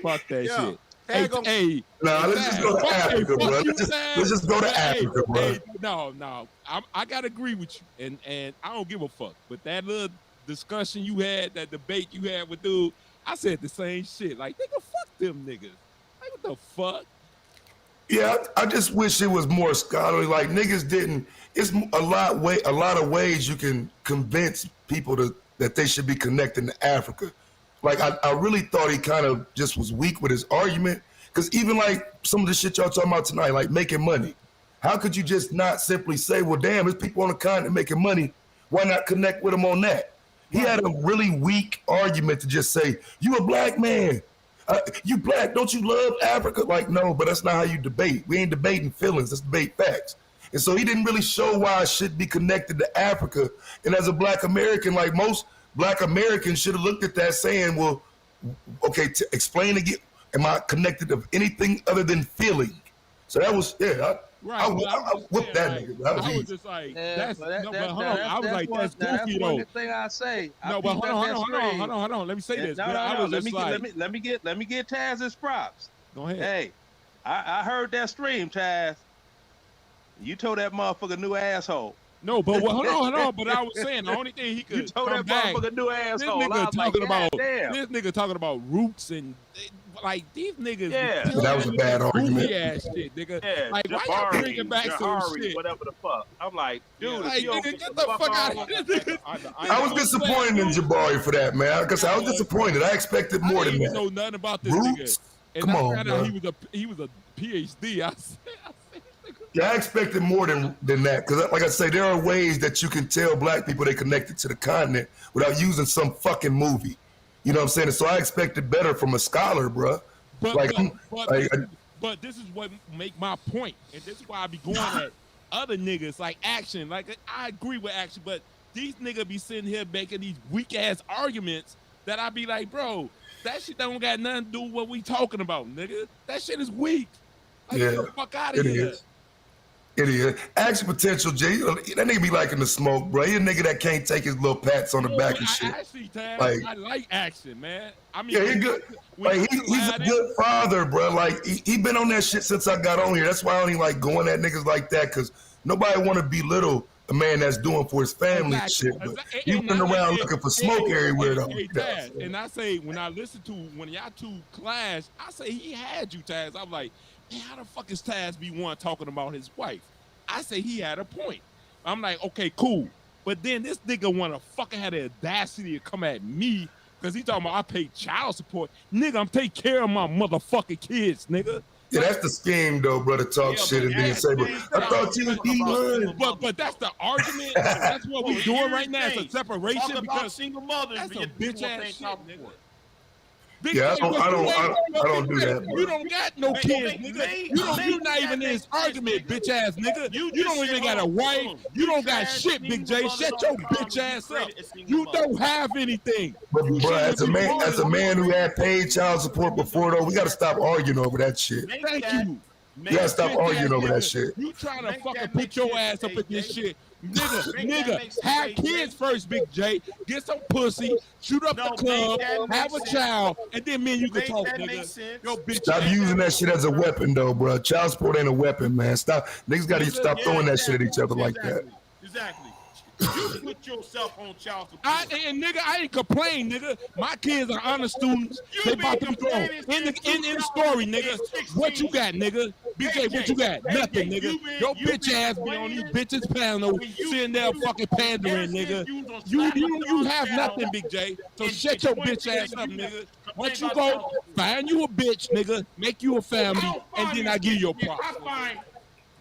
Speaker 14: Fuck that shit. Hey,
Speaker 18: let's just go to Africa, bro. Let's just go to Africa, bro.
Speaker 14: Hey, no. I gotta agree with you, and I don't give a fuck. But that little discussion you had, that debate you had with dude, I said the same shit. Like, nigga, fuck them niggas. Like, what the fuck?
Speaker 18: Yeah, I just wish it was more scholarly. Like, niggas didn't. It's a lot of ways you can convince people that they should be connecting to Africa. Like, I really thought he kind of just was weak with his argument. Because even like some of the shit y'all talking about tonight, like making money. How could you just not simply say, well, damn, there's people on the continent making money. Why not connect with them on that? He had a really weak argument to just say, you a black man. You black, don't you love Africa? Like, no, but that's not how you debate. We ain't debating feelings, let's debate facts. And so he didn't really show why I should be connected to Africa. And as a black American, like most black Americans should have looked at that saying, well, okay, to explain again, am I connected to anything other than feeling? So that was, I whooped that nigga. That was
Speaker 14: I was
Speaker 18: easy.
Speaker 14: just like,
Speaker 15: that's
Speaker 14: hold on. I was like, that's goofy though.
Speaker 15: One thing I say.
Speaker 14: No, but hold on. Let me say this.
Speaker 15: Let me get Taz's props.
Speaker 14: Go ahead.
Speaker 15: Hey, I heard that stream, Taz. You told that motherfucker new asshole.
Speaker 14: No, but hold on. But I was saying the only thing he could
Speaker 15: You told
Speaker 14: come
Speaker 15: that
Speaker 14: back.
Speaker 15: motherfucker new
Speaker 14: This
Speaker 15: asshole. I
Speaker 14: nigga
Speaker 15: was like,
Speaker 14: talking about
Speaker 15: damn.
Speaker 14: this nigga talking about roots and like these niggas.
Speaker 15: Yeah.
Speaker 14: Be
Speaker 18: That was a bad argument.
Speaker 14: ass shit, nigga.
Speaker 15: Yeah,
Speaker 14: Like why y'all
Speaker 15: Jabari,
Speaker 14: bringing back some
Speaker 15: Jahari,
Speaker 14: shit?
Speaker 15: whatever the fuck. I'm like, dude,
Speaker 14: Like
Speaker 15: if you don't
Speaker 14: nigga,
Speaker 15: get
Speaker 14: get the fuck out of here.
Speaker 18: I was disappointed in Jabari for that, man. Because I was disappointed. I expected more
Speaker 14: I
Speaker 18: than
Speaker 14: didn't even
Speaker 18: that.
Speaker 14: know nothing about this
Speaker 18: Roots?
Speaker 14: nigga. And
Speaker 18: Come
Speaker 14: I
Speaker 18: on,
Speaker 14: found out
Speaker 18: bro.
Speaker 14: he was a PhD. I said,
Speaker 18: Yeah, I expected more than that. Because, like I say, there are ways that you can tell black people they connected to the continent without using some fucking movie. You know what I'm saying? So I expected better from a scholar, bro.
Speaker 14: But this is what make my point, and this is why I be going at other niggas like Action. Like I agree with Action, but these niggas be sitting here making these weak ass arguments that I be like, bro, that shit don't got nothing to do with what we talking about, nigga. That shit is weak. Like,
Speaker 18: Yeah,
Speaker 14: get the fuck out of
Speaker 18: it
Speaker 14: here.
Speaker 18: is. It is. Action Potential, J. That nigga be liking the smoke, bro. He a nigga that can't take his little pats on the back and shit.
Speaker 14: Actually, Taz,
Speaker 18: Like,
Speaker 14: I like Action, man. I mean,
Speaker 18: yeah, he good. Like he's a good father, bro. Like he been on that shit since I got on here. That's why I don't even like going at niggas like that, because nobody want to belittle a man that's doing for his family and shit. But he running around looking for smoke everywhere though.
Speaker 14: Hey, Taz, and I say when I listen to when y'all two clash, I say he had you, Taz. I'm like, man, how the fuck is Taz be one talking about his wife? I say he had a point. I'm like, okay, cool. But then this nigga wanna fucking have the audacity to come at me because he talking about I pay child support. Nigga, I'm taking care of my motherfucking kids, nigga.
Speaker 18: Yeah, that's the scheme though, bro. To talk shit and then say, but I thought you was E1.
Speaker 14: But that's the argument. That's what we doing right now. It's a separation
Speaker 17: Talk about
Speaker 14: because
Speaker 17: single mothers.
Speaker 14: that's a bitch ass shit, nigga.
Speaker 18: Yeah, I don't do that,
Speaker 14: You
Speaker 18: bro.
Speaker 14: don't got no kids, nigga. You're not even in this argument, bitch ass nigga. You don't even got a wife. You don't got shit, Big J. Shut your bitch ass up. You don't have anything.
Speaker 18: But bro, as a man who had paid child support before though, we gotta stop arguing over that shit.
Speaker 14: Thank you.
Speaker 18: We gotta stop arguing over that shit.
Speaker 14: You trying to fucking put your ass up in this shit. Nigga, have kids first, Big J. Get some pussy, shoot up the club, have a child, and then me and you can talk, nigga. Yo, bitch.
Speaker 18: Stop using that shit as a weapon though, bro. Child support ain't a weapon, man. Stop. Niggas gotta stop throwing that shit at each other like that.
Speaker 17: Exactly. You put yourself on child support.
Speaker 14: Nigga, I ain't complain, nigga. My kids are honor students. They about to be grown. In the story, nigga. What you got, nigga? BJ, what you got? Nothing, nigga. Your bitch ass be on these bitches panel, sitting there fucking pandering, nigga. You have nothing, Big J. So shut your bitch ass up, nigga. Once you go, find you a bitch, nigga. Make you a family, and then I give you a props.
Speaker 17: I find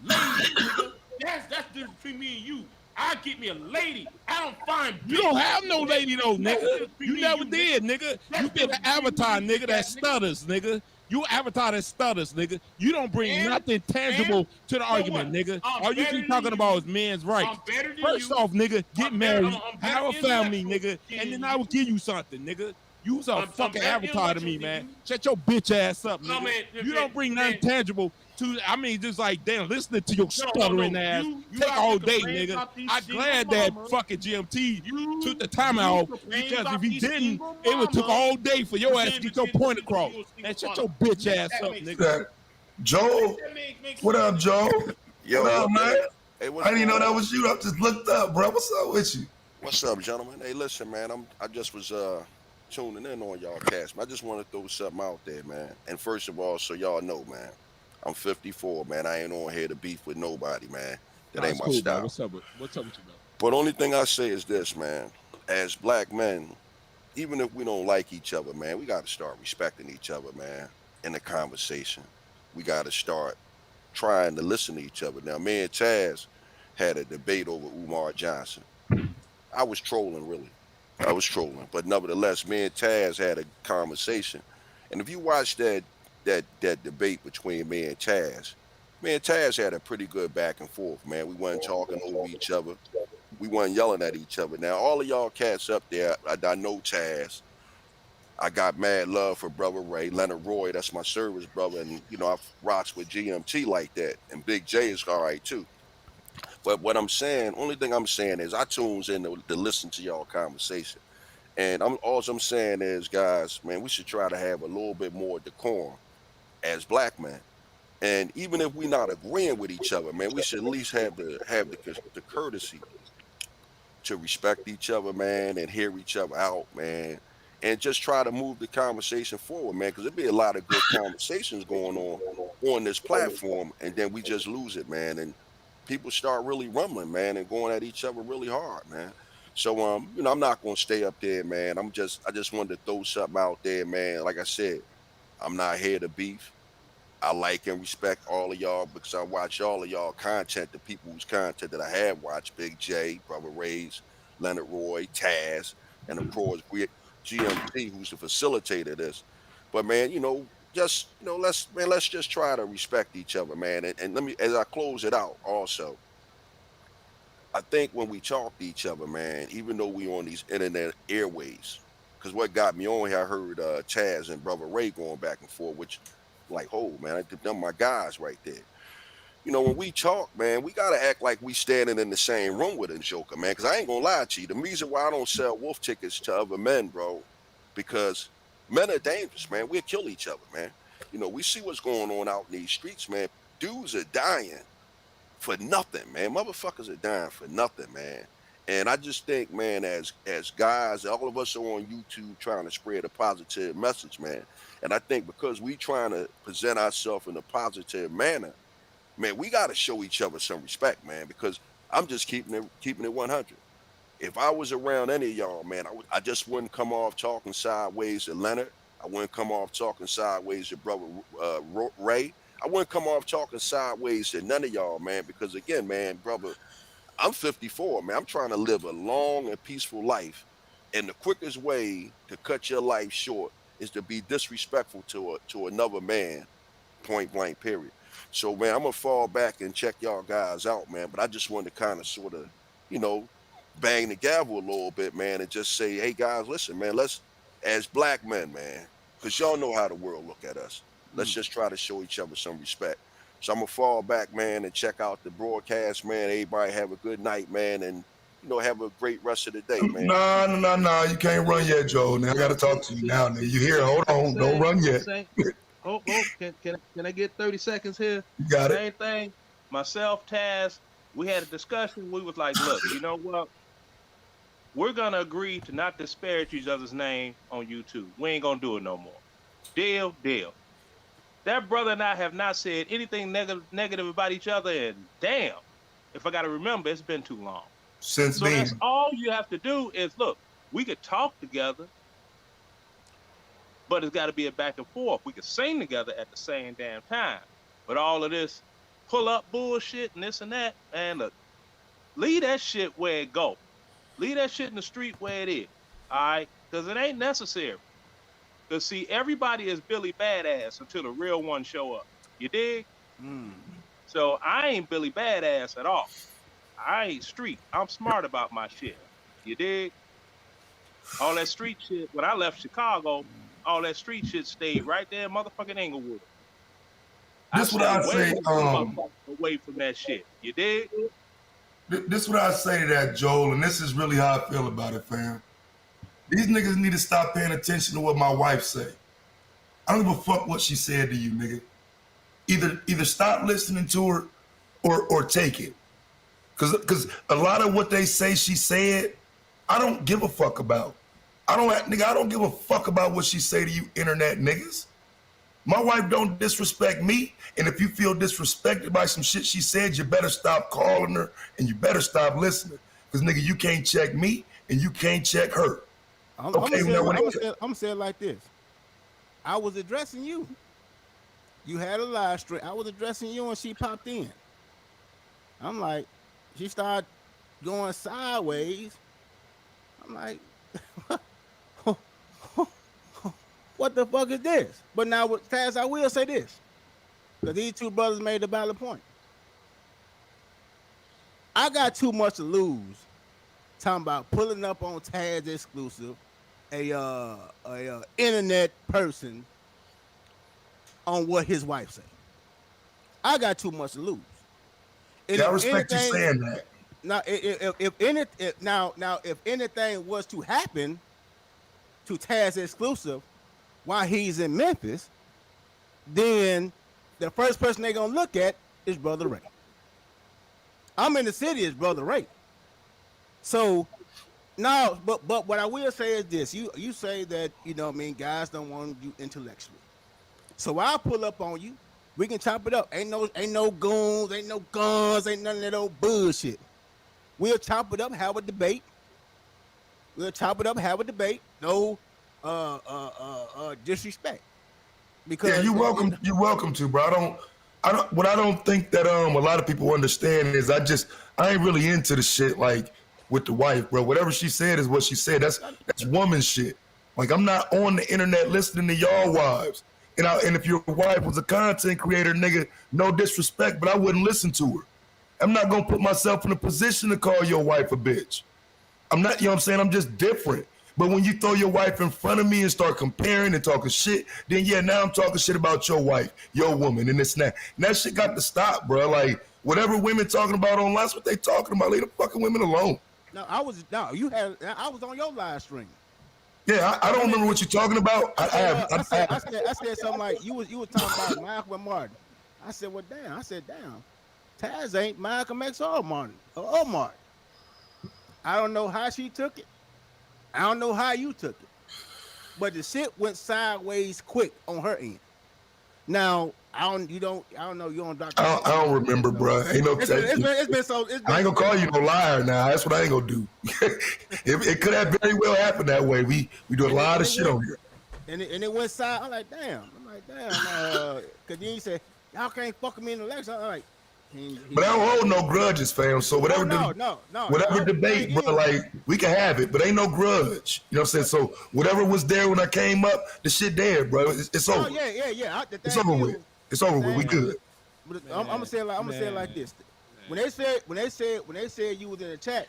Speaker 17: ladies, nigga. That's the difference between me and you. I get me a lady. I don't find.
Speaker 14: You don't have no lady though, nigga. You never did, nigga. You been an avatar, nigga, that stutters, nigga. You avatar that stutters, nigga. You don't bring nothing tangible to the argument, nigga. All you keep talking about is men's rights. First off, nigga, get married, have a family, nigga, and then I will give you something, nigga. You's a fucking avatar to me, man. Shut your bitch ass up, nigga. You don't bring nothing tangible to, I mean, just like, damn, listening to your stuttering ass. Take all day, nigga. I'm glad that fucking GMT took the time out, because if he didn't, it would took all day for your ass to get your point across. And shut your bitch ass up, nigga.
Speaker 18: Joe, what up, Joe?
Speaker 19: Yo,
Speaker 18: what up, man?
Speaker 19: Hey,
Speaker 18: I didn't even know that was you. I just looked up, bro. What's up with you?
Speaker 19: What's up, gentlemen? Hey, listen, man. I just was tuning in on y'all cast. I just want to throw something out there, man. And first of all, so y'all know, man, I'm 54, man. I ain't on here to beef with nobody, man. That ain't my style.
Speaker 14: What's up with you, bro?
Speaker 19: But only thing I say is this, man. As black men, even if we don't like each other, man, we got to start respecting each other, man, in the conversation. We got to start trying to listen to each other. Now, me and Taz had a debate over Umar Johnson. I was trolling, really. I was trolling. But nevertheless, me and Taz had a conversation. And if you watch that debate between me and Taz had a pretty good back and forth, man. We weren't talking over each other. We weren't yelling at each other. Now, all of y'all cats up there, I know Taz. I got mad love for Brother Ray. Leonard Roy, that's my service brother. And, you know, I rocks with GMT like that. And Big J is all right, too. But what I'm saying, only thing I'm saying is I tunes in to listen to y'all conversation. And all I'm saying is, guys, man, we should try to have a little bit more decorum as black men. And even if we're not agreeing with each other, man, we should at least have the courtesy to respect each other, man, and hear each other out, man, and just try to move the conversation forward, man, because there'd be a lot of good conversations going on this platform, and then we just lose it, man, and people start really rumbling, man, and going at each other really hard, man. So, I'm not gonna stay up there, man. I just wanted to throw something out there, man. Like I said, I'm not here to beef. I like and respect all of y'all because I watch all of y'all content, the people whose content that I have watched, Big J, Brother Rays, Leonard Roy, Taz, and of course GMT, who's the facilitator of this. But man, let's just try to respect each other, man. And let me, as I close it out, also, I think when we talk to each other, man, even though we on these internet airways, because what got me on here, I heard Taz and Brother Ray going back and forth, which like, oh man, I did them my guys right there. When we talk, man, we gotta act like we standing in the same room with a joker, man. Because I ain't gonna lie to you, the reason why I don't sell wolf tickets to other men, bro, because men are dangerous, man. We'll kill each other, man. We see what's going on out in these streets, man. Dudes are dying for nothing, man. Motherfuckers are dying for nothing, man. And I just think, man, as guys, all of us are on YouTube trying to spread a positive message, man. And I think because we trying to present ourselves in a positive manner, man, we got to show each other some respect, man. Because I'm just keeping it 100. If I was around any of y'all, man, I just wouldn't come off talking sideways to Leonard. I wouldn't come off talking sideways to Brother Ray. I wouldn't come off talking sideways to none of y'all, man. Because again, man, brother, I'm 54, man. I'm trying to live a long and peaceful life. And the quickest way to cut your life short is to be disrespectful to another man, point blank, period. So, man, I'm going to fall back and check y'all guys out, man. But I just wanted to kind of sort of, bang the gavel a little bit, man, and just say, hey, guys, listen, man, let's, as black men, man, because y'all know how the world look at us, let's just try to show each other some respect. So I'm gonna fall back, man, and check out the broadcast, man. Everybody have a good night, man, and have a great rest of the day, man.
Speaker 18: No, you can't run yet, Joe. Now I gotta talk to you now. Now you here? Hold on, don't run yet.
Speaker 15: Hope. Can I get 30 seconds here?
Speaker 18: You got
Speaker 15: Same thing. Myself, Taz, we had a discussion. We was like, look, you know what? We're gonna agree to not disparage each other's name on YouTube. We ain't gonna do it no more. Deal. That brother and I have not said anything negative about each other, and damn, if I got to remember, it's been too long. So that's all you have to do is, look, we could talk together, but it's got to be a back and forth. We could sing together at the same damn time. But all of this pull-up bullshit and this and that, man, look, leave that shit where it go. Leave that shit in the street where it is, all right? Because it ain't necessary. Because, see, everybody is Billy Badass until the real one show up. You dig? So I ain't Billy Badass at all. I ain't street. I'm smart about my shit. You dig? All that street shit, when I left Chicago, all that street shit stayed right there in motherfucking Inglewood.
Speaker 18: This what I say,
Speaker 15: away from that shit. You dig?
Speaker 18: This what I say to that, Joel, and this is really how I feel about it, fam. These niggas need to stop paying attention to what my wife say. I don't give a fuck what she said to you, nigga. Either stop listening to her or take it. Cause a lot of what they say she said, I don't give a fuck about. I don't give a fuck about what she say to you internet niggas. My wife don't disrespect me, and if you feel disrespected by some shit she said, you better stop calling her and you better stop listening. Cause nigga, you can't check me and you can't check her.
Speaker 16: I'm gonna say it like this. I was addressing you. You had a live stream. I was addressing you and she popped in. I'm like, she started going sideways. I'm like, what the fuck is this? But now, Taz, I will say this. Because these two brothers made a valid point. I got too much to lose talking about pulling up on Taz exclusive, a internet person on what his wife say. I got too much to lose.
Speaker 18: And I respect you saying that.
Speaker 16: Now, if anything was to happen to Taz exclusive while he's in Memphis, then the first person they gonna look at is Brother Ray. I'm in the city as Brother Ray. So no, but what I will say is this: you say that guys don't want you intellectually. So I'll pull up on you. We can chop it up. Ain't no goons, ain't no guns, ain't none of that old bullshit. We'll chop it up, have a debate. No disrespect. Because
Speaker 18: yeah, you're welcome to, bro. What I don't think that a lot of people understand is I ain't really into the shit like with the wife, bro. Whatever she said is what she said. That's woman shit. Like, I'm not on the internet listening to y'all wives. And if your wife was a content creator, nigga, no disrespect, but I wouldn't listen to her. I'm not gonna put myself in a position to call your wife a bitch. I'm not, you know what I'm saying? I'm just different. But when you throw your wife in front of me and start comparing and talking shit, then yeah, now I'm talking shit about your wife, your woman, and this and that. And that shit got to stop, bro. Like, whatever women talking about online, that's what they talking about. Leave the fucking women alone.
Speaker 16: No, I was on your live stream.
Speaker 18: Yeah, I don't remember what you're talking about.
Speaker 16: I said something like you was talking about Malcolm and Martin. I said, well, damn. Taz ain't Malcolm X or Martin. I don't know how she took it. I don't know how you took it. But the shit went sideways quick on her end. Now, I don't know. You don't.
Speaker 18: I don't remember, bro. Ain't no.
Speaker 16: It's been so.
Speaker 18: I ain't gonna call you no liar now. That's what I ain't gonna do. it could have very well happened that way. We do a lot of shit on here.
Speaker 16: And it went side. I'm like, damn. Cause then you said y'all can't fuck with me in the election. I'm like.
Speaker 18: But I don't hold no grudges, fam. So whatever debate, bro, like, we can have it, but ain't no grudge. You know what I'm saying? So whatever was there when I came up, the shit there, bro. It's over.
Speaker 16: Oh yeah.
Speaker 18: It's over with. It's over with. We good.
Speaker 16: I'm gonna say it like this. When they said you was in the chat,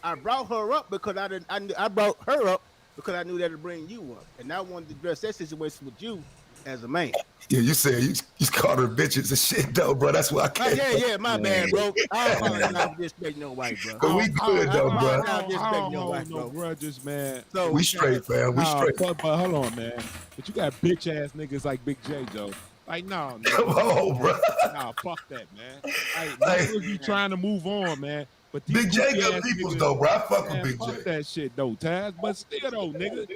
Speaker 16: I brought her up because I brought her up because I knew that would bring you up, and I wanted to address that situation with you as a man.
Speaker 18: Yeah, you said you called her bitches and shit, though, bro. That's why I can't.
Speaker 16: Yeah, my bad, bro. I don't want to disrespect no white, bro.
Speaker 18: But we good, though, bro.
Speaker 14: I don't no grudges, man.
Speaker 18: So we straight, fam. We straight.
Speaker 14: But hold on, man. But you got bitch ass niggas like Big J, though. Like, no,
Speaker 18: come on, bro.
Speaker 14: Nah, fuck that, man. Like, you trying to move on, man. But
Speaker 18: Big J got peoples, though, bro. I fuck with Big J.
Speaker 14: Fuck that shit, though, Taz. But still, though, nigga,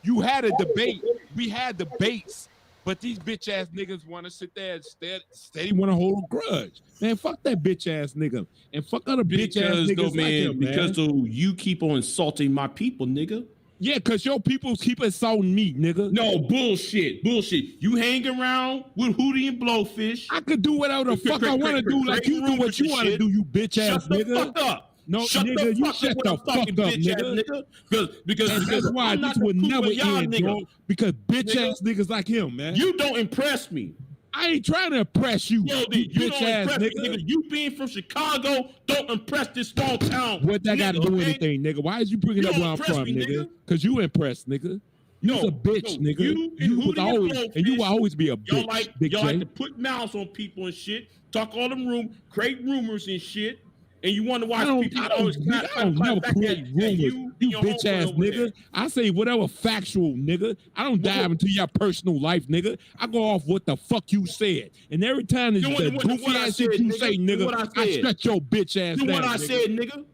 Speaker 14: you had a debate. We had debates. But these bitch ass niggas want to sit there and steady want to hold a grudge. Man, fuck that bitch ass nigga. And fuck other bitch ass niggas like him, man.
Speaker 17: Because you keep on insulting my people, nigga.
Speaker 14: Yeah, because your people keep insulting me, nigga.
Speaker 17: No, bullshit. You hang around with Hootie and Blowfish.
Speaker 14: I could do whatever the fuck I want to do like you do what you want to do, you bitch ass nigga.
Speaker 17: Shut the fuck up.
Speaker 14: No, nigga, you shut the fuck up, nigga. Because that's why this would never end, bro. Because bitch ass niggas like him, man.
Speaker 17: You don't impress me.
Speaker 14: I ain't trying to impress you,
Speaker 17: you
Speaker 14: bitch ass nigga.
Speaker 17: You being from Chicago don't impress this small town.
Speaker 14: What that got to do with anything, nigga? Why is you bringing up where I'm from, nigga? Because you impressed, nigga. You's a bitch, nigga. You will always be a bitch.
Speaker 17: Y'all like to put mouths on people and shit. Talk all them create rumors and shit. And you want to watch people always
Speaker 14: I don't never create rumors. You bitch ass nigga. I say whatever factual, nigga. I don't dive into your personal life, nigga. I go off what the fuck you said. And every time there's the goofy ass shit you say, nigga, I shut your bitch ass down.
Speaker 17: What I said, nigga.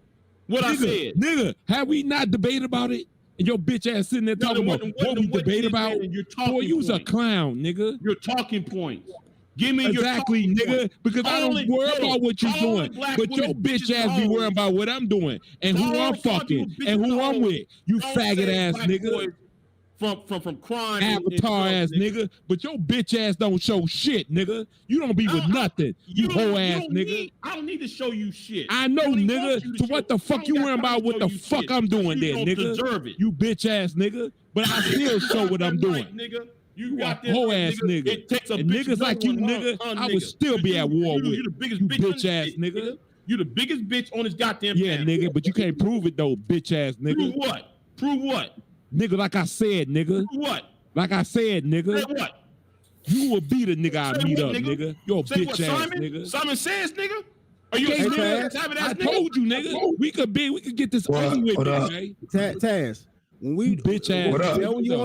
Speaker 17: What I said.
Speaker 14: Nigga, have we not debated about it? And your bitch ass sitting there talking about what we debate about? Boy, you's a clown, nigga.
Speaker 17: Your talking points. Give me
Speaker 14: exactly, nigga, because I don't worry about what you're doing. But your bitch ass be worrying about what I'm doing and who I'm fucking and who I'm with. You faggot ass nigga.
Speaker 17: From crime.
Speaker 14: Avatar ass nigga. But your bitch ass don't show shit, nigga. You don't be with nothing. You whole ass nigga.
Speaker 17: I don't need to show you shit.
Speaker 14: I know, nigga. So what the fuck you worrying about what the fuck I'm doing there, nigga?
Speaker 17: Deserve it.
Speaker 14: You bitch ass nigga. But I still show what I'm doing.
Speaker 17: Nigga. You got
Speaker 14: this whole ass nigga.
Speaker 17: It takes a
Speaker 14: and niggas like you, nigga, I would still be at war with.
Speaker 17: You the biggest
Speaker 14: bitch ass nigga.
Speaker 17: You the biggest bitch on this goddamn
Speaker 14: planet. Nigga, but you can't prove it though, bitch ass nigga.
Speaker 17: Prove what? Prove what?
Speaker 14: Nigga, like I said, nigga.
Speaker 17: Prove what?
Speaker 14: Like I said, nigga.
Speaker 17: Say what?
Speaker 14: You will be the nigga I meet up, nigga. You're a bitch ass nigga.
Speaker 17: Simon says, nigga. Are you a
Speaker 14: I told you, nigga. We could get this over with, nigga.
Speaker 16: Taz. When we
Speaker 14: bitch ass,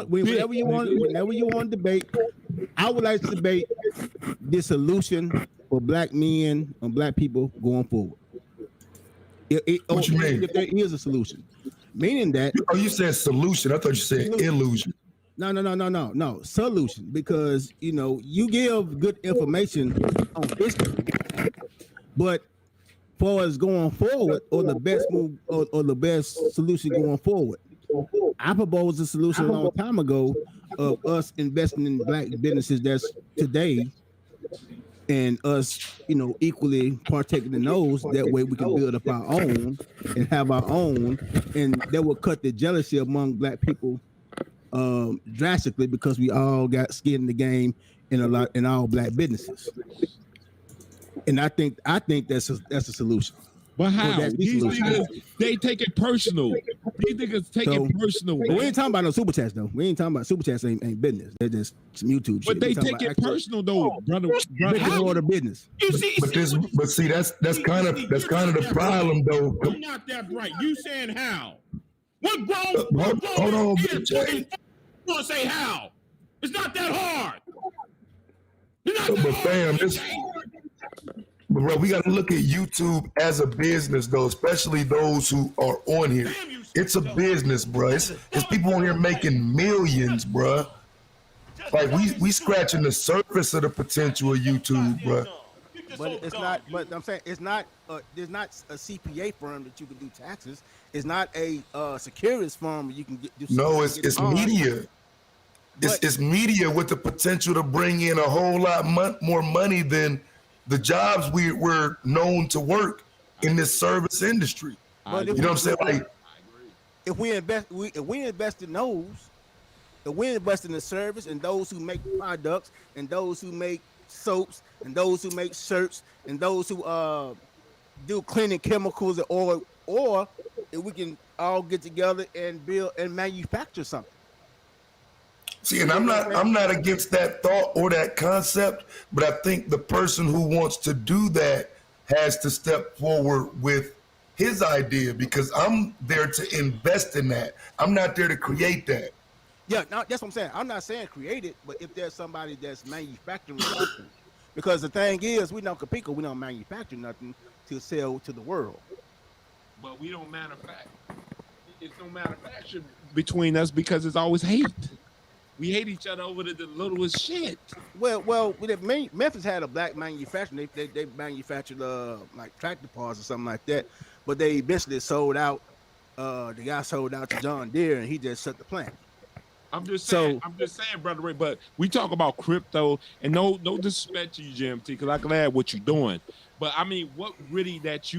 Speaker 16: whenever you want to debate, I would like to debate the solution for black men and black people going forward.
Speaker 18: What you mean?
Speaker 16: If there is a solution, meaning that.
Speaker 18: Oh, you said solution. I thought you said illusion.
Speaker 16: No. Solution, because you give good information on history, but far as going forward, or the best move, or the best solution going forward, I proposed a solution a long time ago of us investing in black businesses that's today, and us, equally partaking in those. That way, we can build up our own and have our own, and that will cut the jealousy among black people drastically, because we all got skin in the game in all black businesses. And I think that's a solution.
Speaker 14: But how? These niggas, they take it personal. These niggas take it personal.
Speaker 16: But we ain't talking about no super chats though. We ain't talking about super chats. Ain't business. They're just some YouTube
Speaker 14: but
Speaker 16: shit.
Speaker 14: They take it personal though, brother.
Speaker 16: Order business.
Speaker 18: But see, that's kind of the problem though.
Speaker 17: I'm not that bright. You saying how? What grown?
Speaker 18: Hold on,
Speaker 17: you want to say how? It's not that hard.
Speaker 18: But fam, but bro, we got to look at YouTube as a business, though, especially those who are on here. It's a business, bro. It's people on here making millions, bro. Like we scratching the surface of the potential of YouTube, bro.
Speaker 16: But it's not. But I'm saying it's not. There's not a CPA firm that you can do taxes. It's not a securities firm where you can do.
Speaker 18: No, it's media. It's media with the potential to bring in a whole lot more money than the jobs we're known to work in this service industry. You know what I'm saying? Like,
Speaker 16: if we invest in those, if we invest in the service and those who make products and those who make soaps and those who make shirts and those who do cleaning chemicals, or if we can all get together and build and manufacture something.
Speaker 18: See, and I'm not against that thought or that concept, but I think the person who wants to do that has to step forward with his idea, because I'm there to invest in that. I'm not there to create that.
Speaker 16: Yeah, no, that's what I'm saying. I'm not saying create it, but if there's somebody that's manufacturing something, because the thing is, we don't compete, we don't manufacture nothing to sell to the world.
Speaker 14: But we don't manufacture. It's no manufacture between us because it's always hate. We hate each other over the littlest shit.
Speaker 16: Well, Memphis had a black manufacturer. They manufactured like tractor parts or something like that, but they eventually sold out. The guy sold out to John Deere, and he just shut the plant.
Speaker 14: I'm just saying, brother Ray. But we talk about crypto, and no disrespect to you, GMT, because I'm glad what you're doing. But I mean, what really that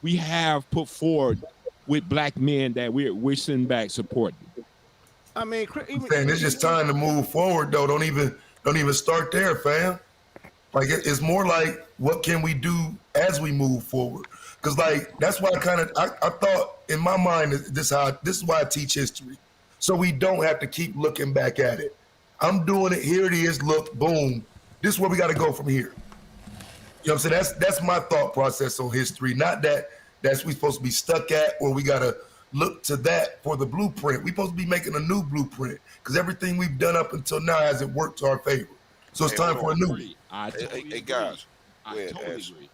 Speaker 14: we have put forward with black men that we're sitting back supporting.
Speaker 16: I mean,
Speaker 18: it's just time to move forward, though. Don't even start there, fam. Like it's more like, what can we do as we move forward? Because like that's why I thought in my mind this is why I teach history, so we don't have to keep looking back at it. I'm doing it. Here it is. Look, boom. This is where we got to go from here. You know what I'm saying? That's my thought process on history. Not that's we supposed to be stuck at, or we gotta look to that for the blueprint. We're supposed to be making a new blueprint, because everything we've done up until now hasn't worked to our favor. So it's time for a new one.
Speaker 19: Hey guys, go ahead, agree.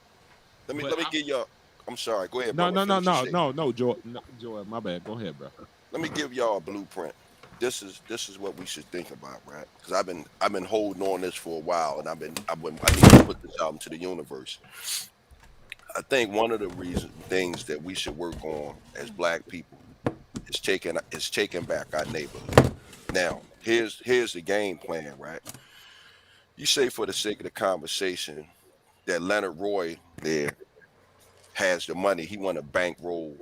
Speaker 19: Let me give y'all. I'm sorry. Go ahead.
Speaker 14: No, Joel, my bad. Go ahead, bro.
Speaker 19: Let me give y'all a blueprint. This is what we should think about, right? Because I've been holding on this for a while, and I need to put this out into the universe. I think one of the things that we should work on as black people is taking back our neighborhood. Now, here's the game plan, right? You say, for the sake of the conversation, that Leonard Roy there has the money. He want to bankroll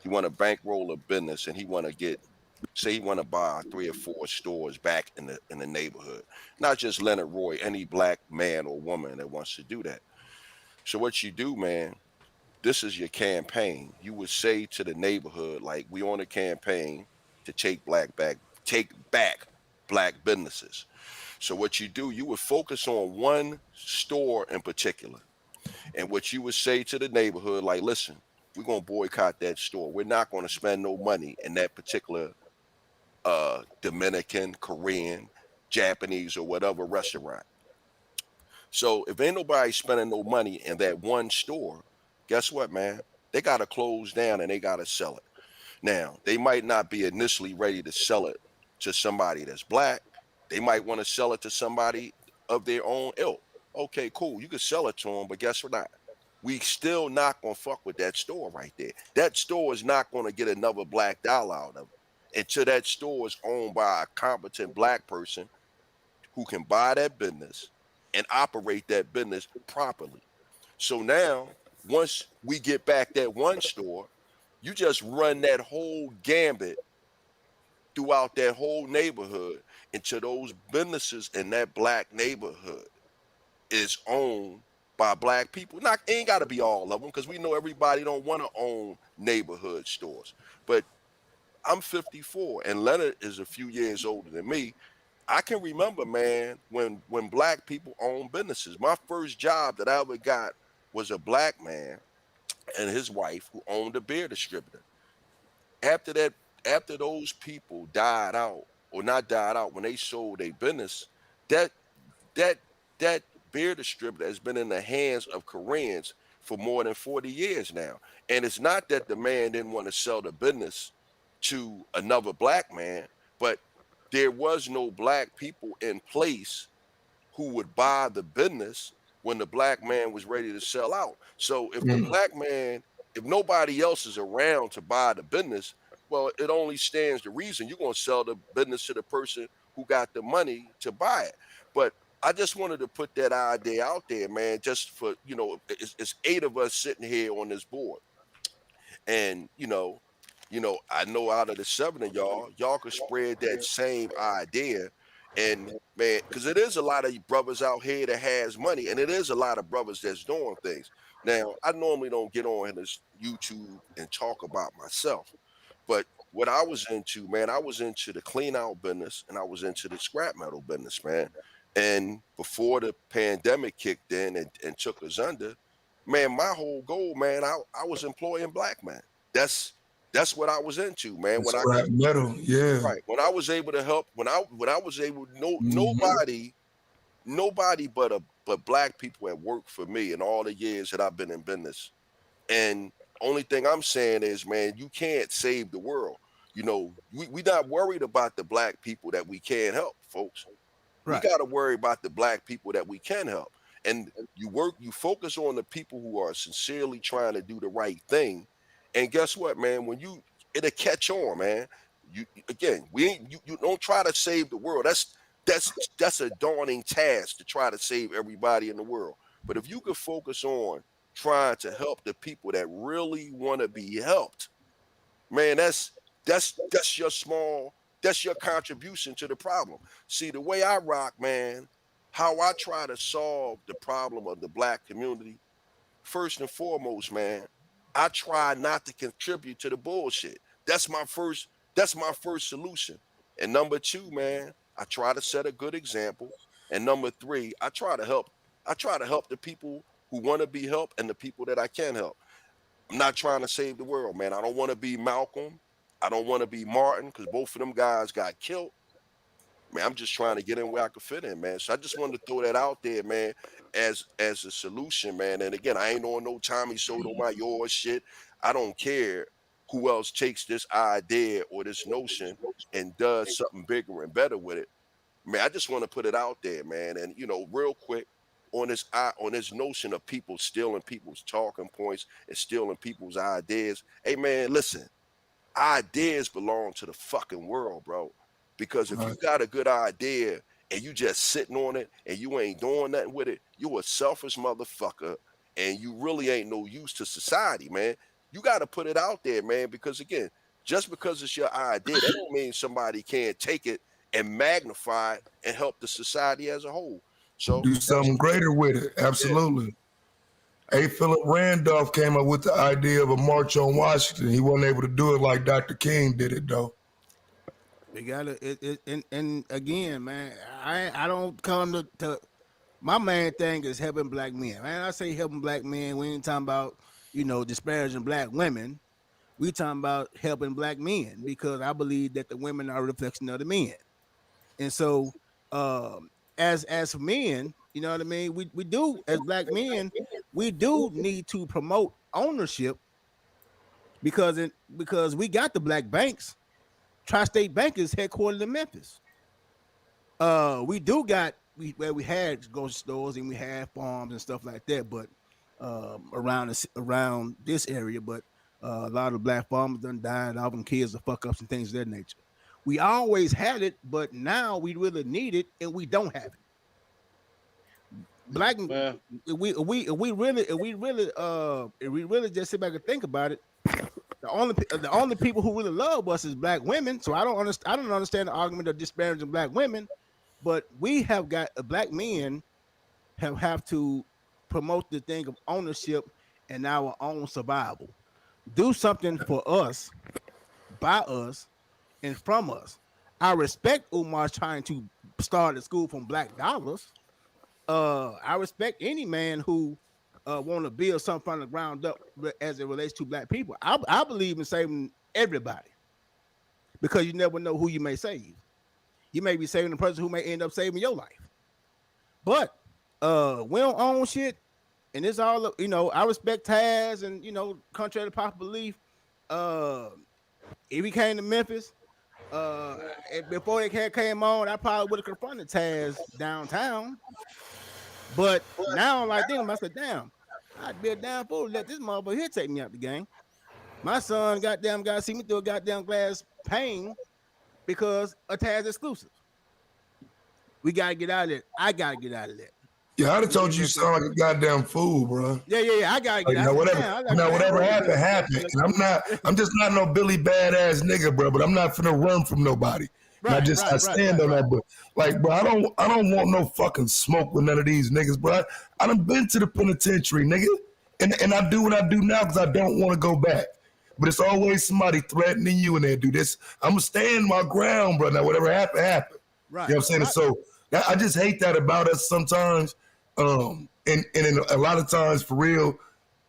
Speaker 19: a business, and he want to buy 3 or 4 stores back in the neighborhood. Not just Leonard Roy, any black man or woman that wants to do that. So what you do, man, this is your campaign. You would say to the neighborhood, like, we on a campaign to take back black businesses. So what you do, you would focus on one store in particular. And what you would say to the neighborhood, like, listen, we're going to boycott that store. We're not going to spend no money in that particular Dominican, Korean, Japanese, or whatever restaurant. So if ain't nobody spending no money in that one store, guess what, man? They got to close down and they got to sell it. Now, they might not be initially ready to sell it to somebody that's black. They might want to sell it to somebody of their own ilk. Okay, cool. You can sell it to them, but guess what? Not. We still not gonna fuck with that store right there. That store is not gonna get another black dollar out of it until that store is owned by a competent black person who can buy that business and operate that business properly. So now, once we get back that one store, you just run that whole gambit throughout that whole neighborhood until those businesses in that black neighborhood is owned by black people. Not ain't got to be all of them because we know everybody don't want to own neighborhood stores. But I'm 54 and Leonard is a few years older than me. I can remember, man, when black people owned businesses. My first job that I ever got was a black man and his wife who owned a beer distributor. After that, after those people died out, or not died out, when they sold their business, that that that beer distributor has been in the hands of Koreans for more than 40 years now. And it's not that the man didn't want to sell the business to another black man, but there was no black people in place who would buy the business when the black man was ready to sell out. So if the black man, if nobody else is around to buy the business, well, it only stands the reason you're going to sell the business to the person who got the money to buy it. But I just wanted to put that idea out there, man, just for, it's 8 of us sitting here on this board. And, I know out of the 7 of y'all could spread that same idea. And man, because it is a lot of brothers out here that has money, and it is a lot of brothers that's doing things. Now, I normally don't get on this YouTube and talk about myself, but what I was into, man, I was into the clean out business and I was into the scrap metal business, man. And before the pandemic kicked in and took us under, man, my whole goal, man, I was employing black men. That's what I was into, man. When I
Speaker 18: Scrap metal, yeah.
Speaker 19: right, when I was able to help, when I was able, nobody but black people had worked for me in all the years that I've been in business. And only thing I'm saying is, man, you can't save the world. We not worried about the black people that we can't help, folks. We
Speaker 16: Right.
Speaker 19: got to worry about the black people that we can help. And you focus on the people who are sincerely trying to do the right thing. And guess what, man? It'll catch on, man. You don't try to save the world. That's a daunting task to try to save everybody in the world. But if you could focus on trying to help the people that really want to be helped, man, that's your contribution to the problem. See, the way I rock, man, how I try to solve the problem of the black community, first and foremost, man, I try not to contribute to the bullshit. That's my first solution. And number 2, man, I try to set a good example. And number 3, I try to help the people who want to be helped and the people that I can help. I'm not trying to save the world, man. I don't want to be Malcolm. I don't want to be Martin because both of them guys got killed. Man, I'm just trying to get in where I could fit in, man. So I just wanted to throw that out there, man, as a solution, man. And again, I ain't on no Tommy Sotomayor shit. I don't care who else takes this idea or this notion and does something bigger and better with it. Man, I just want to put it out there, man. And real quick on this notion of people stealing people's talking points and stealing people's ideas. Hey, man, listen, ideas belong to the fucking world, bro. Because if you got a good idea and you just sitting on it and you ain't doing nothing with it, you a selfish motherfucker and you really ain't no use to society, man. You got to put it out there, man, because again, just because it's your idea, that don't mean somebody can't take it and magnify it and help the society as a whole. So
Speaker 18: Do something greater with it. Absolutely. A. Philip Randolph came up with the idea of a march on Washington. He wasn't able to do it like Dr. King did it, though.
Speaker 16: We gotta and again, man, I don't come to my main thing is helping black men. Man, I say helping black men. We ain't talking about disparaging black women. We talking about helping black men because I believe that the women are a reflection of the men. And so, as for men, You know what I mean? We do, as black men, we do need to promote ownership because we got the black banks. Tri-State Bank is headquartered in Memphis. We do got where we had grocery stores and we had farms and stuff like that, but around this area, but a lot of the black farmers done died off and kids are fuck ups and things of that nature. We always had it, but now we really need it and we don't have it. Black, if we really just sit back and think about it, the only people who really love us is black women. So I don't understand the argument of disparaging black women, but we have got black men have to promote the thing of ownership and our own survival. Do something for us, by us, and from us. I respect Umar trying to start a school from black dollars. I respect any man who want to build something from the ground up as it relates to black people. I believe in saving everybody because you never know who you may save. You may be saving the person who may end up saving your life. But we don't own shit, and it's all I respect Taz, and contrary to popular belief, if he came to Memphis, before they came on, I probably would have confronted Taz downtown. But now, like them, I said, damn, I'd be a damn fool to let this motherfucker here take me out the game. My son, goddamn, got to see me through a goddamn glass pane because of Taz exclusive. We gotta get out of it. I gotta get out of that.
Speaker 18: Yeah, I'd have told you sound like a goddamn fool, bro.
Speaker 16: Yeah. I gotta get out.
Speaker 18: Whatever happened. And I'm just not no Billy badass nigga, bro. But I'm not finna run from nobody. I stand on that, but like, bro, I don't want no fucking smoke with none of these niggas, bro. I done been to the penitentiary, nigga, and I do what I do now because I don't want to go back. But it's always somebody threatening you and they do this. I'm gonna stand my ground, bro. Now whatever happened.
Speaker 16: Right.
Speaker 18: You know what I'm saying? So I just hate that about us sometimes. And in a lot of times, for real,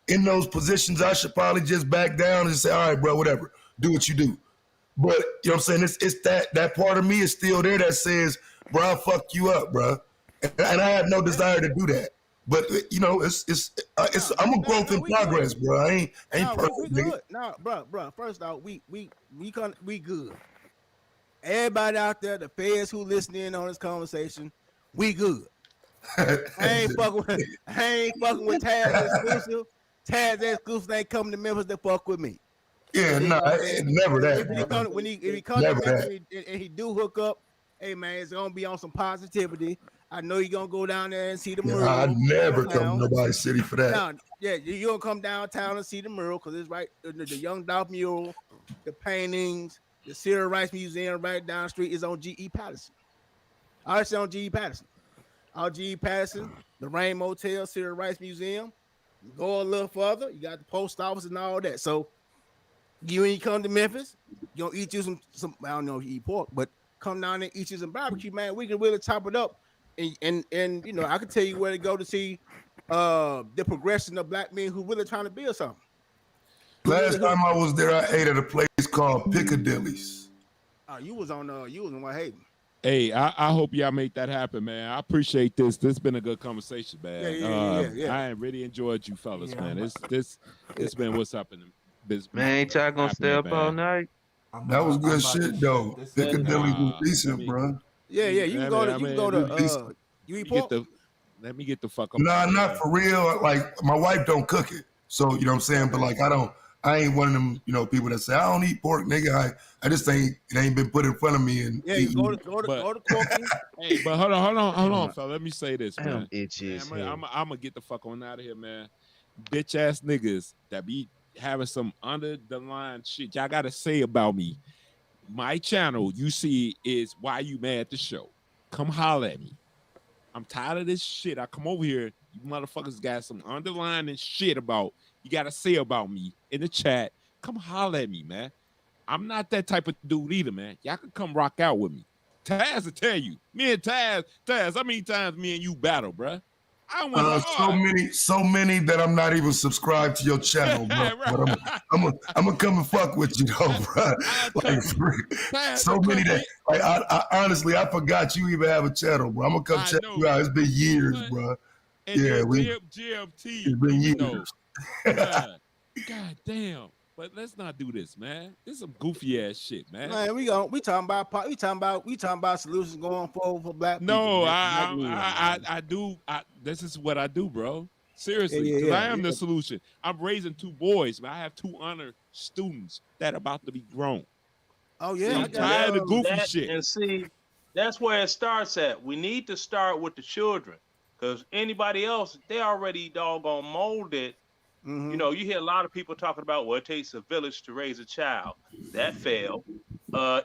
Speaker 18: in those positions, I should probably just back down and say, all right, bro, whatever, do what you do. But you know what I'm saying? It's that part of me is still there that says, bro, I'll fuck you up, bro. And I have no desire to do that. But I'm a growth in progress, bro. I ain't perfect, nigga.
Speaker 16: No, bro. First off, we good. Everybody out there, the feds who listen in on this conversation, we good. I ain't fucking with Taz exclusive. Taz exclusive ain't coming to Memphis to fuck with me.
Speaker 18: Yeah, never that.
Speaker 16: If he comes to Memphis and he do hook up, hey man, it's gonna be on some positivity. I know you're gonna go down there and see the mural.
Speaker 18: I never come to nobody's city for that.
Speaker 16: No, yeah, you're gonna come downtown and see the mural because it's right the Young Dolph mural, the paintings, the Civil Rights Museum right down the street is on G.E. Patterson. I it's on G.E. Patterson. Out G.E. Patterson, the Rain Motel, Civil Rights Museum. Go a little further, you got the post office and all that. So when you come to Memphis, you're gonna eat you some I don't know if you eat pork, but come down there and eat you some barbecue, man. We can really chop it up. And I can tell you where to go to see the progression of black men who really trying to build something.
Speaker 18: Last time I was there, I ate at a place called Piccadilly's.
Speaker 16: You was on Whitehaven.
Speaker 14: Hey, I hope y'all make that happen, man. I appreciate this. This has been a good conversation, man.
Speaker 16: Yeah.
Speaker 14: I really enjoyed you fellas, man. It's been what's happening.
Speaker 5: Man, ain't y'all gonna stay up all night?
Speaker 18: That was good shit, though. Piccadilly was decent, bro.
Speaker 16: Yeah. You can go to you eat pork?
Speaker 14: Let me get the fuck up.
Speaker 18: Nah, not for real. Like my wife don't cook it, so you know what I'm saying. But like I ain't one of them, people that say I don't eat pork, nigga. I just it ain't been put in front of me. And
Speaker 16: you go to Corky.
Speaker 14: Hey, but hold on, fella. Let me say this, man.
Speaker 5: I'm
Speaker 14: gonna get the fuck on out of here, man. Bitch ass niggas that be having some under the line shit y'all gotta say about me. My channel, you see, is Why You Mad at the Show. Come holler at me. I'm tired of this shit. I come over here, you motherfuckers got some underlying shit about you gotta say about me in the chat. Come holler at me, man. I'm not that type of dude either, man. Y'all can come rock out with me. Taz will tell you. Me and Taz, how many times me and you battle, bruh? I want
Speaker 18: so many that I'm not even subscribed to your channel, bro. But I'm gonna come and fuck with you, though, bro. Like, so many that, like, I honestly, I forgot you even have a channel, bro. I'm gonna come check you out. It's been years, bro.
Speaker 14: And
Speaker 18: Yeah,
Speaker 14: GMT,
Speaker 18: it's been years.
Speaker 14: God damn. But let's not do this, man. This is some goofy ass shit, man.
Speaker 16: Man, we talking about solutions going forward for black people.
Speaker 14: No, I do. This is what I do, bro. Seriously, because I am the solution. I'm raising 2 boys, but I have 2 honor students that are about to be grown.
Speaker 16: Oh yeah,
Speaker 14: so I'm tired of goofy shit.
Speaker 15: And see, that's where it starts at. We need to start with the children, because anybody else, they already doggone molded. You know, you hear a lot of people talking about, well, it takes a village to raise a child. That failed.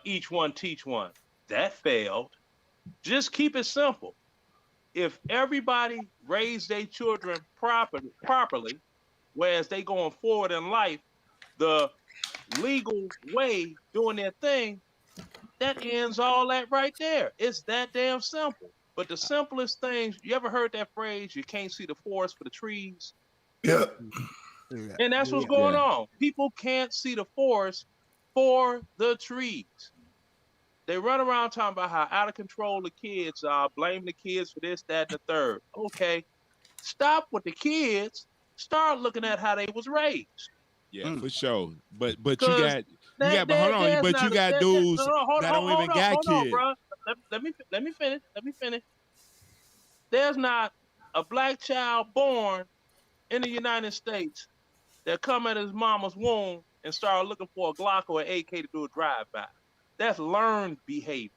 Speaker 15: Each one teach one. That failed. Just keep it simple. If everybody raised their children properly, whereas they going forward in life, the legal way doing their thing, that ends all that right there. It's that damn simple. But the simplest things, you ever heard that phrase, you can't see the forest for the trees?
Speaker 18: Yeah.
Speaker 15: And that's what's going on. People can't see the forest for the trees. They run around talking about how out of control the kids are, blaming the kids for this, that, and the third. Okay, stop with the kids. Start looking at how they was raised.
Speaker 14: Yeah, for sure. But you got hold on, but you got dudes that don't even got kids.
Speaker 15: Bro. Let me finish. There's not a black child born in the United States that come at his mama's womb and start looking for a Glock or an AK to do a drive-by. That's learned behavior.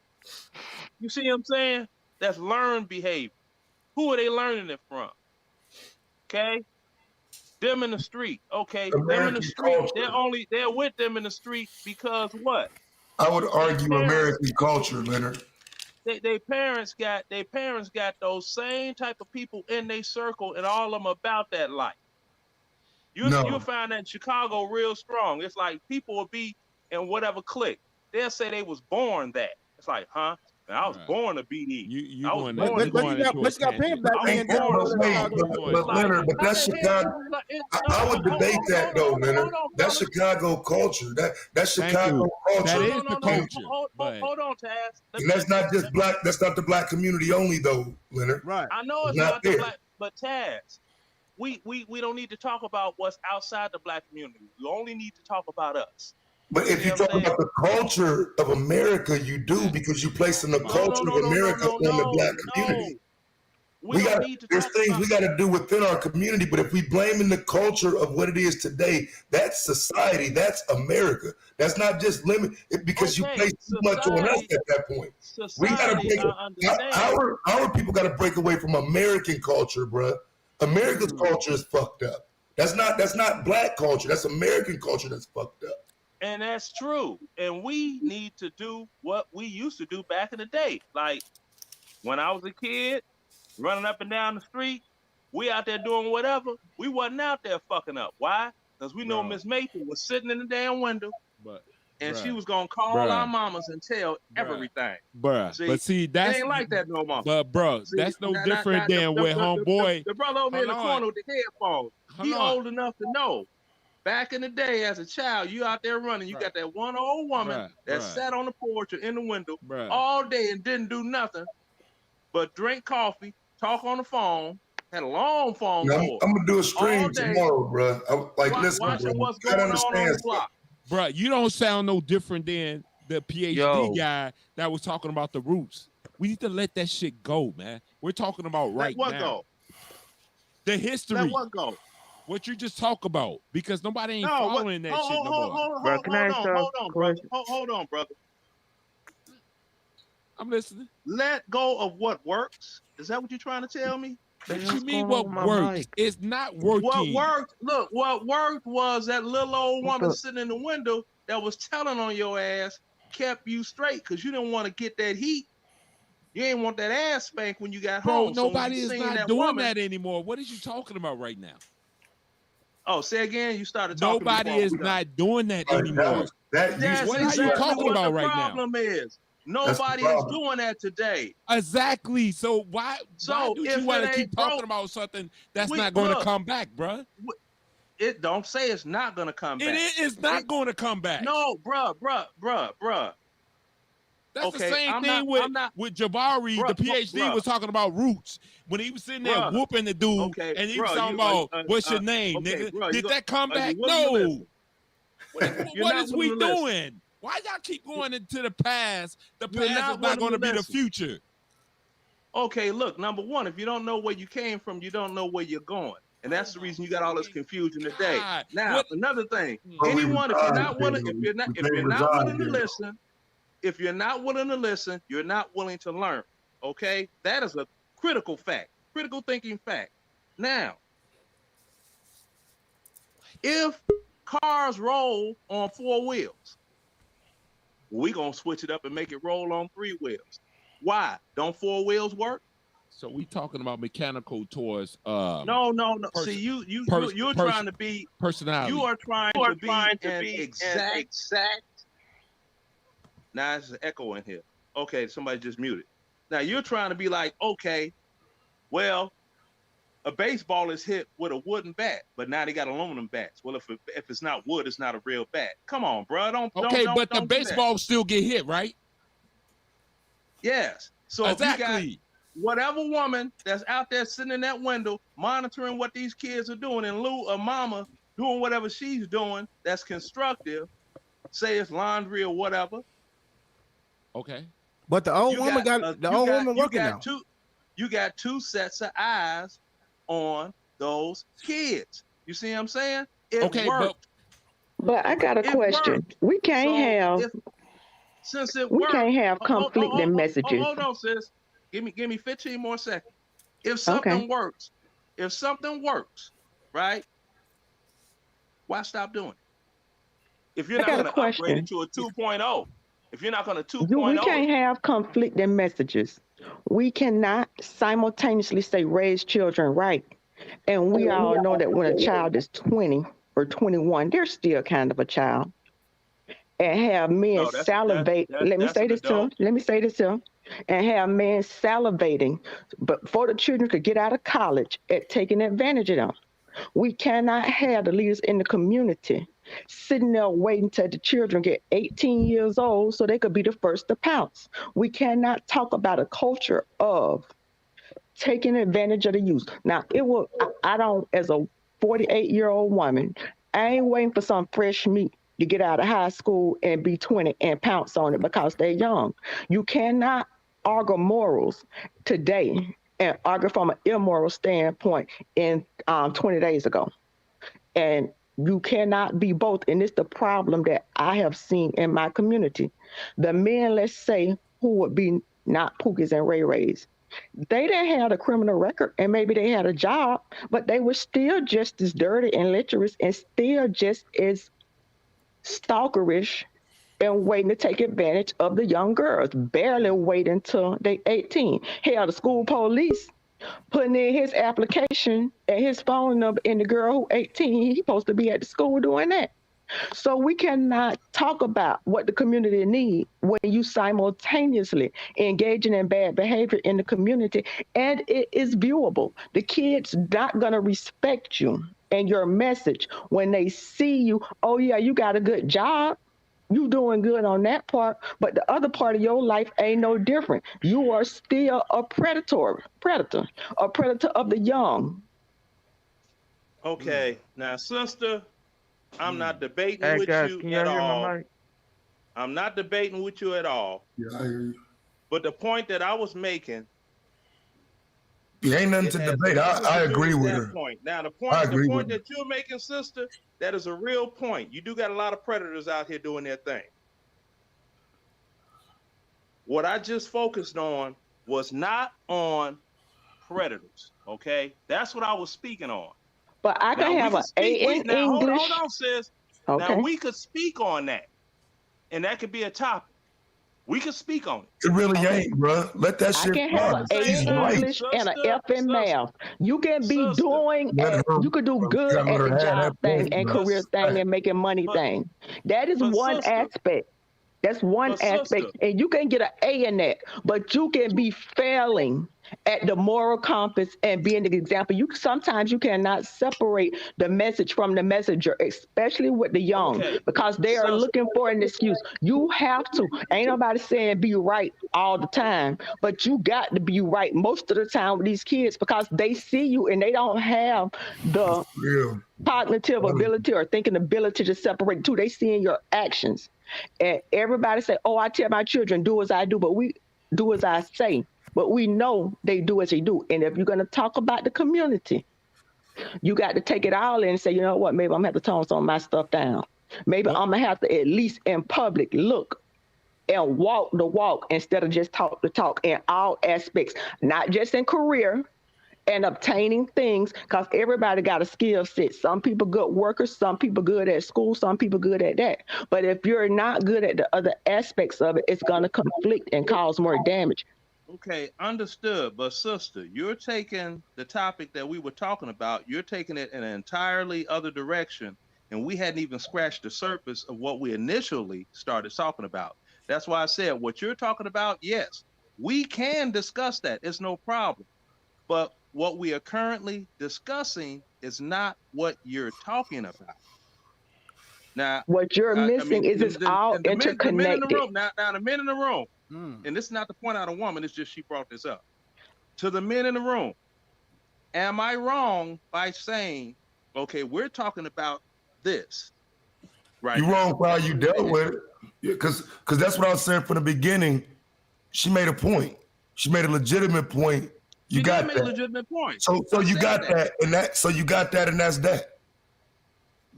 Speaker 15: You see what I'm saying? That's learned behavior. Who are they learning it from? Okay? Them in the street. Okay, them in the street. They're with them in the street because what?
Speaker 18: I would argue American culture, Leonard.
Speaker 15: Their parents got those same type of people in their circle, and all of them about that life. You'll find that in Chicago real strong. It's like people will be in whatever clique. They'll say they was born that. It's like, huh? And I was born to be these. I was born to
Speaker 18: But Leonard, but that's Chicago. I would debate that though, Leonard. That's Chicago culture. That's Chicago culture.
Speaker 14: That is the culture.
Speaker 15: Hold on, Taz.
Speaker 18: And that's not just black. That's not the black community only, though, Leonard.
Speaker 16: Right.
Speaker 15: I know it's not the black, but Taz, we don't need to talk about what's outside the black community. We only need to talk about us.
Speaker 18: But if you talk about the culture of America, you do, because you place in the culture of America on the black community. There's things we got to do within our community, but if we blame in the culture of what it is today, that's society, that's America. That's not just limit because you place too much on us at that point. We got to break. Our people got to break away from American culture, bruh. America's culture is fucked up. That's not black culture. That's American culture that's fucked up.
Speaker 15: And that's true. And we need to do what we used to do back in the day. Like when I was a kid, running up and down the street, we out there doing whatever. We wasn't out there fucking up. Why? Because we know Miss Maple was sitting in the damn window, and she was gonna call our mamas and tell everything.
Speaker 14: But see, that's
Speaker 15: it ain't like that no more.
Speaker 14: But that's no different than with homeboy.
Speaker 15: The brother over in the corner with the headphones. He old enough to know. Back in the day, as a child, you out there running. You got that one old woman that sat on the porch or in the window all day and didn't do nothing but drink coffee, talk on the phone, had a long phone call.
Speaker 18: I'm gonna do a stream tomorrow, bro. Listen,
Speaker 15: watching what's going on the block.
Speaker 14: Bro, you don't sound no different than the PhD guy that was talking about the roots. We need to let that shit go, man. We're talking about right now.
Speaker 15: Let what go?
Speaker 14: The history.
Speaker 15: Let what go?
Speaker 14: What you just talk about, because nobody ain't following that shit no more.
Speaker 15: Hold on, brother.
Speaker 14: I'm listening.
Speaker 15: Let go of what works. Is that what you're trying to tell me?
Speaker 14: What you mean what works? It's not working.
Speaker 15: What worked? Look, what worked was that little old woman sitting in the window that was telling on your ass kept you straight because you didn't want to get that heat. You ain't want that ass spank when you got home.
Speaker 14: Nobody is not doing that anymore. What is you talking about right now?
Speaker 15: Oh, say again. You started talking.
Speaker 14: Nobody is not doing that anymore.
Speaker 15: That's
Speaker 14: what are you talking about right now?
Speaker 15: The problem is Nobody is doing that today.
Speaker 14: Exactly. So why do you want to keep talking about something that's not going to come back, bruh?
Speaker 15: It don't say it's not going to come back.
Speaker 14: It is not going to come back.
Speaker 15: No, bruh.
Speaker 14: That's the same thing with Jabari. The PhD was talking about roots when he was sitting there whooping the dude, and he was talking about what's your name, nigga? Did that come back? No. What is we doing? Why y'all keep going into the past? The past is not going to be the future.
Speaker 15: Okay, look, number one, if you don't know where you came from, you don't know where you're going. And that's the reason you got all this confusion today. Now, another thing, anyone, if you're not willing to listen, if you're not willing to listen, you're not willing to learn. Okay? That is a critical fact, critical thinking fact. Now, if cars roll on 4 wheels, we're going to switch it up and make it roll on 3 wheels. Why? Don't 4 wheels work?
Speaker 14: So we talking about mechanical towards
Speaker 15: no. See, you're trying to be
Speaker 14: personality.
Speaker 15: You are trying to be exact. Now there's an echo in here. Okay, somebody just muted. Now you're trying to be like, okay, well, a baseball is hit with a wooden bat, but now they got aluminum bats. Well, if it's not wood, it's not a real bat. Come on, bro. Don't
Speaker 14: the baseball still get hit, right?
Speaker 15: Yes. So
Speaker 14: exactly.
Speaker 15: If you got whatever woman that's out there sitting in that window monitoring what these kids are doing in lieu of mama doing whatever she's doing that's constructive, say it's laundry or whatever.
Speaker 14: Okay.
Speaker 16: But the old woman working now.
Speaker 15: You got 2 sets of eyes on those kids. You see what I'm saying? It worked.
Speaker 20: But I got a question.
Speaker 15: Worked.
Speaker 20: We can't can't have conflicting messages.
Speaker 15: Hold on, sis. Give me 15 more seconds. If something works, right? Why stop doing it? If you're not going to upgrade it to a 2.0, if you're not going to 2.0,
Speaker 20: we can't have conflicting messages. We cannot simultaneously say raise children right, and we all know that when a child is 20 or 21, they're still kind of a child. And have men salivate. Let me say this to them. And have men salivating, but before the children could get out of college at taking advantage of them. We cannot have the leaders in the community sitting there waiting till the children get 18 years old so they could be the first to pounce. We cannot talk about a culture of taking advantage of the youth. Now, I don't, as a 48-year-old woman, I ain't waiting for some fresh meat to get out of high school and be 20 and pounce on it because they're young. You cannot argue morals today and argue from an immoral standpoint in 20 days ago. And you cannot be both. And it's the problem that I have seen in my community. The men, let's say, who would be not Pookies and Ray Rays, they didn't have a criminal record and maybe they had a job, but they were still just as dirty and lecherous and still just as stalkerish and waiting to take advantage of the young girls, barely waiting until they 18. Hell, the school police putting in his application and his phone number in the girl who 18, he's supposed to be at the school doing that. So we cannot talk about what the community needs when you simultaneously engaging in bad behavior in the community, and it is viewable. The kids not gonna respect you and your message when they see you. Oh yeah, you got a good job. You doing good on that part, but the other part of your life ain't no different. You are still a predator of the young.
Speaker 15: Okay, now, sister, I'm not debating with you at all. I'm not debating with you at all.
Speaker 18: Yeah, I hear you.
Speaker 15: But the point that I was making,
Speaker 18: ain't nothing to debate. I agree with her.
Speaker 15: Point. Now, the point that you're making, sister, that is a real point. You do got a lot of predators out here doing their thing. What I just focused on was not on predators, okay? That's what I was speaking on.
Speaker 20: But I can have an A in English.
Speaker 15: Hold on, sis.
Speaker 20: Okay.
Speaker 15: Now, we could speak on that, and that could be a topic. We could speak on it.
Speaker 18: It really ain't, bro. Let that shit
Speaker 20: I can have an A in English and an F in math. You can be doing, you could do good at the job thing and career thing and making money thing. That is one aspect. That's one aspect, and you can get an A in that, but you can be failing at the moral compass and being the example. Sometimes you cannot separate the message from the messenger, especially with the young, because they are looking for an excuse. You have to. Ain't nobody saying be right all the time, but you got to be right most of the time with these kids because they see you and they don't have the cognitive ability or thinking ability to separate the two. They see in your actions. And everybody say, oh, I tell my children, do as I do, but we do as I say. But we know they do as they do. And if you're going to talk about the community, you got to take it all in and say, you know what, maybe I'm going to have to tone some of my stuff down. Maybe I'm going to have to at least in public look and walk the walk instead of just talk the talk in all aspects, not just in career and obtaining things, because everybody got a skill set. Some people good workers, some people good at school, some people good at that. But if you're not good at the other aspects of it, it's going to conflict and cause more damage.
Speaker 15: Okay, understood. But sister, you're taking the topic that we were talking about, you're taking it in an entirely other direction, and we hadn't even scratched the surface of what we initially started talking about. That's why I said what you're talking about, yes, we can discuss that. It's no problem. But what we are currently discussing is not what you're talking about. Now,
Speaker 20: what you're missing is it's all interconnected.
Speaker 15: The men in the room, now the men in the room, and this is not to point out a woman, it's just she brought this up. To the men in the room, am I wrong by saying, okay, we're talking about this, right?
Speaker 18: You're wrong for how you dealt with it. Because that's what I was saying from the beginning. She made a point. She made a legitimate point. You got that.
Speaker 15: Legitimate point.
Speaker 18: So you got that, and that. So you got that, and that's that.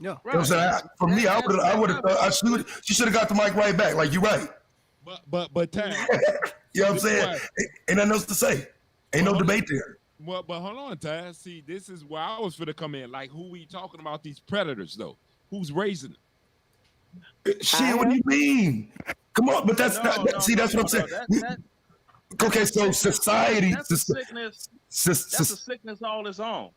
Speaker 16: Yeah.
Speaker 18: You know what I'm saying? For me, I would have thought she should have got the mic right back. Like, you're right.
Speaker 14: But Taz,
Speaker 18: you know what I'm saying? Ain't nothing else to say. Ain't no debate there.
Speaker 14: Well, but hold on, Taz. See, this is where I was finna come in. Like, who we talking about these predators though? Who's raising them?
Speaker 18: Shit, what do you mean? Come on, but that's that's what I'm saying. Okay, so society.
Speaker 15: That's a sickness. That's a sickness all its own.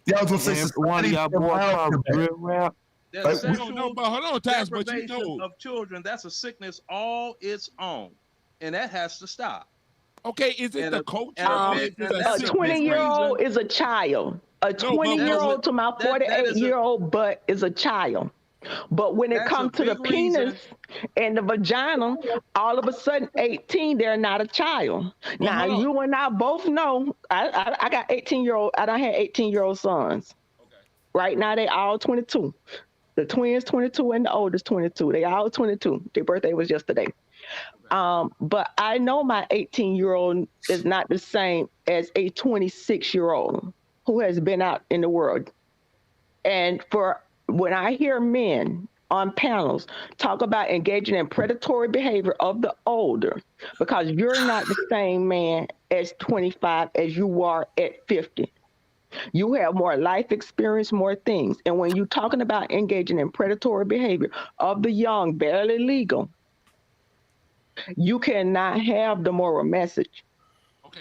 Speaker 18: Yeah, I was gonna say
Speaker 13: one of y'all boys called real rap.
Speaker 15: There's
Speaker 14: but hold on, Taz, but you know,
Speaker 15: of children, that's a sickness all its own, and that has to stop.
Speaker 14: Okay, is it the culture?
Speaker 20: A 20-year-old is a child. A 20-year-old to my 48-year-old butt is a child. But when it comes to the penis and the vagina, all of a sudden 18, they're not a child. Now, you and I both know, I got 18-year-old, I done had 18-year-old sons. Okay. Right now, they all 22. The twins 22 and the oldest 22. They all 22. Their birthday was yesterday. But I know my 18-year-old is not the same as a 26-year-old who has been out in the world. And when I hear men on panels talk about engaging in predatory behavior of the older, because you're not the same man as 25 as you are at 50. You have more life experience, more things. And when you're talking about engaging in predatory behavior of the young, barely legal, you cannot have the moral message.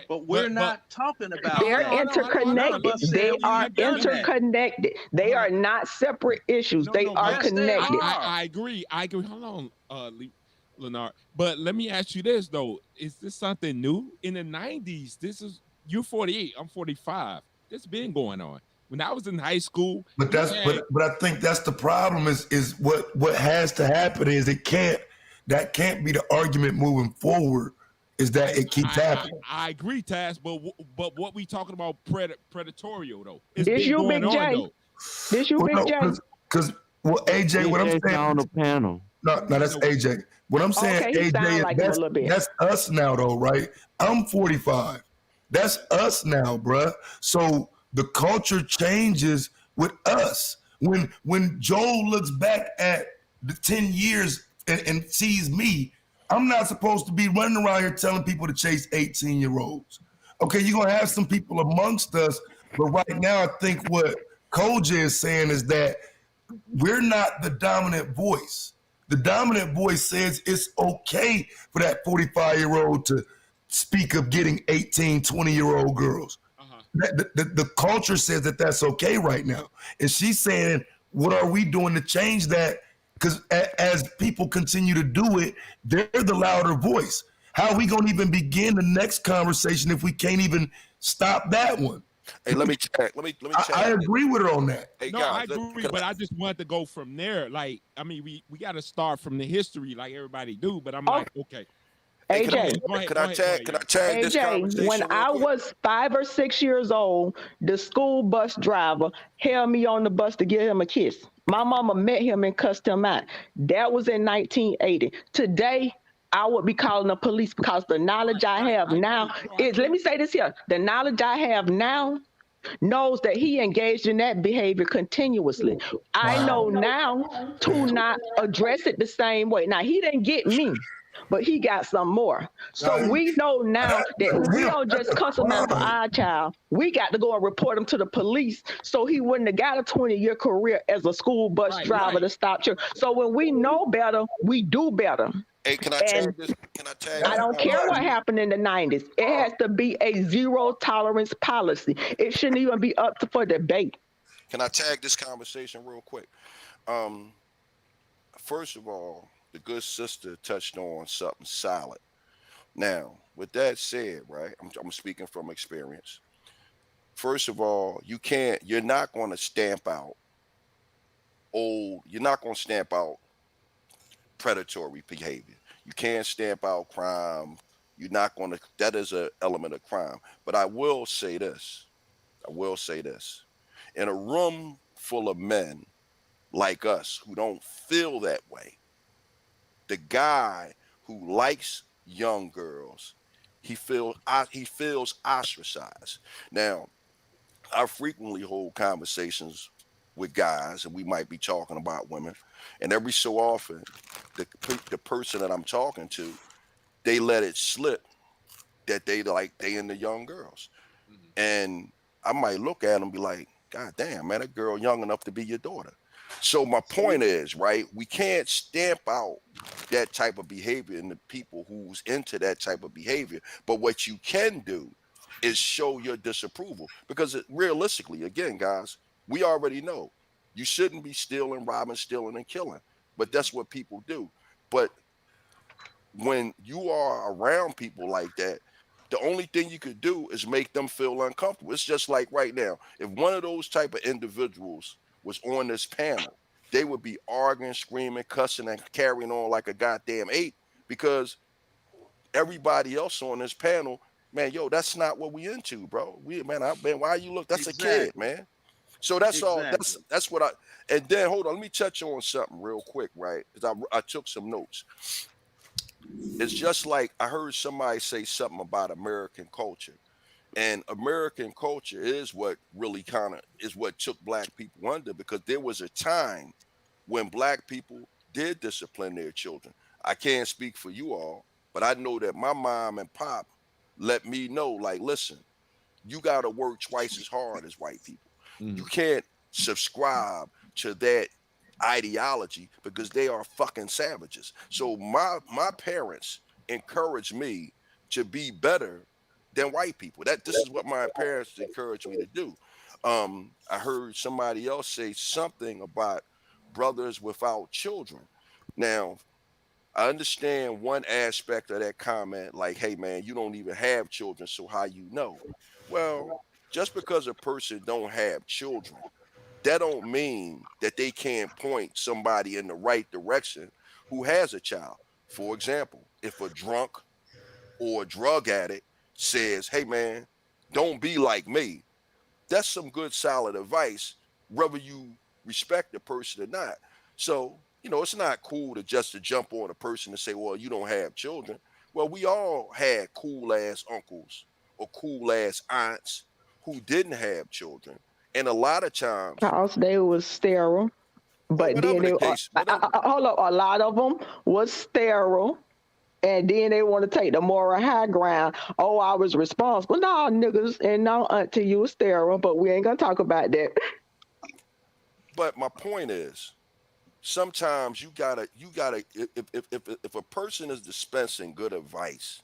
Speaker 15: But we're not talking about
Speaker 20: they're interconnected. They are interconnected. They are not separate issues. They are connected.
Speaker 14: I agree. Hold on, Leonard. But let me ask you this though: is this something new? In the '90s, you're 48. I'm 45. This been going on. When I was in high school,
Speaker 18: but I think that's the problem. Is what has to happen is that can't be the argument moving forward. Is that it keeps happening?
Speaker 14: I agree, Taz, but what we talking about predatorial though?
Speaker 20: This you, Big J. This you, Big J.
Speaker 18: Because AJ, what I'm saying
Speaker 13: on the panel.
Speaker 18: No, that's AJ. What I'm saying,
Speaker 20: okay,
Speaker 18: AJ, is that's us now, though, right? I'm 45. That's us now, bruh. So the culture changes with us. When Joel looks back at the 10 years and sees me, I'm not supposed to be running around here telling people to chase 18-year-olds. Okay, you're going to have some people amongst us, but right now I think what Koja is saying is that we're not the dominant voice. The dominant voice says it's okay for that 45-year-old to speak of getting 18, 20-year-old girls. The culture says that that's okay right now. And she's saying, what are we doing to change that? because as people continue to do it, they're the louder voice. How are we gonna even begin the next conversation if we can't even stop that one?
Speaker 19: Hey, let me check. Let me check.
Speaker 18: I agree with her on that.
Speaker 19: Hey,
Speaker 14: No,
Speaker 19: guys,
Speaker 14: I agree, but I just wanted to go from there. Like, I mean, we got to start from the history, like everybody do. But I'm like, okay.
Speaker 19: Hey,
Speaker 20: AJ,
Speaker 19: can I tag this conversation
Speaker 20: when
Speaker 19: real
Speaker 20: I
Speaker 19: quick?
Speaker 20: was 5 or 6 years old, the school bus driver held me on the bus to give him a kiss. My mama met him and cussed him out. That was in 1980. Today, I would be calling the police because the knowledge I have now is, let me say this here, the knowledge I have now knows that he engaged in that behavior continuously. I know now to not address it the same way. Now, he didn't get me, but he got some more. So we know now that we don't just cuss him out for our child. We got to go and report him to the police so he wouldn't have got a 20-year career as a school bus driver to stop children. So when we know better, we do better.
Speaker 19: Hey, can I tag this? Can I tag?
Speaker 20: I don't care what happened in the 90s. It has to be a zero tolerance policy. It shouldn't even be up for debate.
Speaker 19: Can I tag this conversation real quick? First of all, the good sister touched on something solid. Now, with that said, right, I'm speaking from experience. First of all, you're not going to stamp out predatory behavior. You can't stamp out crime. You're not going to, that is an element of crime. But I will say this. In a room full of men like us who don't feel that way, the guy who likes young girls, he feels ostracized. Now, I frequently hold conversations with guys, and we might be talking about women, and every so often, the person that I'm talking to, they let it slip that they into young girls, and I might look at them and be like, God damn, man, that girl young enough to be your daughter. So my point is, right, we can't stamp out that type of behavior in the people who's into that type of behavior. But what you can do is show your disapproval, because realistically, again, guys, we already know you shouldn't be stealing, robbing, and killing, but that's what people do. But when you are around people like that, the only thing you could do is make them feel uncomfortable. It's just like right now, if one of those type of individuals was on this panel, they would be arguing, screaming, cussing, and carrying on like a goddamn ape, because everybody else on this panel, man, yo, that's not what we into, bro. Why you look? That's a kid, man. So that's all. That's what I. And then hold on, let me touch on something real quick, right? Because I took some notes. It's just like I heard somebody say something about American culture. And American culture is what really is what took black people under, because there was a time when black people did discipline their children. I can't speak for you all, but I know that my mom and pop let me know, like, listen, you got to work twice as hard as white people. You can't subscribe to that ideology because they are fucking savages. So my parents encouraged me to be better than white people. This is what my parents encouraged me to do. I heard somebody else say something about brothers without children. Now, I understand one aspect of that comment, like, hey man, you don't even have children, so how you know? Well, just because a person don't have children, that don't mean that they can't point somebody in the right direction who has a child. For example, if a drunk or a drug addict says, hey man, don't be like me, that's some good solid advice, whether you respect the person or not. So, it's not cool to jump on a person and say, well, you don't have children. Well, we all had cool ass uncles or cool ass aunts who didn't have children. And a lot of times,
Speaker 20: because they was sterile. But then they, hold up, a lot of them was sterile. And then they want to take the moral high ground. Oh, I was responsible. No, niggas, and no auntie, you was sterile, but we ain't gonna talk about that.
Speaker 19: But my point is, sometimes you gotta if a person is dispensing good advice,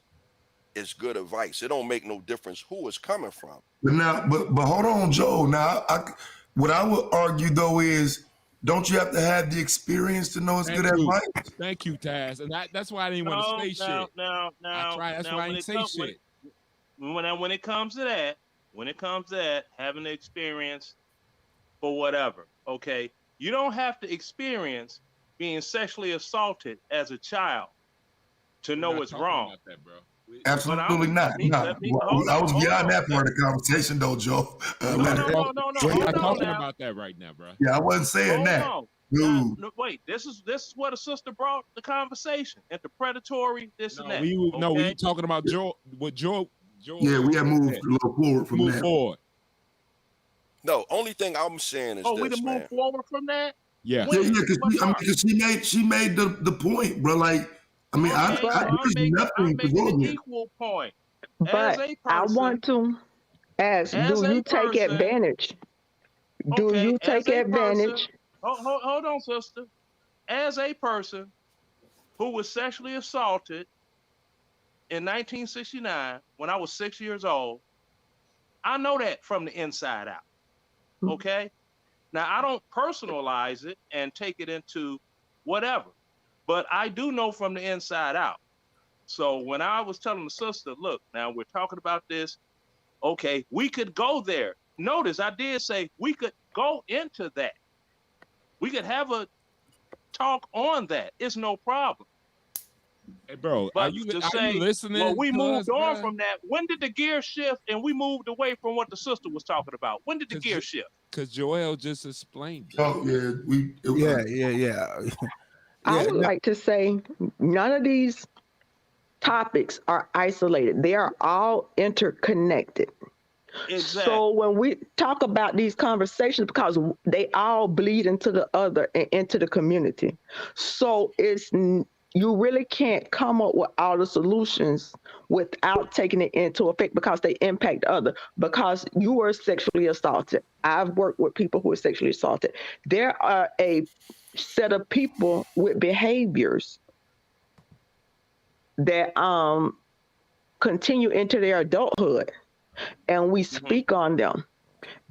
Speaker 19: it's good advice. It don't make no difference who it's coming from.
Speaker 18: But hold on, Joe. Now, what I would argue though is Don't you have to have the experience to know it's good advice?
Speaker 14: Thank you, Taz. And that's why I didn't want to say shit.
Speaker 15: Now,
Speaker 14: That's why I didn't say shit.
Speaker 15: When it comes to that, having the experience for whatever, okay, you don't have to experience being sexually assaulted as a child to know it's wrong.
Speaker 14: About that, bro.
Speaker 18: Absolutely not. I was beyond that part of the conversation, though, Joe.
Speaker 15: No.
Speaker 14: We're not talking about that right now, bro.
Speaker 18: Yeah, I wasn't saying that.
Speaker 15: No, wait. This is what a sister brought the conversation into predatory this and that.
Speaker 14: We were talking about Joe. What Joe?
Speaker 18: Yeah, we have moved a little forward from that.
Speaker 14: Forward.
Speaker 19: No, only thing I'm saying is
Speaker 15: we
Speaker 19: this,
Speaker 15: can
Speaker 19: man.
Speaker 15: move forward from that.
Speaker 14: Yeah,
Speaker 18: because she made the point, bro. Like, I mean,
Speaker 15: I'm making an equal point.
Speaker 20: But I want to ask: do you take advantage? Do you take advantage?
Speaker 15: Hold on, sister. As a person who was sexually assaulted in 1969 when I was 6 years old, I know that from the inside out. Okay? Now, I don't personalize it and take it into whatever, but I do know from the inside out. So when I was telling the sister, look, now we're talking about this, okay, we could go there. Notice I did say we could go into that. We could have a talk on that. It's no problem.
Speaker 14: Hey, bro,
Speaker 15: but
Speaker 14: are you listening?
Speaker 15: Well, we moved on from that. When did the gear shift and we moved away from what the sister was talking about? When did the gear shift?
Speaker 14: Because Joel just explained it.
Speaker 18: Oh,
Speaker 20: yeah. I would like to say none of these topics are isolated. They are all interconnected.
Speaker 15: Exactly.
Speaker 20: So when we talk about these conversations, because they all bleed into the other and into the community. So you really can't come up with all the solutions without taking it into effect because they impact other. Because you were sexually assaulted. I've worked with people who were sexually assaulted. There are a set of people with behaviors that continue into their adulthood, and we speak on them.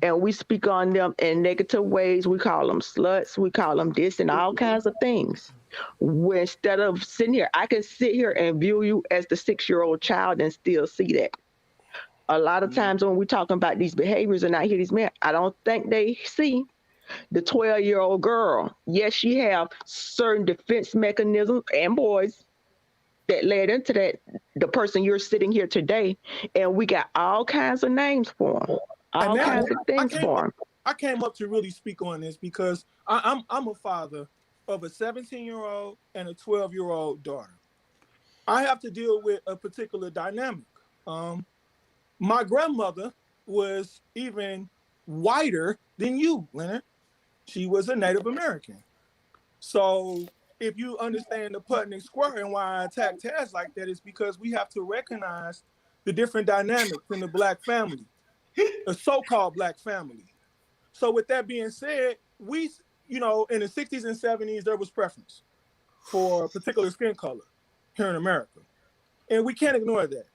Speaker 20: And we speak on them in negative ways. We call them sluts. We call them this and all kinds of things. Instead of sitting here, I can sit here and view you as the 6-year-old child and still see that. A lot of times when we're talking about these behaviors and I hear these men, I don't think they see the 12-year-old girl. Yes, she have certain defense mechanisms and boys that led into that. The person you're sitting here today, and we got all kinds of names for them. All kinds of things for them.
Speaker 11: I came up to really speak on this because I'm a father of a 17-year-old and a 12-year-old daughter. I have to deal with a particular dynamic. My grandmother was even whiter than you, Leonard. She was a Native American. So if you understand the putting and square and why I attack Taz like that, is because we have to recognize the different dynamics in the Black family, the so-called Black family. So with that being said, we, in the 60s and 70s, there was preference for a particular skin color here in America. And we can't ignore that.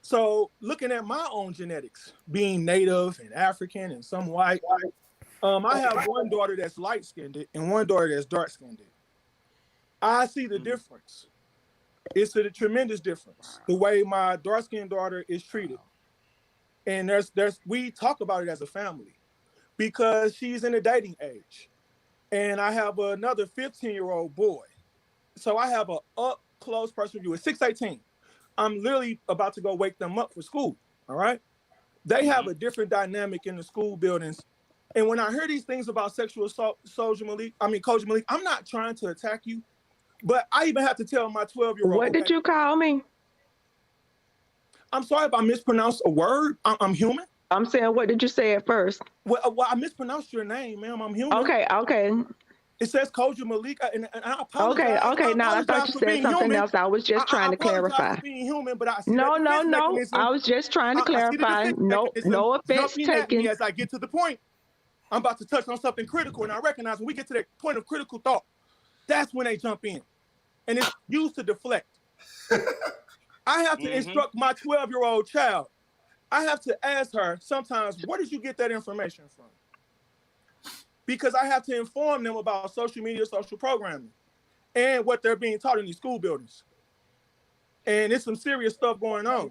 Speaker 11: So looking at my own genetics, being Native and African and some white, I have one daughter that's light-skinned and one daughter that's dark-skinned. I see the difference. It's a tremendous difference, the way my dark-skinned daughter is treated. And we talk about it as a family because she's in the dating age. And I have another 15-year-old boy. So I have an up-close personal view. At 6:18, I'm literally about to go wake them up for school, all right? They have a different dynamic in the school buildings. And when I hear these things about sexual assault, Coach Malik, I'm not trying to attack you, but I even have to tell my 12-year-old.
Speaker 20: What did you call me?
Speaker 11: I'm sorry if I mispronounced a word. I'm human.
Speaker 20: I'm saying, what did you say at first?
Speaker 11: Well, I mispronounced your name, ma'am. I'm human.
Speaker 20: Okay.
Speaker 11: It says Coach Malik, and I apologize.
Speaker 20: Okay. Now I thought you said something else. I was just trying to clarify.
Speaker 11: For being human, but I see
Speaker 20: no. I was just trying to clarify. No offense taken.
Speaker 11: As I get to the point, I'm about to touch on something critical, and I recognize when we get to that point of critical thought, that's when they jump in, and it's used to deflect. I have to instruct my 12-year-old child. I have to ask her sometimes, where did you get that information from? because I have to inform them about social media, social programming, and what they're being taught in these school buildings. And it's some serious stuff going on.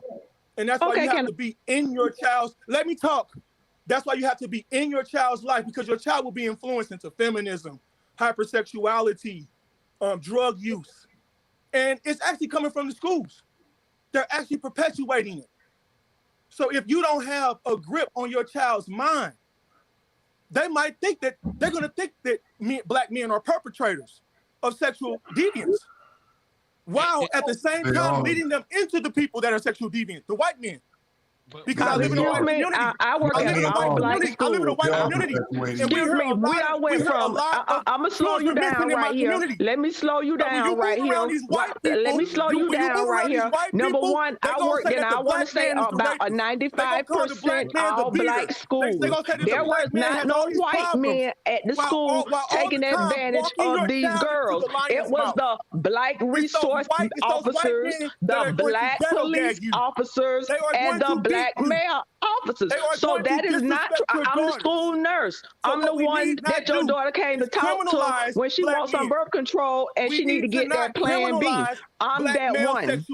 Speaker 11: And that's why you have to be in your child's, let me talk. That's why you have to be in your child's life, because your child will be influenced into feminism, hypersexuality, drug use. And it's actually coming from the schools. They're actually perpetuating it. So if you don't have a grip on your child's mind, they might think that they're going to think that black men are perpetrators of sexual deviance, while at the same time leading them into the people that are sexual deviant, the white men. Because I live in a white community.
Speaker 20: I work at a white black school.
Speaker 11: I live in a white community.
Speaker 20: Excuse me, we all went from, I'm going to slow you down right here. Let me slow you down right here. Let me slow you down right here. Number one, I worked in, I want to say about a 95% all black school. There was not no white men at the school taking advantage of these girls. It was the black resource officers, the black police officers, and the black male officers. So that is not true. I'm the school nurse. I'm the one that your daughter came to talk to when she wants some birth control and she need to get that plan B. I'm that one.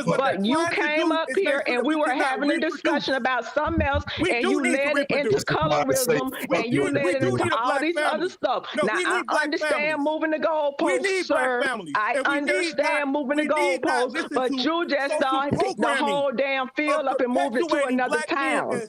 Speaker 20: But you came up here and we were having a discussion about something else, and you led it into colorism, and you led it into all these other stuff. Now I understand moving the goalposts, sir. I understand moving the goalposts, but you just picked the whole damn field up and moved it to another town.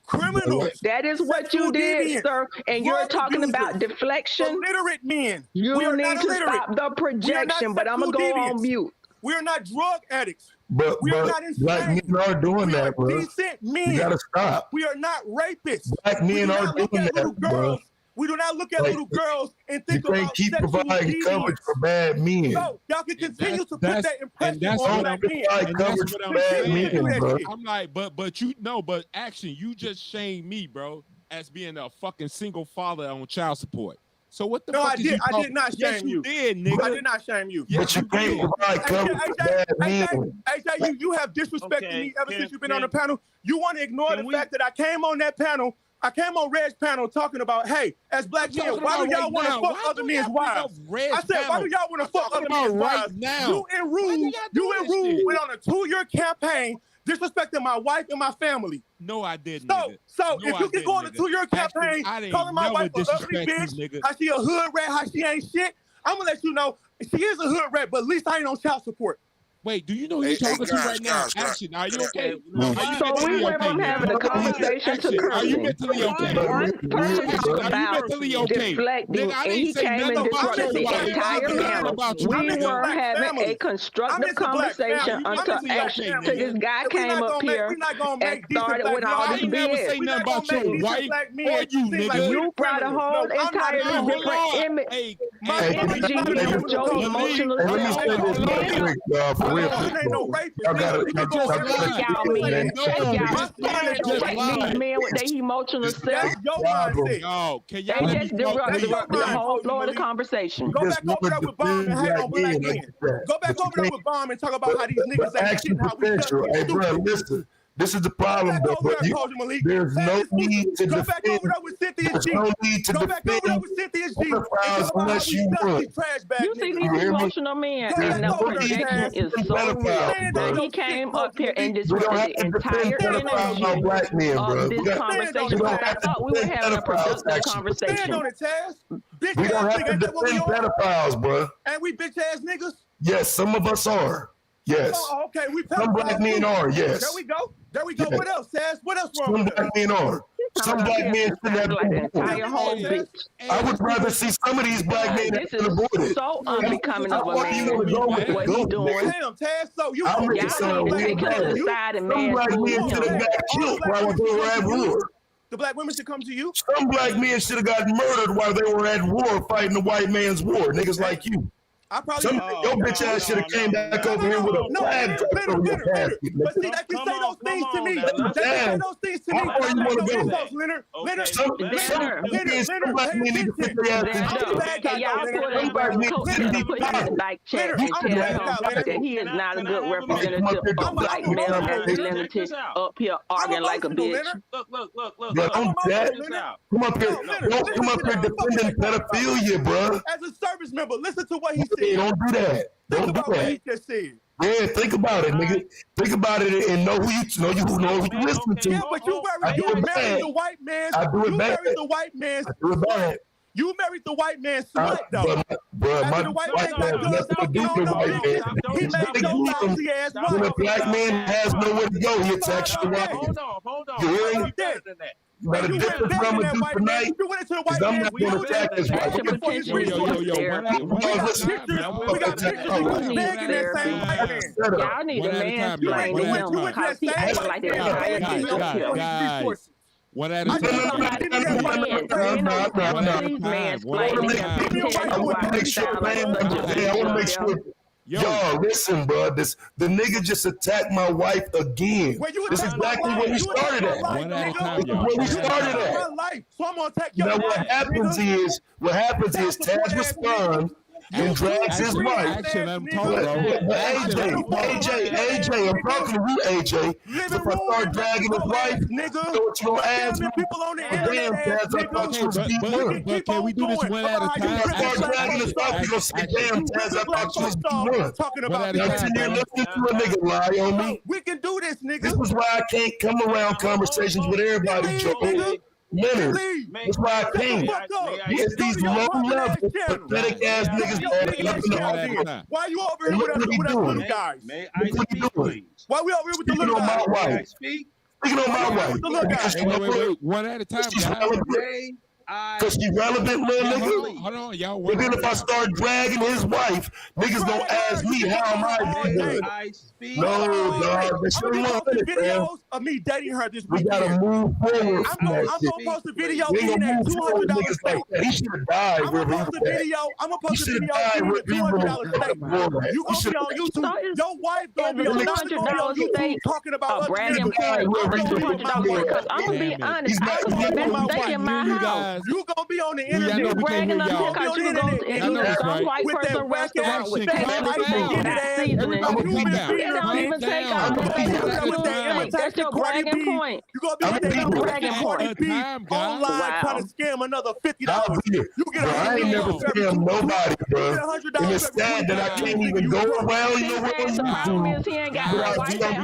Speaker 11: Criminals.
Speaker 20: That is what you did, sir. And you're talking about deflection.
Speaker 11: Illiterate men.
Speaker 20: You need to stop the projection, but I'm going to go on mute.
Speaker 11: We're not drug addicts.
Speaker 18: But black men are doing that, bro.
Speaker 11: Decent men.
Speaker 18: You gotta stop.
Speaker 11: We are not rapists.
Speaker 18: Black men are doing that, bro.
Speaker 11: We do not look at little girls and think
Speaker 18: you can't keep providing coverage for bad men.
Speaker 11: No, y'all can continue to put that impression
Speaker 14: that's
Speaker 11: on
Speaker 14: what
Speaker 11: black men.
Speaker 14: I'm like, but you know, but action, you just shamed me, bro, as being a fucking single father on child support. So what the fuck?
Speaker 11: I did not shame you.
Speaker 14: Did, nigga.
Speaker 11: I did not shame you.
Speaker 18: But you can't provide coverage for bad men.
Speaker 11: AJ, you have disrespected me ever since you've been on the panel. You want to ignore the fact that I came on that panel. I came on Red's panel talking about, hey, as black men, why do y'all want to fuck other men's wives? I said, why do y'all want to fuck other men's wives? You and Rude went on a 2-year campaign disrespecting my wife and my family.
Speaker 14: No, I didn't.
Speaker 11: So if you can go on a 2-year campaign calling my wife a ugly bitch, how she a hood rat, how she ain't shit, I'm going to let you know she is a hood rat, but at least I ain't on child support.
Speaker 14: Wait, do you know who you're talking to right now? Action, are you okay?
Speaker 20: So we went from having a conversation to cursing.
Speaker 14: Are you mentally okay?
Speaker 20: One person talked about deflecting, and he came and disrupted the entire panel. We were having a constructive conversation until action. So this guy came up here and started with all this
Speaker 14: BS. I never say nothing about your wife or you, nigga.
Speaker 20: You brought a whole entirely different image. Energy with your emotional self.
Speaker 11: Ain't no rapist.
Speaker 20: Y'all men with their emotional self.
Speaker 14: Can
Speaker 20: y'all they just disrupted the whole flow of the conversation.
Speaker 11: Go back over there with Bomb and hate on black men. Go back over there with Bomb and talk about how these niggas ain't shit and how we
Speaker 18: judge. Hey, bro, listen. This is the problem, though. But there's no need to defend. There's no need to defend unless you want.
Speaker 20: You see these emotional men, and the projection is so real. He came up here and disrupted the entire energy of this conversation. I thought we were having a productive conversation.
Speaker 11: Stand on it, Taz.
Speaker 18: We don't have to defend pedophiles, bro.
Speaker 11: And we bitch ass niggas?
Speaker 18: Yes, some of us are. Yes.
Speaker 11: Oh, okay, we
Speaker 18: some black men are, yes.
Speaker 11: There we go. There we go. Yes. What else, Taz? What else wrong
Speaker 18: with that? Some black men are. Some black men should have I would rather see some of these black men that been aborted.
Speaker 20: So unbecoming of a man. What he doing?
Speaker 11: Damn, Taz, so you
Speaker 18: I'm some black men should have got killed while they were at war.
Speaker 11: The black women should come to you?
Speaker 18: Some black men should have got murdered while they were at war fighting the white man's war. Niggas like you.
Speaker 11: I probably
Speaker 18: Your bitch ass should have came back over here with a flag draped over your casket.
Speaker 11: But see, they can say those things to me. They can say those things to me.
Speaker 18: How far you want to go?
Speaker 11: Leonard, Leonard,
Speaker 18: Some black men need to put their ass in jail.
Speaker 20: And y'all put him in the back chat and tell him that he is not a good representative of black male masculinity up here arguing like a bitch.
Speaker 15: Look.
Speaker 18: Bro, don't that. Come up here. Don't come up here defending pedophilia, bro.
Speaker 11: As a service member, listen to what he said.
Speaker 18: Hey, don't do that. Don't do
Speaker 11: What he
Speaker 18: that.
Speaker 11: just said.
Speaker 18: Yeah, think about it, nigga. Think about it and know who you listen to.
Speaker 11: Yeah, but you married the white man.
Speaker 18: I do it bad.
Speaker 11: You married the white man.
Speaker 18: I do it bad.
Speaker 11: You married the white man slut, though.
Speaker 18: Bro, my white man has nothing to do with white man.
Speaker 11: He made your lousy ass
Speaker 18: when a black man has nowhere to go, he attacks your wife.
Speaker 15: Hold on.
Speaker 18: You hear me? But the difference I'm gonna do tonight is I'm not gonna attack his wife.
Speaker 20: Y'all need to mansplain to him because he acting like that entire thing.
Speaker 14: One at a time.
Speaker 18: I want to make sure. Yo, listen, bro. The nigga just attacked my wife again. This is exactly where we started at.
Speaker 14: One at a time, y'all.
Speaker 18: Where we started at.
Speaker 11: So I'm gonna attack your
Speaker 18: Now what happens is Taz responds and drags his wife.
Speaker 14: Action, I'm talking, bro.
Speaker 18: AJ, I'm talking to you, AJ. If I start dragging his wife, so what you gonna ask me?
Speaker 11: People on the
Speaker 18: Damn, Taz, I thought you was B1.
Speaker 14: But can we do this one at a time?
Speaker 18: If I start dragging his wife, you gonna say, damn, Taz, I thought you was B1.
Speaker 11: Talking about
Speaker 18: Now, you're listening to a nigga lie on me.
Speaker 11: We can do this, nigga.
Speaker 18: This is why I can't come around conversations with everybody, Joe. Leonard, that's why I can't. It's these low-level, pathetic ass niggas that have nothing to offer.
Speaker 11: Why you over here with us little guys?
Speaker 18: What you doing?
Speaker 11: Why we over here with the little guys?
Speaker 18: Speaking on my wife. Speaking on my wife.
Speaker 14: Wait. One at a time, guys.
Speaker 18: Because she's relevant, little nigga.
Speaker 14: Hold on, y'all.
Speaker 18: But then if I start dragging his wife, niggas gonna ask me how am I doing? No, dog. They sure want it, man.
Speaker 11: Videos of me dating her this
Speaker 18: We
Speaker 11: weekend.
Speaker 18: gotta move forward from
Speaker 11: I'm
Speaker 18: that
Speaker 11: gonna
Speaker 18: shit.
Speaker 11: post a video
Speaker 18: We
Speaker 11: in
Speaker 18: ain't
Speaker 11: at
Speaker 18: gonna move forward with
Speaker 11: $200
Speaker 18: niggas like that. He should have died
Speaker 11: I'm
Speaker 18: wherever
Speaker 11: gonna
Speaker 18: he
Speaker 11: post a
Speaker 18: was at.
Speaker 11: video. I'm gonna
Speaker 18: He
Speaker 11: post a
Speaker 18: should have
Speaker 11: video
Speaker 18: died
Speaker 11: in
Speaker 18: where
Speaker 11: at
Speaker 18: he
Speaker 11: $200
Speaker 18: was
Speaker 11: steak.
Speaker 18: at.
Speaker 11: You gonna be on YouTube. Your wife gonna be on YouTube talking about other
Speaker 20: bragging
Speaker 11: niggas.
Speaker 20: point over $200 because I'm gonna be honest. I could have been steak in my house.
Speaker 11: You gonna be on the
Speaker 14: I know
Speaker 11: internet
Speaker 14: we can't
Speaker 20: bragging
Speaker 14: hear
Speaker 20: up here
Speaker 14: y'all.
Speaker 20: because you go to some white person restaurant with seasoning. It don't even take off the steak. That's your bragging point.
Speaker 11: You gonna be on
Speaker 20: bragging point.
Speaker 11: Online trying to scam another $50. You get
Speaker 18: I ain't never scammed nobody, bro. And it's sad that I can't even go around your world.
Speaker 20: The problem is he ain't got no wife at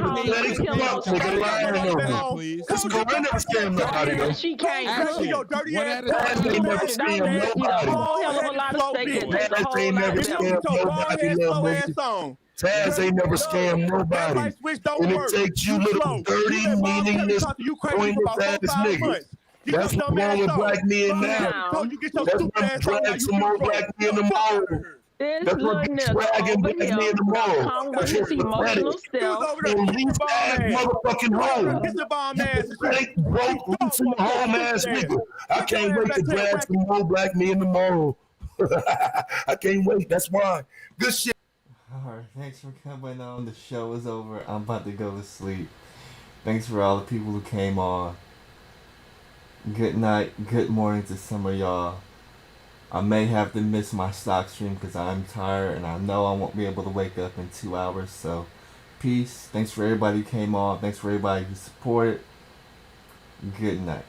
Speaker 20: home.
Speaker 18: It's Corinne never scammed nobody, though.
Speaker 20: She can't cook.
Speaker 14: One at a
Speaker 18: Taz
Speaker 14: time.
Speaker 18: ain't never scammed
Speaker 20: Eat a whole hell of a
Speaker 18: nobody.
Speaker 20: lot of steak and take a
Speaker 18: Taz
Speaker 20: whole
Speaker 18: ain't
Speaker 20: lot
Speaker 18: never
Speaker 20: of
Speaker 18: scammed nobody, little nigga. Taz ain't never scammed nobody. And it takes you little dirty, meaningless, pointless ass niggas. That's what's wrong with black men now. That's why I'm dragging some more black men tomorrow. That's what I'm dragging black men tomorrow. That's your pathetic and least ass motherfucking home. Pathetic, broke, losing the home ass nigga. I can't wait to drag some more black men tomorrow. I can't wait. That's why. Good shit.
Speaker 1: Alright, thanks for coming on. The show is over. I'm about to go to sleep. Thanks for all the people who came on. Good night, good morning to some of y'all. I may have to miss my stock stream because I'm tired and I know I won't be able to wake up in 2 hours. So, peace. Thanks for everybody who came on. Thanks for everybody who supported. Good night.